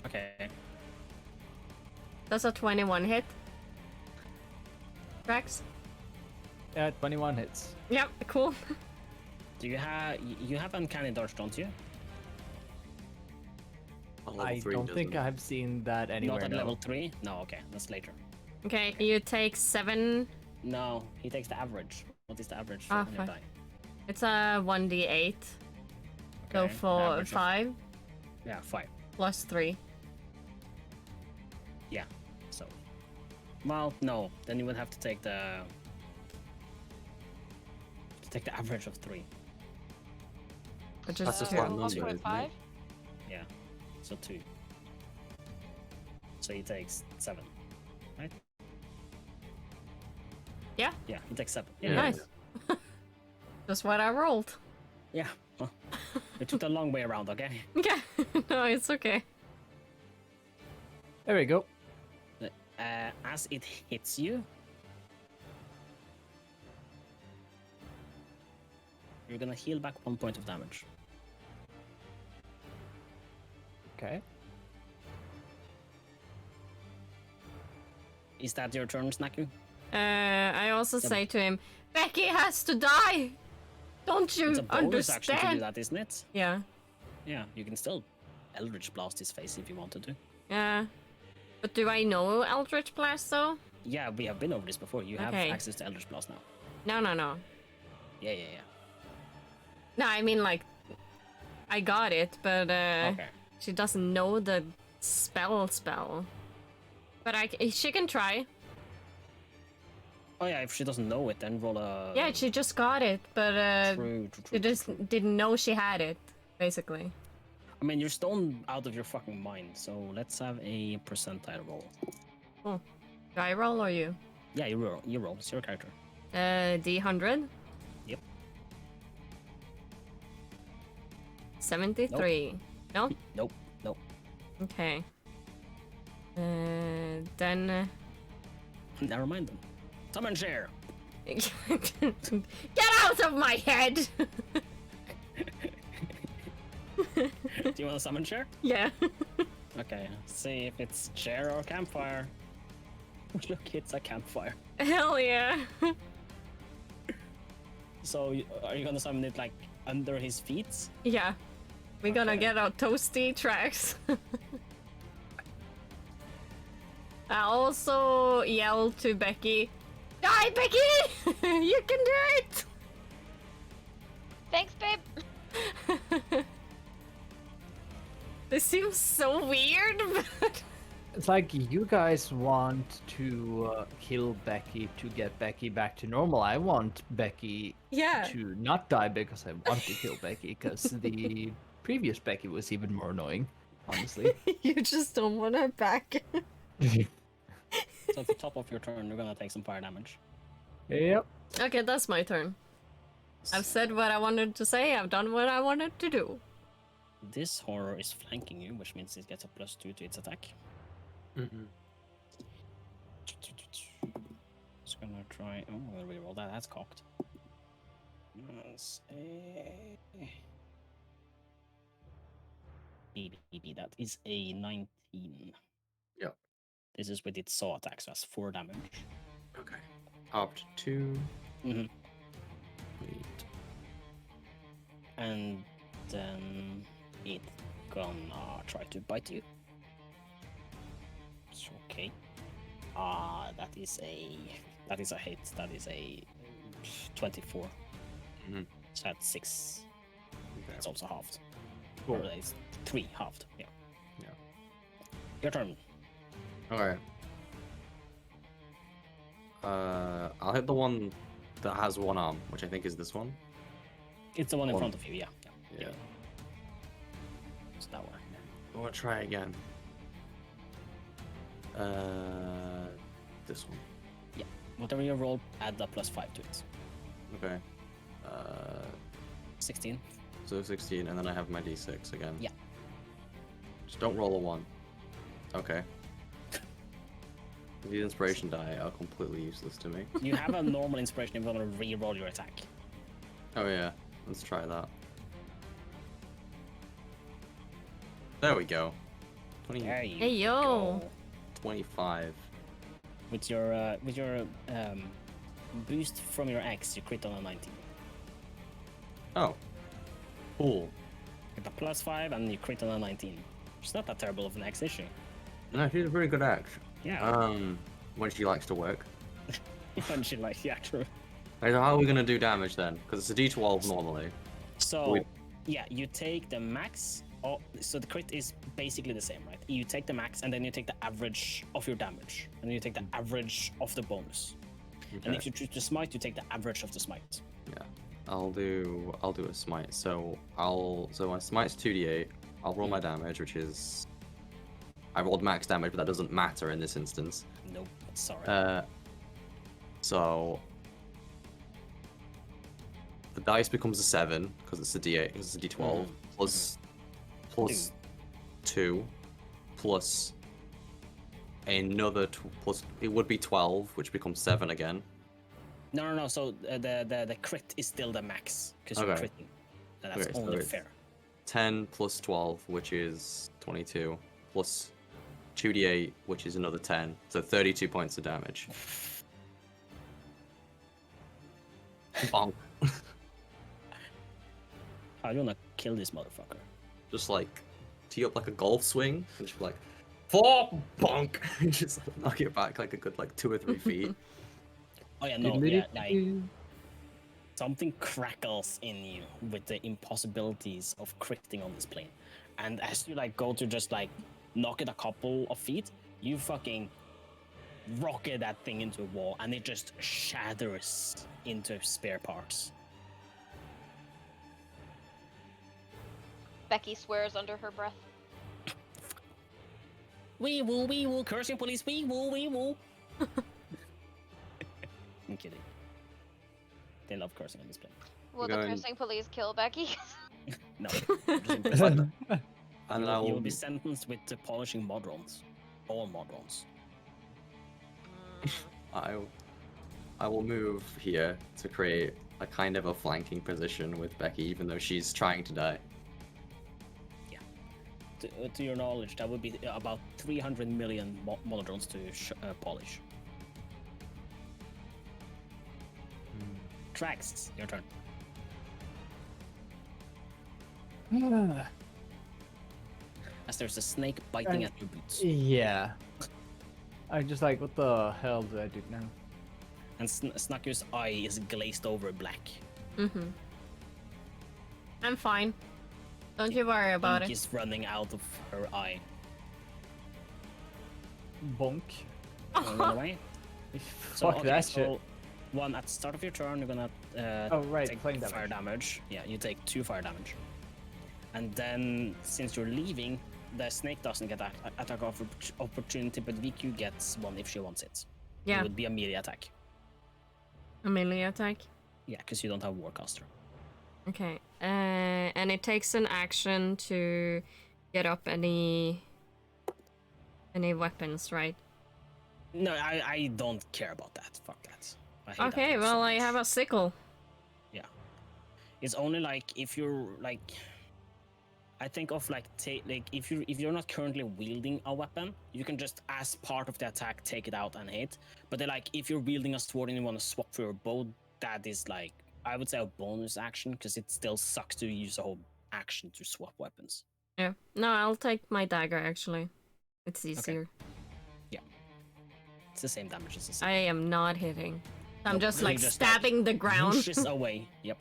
Okay. Does a 21 hit? Trax? Yeah, 21 hits. Yep, cool. Do you have you have uncanny dodge, don't you? On level I 3 don't think doesn't. I've seen that anywhere. Not at no. level 3? No, okay, that's later. Okay, you take 7. No, he takes the average. What is the average Ah, on your fine. die? It's a 1d8. Go Okay, for average of- 5 Yeah, 5. plus 3. Yeah, so. Well, no, then you would have to take the average of 3. Which That's is just 2. one number, isn't it? 1.5? Yeah, so 2. So he takes 7, right? Yeah. Yeah, he takes 7. Yeah. Nice. Just what I rolled. Yeah, well, we took the long way around, okay? Okay. No, it's okay. There we go. As it hits you, you're gonna heal back 1 point of damage. Okay. Is that your turn, Snaku? I also Yep. say to him, Becky has to die! Don't you It's a bonus action to do understand? that, isn't it? Yeah. Yeah, you can still Eldritch Blast his face if you wanted to. Yeah. But do I know Eldritch Blast though? Yeah, we have been over this before. You have Okay. access to Eldritch Blast now. No. Yeah. No, I mean like, I got it, but Okay. she doesn't know the spell. But she can try. Oh yeah, if she doesn't know it, then roll a. Yeah, she just got it, but True. she just didn't know she had it, basically. I mean, you're stone out of your fucking mind. So let's have a percentile roll. Do I roll or you? Yeah, you roll. You roll. It's your character. D100. Yep. 73. No? Nope. Okay. Then Never mind then. Summon share. Get out of my head! Do you want to summon chair? Yeah. Okay, see if it's chair or campfire. Look, it's a campfire. Hell yeah. So, are you gonna summon it like under his feet? Yeah. We're gonna Okay. get our toasty tracks. I also yell to Becky, "Die, Becky! You can do it!" Thanks, babe. This seems so weird, but It's like you guys want to kill Becky to get Becky back to normal. I want Becky yeah. to not die because I want to kill Becky, because the previous Becky was even more annoying, honestly. You just don't want her back. So at the top of your turn, you're gonna take some fire damage. Yep. Okay, that's my turn. I've said what I wanted to say, I've done what I wanted to do. This horror is flanking you, which means it gets a +2 to its attack. Mm-hmm. Just gonna try. Oh, I'm gonna reroll that. That's cocked. That's a BB. That is a 19. Yep. This is with its saw attack, so that's 4 damage. Okay. Up to 2. Mhm. Wait. And then it gonna try to bite you. It's okay. That is a hit. That is a 24. Mhm. So that's 6. Okay. It's also halved. Cool. Or it's 3 halved. Yeah. Yeah. Your turn. Okay. I'll hit the one that has one arm, which I think is this one. It's the one in One. front of you. Yeah. Yeah. It's that one. I want to try again. This one. Whatever you roll, add a +5 to it. Okay. 16. So 16, and then I have my d6 again. Yeah. Just don't roll a 1. Okay. The inspiration die are completely useless to me. You have a normal inspiration if you want to re-roll your attack. Oh yeah, let's try that. There we go. 20, There you Hey, yo. go. 25. With your boost from your axe, you crit on a 19. Oh. Cool. With a +5 and you crit on a 19. It's not that terrible of an axe issue. No, she's a pretty good axe. Yeah. When she likes to work. And she like, yeah, true. Right, so how are we gonna do damage then? Because it's a d12 normally. So, Wait. yeah, you take the max. Oh, so the crit is basically the same, right? You take the max and then you take the average of your damage, and then you take the average of the bonus. And if you choose to smite, you take the average of the smite. Yeah. I'll do a smite. So my smite's 2d8. I'll roll my damage, which is I rolled max damage, but that doesn't matter in this instance. Nope, sorry. So the dice becomes a 7 because it's a d8, because it's a d12 plus 2 plus another plus it would be 12, which becomes 7 again. No. So the crit is still the max because you're Okay. critting, and that's Okay, so only it's- fair. 10 plus 12, which is 22, plus 2d8, which is another 10, so 32 points of damage. Bonk. How do you wanna kill this motherfucker? Just like tee up like a golf swing, and just be like, 4 bonk, and just like, knock it back like a good 2 or 3 feet. Oh yeah, no, yeah, like something crackles in you with the impossibilities of critting on this plane, and as you go to just knock it a couple of feet, you fucking rocket that thing into a wall, and it just shatters into spare parts. Becky swears under her breath. Wee woo, cursing police, wee woo. I'm kidding. They love cursing on this plane. Will the Going- cursing police kill Becky? No. just impressive. And You I will will be sentenced with polishing modrons. All modrons. I will move here to create a kind of a flanking position with Becky, even though she's trying to die. To your knowledge, that would be about 300 million Molodrons to polish. Trax, your turn. As there's a snake biting at your boots. Yeah. I'm just like, what the hell do I do now? And Snacker's eye is glazed over black. Mm-hmm. I'm fine. Don't you worry about Ink it. is running out of her eye. Bonk. Run away. So, Fuck that shit. so one at the start of your turn, you're gonna Oh, right, take flame fire damage. Yeah, you take 2 fire damage. And then, since you're leaving, the snake doesn't get attack of opportunity, but VQ gets one if she wants it. Yeah, It would be a melee attack. a melee attack. Yeah, because you don't have Warcaster. Okay. And it takes an action to get up any weapons, right? No, I don't care about that. Fuck that. I hate Okay, that well, so I much. have a sickle. It's only like if you're like, I think of like if you're not currently wielding a weapon, you can just as part of the attack take it out and hit. But then like if you're wielding a sword and you want to swap for your bow, that is like I would say a bonus action because it still sucks to use a whole action to swap weapons. Yeah. No, I'll take my dagger, actually. It's easier. It's the same damage as the I am not hitting. I'm Nope, just you like just, stabbing the ground. Whooshes away. Yep.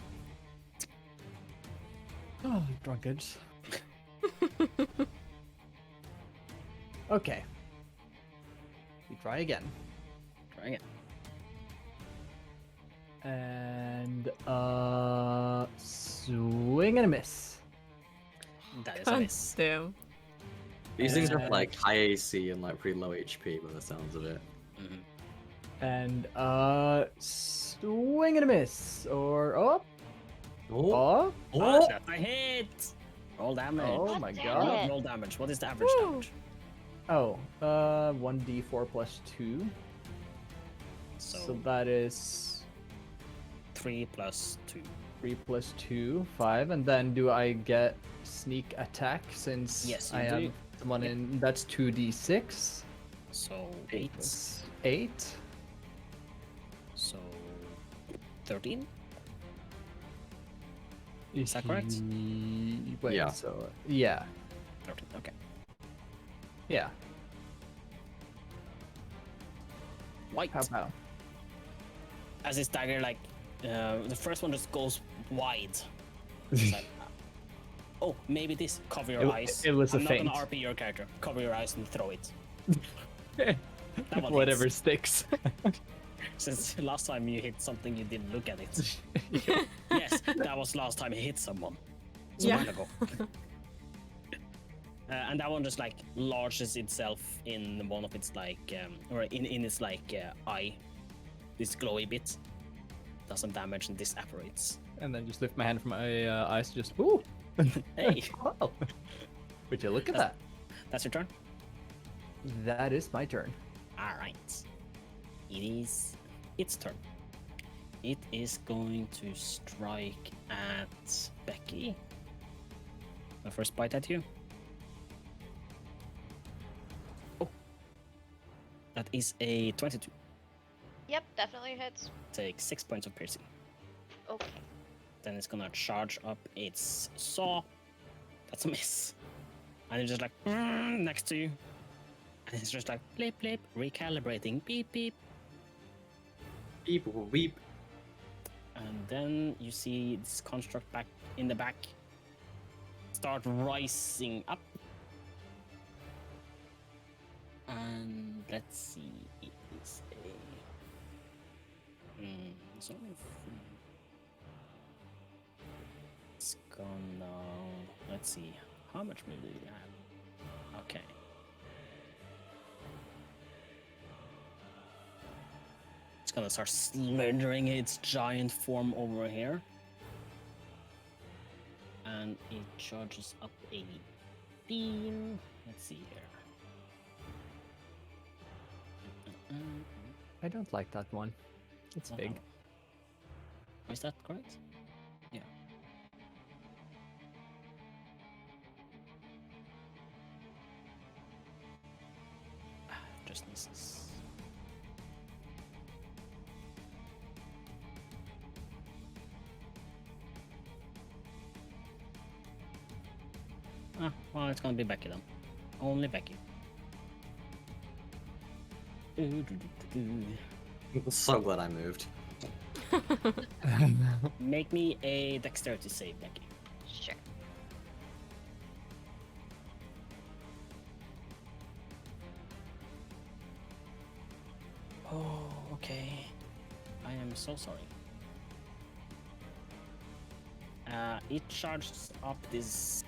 Oh, drunkards. Okay. We try again. Trying it. And swing and a miss. That is a God miss. damn. These things are Uh, like high AC and like pretty low HP by the sounds of it. Mhm. And swing and a miss. Or Oh, oh. oh! That's a hit. Roll damage. Oh my damn god. it. Roll damage. What is the average Woo. damage? Oh, 1d4 plus 2. So, So that is 3 plus 2. 3 plus 2, 5. And then do I get sneak attack since Yes, you I do. have someone Yep. in? That's 2d6. So 8. 8. So 13. Is that correct? Wait, Yeah. so yeah. 13. Okay. Yeah. White. How about? As this dagger, like, the first one just goes wide. It's like, oh, maybe this. Cover your eyes. It was a I'm not feint. gonna RP your character. Cover your eyes and throw it. That one Whatever hits. sticks. Since last time you hit something, you didn't look at it. Yes, that was last time he hit someone. It's a Yeah. while ago. And that one just like lodges itself in one of its like, or in its like eye, this glowy bit. Does some damage and this evaporates. And then just lift my hand from my eyes, just ooh. Hey, Wow. Would you look at That's- that? that's your turn. That is my turn. All right, it is its turn. It is going to strike at Becky. The first bite at you. Oh, that is a 22. Yep, definitely hits. Take 6 points of piercing. Okay. Then it's gonna charge up its saw. That's a miss. And it's just like next to you. And it's just like blip blip, recalibrating, beep beep. Beep, boop, beep. And then you see this construct back in the back start rising up. And let's see, it is a so it's gonna, let's see, how much movement do you have? Okay. It's gonna start slithering its giant form over here. And it charges up a beam. Let's see here. I don't like that one. It's Uh-huh. big. Is that correct? Yeah. Just misses. Ah, well, it's gonna be Becky then. Only Becky. I'm so glad I moved. Make me a dexterity save, Becky. Sure. Oh, okay. I am so sorry. It charges up this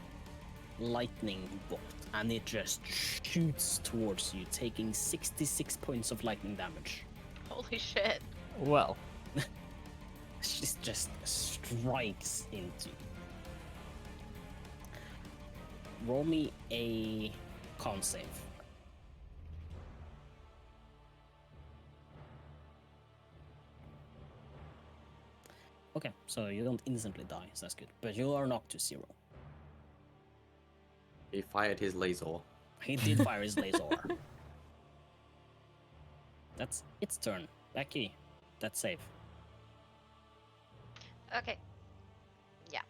lightning bolt and it just shoots towards you, taking 66 points of lightning damage. Holy shit. Well, She just strikes into you. Roll me a con save. Okay, so you don't instantly die, so that's good. But you are knocked to 0. He fired his laser. He did fire his laser. That's its turn. Becky, that's safe. Okay. Yeah.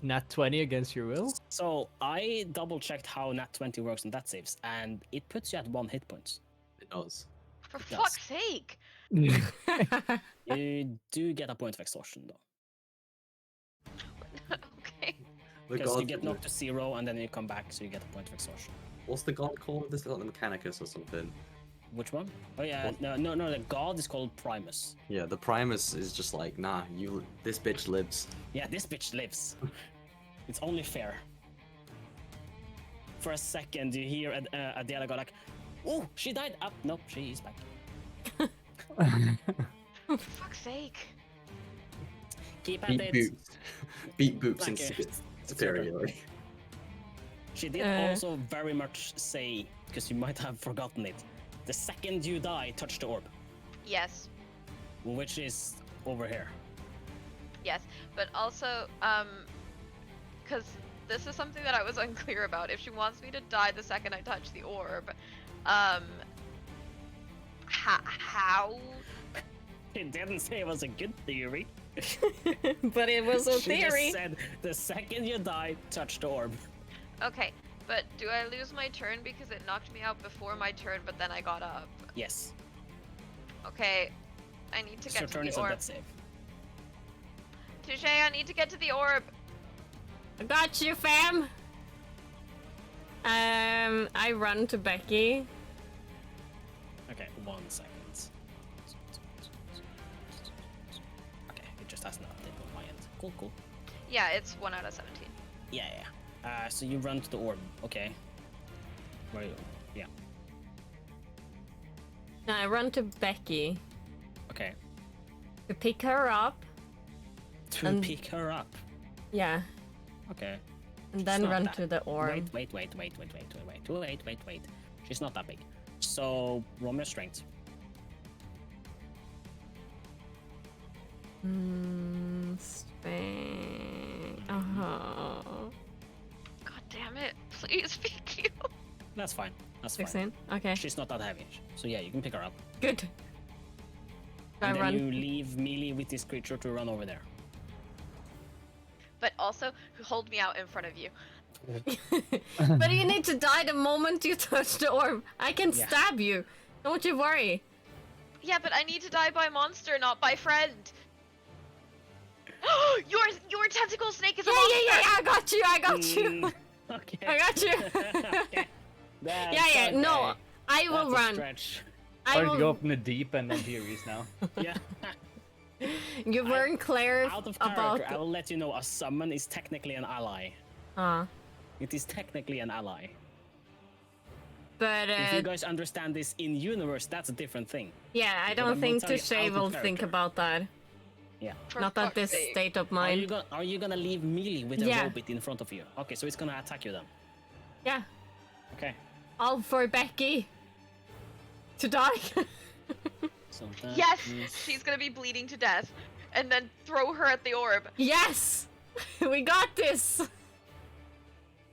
nat 20 against your will? So I double checked how Nat 20 works on that saves, and it puts you at 1 hit point. It does. For It does. fuck's sake. You do get a point of exhaustion though, Okay. The because you god. get knocked to 0 and then you come back, so you get a point of exhaustion. What's the god called? This is like the Mechanicus or something. Which one? Oh yeah, What? no. The god is called Primus. Yeah, the Primus is just like, nah, this bitch lives. Yeah, this bitch lives. It's only fair. For a second, you hear Adela go like, "Oh, she died." Up, nope, she is back. For fuck's sake. Keep at Beat it. boots. Beat boots in Like, superiority. She did also very much say, because you might have forgotten it, the second you die, touch the orb, Yes. which is over here. Yes. But also, because this is something that I was unclear about. If she wants me to die the second I touch the orb, how? It didn't say it was a good theory. But it was a She theory. just said the second you die, touch the orb. Okay, but do I lose my turn because it knocked me out before my turn, but then I got up? Yes. Okay, I need to Your get to turn the is a orb. death save. Touche, I need to get to the orb. I got you, fam. I run to Becky. Okay, 1 second. Okay, it just has an update on my end. Cool. Yeah, it's 1 out of 17. Yeah. So you run to the orb. Okay. Where are you? Yeah. I run to Becky Okay. to pick her up. To And- pick her up. Yeah, Okay. and then not run that- to the orb. Wait. She's not that big. So roll me your strength. God damn it. Please be cute. That's fine. That's fine. 16. Okay, She's not that heavy. So yeah, you can pick her up. good. I And then run. you leave melee with this creature to run over there. But also, hold me out in front of you. But you need to die the moment you touch the orb. I can Yeah. stab you. Don't you worry. Yeah, but I need to die by monster, not by friend. your tentacle snake is a Yeah, monster. I got you. I got you. Mm, okay. I got you. Okay. That's Yeah. No, okay. I will That's a run. stretch. I Or to go will. up in the deep and then theories now. Yeah. You weren't clear Out of about. character, I will let you know a summon is technically an ally. It is technically an ally. But If you guys understand this in universe, that's a different thing. yeah, I but don't I'm think gonna tell you Touche out of will think character. about that. Yeah. For Not at fuck's this sake. state of Are you, mind. are you gonna leave melee with a Yeah. robot in front of you? Okay, so it's gonna attack you then. Yeah, Okay. all for Becky. to die. So that Yes, is- she's gonna be bleeding to death, and then throw her at the orb. Yes! We got this!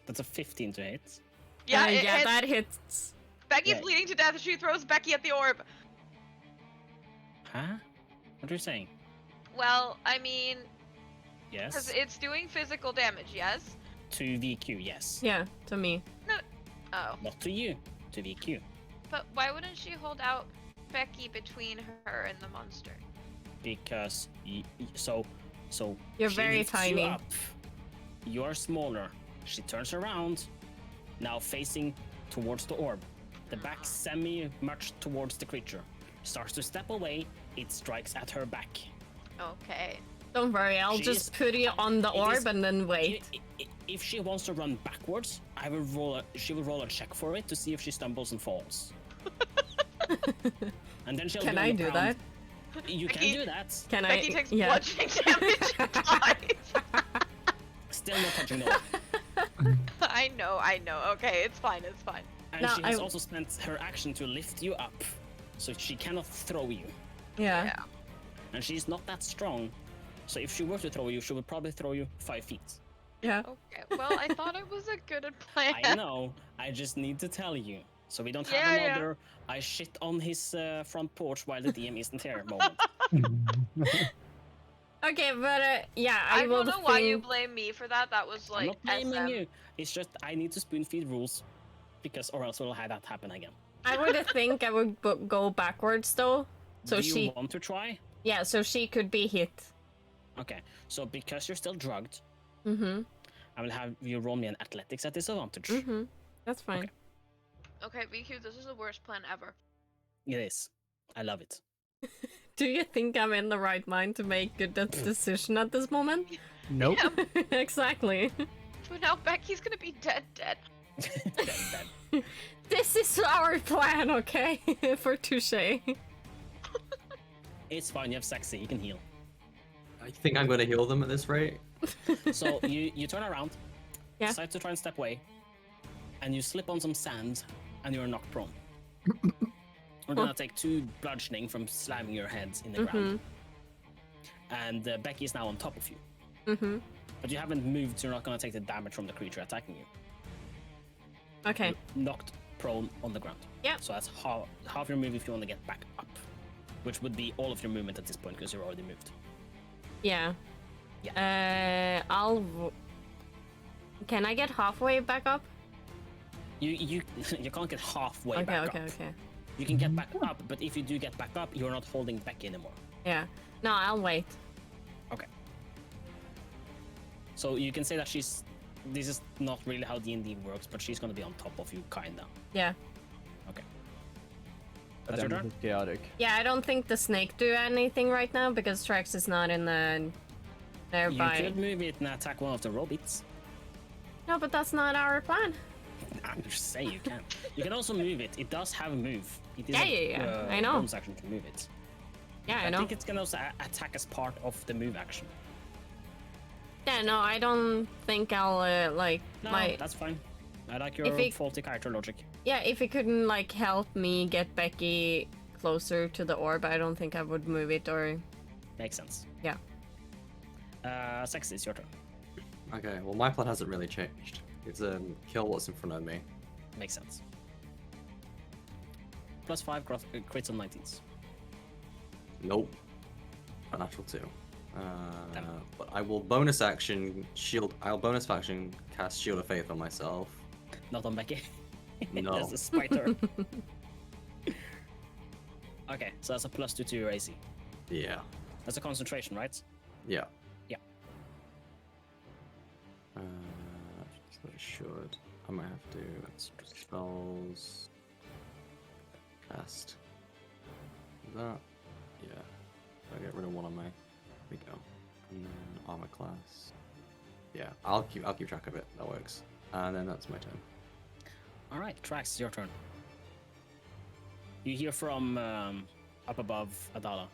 That's a 15 to hit. Yeah, it yeah, hits. that hits. Becky's Yeah. bleeding to death. She throws Becky at the orb. Huh? What are you saying? Well, I mean, because Yes. it's doing physical damage. Yes. To VQ, yes. Yeah, to me. Oh, Not to you. To VQ. but why wouldn't she hold out Becky between her and the monster? Because so You're she very lifts you tiny. up. You're smaller. She turns around, now facing towards the orb. The back semi much towards the creature. Starts to step away. It strikes at her back. Okay. Don't worry, I'll She just is- put you on the it orb is- and then wait. If she wants to run backwards, I will roll. She will roll a check for it to see if she stumbles and falls. And then she'll. Can be on I the do ground. that? You Becky- can do that. Can Becky I? takes Yeah. bludgeoning damage and dies. Still not touching the orb. I know. Okay, it's fine. It's fine. And No, she has I- also spent her action to lift you up, so she cannot throw you. Yeah. Yeah. And she's not that strong, so if she were to throw you, she would probably throw you 5 feet. Yeah. Okay. Well, I thought it was a good plan. I know. I just need to tell you, so we don't have Yeah, yeah. another "I shit on his front porch while the DM isn't here" moment. Okay, but yeah, I I will don't know why you think- blame me for that. That was I'm like not blaming SM. you. It's just I need to spoon feed rules, because or else we'll have that happen again. I would think I would go backwards though. So Do you she, want to try? yeah, so she could be hit. Okay. So because you're still drugged, Mm-hmm. I will have you roll me an athletics at disadvantage. Mm-hmm. That's fine. Okay. Okay, VQ, this is the worst plan ever. It is. I love it. Do you think I'm in the right mind to make good decision at this moment? Nope. Yeah, Exactly. but now Becky's gonna be dead. Then. This is our plan, okay? For Touche. It's fine. You have sexy. You can heal. I think I'm going to heal them at this rate. So you turn around, Yeah. decide to try and step away, and you slip on some sand, and you're knocked prone. We're gonna take 2 bludgeoning from slamming your head in the ground. And Becky is now on top of you. Mm-hmm. But you haven't moved, so you're not gonna take the damage from the creature attacking you. Okay. You're knocked prone on the ground. Yeah. So that's half your move if you want to get back up, which would be all of your movement at this point because you're already moved. Yeah. Yeah. Can I get halfway back up? You can't get halfway Okay, back okay, up. okay. You can get back up, but if you do get back up, you're not holding Becky anymore. Yeah. No, I'll wait. Okay. So you can say that she's. This is not really how D&D works, but she's gonna be on top of you, kinda. Yeah. Okay. But That's your then turn? it's chaotic. Yeah, I don't think the snake do anything right now because Trax is not in the nearby. You could move it and attack one of the robots. No, but that's not our plan. I'm just saying you can. You can also move it. It does have a move. It is Yeah, I know. bonus action to move it. Yeah, I I know. think it's gonna also attack as part of the move action. Yeah, no, I don't think I'll like No, my. that's fine. I like If your it- faulty character logic. Yeah, if it couldn't like help me get Becky closer to the orb, I don't think I would move it or. Makes sense. Yeah. Sex, it's your turn. Okay, well, my plan hasn't really changed. It's kill what's in front of me. Makes sense. +5 crits on 19s. Nope. A natural 2. Damn. But I will bonus action shield. I'll bonus action cast Shield of Faith on myself. Not on Becky. No. That's a spider. Okay, so that's a +2 to your AC. Yeah. That's a concentration, right? Yeah. Yeah. So it should. I might have to spells. Cast. That. Yeah. I get rid of one on my. There we go. And then armor class. Yeah, I'll keep track of it. That works. And then that's my turn. All right, Trax, your turn. You hear from up above Adala.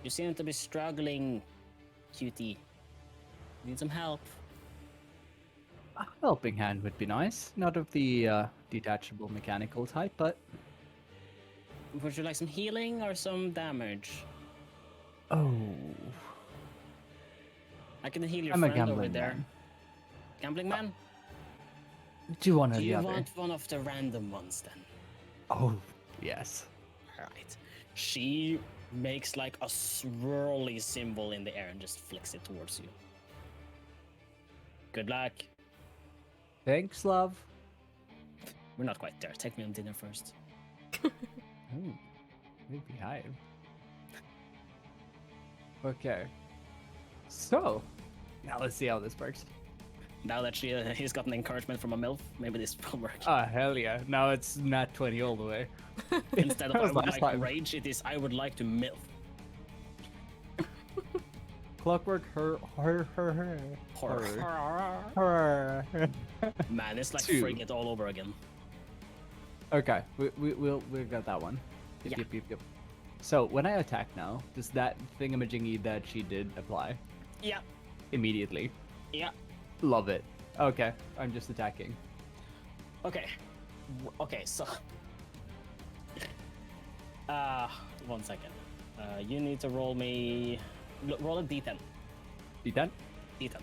You seem to be struggling, cutie. Need some help. A helping hand would be nice. Not of the detachable mechanical type, but would you like some healing or some damage? Oh, I can heal your I'm a friend over gambling there. man. Gambling man? Do one or Do the you other. want one of the random ones then? Oh, yes. Alright. She makes like a swirly symbol in the air and just flicks it towards you. Good luck. Thanks, love. We're not quite there. Take me on dinner first. Oh, maybe hive. Okay. So, now let's see how this works. Now that he's gotten encouragement from a MILF, maybe this will work. Ah, hell yeah. Now it's not 20 all the way. Instead of That I was would last like time. rage, it is I would like to MILF. Clockwork, her. Man, it's like Two. frigate all over again. Okay, we'll got that one. Yeah. Yep. So when I attack now, does that thingamajiggy that she did apply Yeah, immediately? yeah. Love it. Okay, I'm just attacking. Okay. Okay, so. 1 second. You need to roll me. Roll a d10. D10. D10.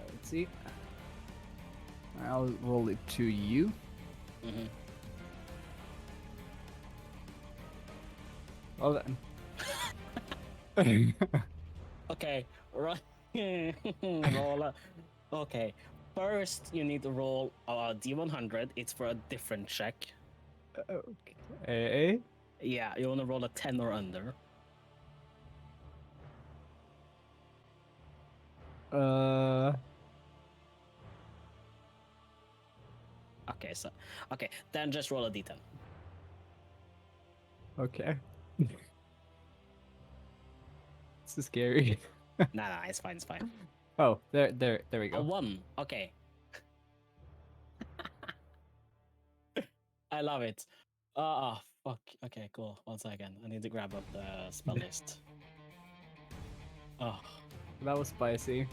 Let's see. I'll roll it to you. Mm-hmm. Well then. Okay, roll. roll a. Okay, first you need to roll a d100. It's for a different check. Okay. Yeah, you want to roll a 10 or under. Okay, so then just roll a d10. Okay. This is scary. Nah, it's fine, it's fine. Oh, there we A go. 1. Okay. I love it. Oh, fuck. Okay, cool. 1 second. I need to grab up the spell list. Oh, That was spicy.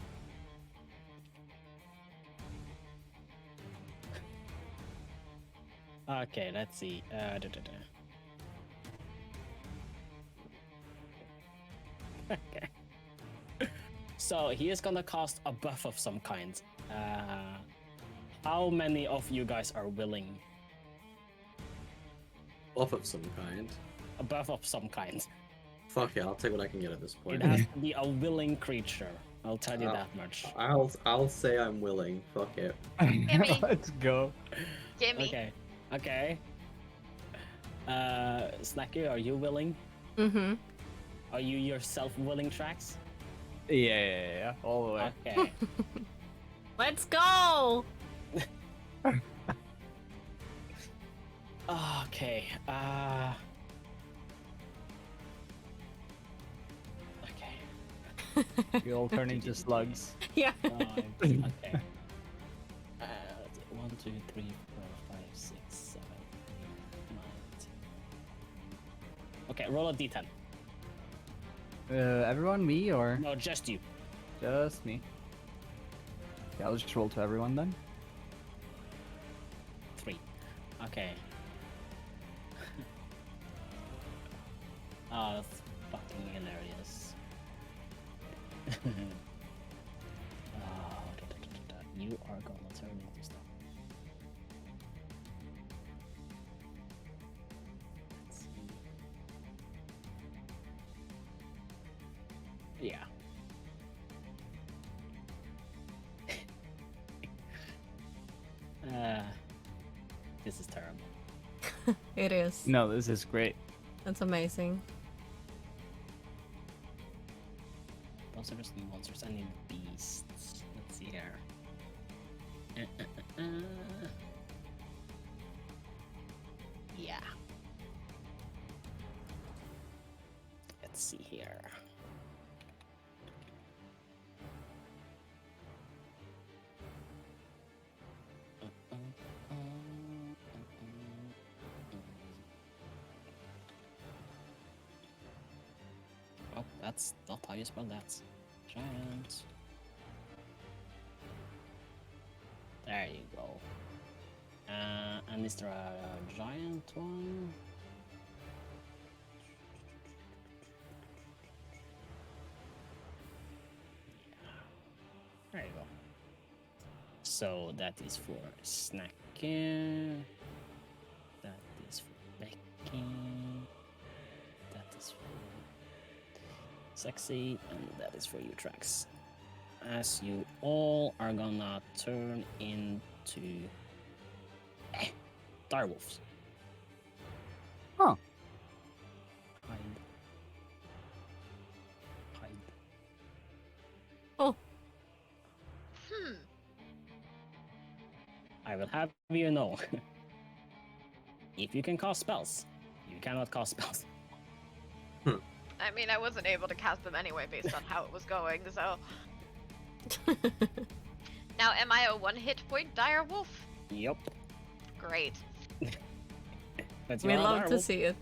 okay. Let's see. Okay. So he is gonna cast a buff of some kind. How many of you guys are willing? Off of some kind. A buff of some kind. Fuck yeah, I'll take what I can get at this point. It has to be a willing creature. I'll tell you that much. I'll say I'm willing. Fuck it. Gimme. Let's go. Gimme. Okay. Okay. Snacky, are you willing? Mm-hmm. Are you yourself willing, Trax? Yeah, all the way. Okay. Let's go! Okay. Okay. We all turn into slugs. Yeah. Okay. 1, 2, 3, 4, 5, 6, 7, 8, 9, 10. Okay, roll a d10. Everyone, me or No, just you. just me? Yeah, I'll just roll to everyone then. 3. Okay. Oh, that's fucking hilarious. You are gonna turn into stuff. Let's see. Yeah. This is terrible. It is. No, this is great. That's amazing. Monsters and monsters. I need beasts. Let's see here. Yeah. Let's see here. Oh, that's not how you spell that. Giant. There you go. And is there a giant one? So that is for Snacker. That is for Becky. That is for Sexy, and that is for you, Trax. As you all are gonna turn into direwolves. Huh. Hide. Hide. Oh, I will have you know. If you can cast spells, you cannot cast spells. I mean, I wasn't able to cast them anyway based on how it was going, so. Now, am I a 1 hit point dire wolf? Yup. Great. But we you're a love to direwolf. see it.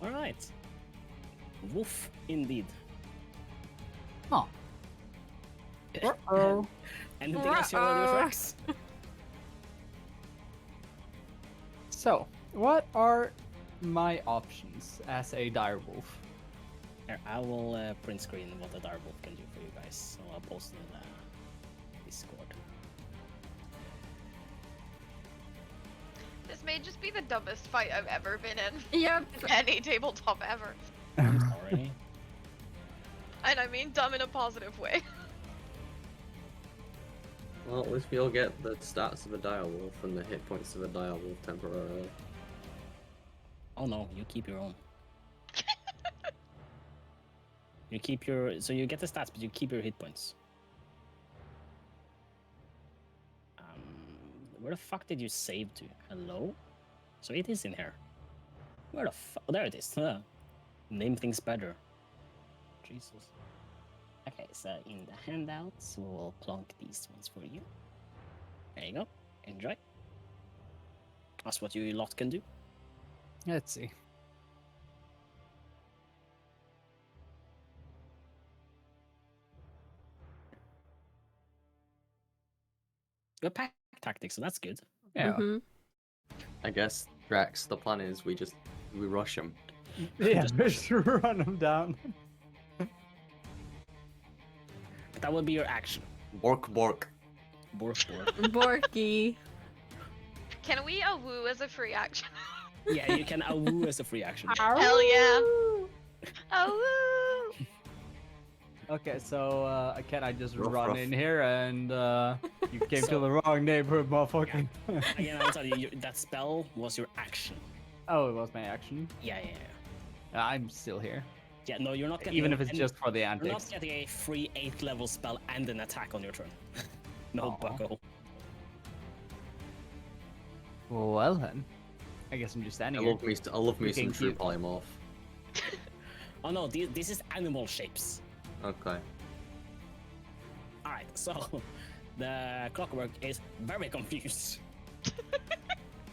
Alright. Wolf indeed. Huh. Uh-oh. Anything else you want to do, Uh-oh. Trax? So, what are my options as a direwolf? Here, I will print screen what a direwolf can do for you guys. So I'll post it in the Discord. This may just be the dumbest fight I've ever been in. Yep. In any tabletop ever. Sorry. And I mean dumb in a positive way. Well, at least we'll get the stats of a direwolf and the hit points of a direwolf temporarily. Oh no, you keep your own. You keep your... So you get the stats, but you keep your hit points. Where the fuck did you save to? Hello? So it is in here. Where the fuck? Oh, there it is. Huh. Name things better. Jesus. Okay, so in the handouts, we'll plonk these ones for you. There you go. Enjoy. That's what you lot can do. Let's see. Good pack tactics, so that's good. Yeah. Mhm. I guess, Drax, the plan is we rush him. Yeah, Just just run them down. That would be your action. Bork, bork. Bork, bork. Borky. Can we woo as a free action? Yeah, you can awoo as a free action. Hell yeah. Oh woo! Okay, so can I just Ruff, run ruff. in here and you came to So- the wrong neighborhood, motherfucker? Again, I'll tell you, that spell was your action. Oh, it was my action. Yeah, yeah, yeah. I'm still here, Yeah, no, you're not getting... even if it's any- just for the You're not antics. getting a free 8th level spell and an attack on your turn. No, Aw. bucko. Well then, I guess I'm just I standing here. love me You some can true keep- polymorph. Oh no, this is animal shapes. Okay. Alright, so the clockwork is very confused.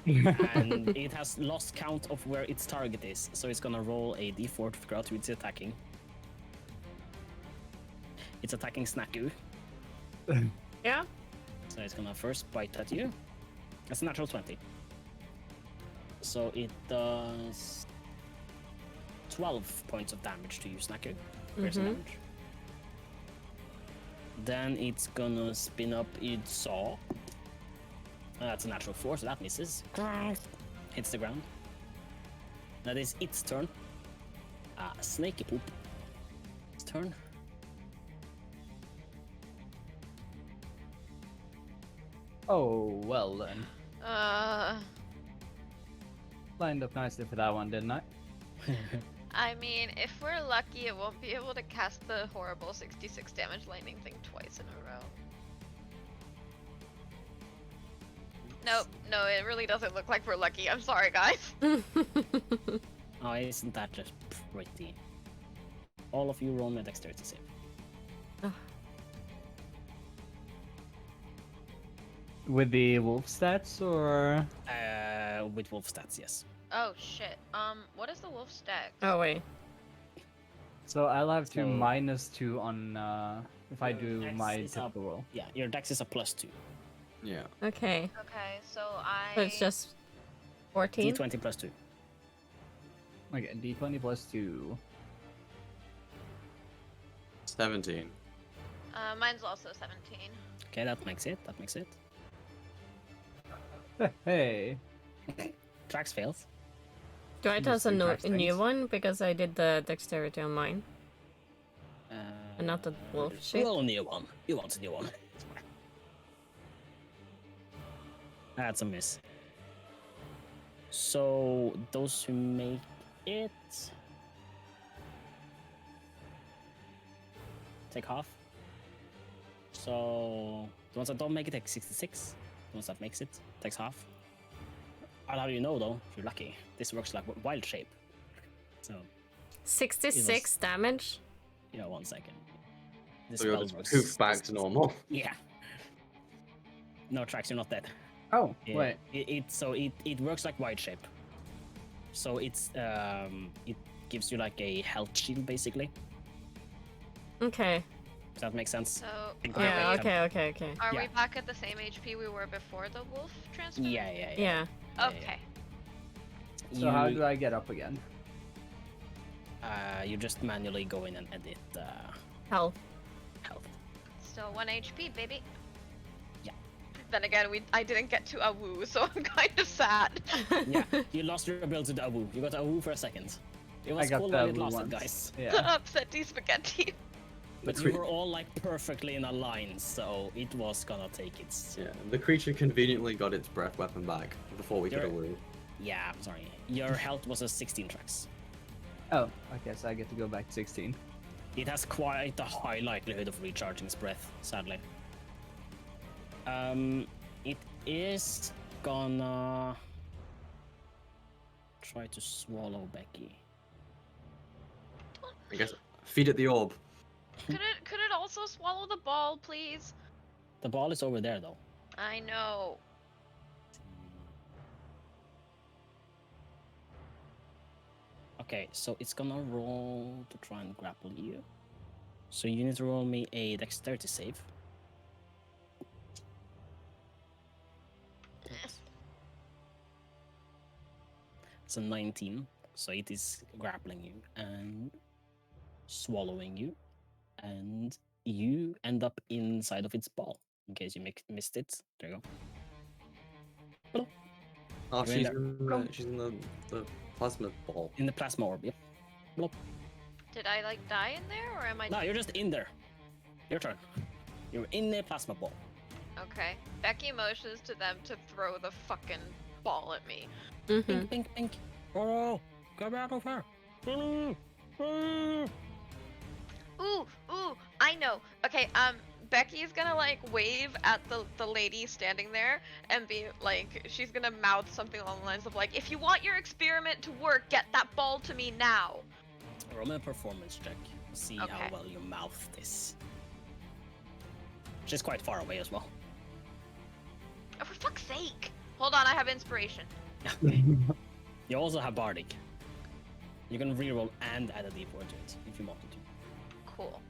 And it has lost count of where its target is, so it's gonna roll a d4 to figure out who it's attacking. It's attacking Snaku, Yeah. so it's gonna first bite at you. That's a natural 20. So it does 12 points of damage to you, Snaku. Piercing Mhm. damage. Then it's gonna spin up its saw. That's a natural 4, so that misses. Hits the ground. That is its turn. Snaky poop. Its turn. Oh, well then. Lined up nicely for that one, didn't I? I mean, if we're lucky, it won't be able to cast the horrible 66 damage lightning thing twice in a row. Nope, no, it really doesn't look like we're lucky. I'm sorry, guys. Oh, isn't that just pretty? All of you roll me a dexterity save. With the wolf stats, or With wolf stats, yes. Oh shit. What is the wolf stack? Oh wait. so I'll have to So- -2 on if I Your do dex my is up. typical roll. Yeah, your dex is a +2. Yeah. Okay. Okay, so I. So it's just 14. D20 +2. Okay, d20 +2. 17. Mine's also 17. Okay, that makes it. That makes it. Hey. Trax fails. Do I Just toss a, do no- track a new things. one because I did the dexterity on mine? And not the wolf shit? Roll a new one. You want a new one. That's a miss. So those who make it take half. So the ones that don't make it take 66. The ones that makes it takes half. I'll have you know though, if you're lucky, this works like wild shape. So 66 damage? yeah, 1 second. This So you're spell just works- poof back to normal. Yeah. No Trax, you're not dead. Oh, Yeah, wait. It works like wild shape. So it gives you like a health shield basically. Okay. Does that make sense? So, Think are, Yeah, we, okay. are we Yeah. back at the same HP we were before the wolf transfer? Yeah. Yeah. Yeah. Okay. So how do I get up again? You just manually go in and edit Health. health. Still 1 HP, baby. Yeah. Then again, I didn't get to a woo, so I'm kind of sad. Yeah, you lost your ability to Awu. You got Awu for a second. It was I got cool the while it blue lasted, ones. guys. Yeah. Upsetty spaghetti. But The you cre- were all like perfectly in a line, so it was gonna take its. Yeah, the creature conveniently got its breath weapon back before we could You're- have wooed. Yeah, I'm sorry. Your health was a 16 tracks. Oh, okay, so I get to go back to 16. It has quite a high likelihood of recharging its breath, sadly. It is gonna try to swallow Becky. I guess feed it the orb. Could it also swallow the ball, please? The ball is over there, though. I know. Okay, so it's gonna roll to try and grapple you. So you need to roll me a dexterity save. It's a 19, so it is grappling you and swallowing you, and you end up inside of its ball. In case you missed it, there you go. Oh, You're in she's in the plasma ball. In the plasma orb, yep. Did I like die in there, or am I? No, you're just in there. Your turn. You're in the plasma ball. Okay. Becky motions to them to throw the fucking ball at me. Mm-hmm. Pink, pink, pink. Oh, come out of her. Ooh, I know. Okay, Becky's gonna like wave at the lady standing there and be like, she's gonna mouth something along the lines of like, if you want your experiment to work, get that ball to me now. Roll me a performance check. See Okay. how well you mouth this. She's quite far away as well. Oh, for fuck's sake! Hold on, I have inspiration. You also have Bardic. You can reroll and add a d4 to it if you wanted to. Cool.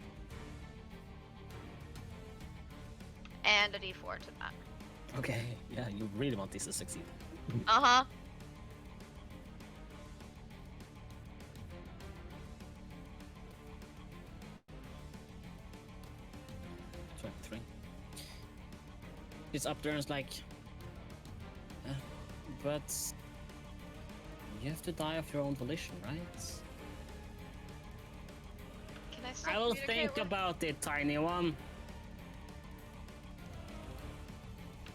And a d4 to that. Okay, yeah, you really want this to succeed. Uh-huh. Three. It's up there and it's like, but you have to die of your own volition, right? Can I still I will communicate think with- about it, tiny one.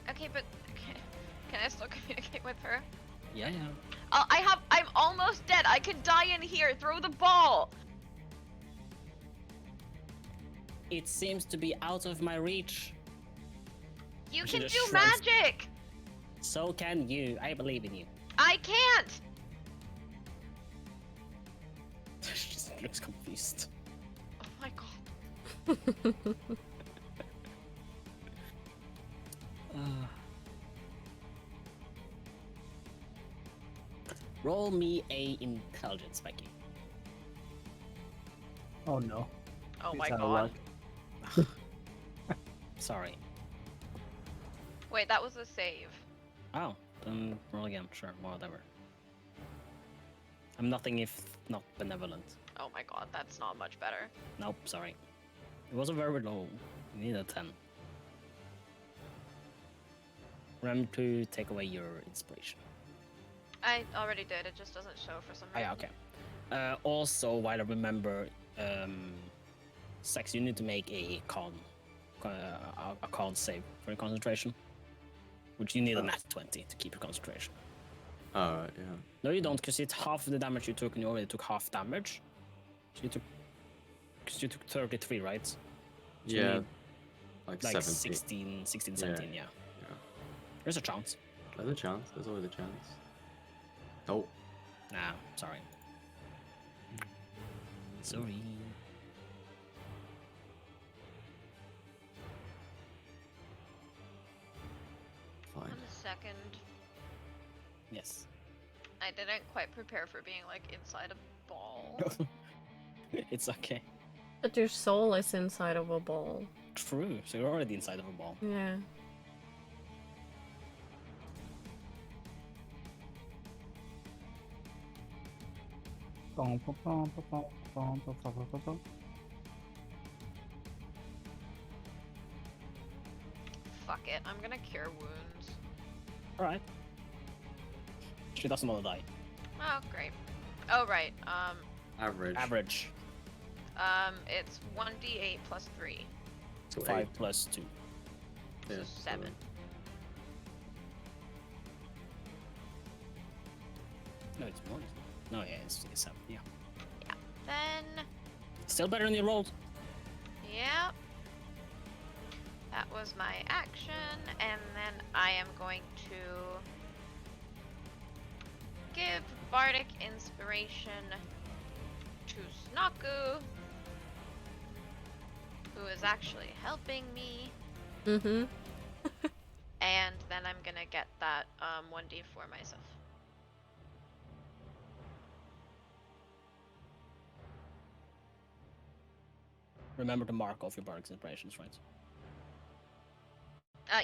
Okay, but can I still communicate with her? Yeah. I'm almost dead. I could die in here. Throw the ball. It seems to be out of my reach. You She can do just shrugs. magic. So can you. I believe in you. I can't. She just looks confused. Oh my god. Roll me a intelligence, Becky. Oh no. Oh Please my have a god. luck. Sorry. Wait, that was a save. Oh, then roll again. Sure, whatever. I'm nothing if not benevolent. Oh my god, that's not much better. Nope, sorry. It was a very low. You need a 10. Remember to take away your inspiration. I already did. It just doesn't show for some Oh, reason. yeah, okay. Also, while I remember, Sex, you need to make a con save for your concentration, which you need a nat 20 to keep your concentration. Alright, yeah. No, you don't, because it's half the damage you took, and you already took half damage. So you took 33, right? So you Yeah. need, Like, like 17. 16, Yeah. 17, yeah. Yeah. There's a chance. There's a chance. There's always a chance. Oh. Nah, sorry. Sorry. Fine. 1 second. Yes. I didn't quite prepare for being like inside a ball. It's okay. But your soul is inside of a ball. True, so you're already inside of a ball. Yeah. Fuck it, I'm gonna cure wounds. Alright. She doesn't want to die. Oh, great. Oh, right. Average. Average. It's 1d8 plus 3, So 5 8. plus 2. so Yeah, 7. No, it's more. No, yeah, it's 7. Yeah. Then, Still better than you rolled. yeah. That was my action, and then I am going to give Bardic Inspiration to Snaku, who is actually helping me, Mm-hmm. and then I'm gonna get that 1d4 myself. Remember to mark off your Bardic inspirations, right?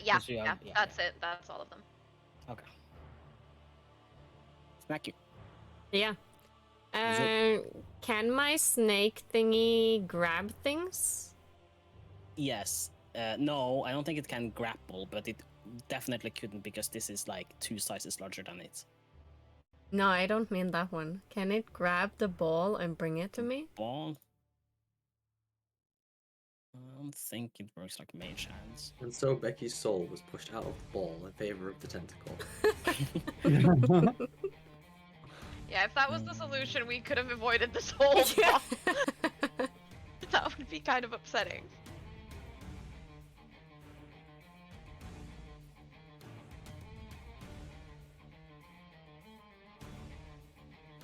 Yeah, So you have- yeah, that's it. That's all of them. Okay. Smack you. Yeah. Is Can my snake thingy grab things? Yes. No, I don't think it can grapple, but it definitely couldn't because this is like 2 sizes larger than it. No, I don't mean that one. Can it grab the ball and bring it to me? Ball. I don't think it works like mage hands. And so Becky's soul was pushed out of the ball in favor of the tentacle. Yeah, if that was the solution, we could have avoided this whole Yeah. problem. That would be kind of upsetting.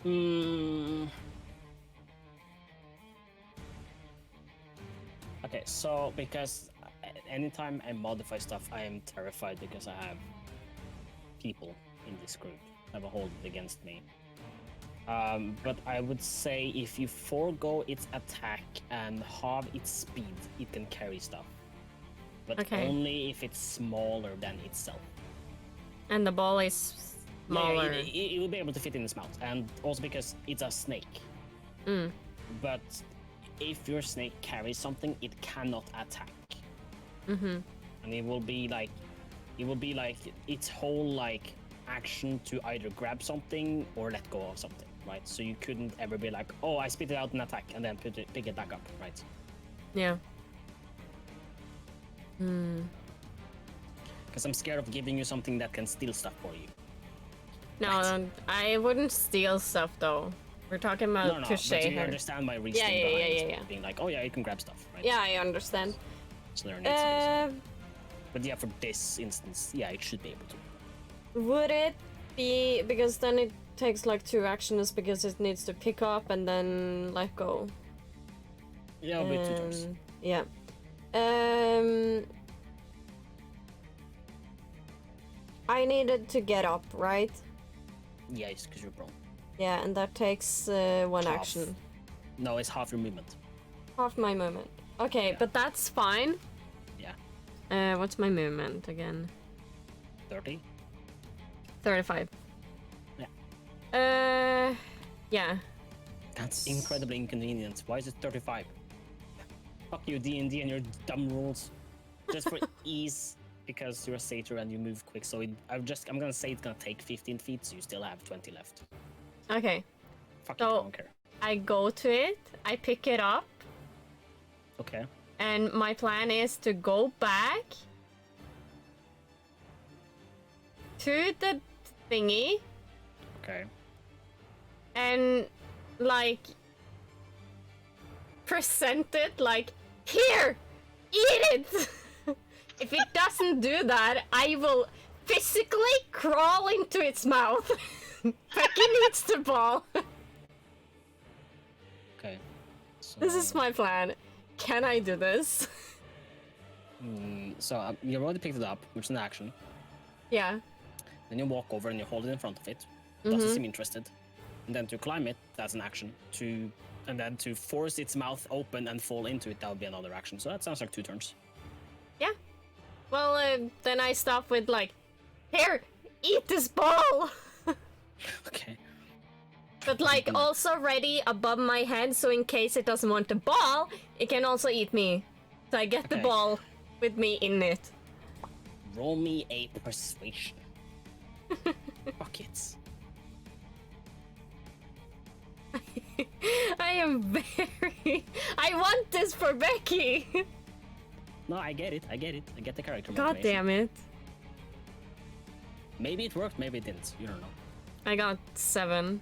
Hmm. Okay, so because anytime I modify stuff, I am terrified because I have people in this group have a hold against me. But I would say if you forego its attack and halve its speed, it can carry stuff. But Okay. only if it's smaller than itself. And the ball is Yeah, smaller. it will be able to fit in its mouth, and also because it's a snake. Mm. But if your snake carries something, it cannot attack, Mm-hmm. and it will be like its whole like action to either grab something or let go of something, right? So you couldn't ever be like, oh, I spit it out and attack, and then pick it back up, right? Yeah. Hmm. Because I'm scared of giving you something that can steal stuff for you. No, Right. I wouldn't steal stuff though. We're talking about No, touche but you here. understand my reasoning Yeah, yeah, behind yeah. being like, oh yeah, you can grab stuff, right? Yeah, I understand. So there needs to be some- But yeah, for this instance, yeah, it should be able to. Would it be because then it takes like 2 actions because it needs to pick up and then let go. Yeah, it'll be 2 turns. Yeah. I needed to get up, right? Yeah, it's because you're prone. Yeah, and that takes 1 Half. action. No, it's half your movement. Half my movement. Okay, Yeah. but that's fine. Yeah. What's my movement again? 30. 35. Yeah. Yeah. That's incredibly inconvenient. Why is it 35? Fuck you, D&D and your dumb rules. just for ease, because you're a satyr and you move quick, so I'm gonna say it's gonna take 15 feet, so you still have 20 left. Okay. Fuck it, I So don't care. I go to it, I pick it up, Okay. and my plan is to go back to the thingy Okay. and like present it like, here, eat it. If it doesn't do that, I will physically crawl into its mouth. Becky needs the ball. Okay. So, This is my plan. Can I do this? So you already picked it up, which is an action. Yeah. Then you walk over and you hold it in front of it. Doesn't seem interested. And then to climb it, that's an action. And then to force its mouth open and fall into it, that would be another action. So that sounds like 2 turns. Yeah. Well, then I stop with like, here, eat this ball. Okay. But like also ready above my head, so in case it doesn't want the ball, it can also eat me. So I get the Okay. ball with me in it. Roll me a persuasion. Buckets. I am very. I want this for Becky. No, I get it. I get the character. God motivation. damn it! Maybe it worked, maybe it didn't. You don't know. I got 7.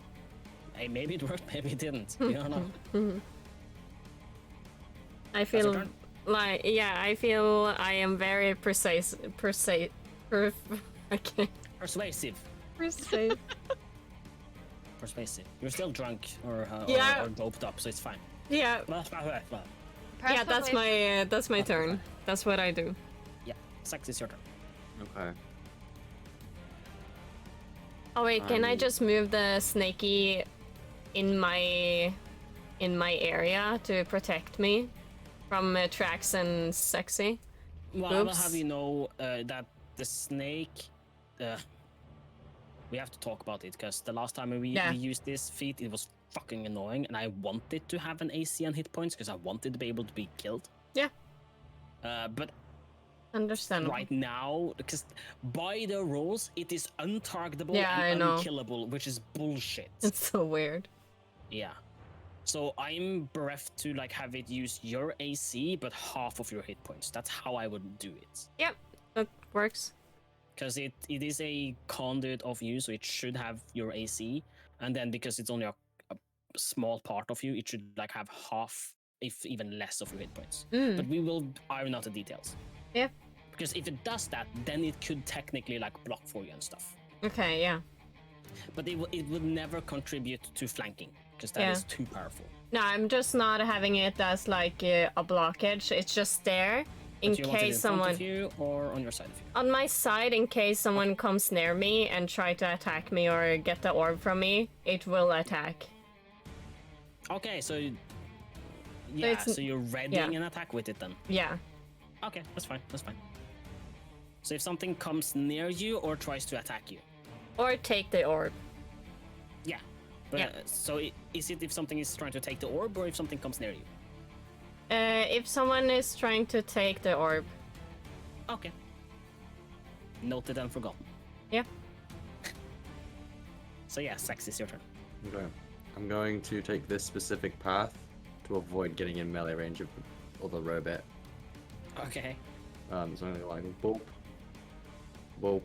Hey, maybe it worked, maybe it didn't. You don't know. I your feel turn? like I feel I am very precise. Okay. Persuasive. Precise. Persuasive. You're still drunk or Yeah. or doped up, so it's fine. Yeah. Yeah, that's my turn. That's what I do. Yeah, Sax, is your turn. Okay. Oh wait, can I Um, just move the snaky in my area to protect me from Trax and Sexy? Well, I will Oops. have you know that the snake. We have to talk about it because the last time we used this feat, it was fucking annoying, and I wanted to have an AC and hit points because I wanted to be able to be killed. Yeah. But Understandable. right now, because by the rules, it is untargetable Yeah, I and know. unkillable, which is bullshit. It's so weird. Yeah. So I'm bereft to like have it use your AC, but half of your hit points. That's how I would do it. Yep, that works. Because it is a conduit of you, so it should have your AC, and then because it's only a small part of you, it should like have half, if even less, of your hit points. But we will iron out the details. Yeah. Because if it does that, then it could technically like block for you and stuff. Okay, yeah. But it would never contribute to flanking because that is too powerful. No, I'm just not having it as like a blockage. It's just there in But you want it in case front someone of you or on your side of you. on my side, in case someone comes near me and try to attack me or get the orb from me, it will attack. Okay, so yeah, so you're readying an attack with it then. Yeah. Okay, that's fine. That's fine. So if something comes near you or tries to attack you. Or take the orb. Yeah. But, Yeah. So is it if something is trying to take the orb or if something comes near you? If someone is trying to take the orb. Okay. Noted and forgotten. Yeah. So yeah, Sax, is your turn. Okay. I'm going to take this specific path to avoid getting in melee range of the other robot. Okay. So I'm gonna go like boop, boop,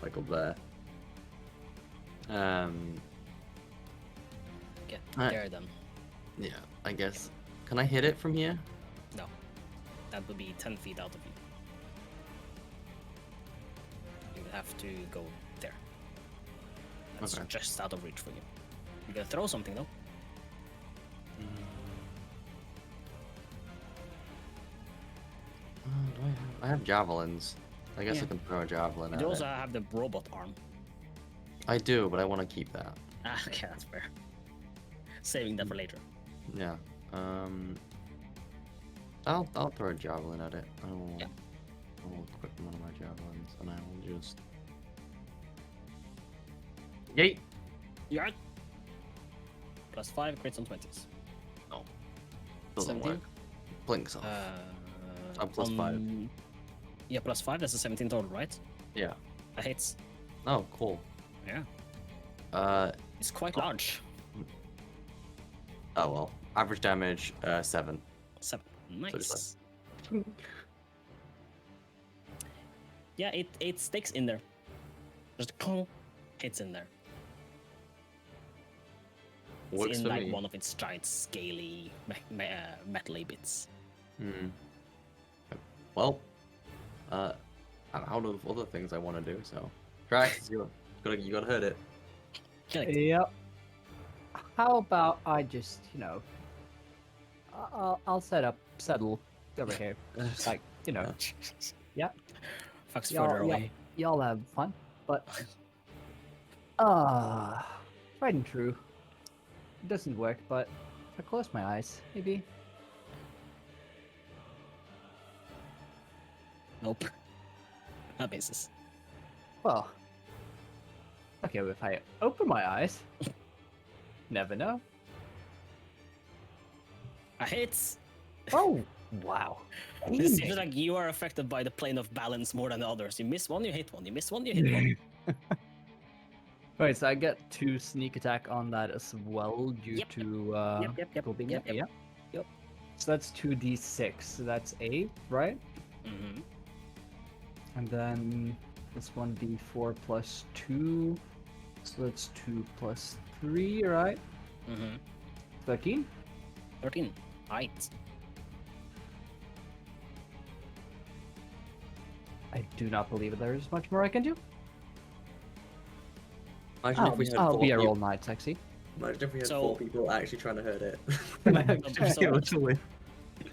like up there. Get Alright. there then. Yeah, I guess. Can I hit it from here? No. That would be 10 feet out of you. You would have to go there. That's Okay. just out of reach for you. You gotta throw something though. Do I have javelins. I guess Yeah. I can throw a javelin at You also it. have the robot arm. I do, but I want to keep that. Ah, okay, that's fair. Saving that for later. Yeah. I'll throw a javelin at it. I'll equip one of my javelins, and I will just. Yeet. Yeah. +5 crits on 20s. Doesn't 17? work. Blinks off. I'm +5. Yeah, +5. That's a 17 total, right? Yeah. That hits. Oh, cool. Yeah. It's quite large. Oh well. Average damage 7. 7. So just Nice. Yeah, it sticks in there. Just clunk, hits in there. It's Works in for like me. one of its giant scaly metal-y bits. Hmm. Well, I'm out of other things I want to do. So, Drax, you gotta hurt it. Kill it. Yep. How about I just, I'll settle over here. Just like, Fuck's y'all, further y'all, away. y'all have fun, but tried and true. It doesn't work, but if I close my eyes, maybe. Nope. That misses. Well, okay, if I open my eyes, never know. A hit. Oh, wow. It seems like you are affected by the plane of balance more than the others. You miss one, you hit one. You miss one, you hit one. Right, so I get 2 sneak attack on that as well due Yep. to Yep. coping. Yep. Yep. So that's 2d6. So that's 8, right? Mm-hmm. And then this 1d4 plus 2. So that's 2 plus 3, right? Mm-hmm. 13? 13. Right. I do not believe there is much more I can do. Imagine if we had I'll four be a people. roll night, sexy. Imagine if we had So- 4 people actually trying to hurt it. So- Literally.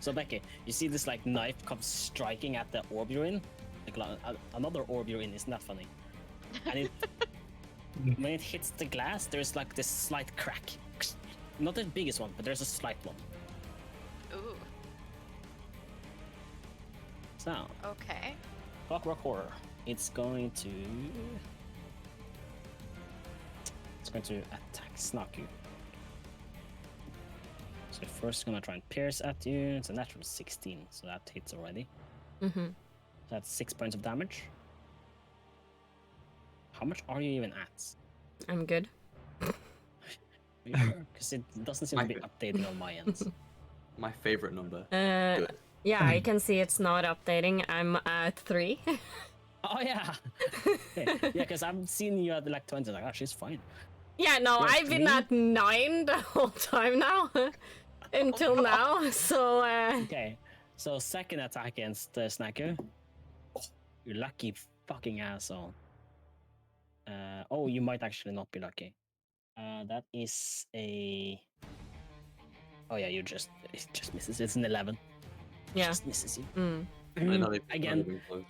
So Becky, you see this like knife comes striking at the orb you're in. Like another orb you're in. Isn't that funny? And it, when it hits the glass, there's like this slight crack. Not the biggest one, but there's a slight one. Ooh. So, Okay. Clockwork Horror. It's going to attack Snaku. So first gonna try and pierce at you. It's a natural 16, so that hits already. Mm-hmm. That's 6 points of damage. How much are you even at? I'm good. Because it doesn't seem to be My- updating on my end. My favorite number. Uh, Good. yeah, I can see it's not updating. I'm at 3. Oh yeah, yeah. Because I've seen you at like 20. Like, oh, she's fine. Yeah, no, You're at I've been 3? at 9 the whole time now. Until now, so Okay, so second attack against Snaku. Oh, you lucky fucking asshole. Oh, you might actually not be lucky. That is a. Oh yeah, it just misses. It's an 11. yeah. Just misses you. Mm. I know they've not Again, even close.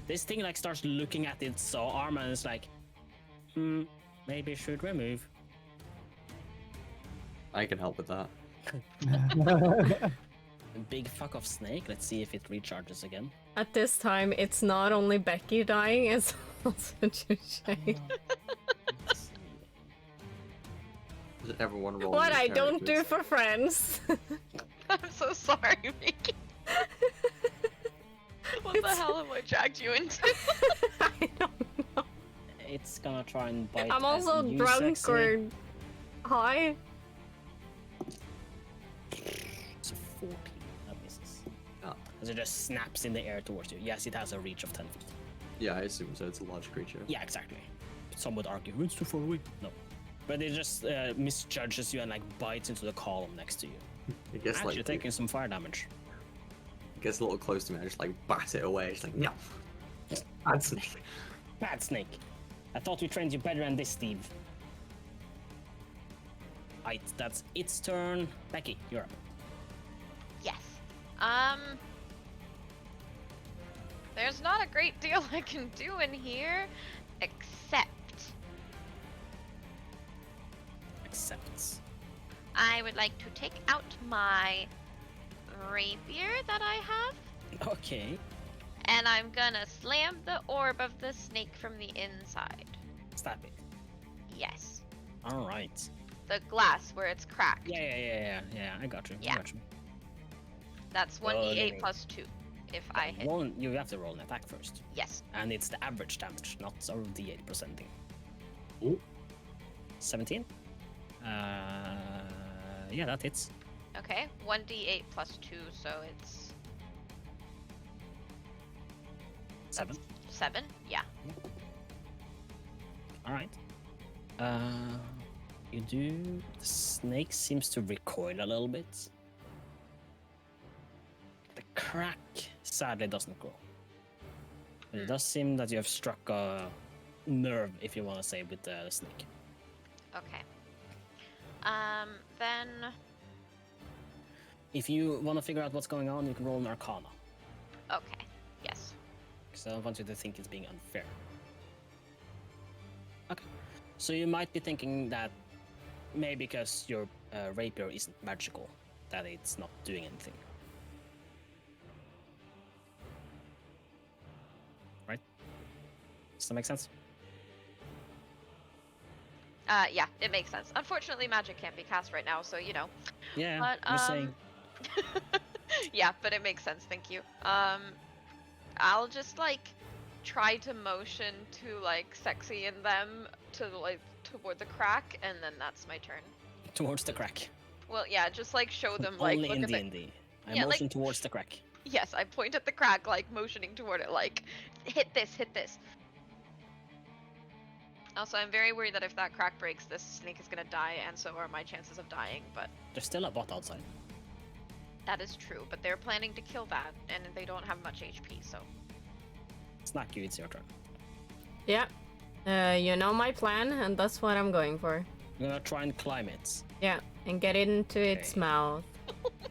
this thing like starts looking at its saw arm and it's like, maybe it should remove. I can help with that. Big fuck off snake. Let's see if it recharges again. At this time, it's not only Becky dying, it's also Jushay. Does everyone roll? What your I don't do characters? for friends. I'm so sorry, Mickey. What the It's- hell have I dragged you into? I don't know. It's gonna try and bite. I'm at also you, drunk Sexy. or high. It's a 14. That misses. Ah. As it just snaps in the air towards you. Yes, it has a reach of 10 feet. Yeah, I assume so. It's a large creature. Yeah, exactly. Some would argue it's too far away. No, but it just misjudges you and like bites into the column next to you. It gets Actually, like taking some fire damage. it gets a little close to me. I just like bat it away. It's like no. Bad snake. Bad snake. I thought we trained you better than this, Steve. Right, that's its turn. Becky, you're up. Yes. There's not a great deal I can do in here, except Accepts. I would like to take out my rapier that I have, Okay. and I'm gonna slam the orb of the snake from the inside. Stab it. Yes. All right. The glass where it's cracked. Yeah. I got you. Yeah. I got you. That's Oh, 1d8 okay. plus 2. if I hit. You have to roll an attack first. Yes. And it's the average damage, not a d8 percenting. Ooh. 17? Yeah, that hits. Okay. 1d8 plus 2, so it's 7. 7. Yeah. Alright. You do... The snake seems to recoil a little bit. The crack sadly doesn't grow. But it does seem that you have struck a nerve, if you want to say, with the snake. Okay. Then If you want to figure out what's going on, you can roll an Arcana. okay. Yes. Because I don't want you to think it's being unfair. Okay. So you might be thinking that maybe because your rapier isn't magical, that it's not doing anything. Right? Does that make sense? Yeah, it makes sense. Unfortunately, magic can't be cast right now, so you know. Yeah, But, I'm just saying. Yeah, but it makes sense. Thank you. I'll just like try to motion to like sexy in them to like toward the crack, and then that's my turn. Towards the crack. Well, yeah, just like show them like Only look in at the. D&D. I Yeah, like- motion towards the crack. Yes, I point at the crack, like motioning toward it, like hit this, hit this. Also, I'm very worried that if that crack breaks, this snake is gonna die, and so are my chances of dying. But There's still a bot outside. that is true. But they're planning to kill that, and they don't have much HP, so. Snack you, it's your turn. Yeah. You know my plan, and that's what I'm going for. I'm gonna try and climb it. Yeah, and get it into its Okay. mouth.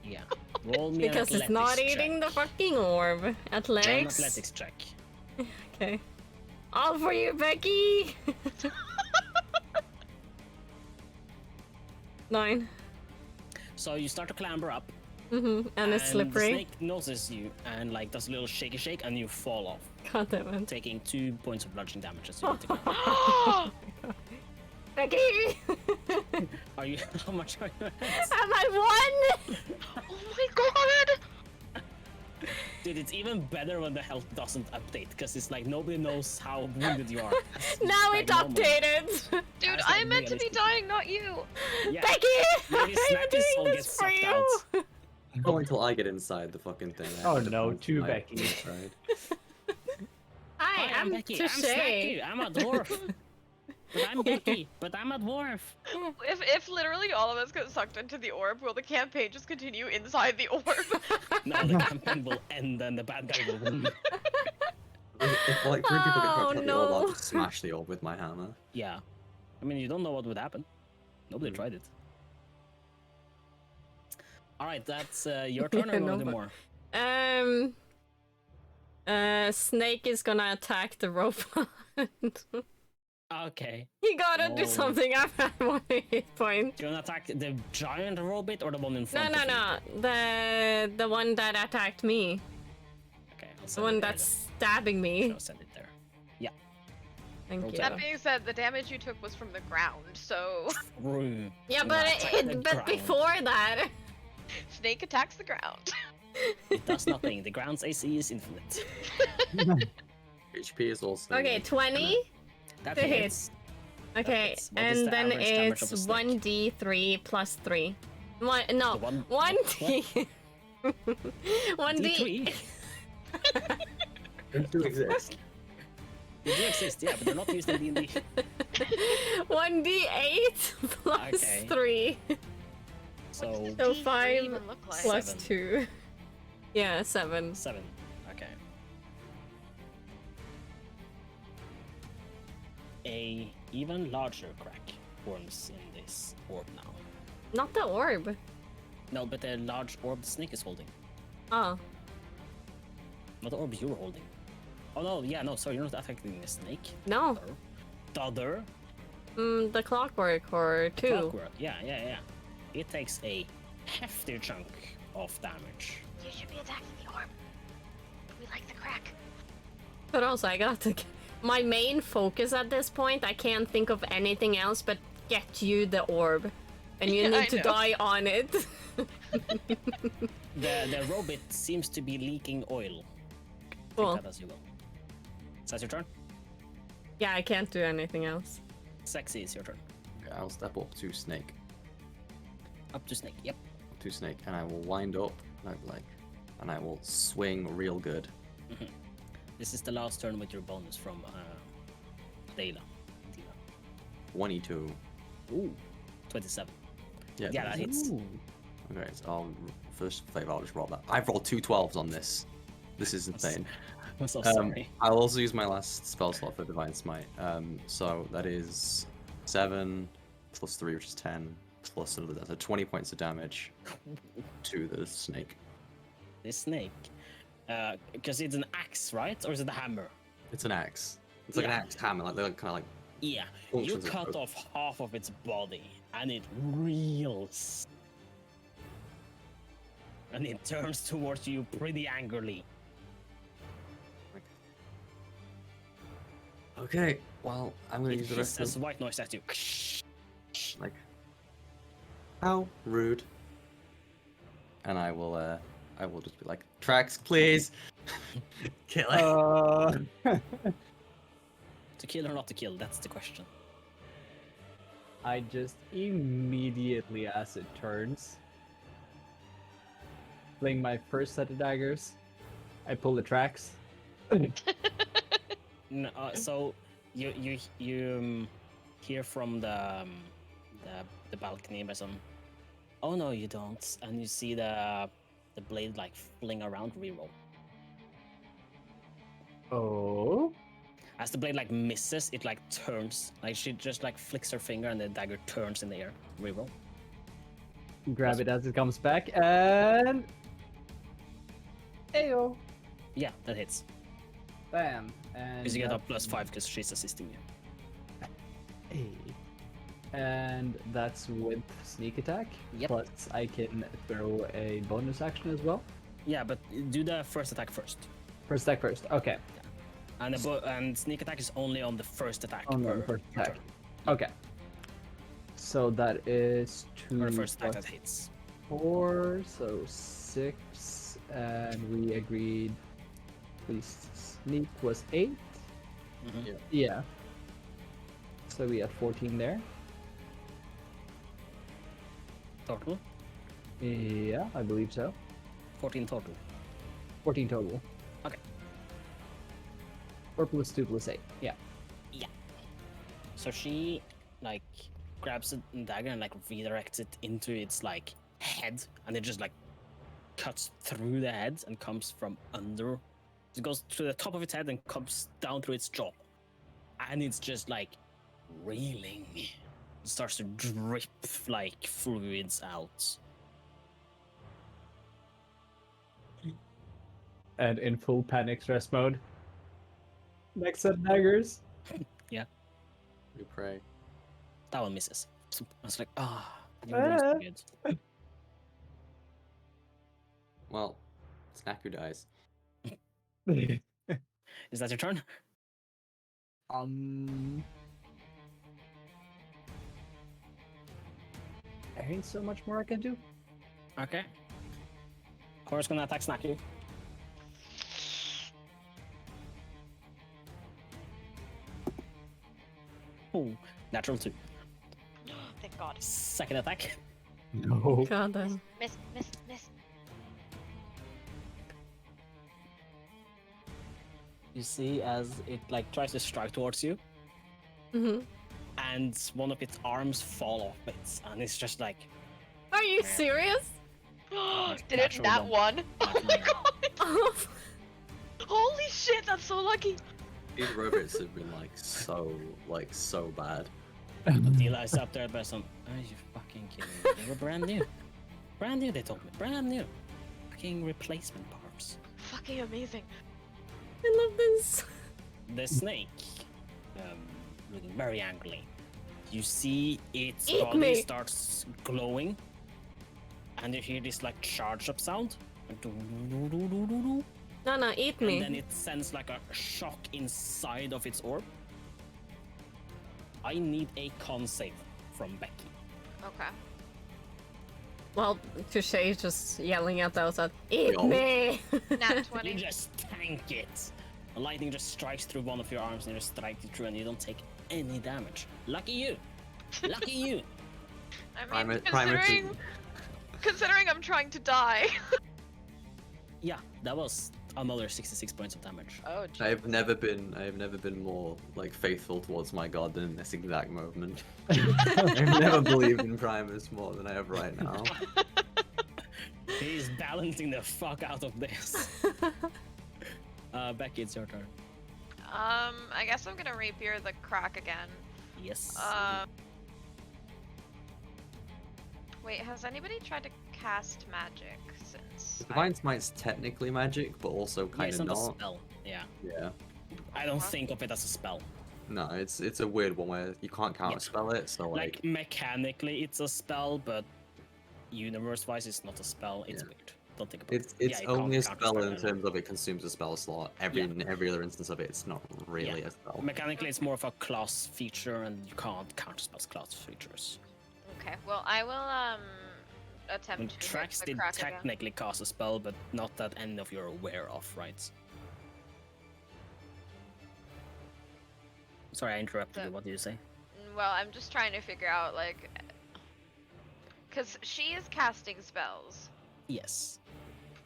Yeah. Roll me Because an it's not athletics eating the check. fucking orb. Roll an Athletics. athletics check. Okay. All for you, Becky! 9. So you start to clamber up. And it's The slippery. snake notices you and like does a little shaky shake, and you fall off, God damn it. taking 2 points of bludgeoning damage as you hit the ground. Becky! Are you? How much are you? I'm at 1! Oh my god! Dude, it's even better when the health doesn't update, because it's like nobody knows how wounded you are. Now like it's normal. updated! Dude, That's I'm like meant to be realistic. dying, not you! Yeah. Becky! Maybe I'm Snappy's soul doing gets this for sucked you! out. Not until I get inside the fucking thing. I Oh have to no, punch two my Becky. inside. Hi, I'm Becky. I'm Touche. Snacky. I'm a dwarf. But I'm Becky. But I'm a dwarf. If literally all of us get sucked into the orb, will the campaign just continue inside the orb? No, the campaign will end and the bad guy will win. If like 3 people get Oh, knocked out the orb, I'll no. just smash the orb with my hammer. Yeah. I mean, you don't know what would happen. Nobody tried it. Alright, that's your turn, or Yeah, you want to no, do more? Snake is gonna attack the robot. Okay. You gotta do Oh. something. I've had 1 hit point. Do you want to attack the giant robot or the one in No, front no, of you? no. The one that attacked me. Okay, I'll The send one it there that's stabbing then. me. I'll send it there. Thank Roll you. That being said, the damage you took was from the ground, so Vroom. Yeah, I'm but gonna attack the but ground. before that, Snake attacks the ground. It does nothing. The ground's AC is infinite. HP is also. okay, 20. That To hit. hits. Okay, hits. What is and the then average damage of it's a snake? 1d3 plus 3. No, The one- 1d. 1d. D3. They do exist. They do exist, yeah, but they're not used in D&D. 1d8 plus Okay. 3 So, So D3 5 even look like? plus 7. 2. Yeah, 7. 7. Okay. A even larger crack forms in this orb now. Not the orb. No, but the large orb the snake is holding. Oh. Not the orb you're holding. Oh no, yeah, no, sorry, you're not attacking the snake. No. The other The clockwork or 2. clockwork. Yeah. It takes a hefty chunk of damage. You should be attacking the orb. We like the crack. But also, I got to. My main focus at this point, I can't think of anything else but get you the orb. And you I need to know. die on it. The robot seems to be leaking oil Cool. Take that as you will. So that's your turn. Yeah, I can't do anything else. Sexy is your turn. Okay, I'll step up to Snake. Up to Snake. Yep. To Snake, and I will wind up, and I will swing real good. This is the last turn with your bonus from Dela. 22. Ooh, 27. Yeah, Yeah, that hits. Okay, so first flavor, I'll just roll that. I've rolled 2 12s on this. This is insane. I'm so sorry. I'll also use my last spell slot for Divine Smite. So that is 7 plus 3, which is 10, plus another, that's 20 points of damage to the snake. This snake, because it's an axe, right? Or is it a hammer? It's an axe. It's like an Yeah. axe hammer, like they're kind of like. Yeah. You Functions as cut both. off half of its body, and it reels. And it turns towards you pretty angrily. Okay, well, I'm gonna It use the rest hisses of white noise at you. like. How rude. And I will just be like, Trax, please, kill it. To kill or not to kill, that's the question. I just immediately, as it turns, fling my first set of daggers. I pull the tracks. No, so you hear from the balcony by some. Oh no, you don't, and you see the blade like fling around. Reroll. Oh. As the blade like misses, it like turns. Like she just like flicks her finger and the dagger turns in the air. Reroll. Grab it as it comes back and. Ayo. Yeah, that hits. Bam. And Because you get a that's- +5 because she's assisting you. Hey. And that's with sneak attack. Yep. Plus, I can throw a bonus action as well. Yeah, but do the first attack first. First attack first. Okay. And and sneak attack is only on the first attack. On the per first turn. attack. Okay. So that is Or 2 the first attack that plus hits. 4, so 6, and we agreed. Please sneak was 8. Mhm. Yeah. So we had 14 there. Total? Yeah, I believe so. 14 total. 14 total. Okay. 4 plus 2 plus 8. Yeah. So she like grabs a dagger and like redirects it into its like head, and it just like cuts through the head and comes from under. It goes to the top of its head and comes down through its jaw, and it's just like reeling. It starts to drip like fluids out. And in full panic stress mode. Next set daggers. We pray. That one misses. I was like, you were doing so good. Well, Snaku dies. Is that your turn? There ain't so much more I can do. Okay. Horus gonna attack Snacky. Ooh, natural 2. Thank God. Second attack. No. God damn. Miss. You see as it like tries to strike towards you, Hmm. and one of its arms fall off it, and it's just like Are you serious? Did it Natural that one. one? Oh my God! Holy shit, that's so lucky. These robots have been so bad. Dila is up there by some. Are you fucking kidding me? They were brand new. Brand new, they told me. Brand new. Fucking replacement parts. Fucking amazing. I love this. The snake, looking very angrily. You see its Eat body me. starts glowing, and you hear this like charge up sound. Like, doo-doo-doo-doo-doo-doo. No, eat And me. then it sends like a shock inside of its orb. I need a con save from Becky. Okay. Well, Touche is just yelling at those at eat Yo. me! Nat You 20. just tank it. The lightning just strikes through one of your arms and you just strike it through and you don't take any damage. Lucky you. Lucky you. I mean, Primus is- considering I'm trying to die. Yeah, that was another 66 points of damage. Oh, I have never been more like faithful towards my god than in this exact moment. I've never believed in Primus more than I have right now. He's balancing the fuck out of this. Becky, it's your turn. I guess I'm gonna rapier the crack again. Yes. Wait, has anybody tried to cast magic since? Divine Smite's technically magic, but also Yeah, kind it's of not a not. spell. Yeah. Yeah. I don't think of it as a spell. No, it's a weird one where you can't counterspell it, so Like, mechanically it's a spell, but universe-wise it's not a spell. It's Yeah. weird. Don't think about it's it. Yeah, you only a can't spell counterspell in it. terms of it consumes a spell slot. In every other instance of it, it's not really Yeah. a spell. Mechanically, it's more of a class feature, and you can't counterspell class features. Okay, well I will attempt And to Trax hit the did crack again. technically cast a spell, but not that any of you are aware of, right? Sorry, I interrupted you. What did you say? Well, I'm just trying to figure out like, cause she is casting spells. Yes.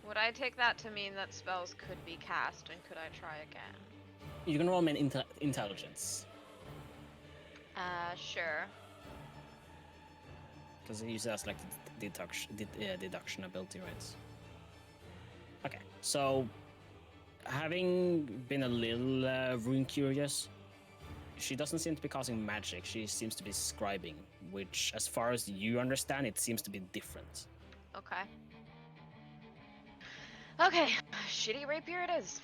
Would I take that to mean that spells could be cast, and could I try again? You can roll me an intelligence, Sure. because it uses like the deduction ability, right? Okay, so having been a little rune curious, she doesn't seem to be casting magic. She seems to be scribing, which, as far as you understand, it seems to be different. Okay. Okay, shitty rapier it is.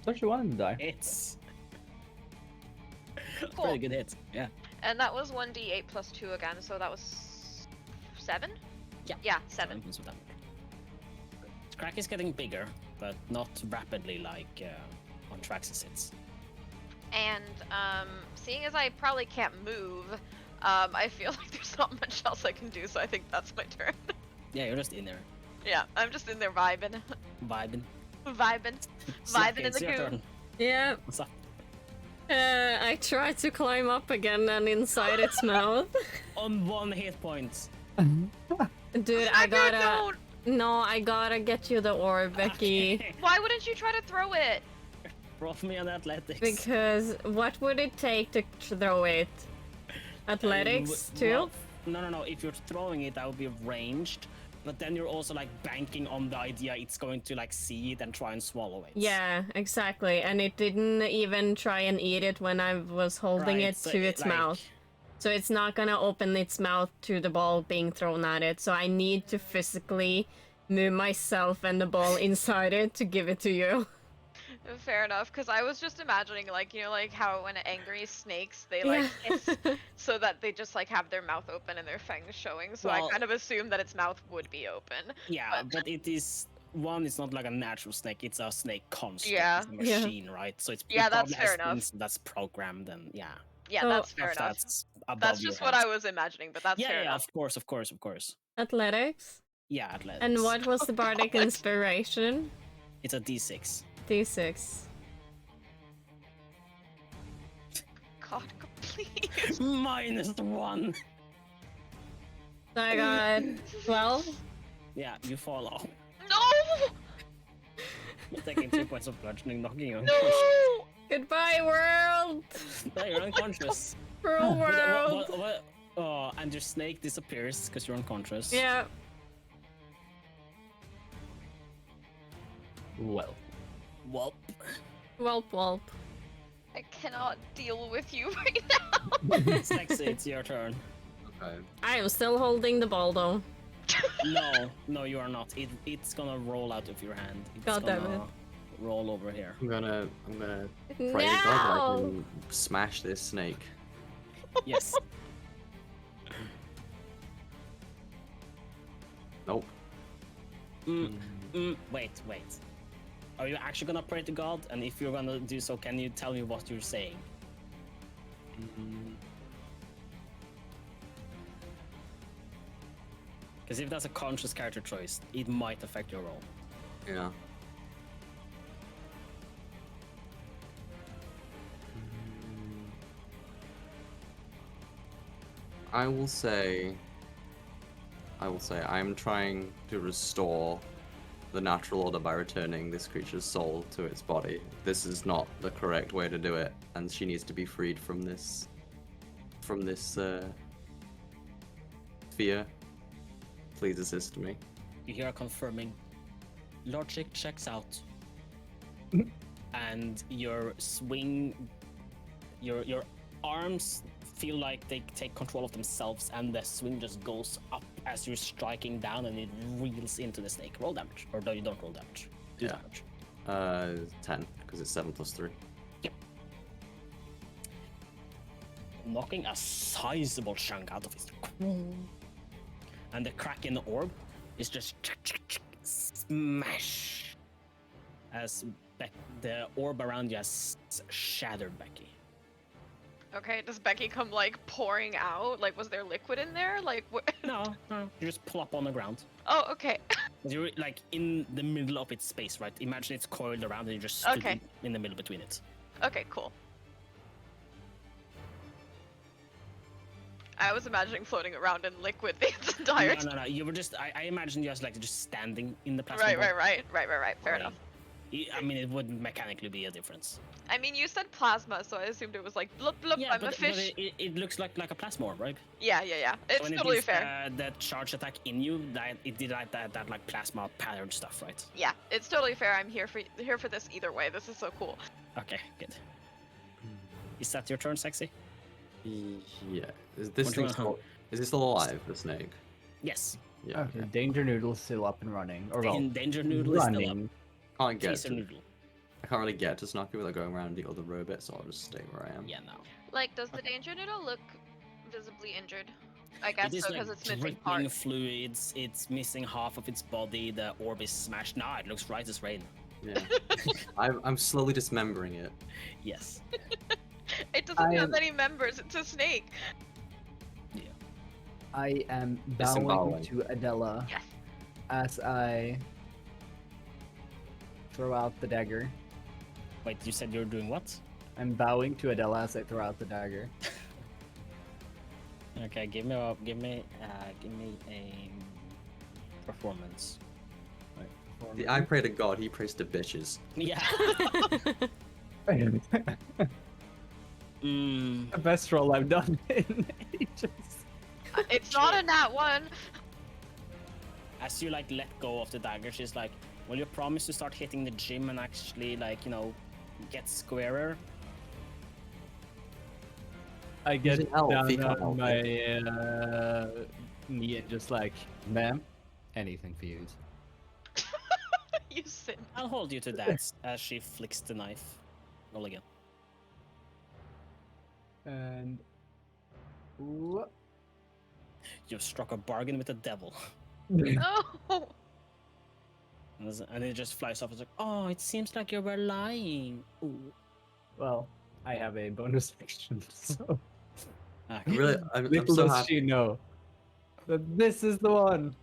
Don't you want him to die? It's Cool. pretty good hit. Yeah. And that was 1d8 plus 2 again, so that was 7? Yeah. Yeah, 7. Points of damage. Crack is getting bigger, but not rapidly like on Trax's hits. And seeing as I probably can't move, I feel like there's not much else I can do, so I think that's my turn. Yeah, you're just in there, Yeah, I'm just in there vibing. vibing. Vibing. Vibing in It's the your coop. turn. Yeah, What's up? I tried to climb up again and inside its mouth. On 1 hit point. Dude, I gotta... No, I gotta get you the orb, Becky. Why wouldn't you try to throw it? Roll for me on athletics. Because what would it take to throw it? Athletics, too? Well, no. If you're throwing it, that would be ranged. But then you're also like banking on the idea it's going to like see it and try and swallow it. Yeah, exactly. And it didn't even try and eat it when I was holding Right, it so to its like- mouth. So it's not gonna open its mouth to the ball being thrown at it. So I need to physically move myself and the ball inside it to give it to you. Fair enough, because I was just imagining, like, you know, like how when angry snakes, they like hiss so that they just like have their mouth open and their fangs showing. So Well- I kind of assumed that its mouth would be open. Yeah, but it is one. It's not like a natural snake. It's a snake construct. Yeah. It's a machine, right? So it's Yeah, it that's probably fair has enough. things that's programmed and yeah. Yeah, Oh, that's fair enough. That's above That's your just what head. I was imagining, but that's Yeah, fair yeah, enough. of course. Athletics. Yeah, athletics. And what was the Oh, bardic God. inspiration? It's a D6. D6. God, please. -1. So I got 12. Yeah, you fall off. No! You're taking 2 points of bludgeoning, knocking you No! unconscious. Goodbye, world! No, you're unconscious. Cruel world! What? Oh, and your snake disappears because you're unconscious. Yeah. Well. Whoop. Whelp. I cannot deal with you right now. Sexy, it's your turn. Okay. I am still holding the ball though. No, you are not. It's gonna roll out of your hand. It's God damn gonna it. roll over here. I'm gonna pray to God that I No! can smash this snake. Yes. Nope. Wait. Are you actually gonna pray to God? And if you're gonna do so, can you tell me what you're saying? Because if that's a conscious character choice, it might affect your roll. Yeah. I will say I'm trying to restore the natural order by returning this creature's soul to its body. This is not the correct way to do it, and she needs to be freed from this fear. Please assist me. You hear a confirming logic checks out. And your arms feel like they take control of themselves, and the swing just goes up as you're striking down, and it reels into the snake. Roll damage, or no, you don't roll damage. Do Yeah. damage. 10, because it's 7 plus 3. Knocking a sizable chunk out of his. And the crack in the orb is just smash as the orb around you has shattered Becky. Okay, does Becky come like pouring out? Like, was there liquid in there? Like, what? No, you just plop on the ground. Oh, okay. You're like in the middle of its space, right? Imagine it's coiled around and you just stood Okay. in the middle between it. Okay, cool. I was imagining floating around in liquid the entire time. No. You were just. I imagine you as like just standing in the plasma. Right. ball. Fair enough. I mean, it wouldn't mechanically be a difference. I mean, you said plasma, so I assumed it was like blub blub. Yeah, I'm a but fish. it looks like a plasma orb, right? Yeah. It's When totally it is, fair. That charge attack in you, it did like that like plasma pattern stuff, right? Yeah, it's totally fair. I'm here for this either way. This is so cool. Okay, good. Is that your turn, Sexy? Yeah. Is this What do you thing want? is this still alive, the snake? Yes. Yeah. Okay, Danger Noodle's still up and running. Or well, Danger Noodle is still up. running. Can't get Taser to, Noodle. I can't really get to Snarky without going around the other robot, so I'll just stay where I am. Yeah, no. Like, does the danger noodle look visibly injured? I It guess is so, like because it's missing dripping parts. fluids. It's missing half of its body. The orb is smashed. Nah, it looks right as rain. Yeah. I'm slowly dismembering it. Yes. It doesn't I have am- any members. It's a snake. I am bowing Disemboweling. to Adela Yes. as I throw out the dagger. Wait, you said you're doing what? I'm bowing to Adela as I throw out the dagger. Okay, give me a performance. I pray to God, he prays to bitches. Yeah. The best roll I've done in ages. It's not a nat one. As you like let go of the dagger, she's like, "Will you promise to start hitting the gym and actually like get squarer?" I get an elf, he down can't on help my knee and just like, ma'am, anything for you. You sin. I'll hold you to that as she flicks the knife. Roll again. And You've struck a bargain with the devil. No. And it just flies off. It's like, oh, it seems like you were lying. Ooh. well, I have a bonus action, so Okay. Really, I'm little so does happy. she know that this is the one.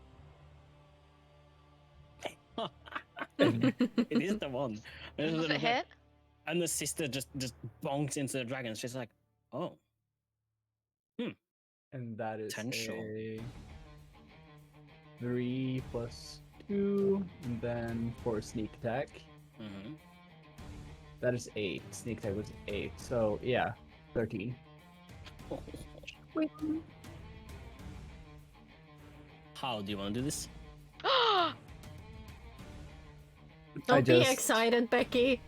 It is the one. Does it hit? And the sister just bonks into the dragon. She's like, oh. And that is Potential. a 3 plus 2, and then for sneak attack, Mm-hmm. that is 8. Sneak attack was 8, so yeah, 13. How do you want to do this? Don't be just- excited, Becky.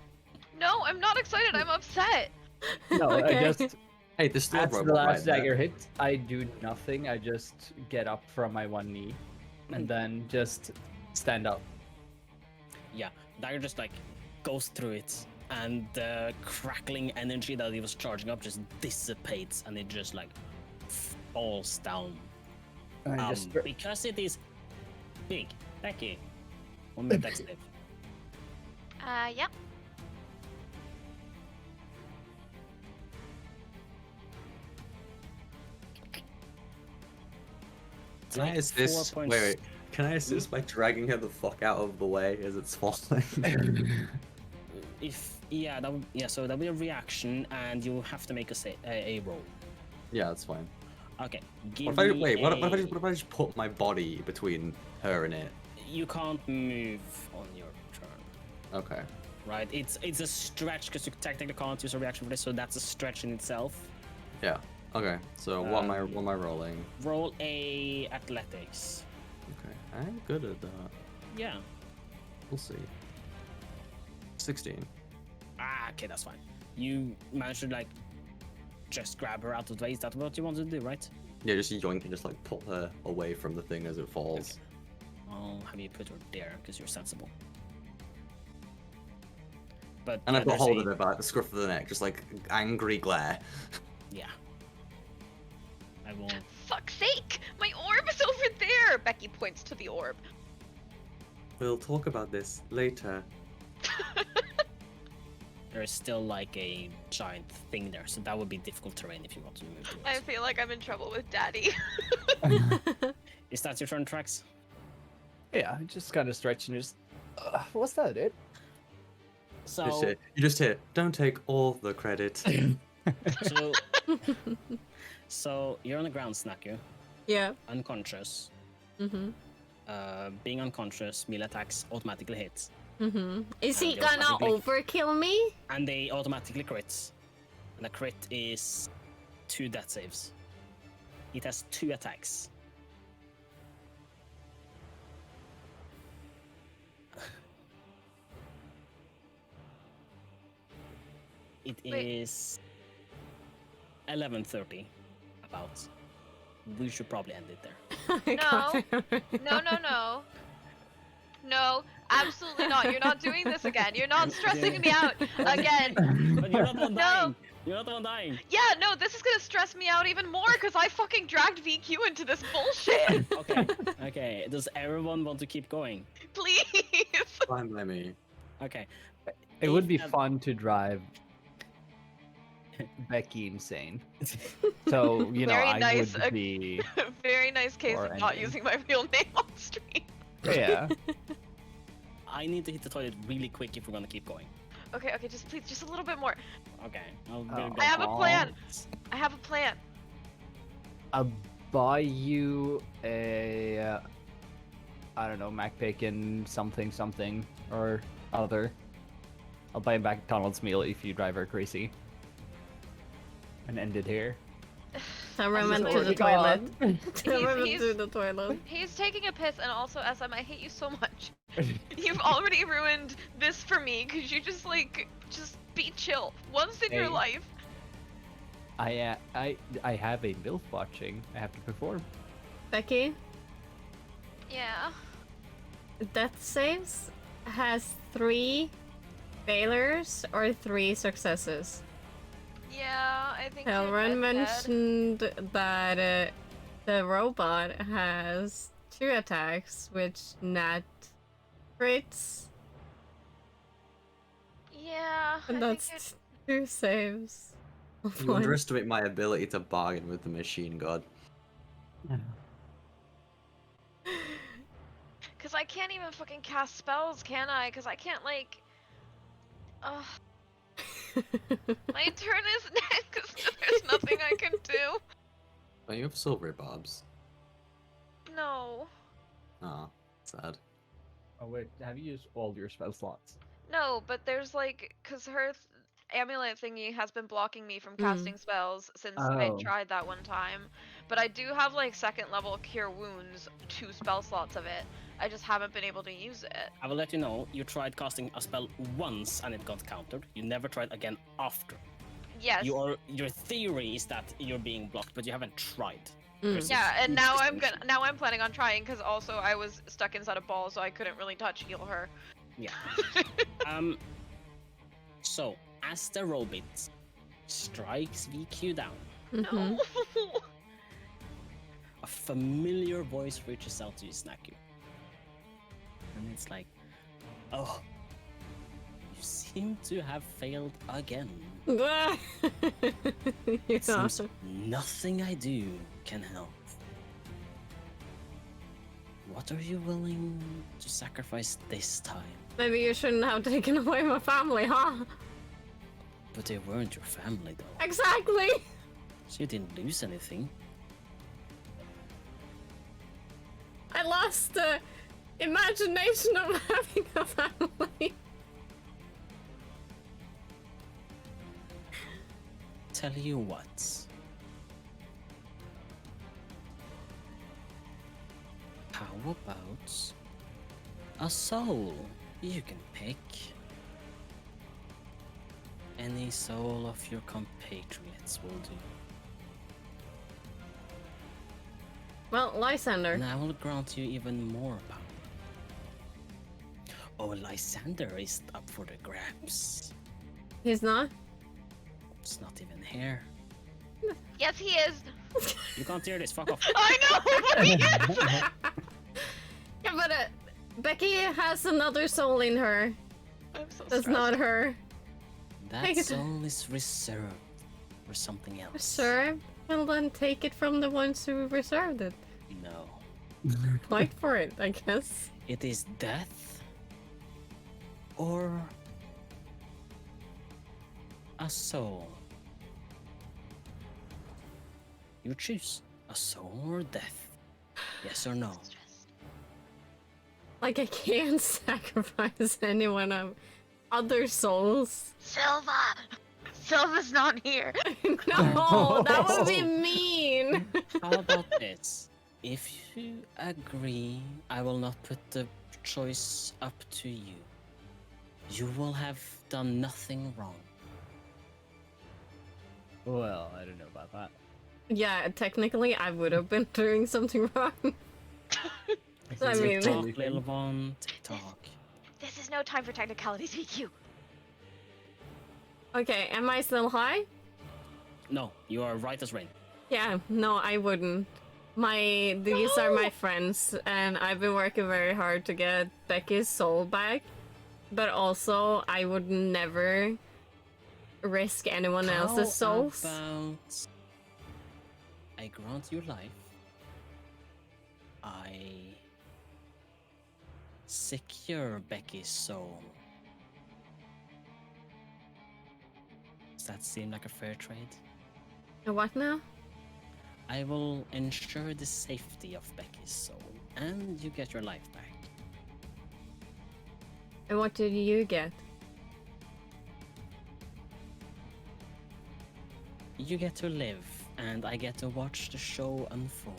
No, I'm not excited. I'm upset. No, Okay. I just Hey, the still as the robot right last there. dagger hit, I do nothing. I just get up from my one knee, and then just stand up. Yeah, dagger just like goes through it, and the crackling energy that he was charging up just dissipates, and it just like falls down. And I just Because it is big. Becky, one minute dex save. Yeah. Can I assist? Wait. Can I assist by dragging her the fuck out of the way as it's falling? So that'll be a reaction, and you have to make a roll. Yeah, that's fine. Okay. What if I just put my body between her and it? You can't move on your turn. Okay. Right? It's a stretch because you technically can't use a reaction for this, so that's a stretch in itself. Yeah. Okay. So what am I rolling? Roll a athletics. Okay. I'm good at that. Yeah. We'll see. 16. Ah, okay, that's fine. You managed to like just grab her out of the way. Is that what you wanted to do, right? Yeah, just yoink and just like pull her away from the thing as it falls. Okay. I'll have you put her there because you're sensible. But And I've got hold of her by the scruff of the neck, just like angry glare. Yeah. I will. Fuck's sake! My orb is over there! Becky points to the orb. We'll talk about this later. There is still like a giant thing there, so that would be difficult terrain if you want to move towards. I feel like I'm in trouble with Daddy. Is that your turn, Trax? Yeah, just kind of stretch and just. What's that, dude? So You just hit. Don't take all the credit. so, so you're on the ground, Snaku, Yeah. unconscious. Mm-hmm. Being unconscious, melee attacks automatically hit, Mm-hmm. Is he they gonna automatically- overkill me? and they automatically crit. And the crit is 2 death saves. It has 2 attacks. It Wait. is 11:30. About. We should probably end it there. I can't No, no. No, absolutely not. You're not doing this again. You're not stressing me out again. But you're not the one No. dying. You're not the one dying. Yeah, no, this is gonna stress me out even more because I fucking dragged VQ into this bullshit. Okay. Okay. Does everyone want to keep going? Please. Fine by me. Okay. It would be If- fun to drive Becky insane. So, you know, Very I nice, would be. Very nice case Or of not ending. using my real name on stream. Yeah. I need to hit the toilet really quick if we're gonna keep going. Okay, just please, just a little bit more. Okay. I'll Oh. go. I have a Aw. plan. I have a plan. I'll buy you a, I don't know, Mac Bacon something or other. I'll buy a McDonald's meal if you drive her crazy. And end it here. I went This to is the already toilet. gone. I went he's- to the toilet. He's taking a piss, and also SM, I hate you so much. You've already ruined this for me because you just be chill once in your Hey. life. I have a MILF watching. I have to perform. Becky, Yeah. death saves has 3 failures or 3 successes. Yeah, I think. you're Elrond dead. mentioned that the robot has 2 attacks, which Nat crits, Yeah. and I think that's 2 saves. of You one. underestimate my ability to bargain with the machine god. Because I can't even fucking cast spells, can I? Because I can't, like. Ugh. My turn is next. There's nothing I can do. Oh, you have silver bobs. No. Ah, sad. Oh wait, have you used all your spell slots? No, but there's like, because her amulet thingy has been blocking me from Mm. casting spells since I Oh. tried that one time. But I do have like 2nd level cure wounds, 2 spell slots of it. I just haven't been able to use it. I will let you know. You tried casting a spell once and it got countered. You never tried again after. Yes. Your theory is that you're being blocked, but you haven't tried. Mm. There's a Yeah, and huge now distinction. now I'm planning on trying because also I was stuck inside a ball, so I couldn't really touch heal her. Yeah. So as the robot strikes VQ down, Mhm. No. a familiar voice reaches out to you, Snaku. And it's like, oh, you seem to have failed again. Yeah. It seems nothing I do can help. What are you willing to sacrifice this time? Maybe you shouldn't have taken away my family, huh? But they weren't your family, though. Exactly! So you didn't lose anything. I lost the imagination of having a family. Tell you what. How about a soul? You can pick any soul of your compatriots will do. Well, Lysander. And I will grant you even more power. Oh, Lysander is up for the grabs. He's not? It's not even here. Yes, he is. You can't hear this, fuck off. I know. But he is. Yeah, but Becky has another soul in her. I'm so That's stressed. not her. That Take it. soul is reserved for something else. Sure. Well, then take it from the ones who reserved it. No. Fight for it, I guess. It is death or a soul. You choose a soul or death. Yes or no? Like, I can't sacrifice anyone of other souls. Silva. Silva's not here. No, that would be mean. How about this? If you agree, I will not put the choice up to you. You will have done nothing wrong. Well, I don't know about that. Yeah, technically, I would have been doing something wrong. I mean, Talk, little one, talk. This is no time for technicalities, VQ. okay, am I still high? No, you are right as rain. Yeah, no, I wouldn't. These are my friends, and I've been working very hard to get Becky's soul back. But also, I would never risk anyone else's souls. How about I grant you life. I secure Becky's soul. Does that seem like a fair trade? What now? I will ensure the safety of Becky's soul, and you get your life back. And what did you get? You get to live, and I get to watch the show unfold.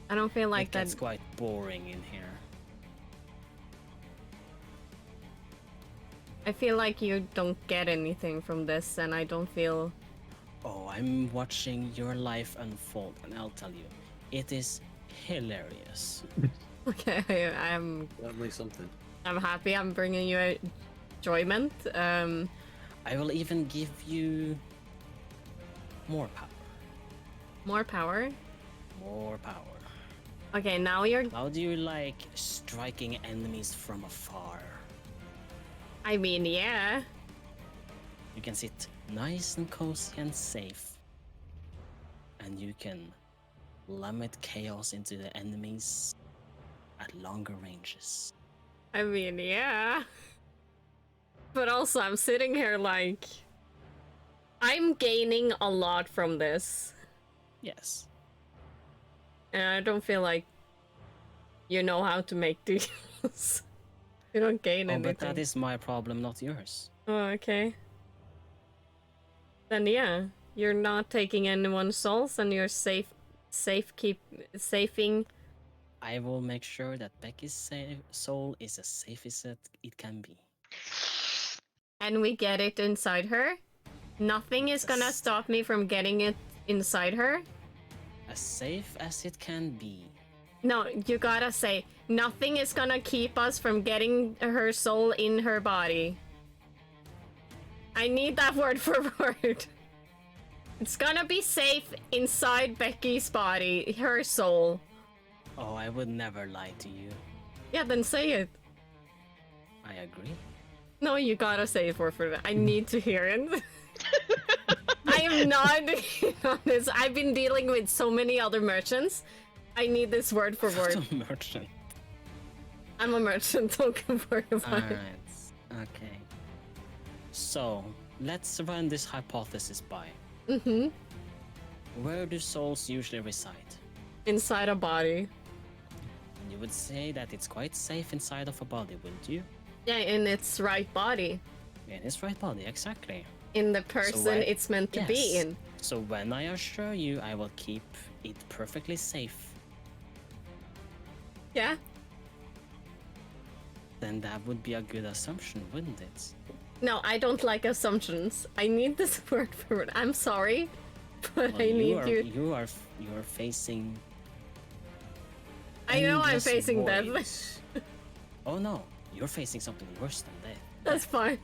I don't feel like It that. gets quite boring in here. I feel like you don't get anything from this, and I don't feel. Oh, I'm watching your life unfold, and I'll tell you, it is hilarious. Okay, I'm Certainly something. happy. I'm bringing you enjoyment. I will even give you more power. More power. More power. Okay, now you're. How do you like striking enemies from afar? I mean, yeah. You can sit nice and cozy and safe. And you can plummet chaos into the enemies at longer ranges. I mean, yeah. But also, I'm sitting here like. I'm gaining a lot from this. Yes. And I don't feel like you know how to make deals. You don't gain Oh, anything. but that is my problem, not yours. Oh, okay. Then yeah, you're not taking anyone's souls, and you're safing. I will make sure that Becky's soul is as safe as it can be. And we get it inside her. Nothing is gonna Yes. stop me from getting it inside her. As safe as it can be. No, you gotta say, nothing is gonna keep us from getting her soul in her body. I need that word for word. It's gonna be safe inside Becky's body, her soul. Oh, I would never lie to you. Yeah, then say it. I agree. No, you gotta say it word for word. I need to hear it. I am not honest. I've been dealing with so many other merchants, I need this word for word. Merchant. I'm a merchant, don't worry about it. Alright. Okay. So, let's run this hypothesis by. Mm-hmm. Where do souls usually reside? Inside a body. And you would say that it's quite safe inside of a body, wouldn't you? Yeah, in its right body. In its right body, exactly. In the person when- it's meant to be Yes. in. So when I assure you I will keep it perfectly safe, Yeah? then that would be a good assumption, wouldn't it? No, I don't like assumptions. I need this word for word. I'm sorry, but Well, I need you are facing. I know I'm endless facing death. voids. Oh no, you're facing something worse than death. That's fine.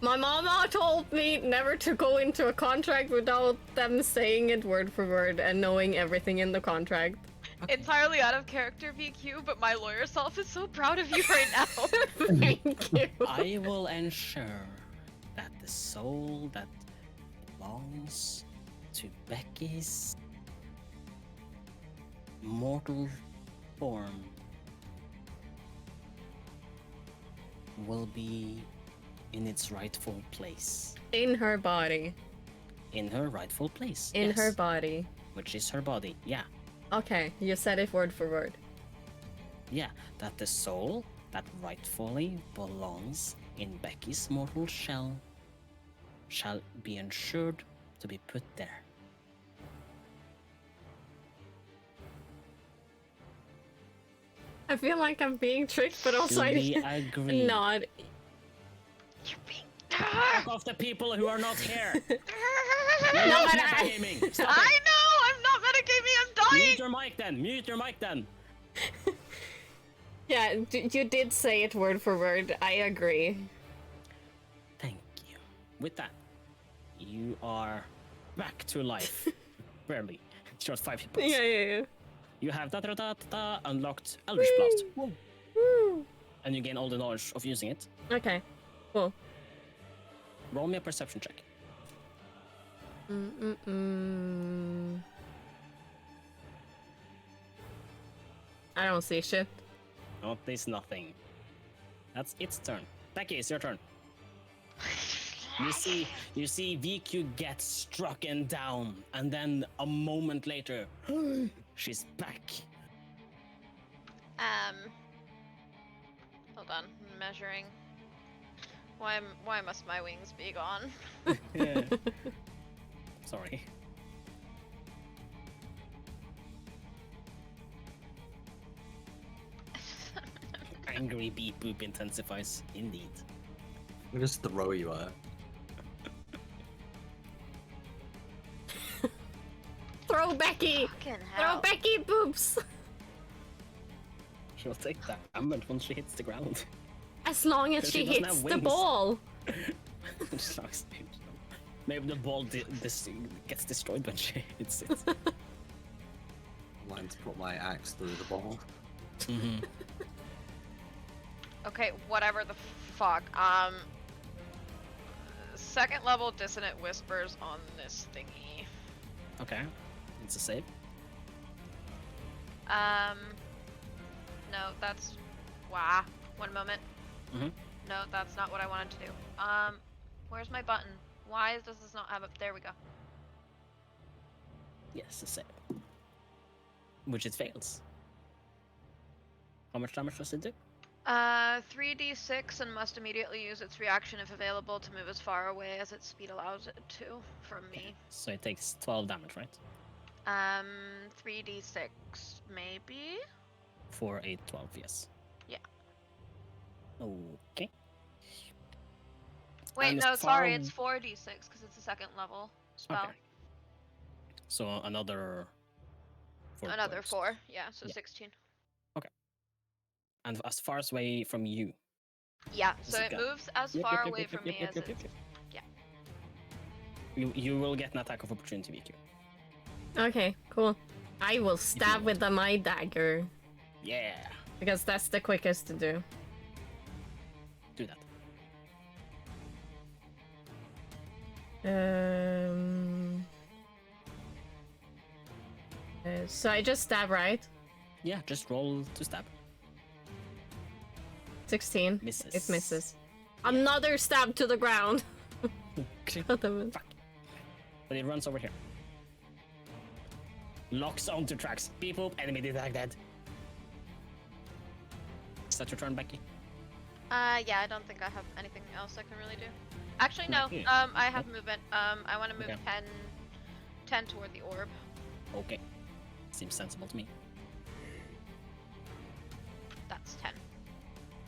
My mama told me never to go into a contract without them saying it word for word and knowing everything in the contract. Entirely out of character, VQ, but my lawyer self is so proud of you right now. Thank you. I will ensure that the soul that belongs to Becky's mortal form will be in its rightful place. In her body. In her rightful place. In yes. her body. Which is her body, yeah. Okay, you said it word for word. Yeah, that the soul that rightfully belongs in Becky's mortal shell shall be ensured to be put there. I feel like I'm being tricked, but also Do we I agree? not. You're being. Fuck off the people who are not here! No, You're not but I- metagaming! Stop I it! know! I'm not metagaming, I'm dying! Mute your mic then! Mute your mic then! Yeah, you did say it word for word. I agree. Thank you. With that, you are back to life. Barely. Just 5 hit points. Yeah. You have unlocked Eldritch Blast. Woo. And you gain all the knowledge of using it. Okay, cool. Roll me a perception check. I don't see shit. Notice nothing. That's its turn. Becky, it's your turn. You see VQ get struck and down, and then a moment later, she's back. Hold on, I'm measuring. Why must my wings be gone? Sorry. Angry beep boop intensifies, indeed. I'll just throw you at. Throw Becky! Fucking Throw hell. Becky boobs! She'll take that damage when she hits the ground. As long as Because she she doesn't hits have the wings. ball. Sucks. Maybe the ball gets destroyed when she hits it. I'm going to put my axe through the ball. Mm-hmm. Okay, whatever the fuck. Second level dissonant whispers on this thingy. Okay, it's a save. No, that's. Wow. One moment. Mhm. No, that's not what I wanted to do. Where's my button? Why does this not have up? There we go. Yes, a save. Which it fails. How much damage does it do? 3d6 and must immediately use its reaction if available to move as far away as its speed allows it to from me. So it takes 12 damage, right? 3d6 maybe? 4, 8, 12, yes. Yeah. Okay. Wait, And no, as sorry, far- it's 4d6 because it's a second level spell. Okay. So another 4 Another points. 4, yeah, so Yeah. 16. And as far away from you. Yeah, Does so it it go? moves as Yep, far yep, yep, away yep, from yep, me yep, as yep, it. yep, yep. You will get an attack of opportunity, VQ. Okay, cool. I will stab want with the my dagger Yeah, because that's the quickest to do. do that. So I just stab, right? Yeah, just roll to stab. 16. Misses. It misses. Another stab to the ground. God damn it. Fuck. But it runs over here. Locks onto tracks. Beep boop, enemy detected. Is that your turn, Becky? Yeah, I don't think I have anything else I can really do. Actually, no. Okay. I have movement. I want to move Okay. 10 toward the orb. Okay. Seems sensible to me. That's 10.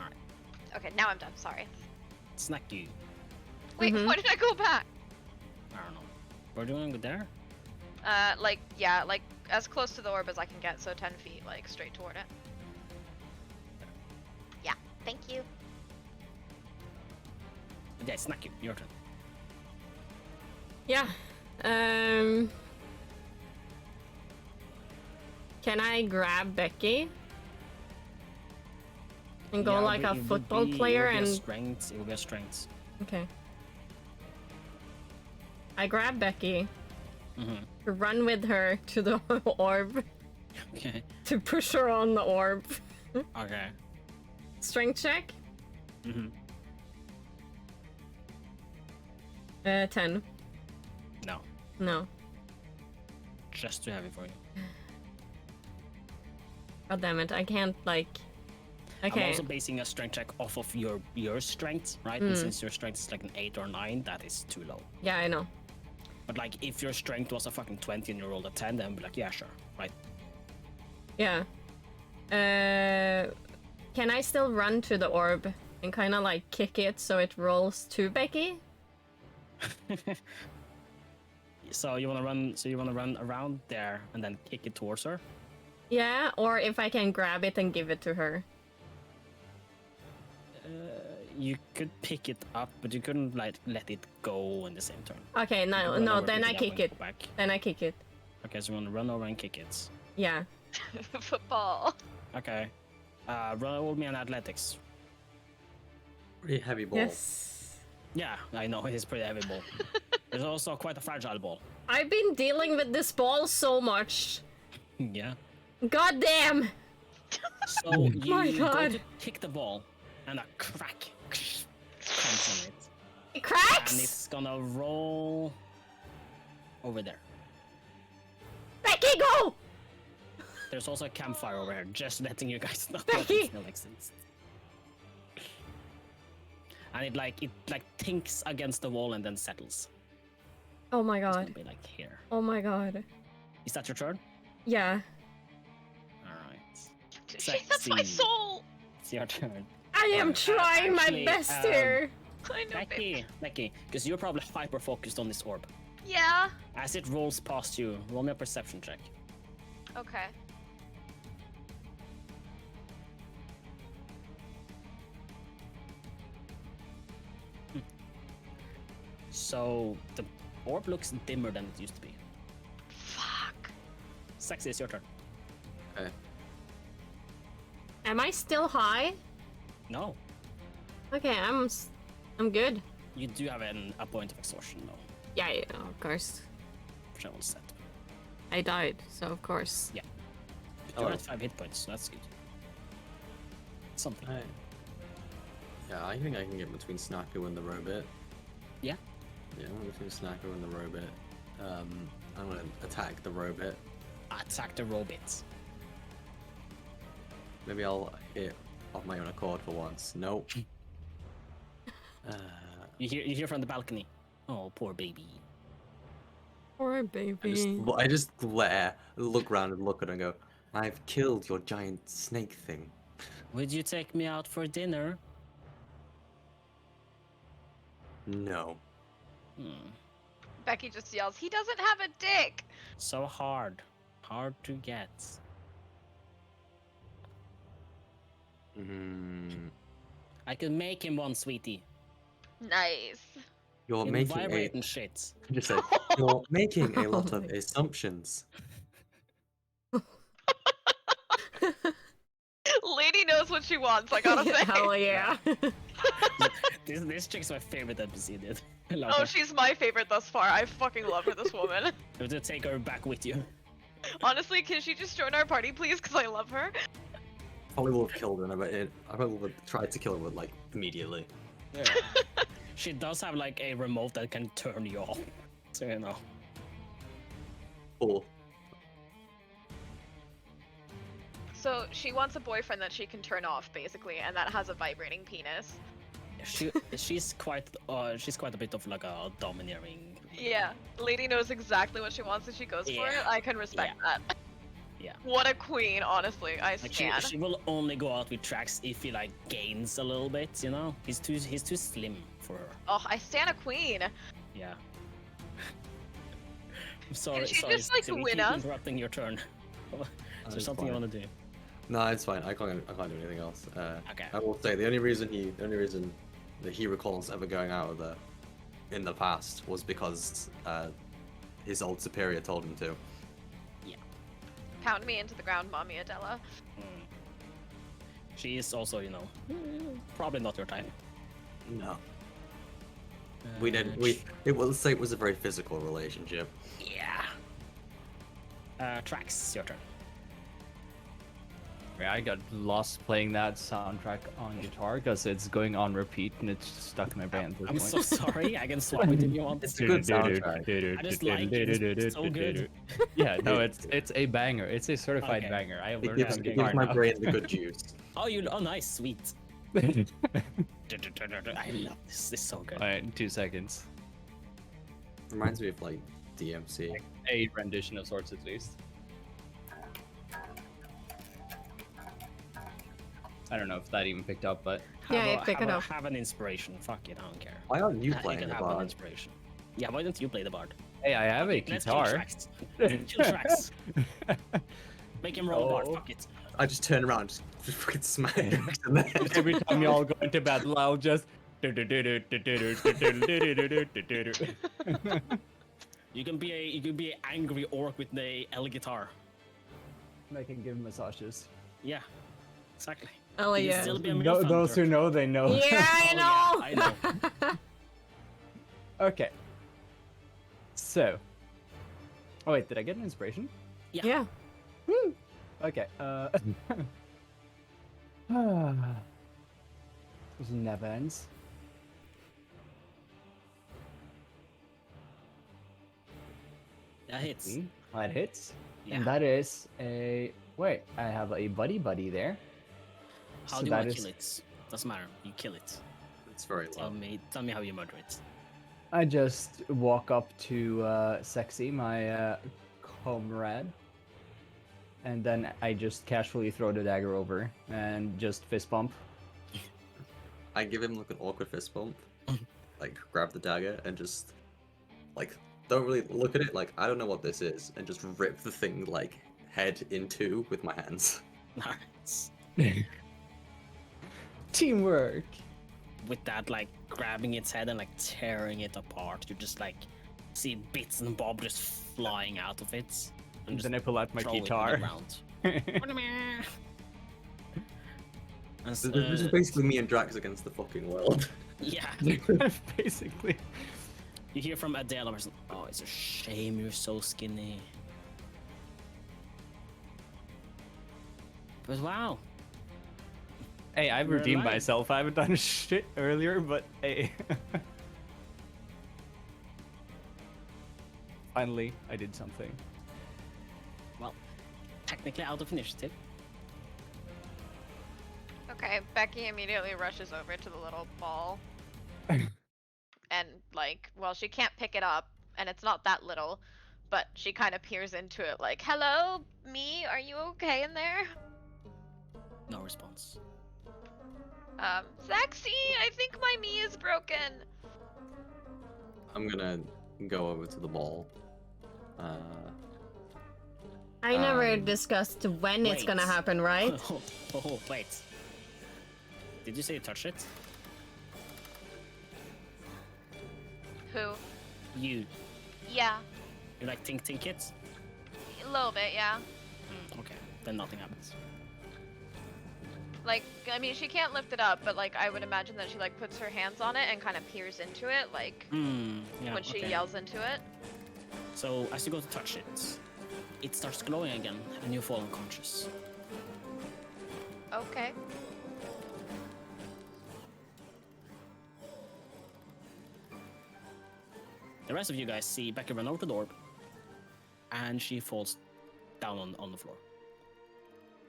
Alright. Okay, now I'm done. Sorry. Snack you. Wait, Mhm. why did I go back? I don't know. We're doing good there? Like, yeah, like as close to the orb as I can get, so 10 feet, like straight toward it. Yeah, thank you. Yeah, snack you. Your turn. Yeah. Can I grab Becky? And go Yeah, like but a it would football be- player it would be a and... strength. It will be a strength. Okay. I grab Becky, Mm-hmm. run with her to the orb, Okay. to push her on the orb. Okay. Strength check? Mm-hmm. 10. No. No. Just too heavy for you. God damn it, I can't, like... I'm Okay. also basing a strength check off of your strength, right? And since your strength is like an 8 or 9, that is too low. Yeah, I know. But like, if your strength was a fucking 20 and you rolled a 10, then I'd be like, yeah, sure, right? Yeah. Can I still run to the orb and kind of like kick it so it rolls to Becky? So you wanna run? So you wanna run around there and then kick it towards her? Yeah, or if I can grab it and give it to her. You could pick it up, but you couldn't like let it go in the same turn. Okay, You no, run no, over, then pick I up, kick and it. go back. Then I kick it. Okay, so you wanna run over and kick it. Yeah. Football. Okay. Roll me an athletics. Pretty heavy ball. Yes. Yeah, I know it is pretty heavy ball. There's also quite a fragile ball. I've been dealing with this ball so much. Yeah. God damn! So my you go God. to kick the ball, and a crack comes on it, It and cracks! it's gonna roll over there. Becky, go! There's also a campfire over here, just letting you guys know that Becky! it still exists. And it like tinks against the wall and then settles. Oh my It's gonna god. be like here. Oh my god. Is that your turn? Yeah. Alright. That's my Sexy. soul. It's your turn. I am trying actually, my best here. I know, babe. Becky, because you're probably hyper focused on this orb. Yeah. As it rolls past you, roll me a perception check. Okay. So the orb looks dimmer than it used to be. Fuck. Sexy, it's your turn. Okay. Am I still high? No, Okay, I'm good. you do have a point of exhaustion though, Yeah, yeah, of course. which I will set. I died, so of course. You're Oh. at 5 hit points, so that's good. Something. Alright. Yeah, I think I can get between Snaku and the robot. Yeah? Yeah, I'm between Snaku and the robot. I'm gonna attack the robot. Attack the robot. Maybe I'll hit of my own accord for once. Nope. You hear from the balcony. Oh, poor baby. Poor baby. I just glare, look around and look at her and go, I've killed your giant snake thing. Would you take me out for dinner? No. Becky just yells, he doesn't have a dick! So hard. Hard to get. I could make him one, sweetie. Nice. You're In making vibrating shit. just say, you're making a lot of assumptions. Lady knows what she wants, I gotta say. Hell yeah. This chick's my favorite NPC, dude. I love Oh, her. she's my favorite thus far. I fucking love her, this woman. You have to take her back with you. Honestly, can she just join our party, please? Because I love her. Probably will have killed her, but I probably would have tried to kill her with, like, immediately. Yeah. She does have like a remote that can turn you off. So you know. Cool. So she wants a boyfriend that she can turn off, basically, and that has a vibrating penis. She's quite a bit of like a domineering. Yeah, lady knows exactly what she wants and she goes for it. Yeah. I can respect that. Yeah. What a queen, honestly. I Like stand. she will only go out with Trax if he like gains a little bit, you know? He's too slim for her. Oh, I stand a queen. Yeah. I'm sorry, she sorry, just, like, Steve, we win keep us? interrupting your turn. Is there It's something you fine. want to do? No, it's fine. I can't do anything else. Okay. I will say the only reason that he recalls ever going out of there in the past was because his old superior told him to. Pound me into the ground, mommy Adela. She is also, you know, probably not your type. No. We didn't. It will say it was a very physical relationship. Yeah. Trax, your turn. Yeah, I got lost playing that soundtrack on guitar because it's going on repeat and it's stuck in my brain at this I'm point. so sorry. I can swap it if you want. It's a good soundtrack. I just like it. It's so good. Yeah, no, it's a banger. It's a certified Okay. banger. I It learned gives, from it guitar gives my now. brain the good juice. Oh, nice, sweet. I love this. This is so good. Alright, 2 seconds. Reminds me of like DMC. A rendition of sorts, at least. I don't know if that even picked up, but Yeah, it picked it up. Have an inspiration. Fuck it, I don't care. Why aren't you You playing can the have an bard? inspiration. Yeah, why don't you play the bard? hey, I have a Let's kill guitar. Trax. Kill Trax. Make him roll bard. Oh. Fuck it. I just turn around, just fucking smack him in the head. Every time y'all go into battle, I'll just. You can be an angry orc with the L guitar. I can give massages. Yeah, exactly. Oh You yeah. still be a No, MILF those who hunter. know, they know. Yeah, I Oh, know. yeah, I know. Okay. So. Oh wait, did I get an inspiration? Yeah. Okay. This never ends. That hits. That hits. Yeah. And that is a. Wait, I have a buddy there. How so do you that want to is- kill it? Doesn't matter. You kill it. It's very Tell low. me how you murder it. I just walk up to Sexy, my comrade, and then I just casually throw the dagger over and just fist bump. I give him like an awkward fist bump, like grab the dagger and just like don't really look at it. Like I don't know what this is, and just rip the thing like head in two with my hands. Nice. Teamwork. With that, like grabbing its head and like tearing it apart, you just like see bits and bobs just flying out of it. And just then I pull out my throw it on the guitar. ground. And This is basically me and Drax against the fucking world. yeah, Basically. you hear from Adele, oh, it's a shame you're so skinny. But wow, Hey, I've You're redeemed alive. myself. I haven't done shit earlier, but hey. Finally, I did something. technically out of initiative. Okay, Becky immediately rushes over to the little ball. And, like, well, she can't pick it up, and it's not that little, but she kind of peers into it like, hello, me, are you okay in there? No response. Sexy, I think my me is broken. I'm gonna go over to the ball. I never Um, discussed when it's gonna wait. happen, right? Oh, wait. Did you say you touched it? Who? You. Yeah, You like tink it? a little bit, yeah. Okay, then nothing happens. Like, I mean, she can't lift it up, but, like, I would imagine that she, like, puts her hands on it and kind of peers into it, like, Yeah, when she okay. yells into it. So, as you go to touch it, it starts glowing again, and you fall unconscious. Okay. The rest of you guys see Becky run over to the orb, and she falls down on the floor.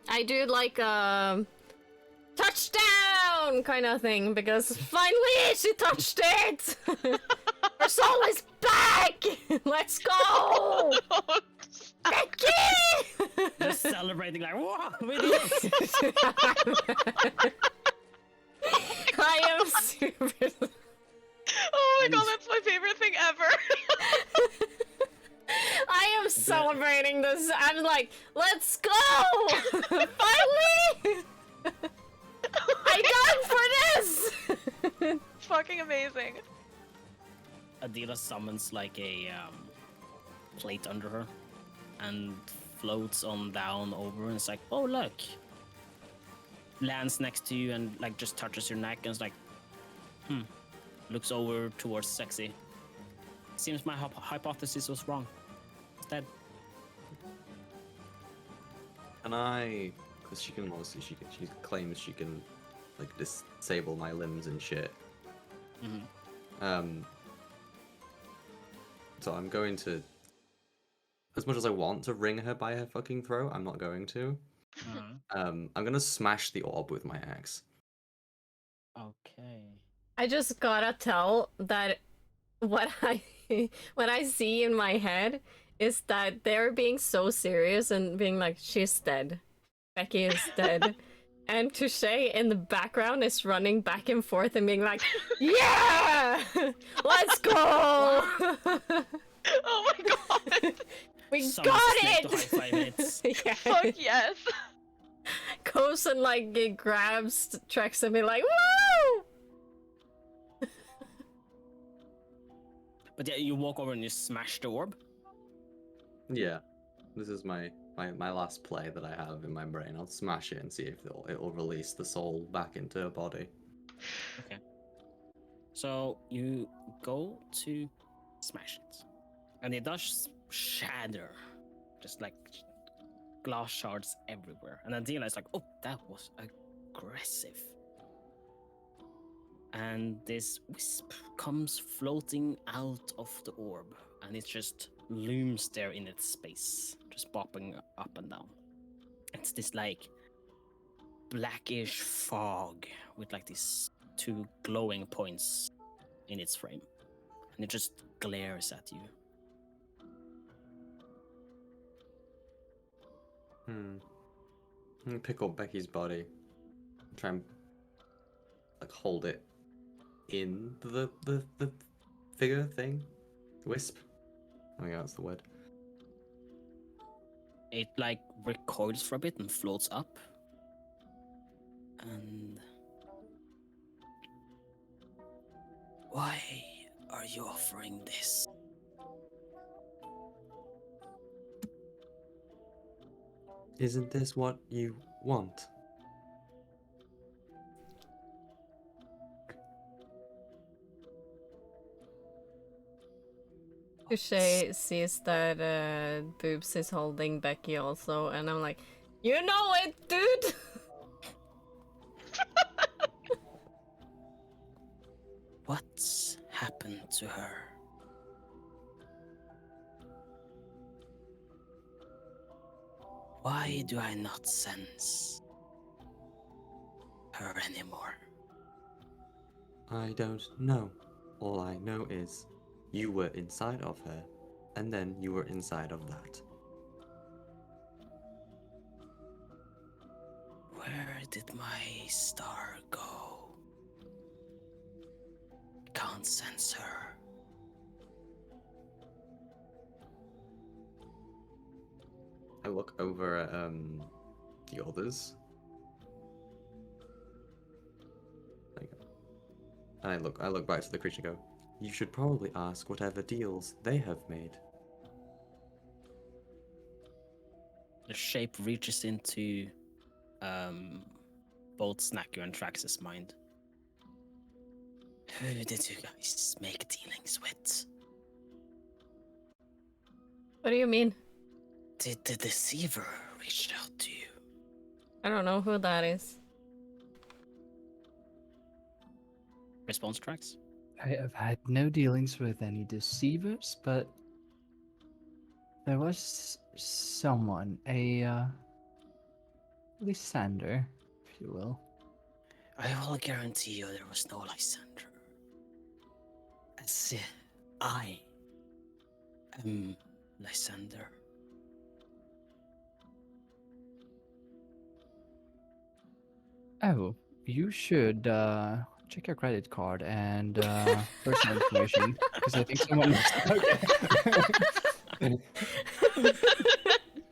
I do like a touchdown kind of thing because finally she touched it. Her soul is back. Let's go, Becky. Just celebrating like, whoa, we did it! I am super. Oh my god, that's my favorite thing ever. I am celebrating this. I'm like, let's go! Finally! I died for this! Fucking amazing. Adila summons like a plate under her and floats on down over, and it's like, oh look. Lands next to you and like just touches your neck and it's like, looks over towards Sexy. Seems my hypothesis was wrong. It's dead. Can I? Because she can obviously she claims she can like disable my limbs and shit. Mm-hmm. So I'm going to, as much as I want to wring her by her fucking throat, I'm not going to. I'm gonna smash the orb with my axe. Okay. I just gotta tell that what I see in my head is that they're being so serious and being like, she's dead. Becky is dead. And Touche in the background is running back and forth and being like, yeah! Let's go! Oh my god. We Someone got just it! to high-five it. Yeah. Fuck yes. Goes and like it grabs Trex and be like, woo! But yeah, you walk over and you smash the orb. Yeah, this is my last play that I have in my brain. I'll smash it and see if it'll release the soul back into her body. Okay. So you go to smash it, and it does shatter, just like glass shards everywhere. And Adila is like, "Oh, that was aggressive." And this wisp comes floating out of the orb, and it just looms there in its space, just bopping up and down. It's this like blackish fog with like these two glowing points in its frame, and it just glares at you. I'm gonna pick up Becky's body, try and like hold it in the figure thing, wisp. I think that's the word. It like recoils for a bit and floats up, and why are you offering this? Isn't this what you want? Touche sees that Boobs is holding Becky also, and I'm like, you know it, dude! What's happened to her? Why do I not sense her anymore? I don't know. All I know is you were inside of her, and then you were inside of that. Where did my star go? Can't sense her. I look over at the others. And I look back to the creature and go, you should probably ask whatever deals they have made. The shape reaches into both Snacker and Trax's mind. Who did you guys make dealings with? What do you mean? Did the deceiver reach out to you? I don't know who that is. Response tracks? I have had no dealings with any deceivers, but there was someone, a Lysander, if you will. I will guarantee you there was no Lysander. As I am Lysander. Oh, you should check your credit card and personal information, because I think someone. Okay.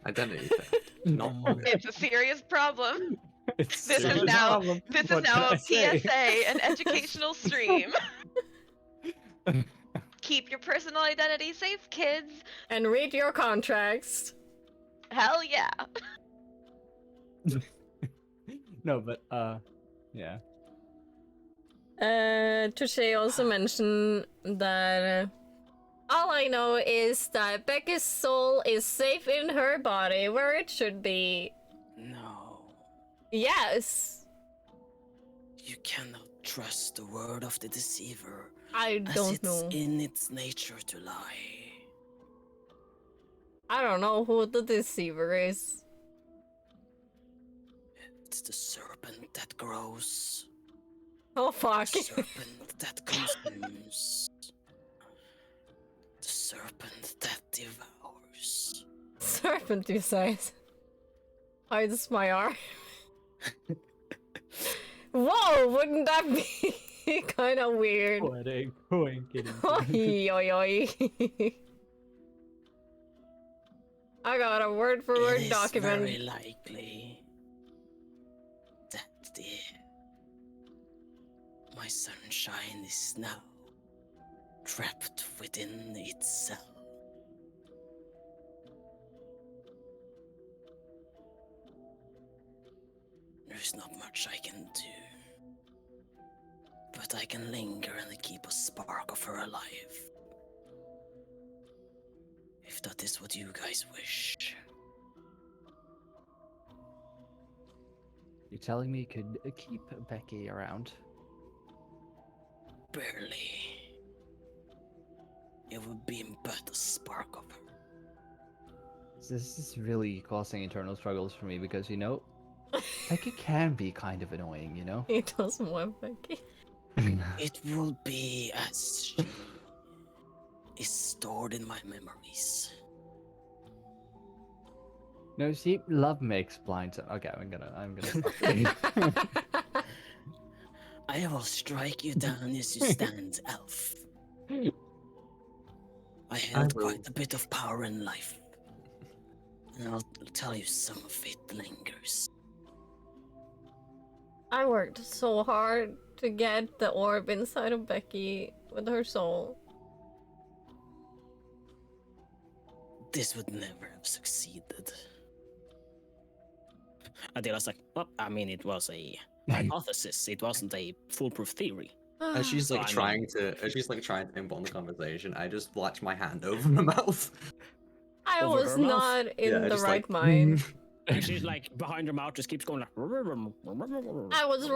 Identity theft. Not okay. It's a serious problem. It's This is serious now problem. this is What can now I a say? PSA, an educational stream. Keep your personal identity safe, kids. And read your contracts. Hell yeah. No, but yeah. Touché also mentioned that all I know is that Becca's soul is safe in her body where it should be. No. Yes. You cannot trust the word of the deceiver. I As don't it's know. in its nature to lie. I don't know who the deceiver is. It's the serpent that grows. Oh fuck. The serpent that consumes. The serpent that devours. Serpent, you say? Hides my arm. Whoa, wouldn't that be kind of weird? Poetic, kidding. Oi, oi, oi. I got a word for word It is document. very likely that my sunshine is now trapped within its cell. There's not much I can do, but I can linger and keep a spark of her alive. If that is what you guys wish. You're telling me you could keep Becky around? Barely. It would be but a spark of her. This is really causing internal struggles for me because, you know, Becky can be kind of annoying, you know? He doesn't want Becky. It will be as she is stored in my memories. No, see, love makes blind. Okay, I'm gonna stop. I will strike you down as you stand, elf. I held will. quite a bit of power in life. And I'll tell you some of it lingers. I worked so hard to get the orb inside of Becky with her soul. This would never have succeeded. Adela's like, well, I mean, it was a hypothesis. It wasn't a foolproof theory. As she's So, like I mean- trying to, as she's like trying to inbound the conversation, I just latch my hand over my mouth. I Over was her mouth? not in Yeah, the just right like, mind. And she's like, behind her mouth just keeps going like... I was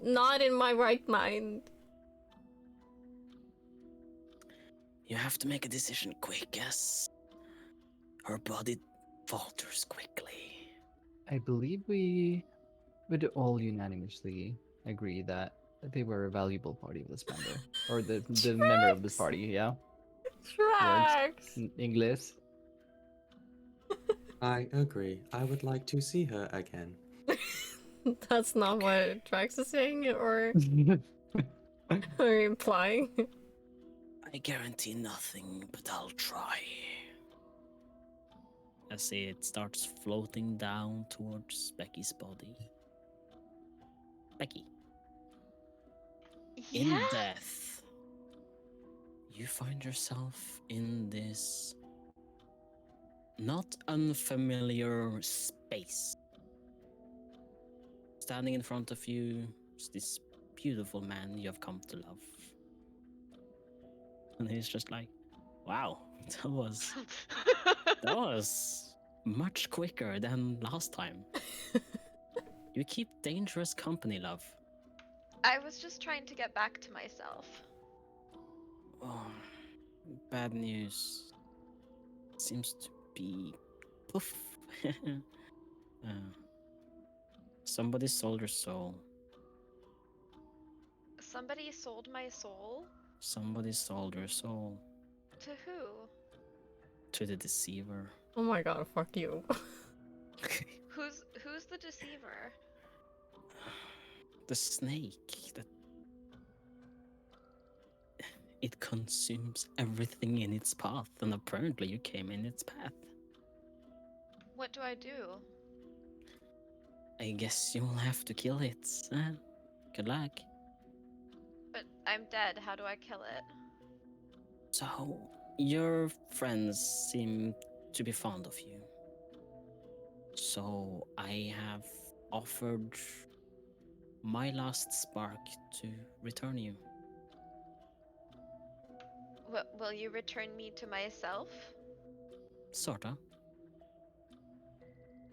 not in my right mind. You have to make a decision quick, yes. Her body falters quickly. I believe we would all unanimously agree that they were a valuable party of this member. Or the member of this party, yeah? Tracks. English. I agree. I would like to see her again. That's not what Trax is saying, or implying. I guarantee nothing, but I'll try. As it starts floating down towards Becky's body. Becky, in Yeah. death, you find yourself in this not unfamiliar space. Standing in front of you is this beautiful man you have come to love. And he's just like, wow, that was much quicker than last time. You keep dangerous company, love. I was just trying to get back to myself. Oh, bad news. Seems to be poof. Somebody sold your soul. Somebody sold my soul? Somebody sold your soul To who? to the deceiver. Oh my god, fuck you. Who's the deceiver? The snake that it consumes everything in its path, and apparently you came in its path. What do I do? I guess you'll have to kill it. Good luck. But I'm dead. How do I kill it? So, your friends seem to be fond of you. So, I have offered my last spark to return you. Will you return me to myself? Sorta.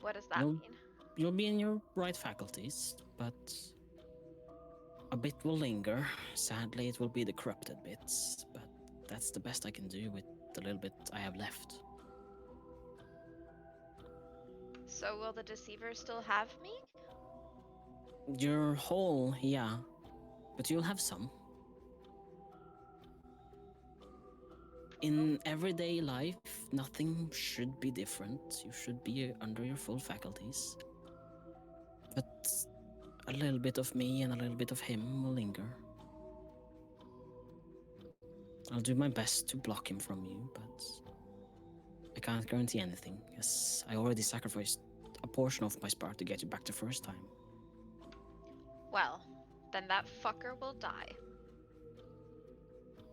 What does that You'll- mean? You'll be in your right faculties, but a bit will linger. Sadly, it will be the corrupted bits, but that's the best I can do with the little bit I have left. So will the deceiver still have me? Your whole, yeah, but you'll have some. In everyday life, nothing should be different. You should be under your full faculties. But a little bit of me and a little bit of him will linger. I'll do my best to block him from you, but I can't guarantee anything, as I already sacrificed a portion of my spark to get you back the first time. Well, then that fucker will die.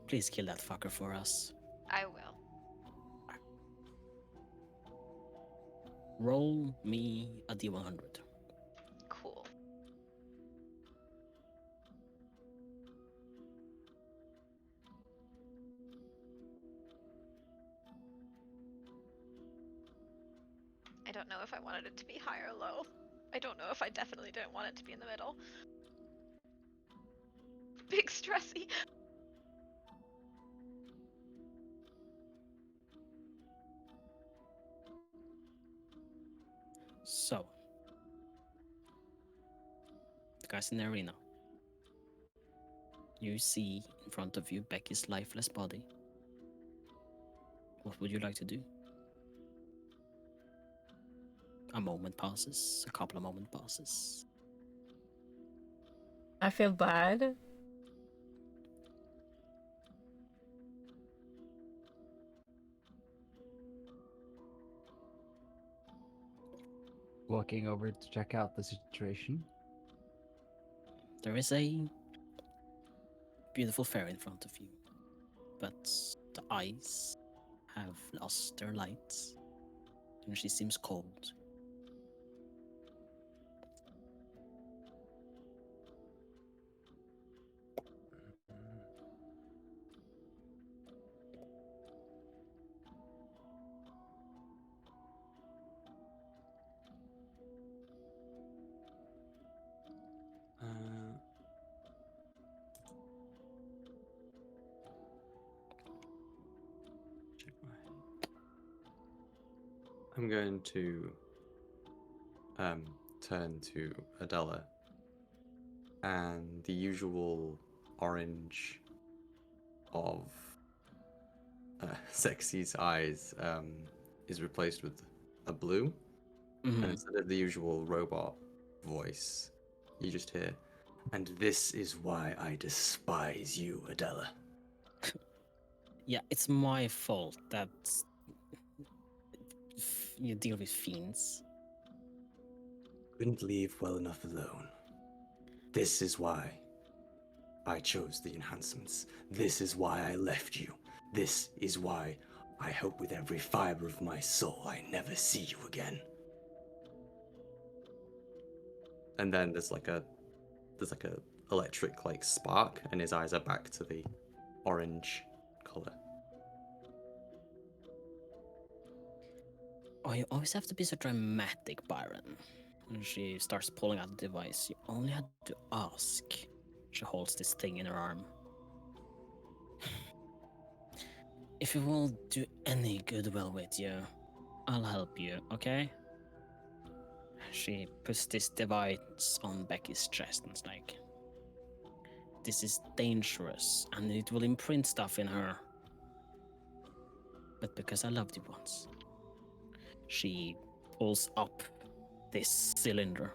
Please kill that fucker for us. I will. Roll me a D100. Cool. I don't know if I wanted it to be high or low. I don't know if I definitely didn't want it to be in the middle. Big stressy. So, the guys in the arena. You see in front of you Becky's lifeless body. What would you like to do? A moment passes, a couple of moments passes. I feel bad. Walking over to check out the situation. There is a beautiful fairy in front of you, but the eyes have lost their lights, and she seems cold. Check my. I'm going to turn to Adela, and the usual orange of Sexy's eyes is replaced with a blue, and instead of the usual robot voice, you just hear, "And this is why I despise you, Adela." Yeah, it's my fault that you deal with fiends. Couldn't leave well enough alone. This is why I chose the enhancements. This is why I left you. This is why I hope with every fiber of my soul I never see you again. And then there's like a electric like spark, and his eyes are back to the orange color. Oh, you always have to be so dramatic, Byron. And she starts pulling out the device. You only had to ask. She holds this thing in her arm. If it will do any goodwill with you, I'll help you, okay? She puts this device on Becky's chest and it's like, this is dangerous and it will imprint stuff in her. But because I loved you once. She pulls up this cylinder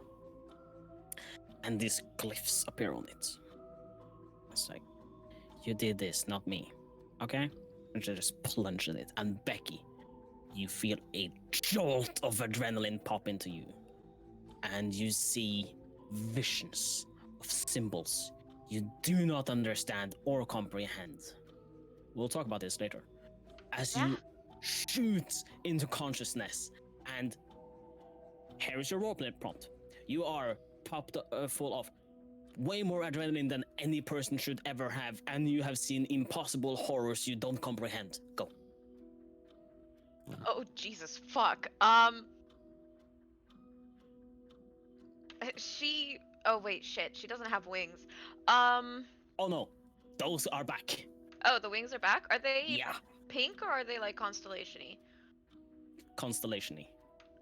and these glyphs appear on it. It's like, you did this, not me, okay? And she just plunges it, and Becky, you feel a jolt of adrenaline pop into you, and you see visions of symbols you do not understand or comprehend. We'll talk about this later. As you shoot into consciousness, and here is your roleplay prompt. You are popped full of way more adrenaline than any person should ever have, and you have seen impossible horrors you don't comprehend. Go. Oh, Jesus, fuck. She... Oh, wait, shit. She doesn't have wings. Oh no, those are back. Oh, the wings are back? Are they Yeah, pink or are they, like, constellation-y? constellation-y.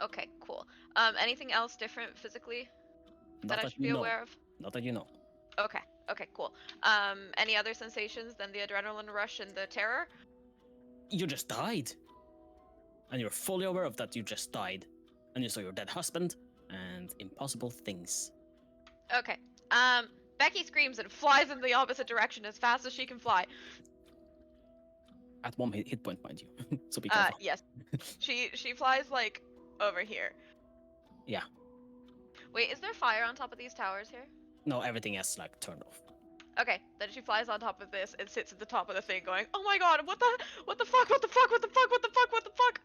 Okay, cool. Anything else different physically that I Not should be you know. aware of? Not that you know. Okay, okay, cool. Any other sensations than the adrenaline rush and the terror? You just died. And you're fully aware of that you just died. And you saw your dead husband and impossible things. Okay. Becky screams and flies in the opposite direction as fast as she can fly. At one hit point, mind you. So be careful. Yes. She flies, like, over here. Yeah. Wait, is there fire on top of these towers here? No, everything is like turned off. Okay, then she flies on top of this and sits at the top of the thing going, oh my god, what the fuck, what the fuck, what the fuck, what the fuck, what the fuck?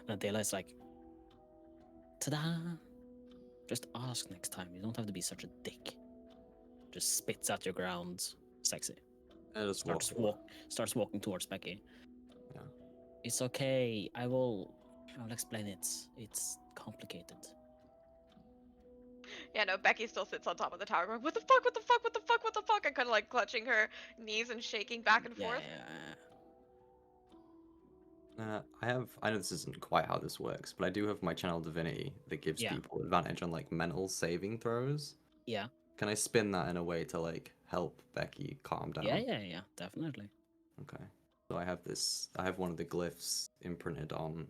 And Adela is like, ta-da! Just ask next time. You don't have to be such a dick. Just spits at your ground. Sexy. I just Starts walking towards Becky. Yeah. It's okay. I'll explain it. It's complicated. Yeah, no, Becky still sits on top of the tower going, what the fuck, what the fuck, what the fuck, what the fuck? And kind of like clutching her knees and shaking back and forth. I know this isn't quite how this works, but I do have my channel divinity that gives Yeah. people advantage on like mental saving throws. Yeah. Can I spin that in a way to like help Becky calm down? Yeah, definitely. Okay. So I have one of the glyphs imprinted on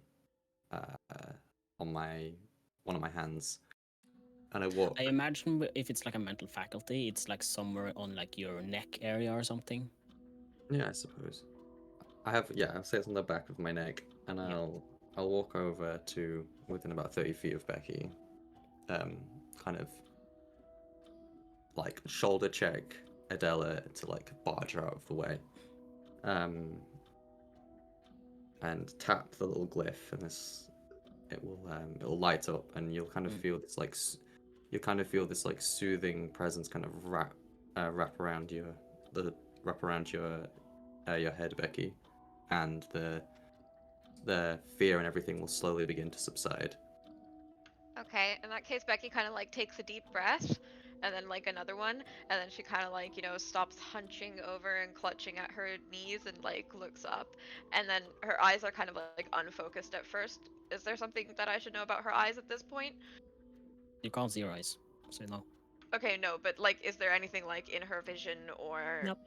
one of my hands. And I walk. I imagine if it's like a mental faculty, it's like somewhere on like your neck area or something. Yeah, I suppose. I'll say it's on the back of my neck, and I'll walk over to within about 30 feet of Becky, kind of like shoulder check Adela to like barge her out of the way, and tap the little glyph, and it'll light up, and you'll kind of feel this like soothing presence kind of wrap around your head, Becky, and the fear and everything will slowly begin to subside. Okay, in that case, Becky kind of like takes a deep breath, and then like another one, and then she kind of like, you know, stops hunching over and clutching at her knees and like looks up, and then her eyes are kind of like unfocused at first. Is there something that I should know about her eyes at this point? You can't see your eyes, so no. Okay, no, but like, is there anything like in her vision or? Nope.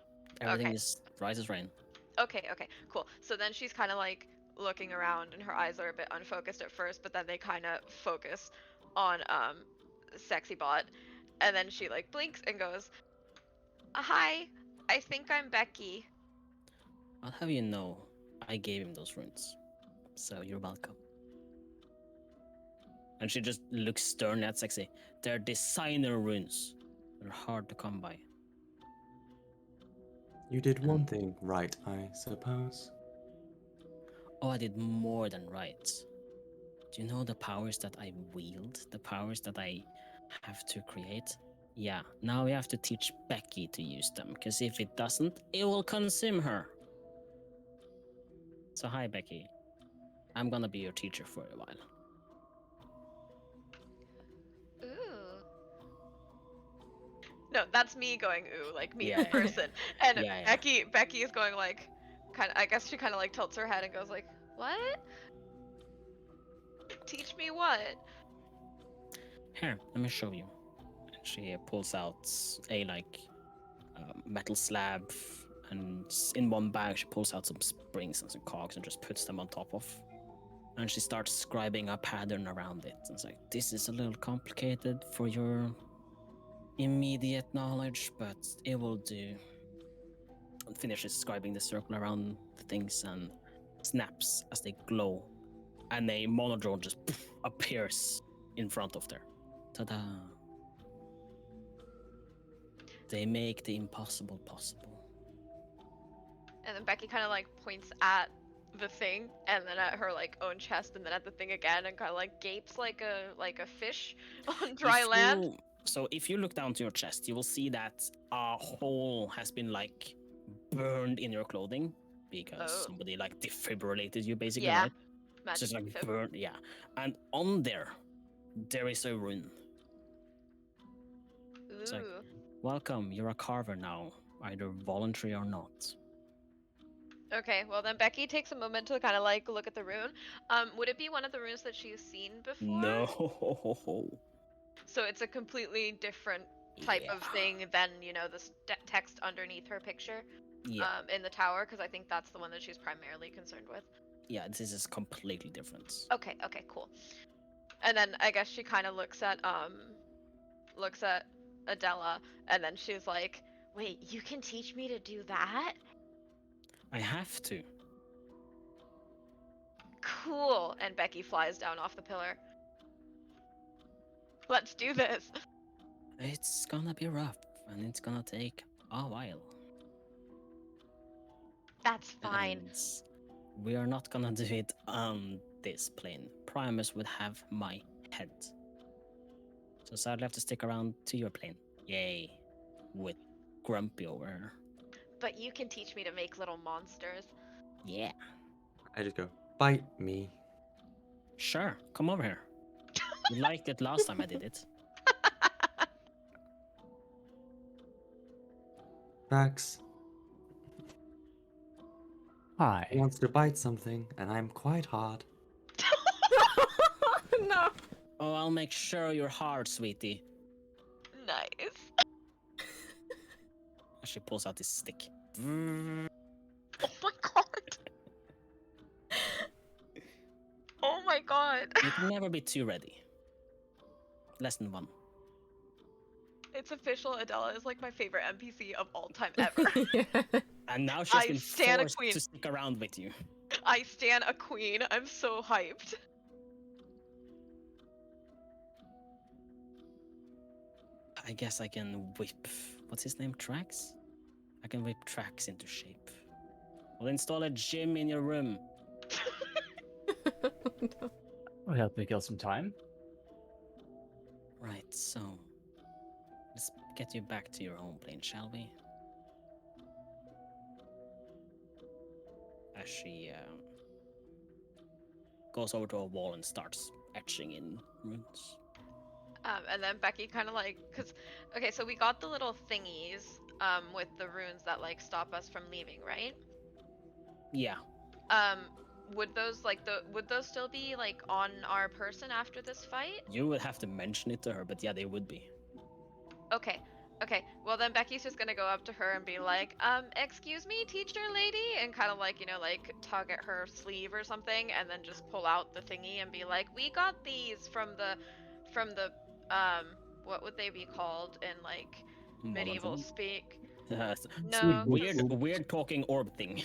Everything Okay. is dry as rain. Okay, cool. So then she's kind of like looking around, and her eyes are a bit unfocused at first, but then they kind of focus on Sexy Bot, and then she like blinks and goes, "Hi, I think I'm Becky." I'll have you know, I gave him those runes, so you're welcome. And she just looks stern at Sexy. They're designer runes. They're hard to come by. You did one thing right, I suppose. Oh, I did more than right. Do you know the powers that I wield? The powers that I have to create? Yeah, now we have to teach Becky to use them, because if it doesn't, it will consume her. So hi, Becky. I'm gonna be your teacher for a while. Ooh. No, that's me going ooh, like me Yeah, in yeah, person. And Yeah, yeah. Becky is going like kind of, I guess she kind of like tilts her head and goes like, "What? Teach me what?" Here, let me show you. And she pulls out a metal slab, and in one bag she pulls out some springs and some cogs and just puts them on top of. And she starts scribing a pattern around it. And it's like, this is a little complicated for your immediate knowledge, but it will do. And finishes scribing the circle around the things and snaps as they glow. And a monodrone just appears in front of there. Ta-da! They make the impossible possible. And then Becky kind of like points at the thing, and then at her like own chest, and then at the thing again, and kind of like gapes like a fish on dry land. So if you look down to your chest, you will see that a hole has been like burned in your clothing because Oh. somebody like defibrillated you, basically, Yeah. right? Magic Just like defib. burned, yeah. And on there is a rune. It's like, Ooh. welcome, you're a carver now, either voluntary or not. Okay, well then Becky takes a moment to kind of like look at the rune. Would it be one of the runes that she's seen before? No. So it's a completely different type of Yeah. thing than, you know, the text underneath her picture Yeah, in the tower, because I think that's the one that she's primarily concerned with. yeah, this is completely different. Okay, cool. And then I guess she kind of looks at Adela, and then she's like, "Wait, you can teach me to do that? I have to. Cool." And Becky flies down off the pillar. Let's do this. It's gonna be rough, and it's gonna take a while. That's fine. And we are not gonna do it on this plane. Primus would have my head. So sadly, I have to stick around to your plane. Yay. With Grumpy over here. But you can teach me to make little monsters. Yeah. I just go, bite me. Sure, come over here. You liked it last time I did it. Drax Hi. wants to bite something, and I'm quite hard. No. Oh, I'll make sure you're hard, sweetie. Nice. She pulls out this stick. Oh my god. Oh my god. You can never be too ready. Lesson 1. It's official. Adela is like my favorite NPC of all time ever. Yeah. And now she's I been stan a forced queen. to stick around with you. I stan a queen. I'm so hyped. I guess I can whip. What's his name? Trax? I can whip Trax into shape. We'll install a gym in your room. No. Will help me kill some time. Right, so. Let's get you back to your home plane, shall we? As she goes over to a wall and starts etching in runes. And then Becky kind of like, okay, so we got the little thingies with the runes that like stop us from leaving, right? Yeah. Would those would those still be like on our person after this fight? You would have to mention it to her, but yeah, they would be. Okay. Well then Becky's just gonna go up to her and be like, excuse me, teacher lady, and kind of like, you know, like tug at her sleeve or something, and then just pull out the thingy and be like, we got these from the what would they be called in like medieval Monodrone? speak? It's No. weird talking orb thing.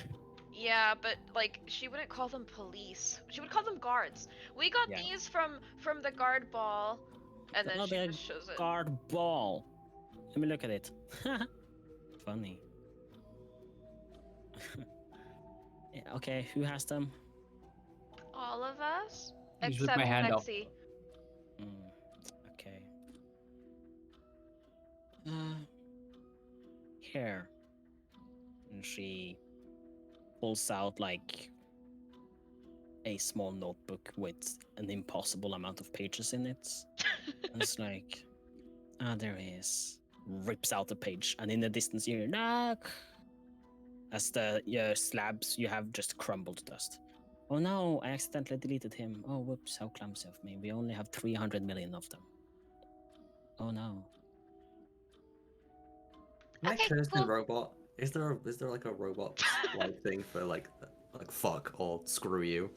Yeah, but like she wouldn't call them police. She would call them guards. We got Yeah. these from the guard ball, and then Oh, she they're just shows it. Guard ball. Let me look at it. Funny. Yeah, okay, who has them? All of us, Just with except my hand up. Lexi. Okay. Here. And she pulls out like a small notebook with an impossible amount of pages in it. And it's like, there he is. Rips out the page, and in the distance you hear knock as the slabs you have just crumble to dust. Oh no, I accidentally deleted him. Oh whoops, how clumsy of me. We only have 300 million of them. Oh no. My Okay, cursed cool. robot. Is there like a robot like thing for like fuck or screw you?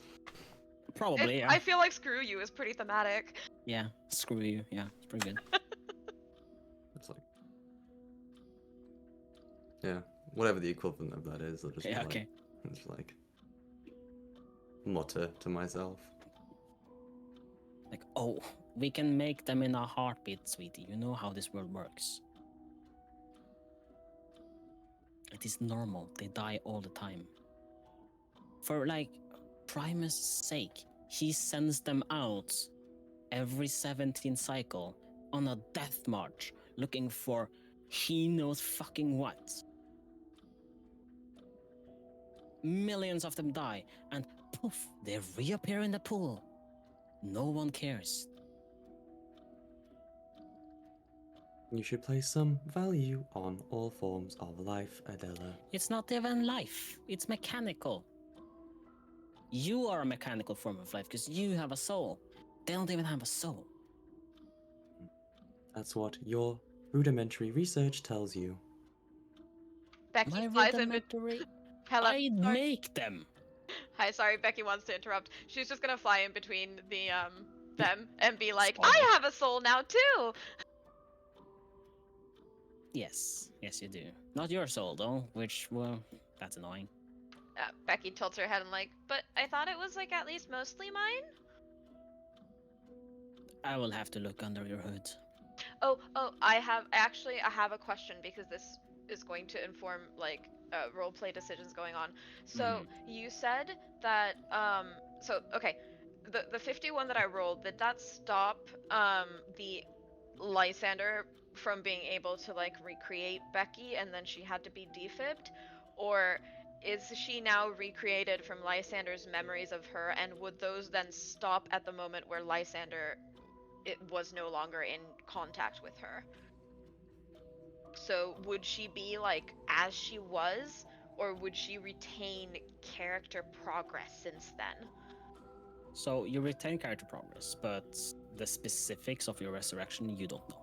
Probably, yeah. I feel like screw you is pretty thematic. Yeah, screw you. Yeah, it's pretty good. It's like, yeah, whatever the equivalent of that is. I'll just Yeah, like, okay. just like mutter to myself. Like, oh, we can make them in a heartbeat, sweetie. You know how this world works. It is normal. They die all the time. For, like, Primus' sake, he sends them out every 17th cycle on a death march looking for he knows fucking what. Millions of them die, and poof, they reappear in the pool. No one cares. You should place some value on all forms of life, Adela. It's not even life, it's mechanical. You are a mechanical form of life because you have a soul. They don't even have a soul. That's what your rudimentary research tells you. Becky My flies in. rudimentary. Hello. I'd Sorry. make them. Hi, sorry, Becky wants to interrupt. She's just gonna fly in between the them and be like, Sorry. I have a soul now too. Yes, you do. Not your soul though, which, well, that's annoying. Becky tilts her head and like, but I thought it was like at least mostly mine. I will have to look under your hood. Oh, I have a question because this is going to inform like roleplay decisions going on. So you said that so okay, the 51 that I rolled, did that stop the Lysander from being able to like recreate Becky and then she had to be defibbed, or is she now recreated from Lysander's memories of her, and would those then stop at the moment where Lysander was no longer in contact with her? So would she be like as she was, or would she retain character progress since then? So you retain character progress, but the specifics of your resurrection you don't know.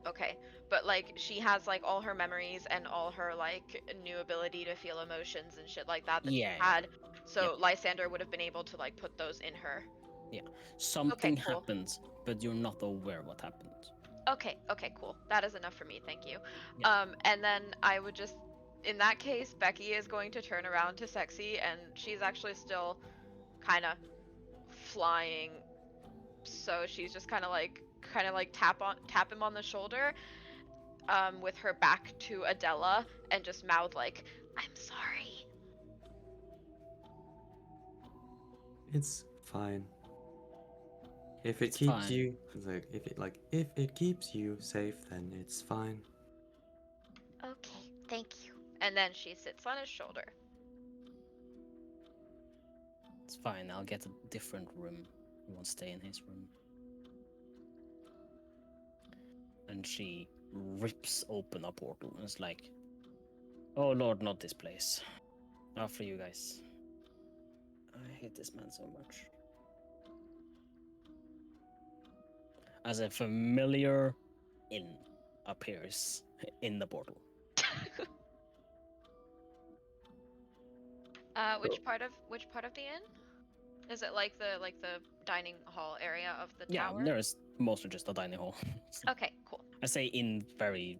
Okay, but like she has like all her memories and all her like new ability to feel emotions and shit like that she had. So Lysander would have been able to like put those in her. Yeah. Something cool. happened, but you're not aware what happened. Okay, cool. That is enough for me, thank you. Yeah. And then I would just, in that case, Becky is going to turn around to Sexy, and she's actually still kind of flying, so she's just kind of like tap him on the shoulder, with her back to Adela, and just mouth like, "I'm sorry." It's fine. If it It's keeps fine. you if it keeps you safe, then it's fine. Okay, thank you. And then she sits on his shoulder. It's fine, I'll get a different room. You won't stay in his room. And she rips open a portal and is like, oh lord, not this place. After you guys. I hate this man so much. As a familiar inn appears in the portal. Which part of the inn? Is it like the dining hall area of the tower? Yeah, there's mostly just a dining hall. Okay, cool. I say inn very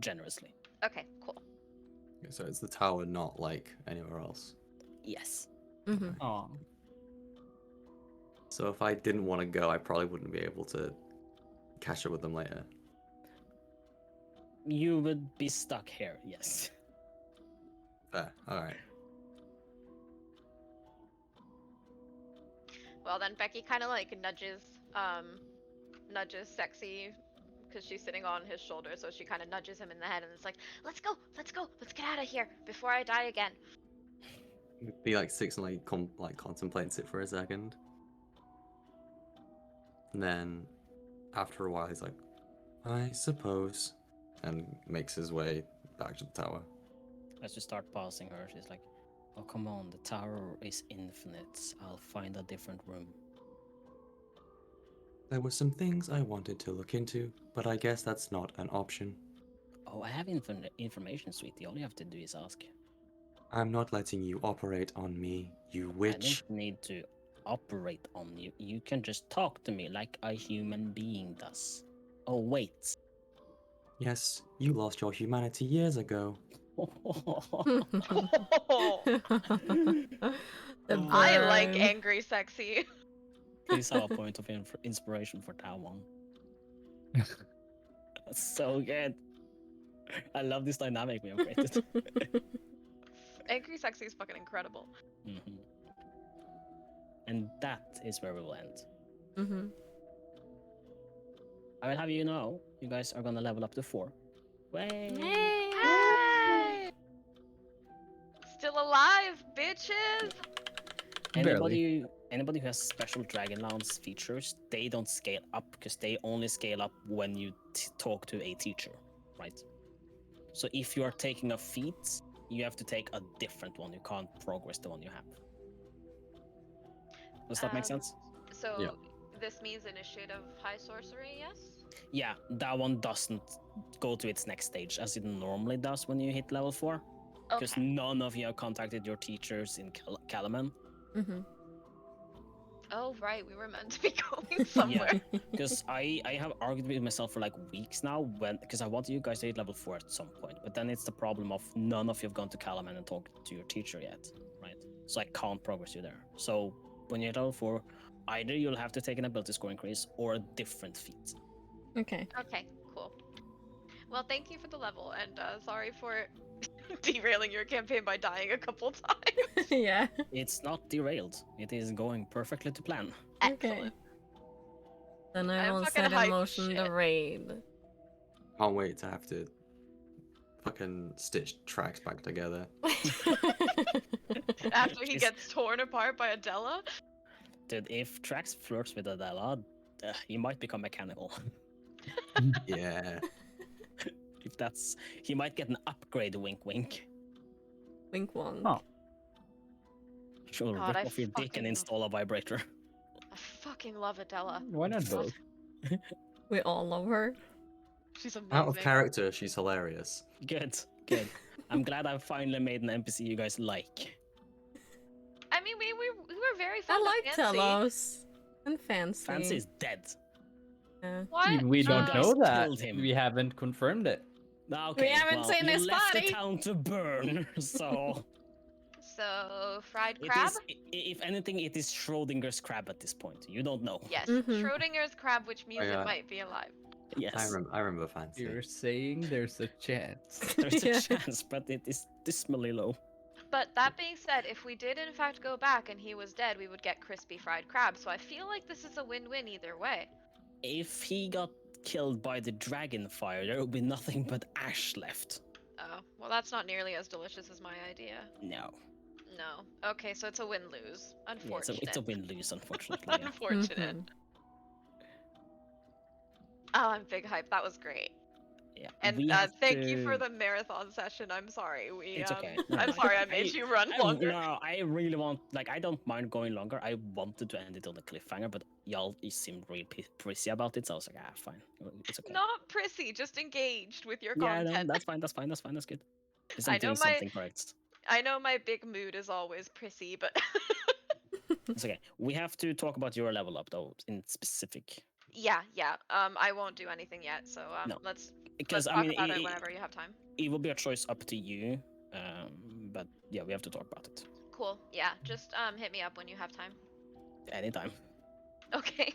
generously. Okay, cool. So it's the tower, not like anywhere else. Yes. Mm-hmm. Oh, So if I didn't want to go, I probably wouldn't be able to catch up with them later. You would be stuck here, yes. Fair. All right. Well, then Becky kind of like nudges Sexy, because she's sitting on his shoulder, so she kind of nudges him in the head and it's like, let's go, let's get out of here before I die again. He like sits and like contemplates it for a second. And then after a while he's like, I suppose, and makes his way back to the tower. As you start passing her, she's like, "Oh, come on, the tower is infinite. I'll find a different room." There were some things I wanted to look into, but I guess that's not an option. Oh, I have information, sweetie. All you have to do is ask. I'm not letting you operate on me, you I witch. don't need to operate on you. You can just talk to me like a human being does. Oh, wait. Yes, you lost your humanity years ago. The I like burn. angry sexy. Please have a point of inspiration for that one. That's so good. I love this dynamic we have created. Angry sexy is fucking incredible. Mhm. And that is where we will end. Mm-hmm. I will have you know, you guys are gonna level up to 4. Way. Hey! Still alive, bitches! Anybody who has special Dragonlance features, they don't scale up because they only scale up when you talk to a teacher, right? So if you are taking a feat, you have to take a different one. You can't progress the one you have. Does that make sense? So Yeah. this means initiative high sorcery, yes? Yeah, that one doesn't go to its next stage as it normally does when you hit level 4. Because Okay. none of you have contacted your teachers in Calaman. Mm-hmm. Oh right, we were meant to be going somewhere. Because I have argued with myself for like weeks now because I wanted you guys to hit level 4 at some point, but then it's the problem of none of you have gone to Calaman and talked to your teacher yet, right? So I can't progress you there. So when you hit level 4, either you'll have to take an ability score increase or a different feat. Okay. Okay, cool. Well, thank you for the level, and sorry for derailing your campaign by dying a couple times. Yeah. It's not derailed. It is going perfectly to plan. Okay. Excellent. Then I I'm will fucking set in hyped motion the shit. raid. Can't wait to have to fucking stitch tracks back together. After he She's- gets torn apart by Adela. Dude, if Trax flirts with Adela, he might become mechanical. Yeah. If that's, he might get an upgrade. Wink, wink. Wink wonk. Oh. She'll God, rip I off your dick and fucking- install a vibrator. I fucking love Adela. Why not both? We all love her. She's amazing. Out of character, she's hilarious. Good, good. I'm glad I finally made an NPC you guys like. I mean, we were very I fond like of Fancy. Telos. And Fancy. Fancy is dead. Yeah. What? We don't guys know that. killed him. We haven't confirmed it. Okay, haven't well, seen you his left body. the town to burn, so So, fried it crab? is. If anything, it is Schrodinger's crab at this point. You don't know. Yes, Mhm. Schrodinger's crab, which means yeah. it might be alive. Yes, I remember Fancy. You're saying there's a chance. there's Yeah. a chance, but it is dismally low. But that being said, if we did in fact go back and he was dead, we would get crispy fried crab. So I feel like this is a win-win either way. If he got killed by the dragon fire, there would be nothing but ash left. Oh, well, that's not nearly as delicious as my idea. No. No. Okay, so it's a win-lose. Yeah, Unfortunate. it's a win-lose, unfortunately. Yeah. Unfortunate. Mhm. Oh, I'm big hype. That was great. Yeah. And we have thank you for to- the marathon session. I'm sorry. It's okay. No, I'm no, sorry I made you run longer. No, I really want. Like, I don't mind going longer. I wanted to end it on a cliffhanger, but y'all you seemed real prissy about it, so I was like, fine. It's okay. Not prissy, just engaged with your Yeah, no, content. that's fine. That's fine. That's fine. That's good. Because I I'm know doing my- something correct. I know my big mood is always prissy, but It's okay. We have to talk about your level up though, in specific, yeah. I won't do anything yet, so No. let's because talk I mean, about it whenever you have time. it will be a choice up to you. But yeah, we have to talk about it Cool. Yeah, just hit me up when you have time. anytime. Okay.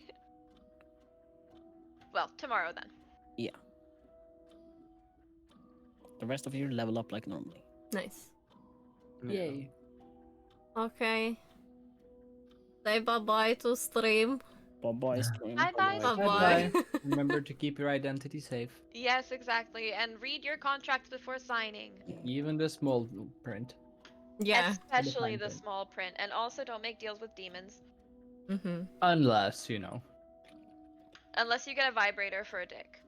Well, tomorrow then. The rest of you level up like normally. Nice. Yay. Okay. Say bye-bye to stream. Bye stream. Bye-bye. Bye-bye. Remember to keep your identity safe, Yes, exactly. And read your contract before signing. even the small print. Yeah. Especially fine the print. small print, and also don't make deals with demons Mm-hmm. Unless, you know, unless you get a vibrator for a dick.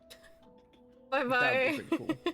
Bye that would be bye. pretty cool.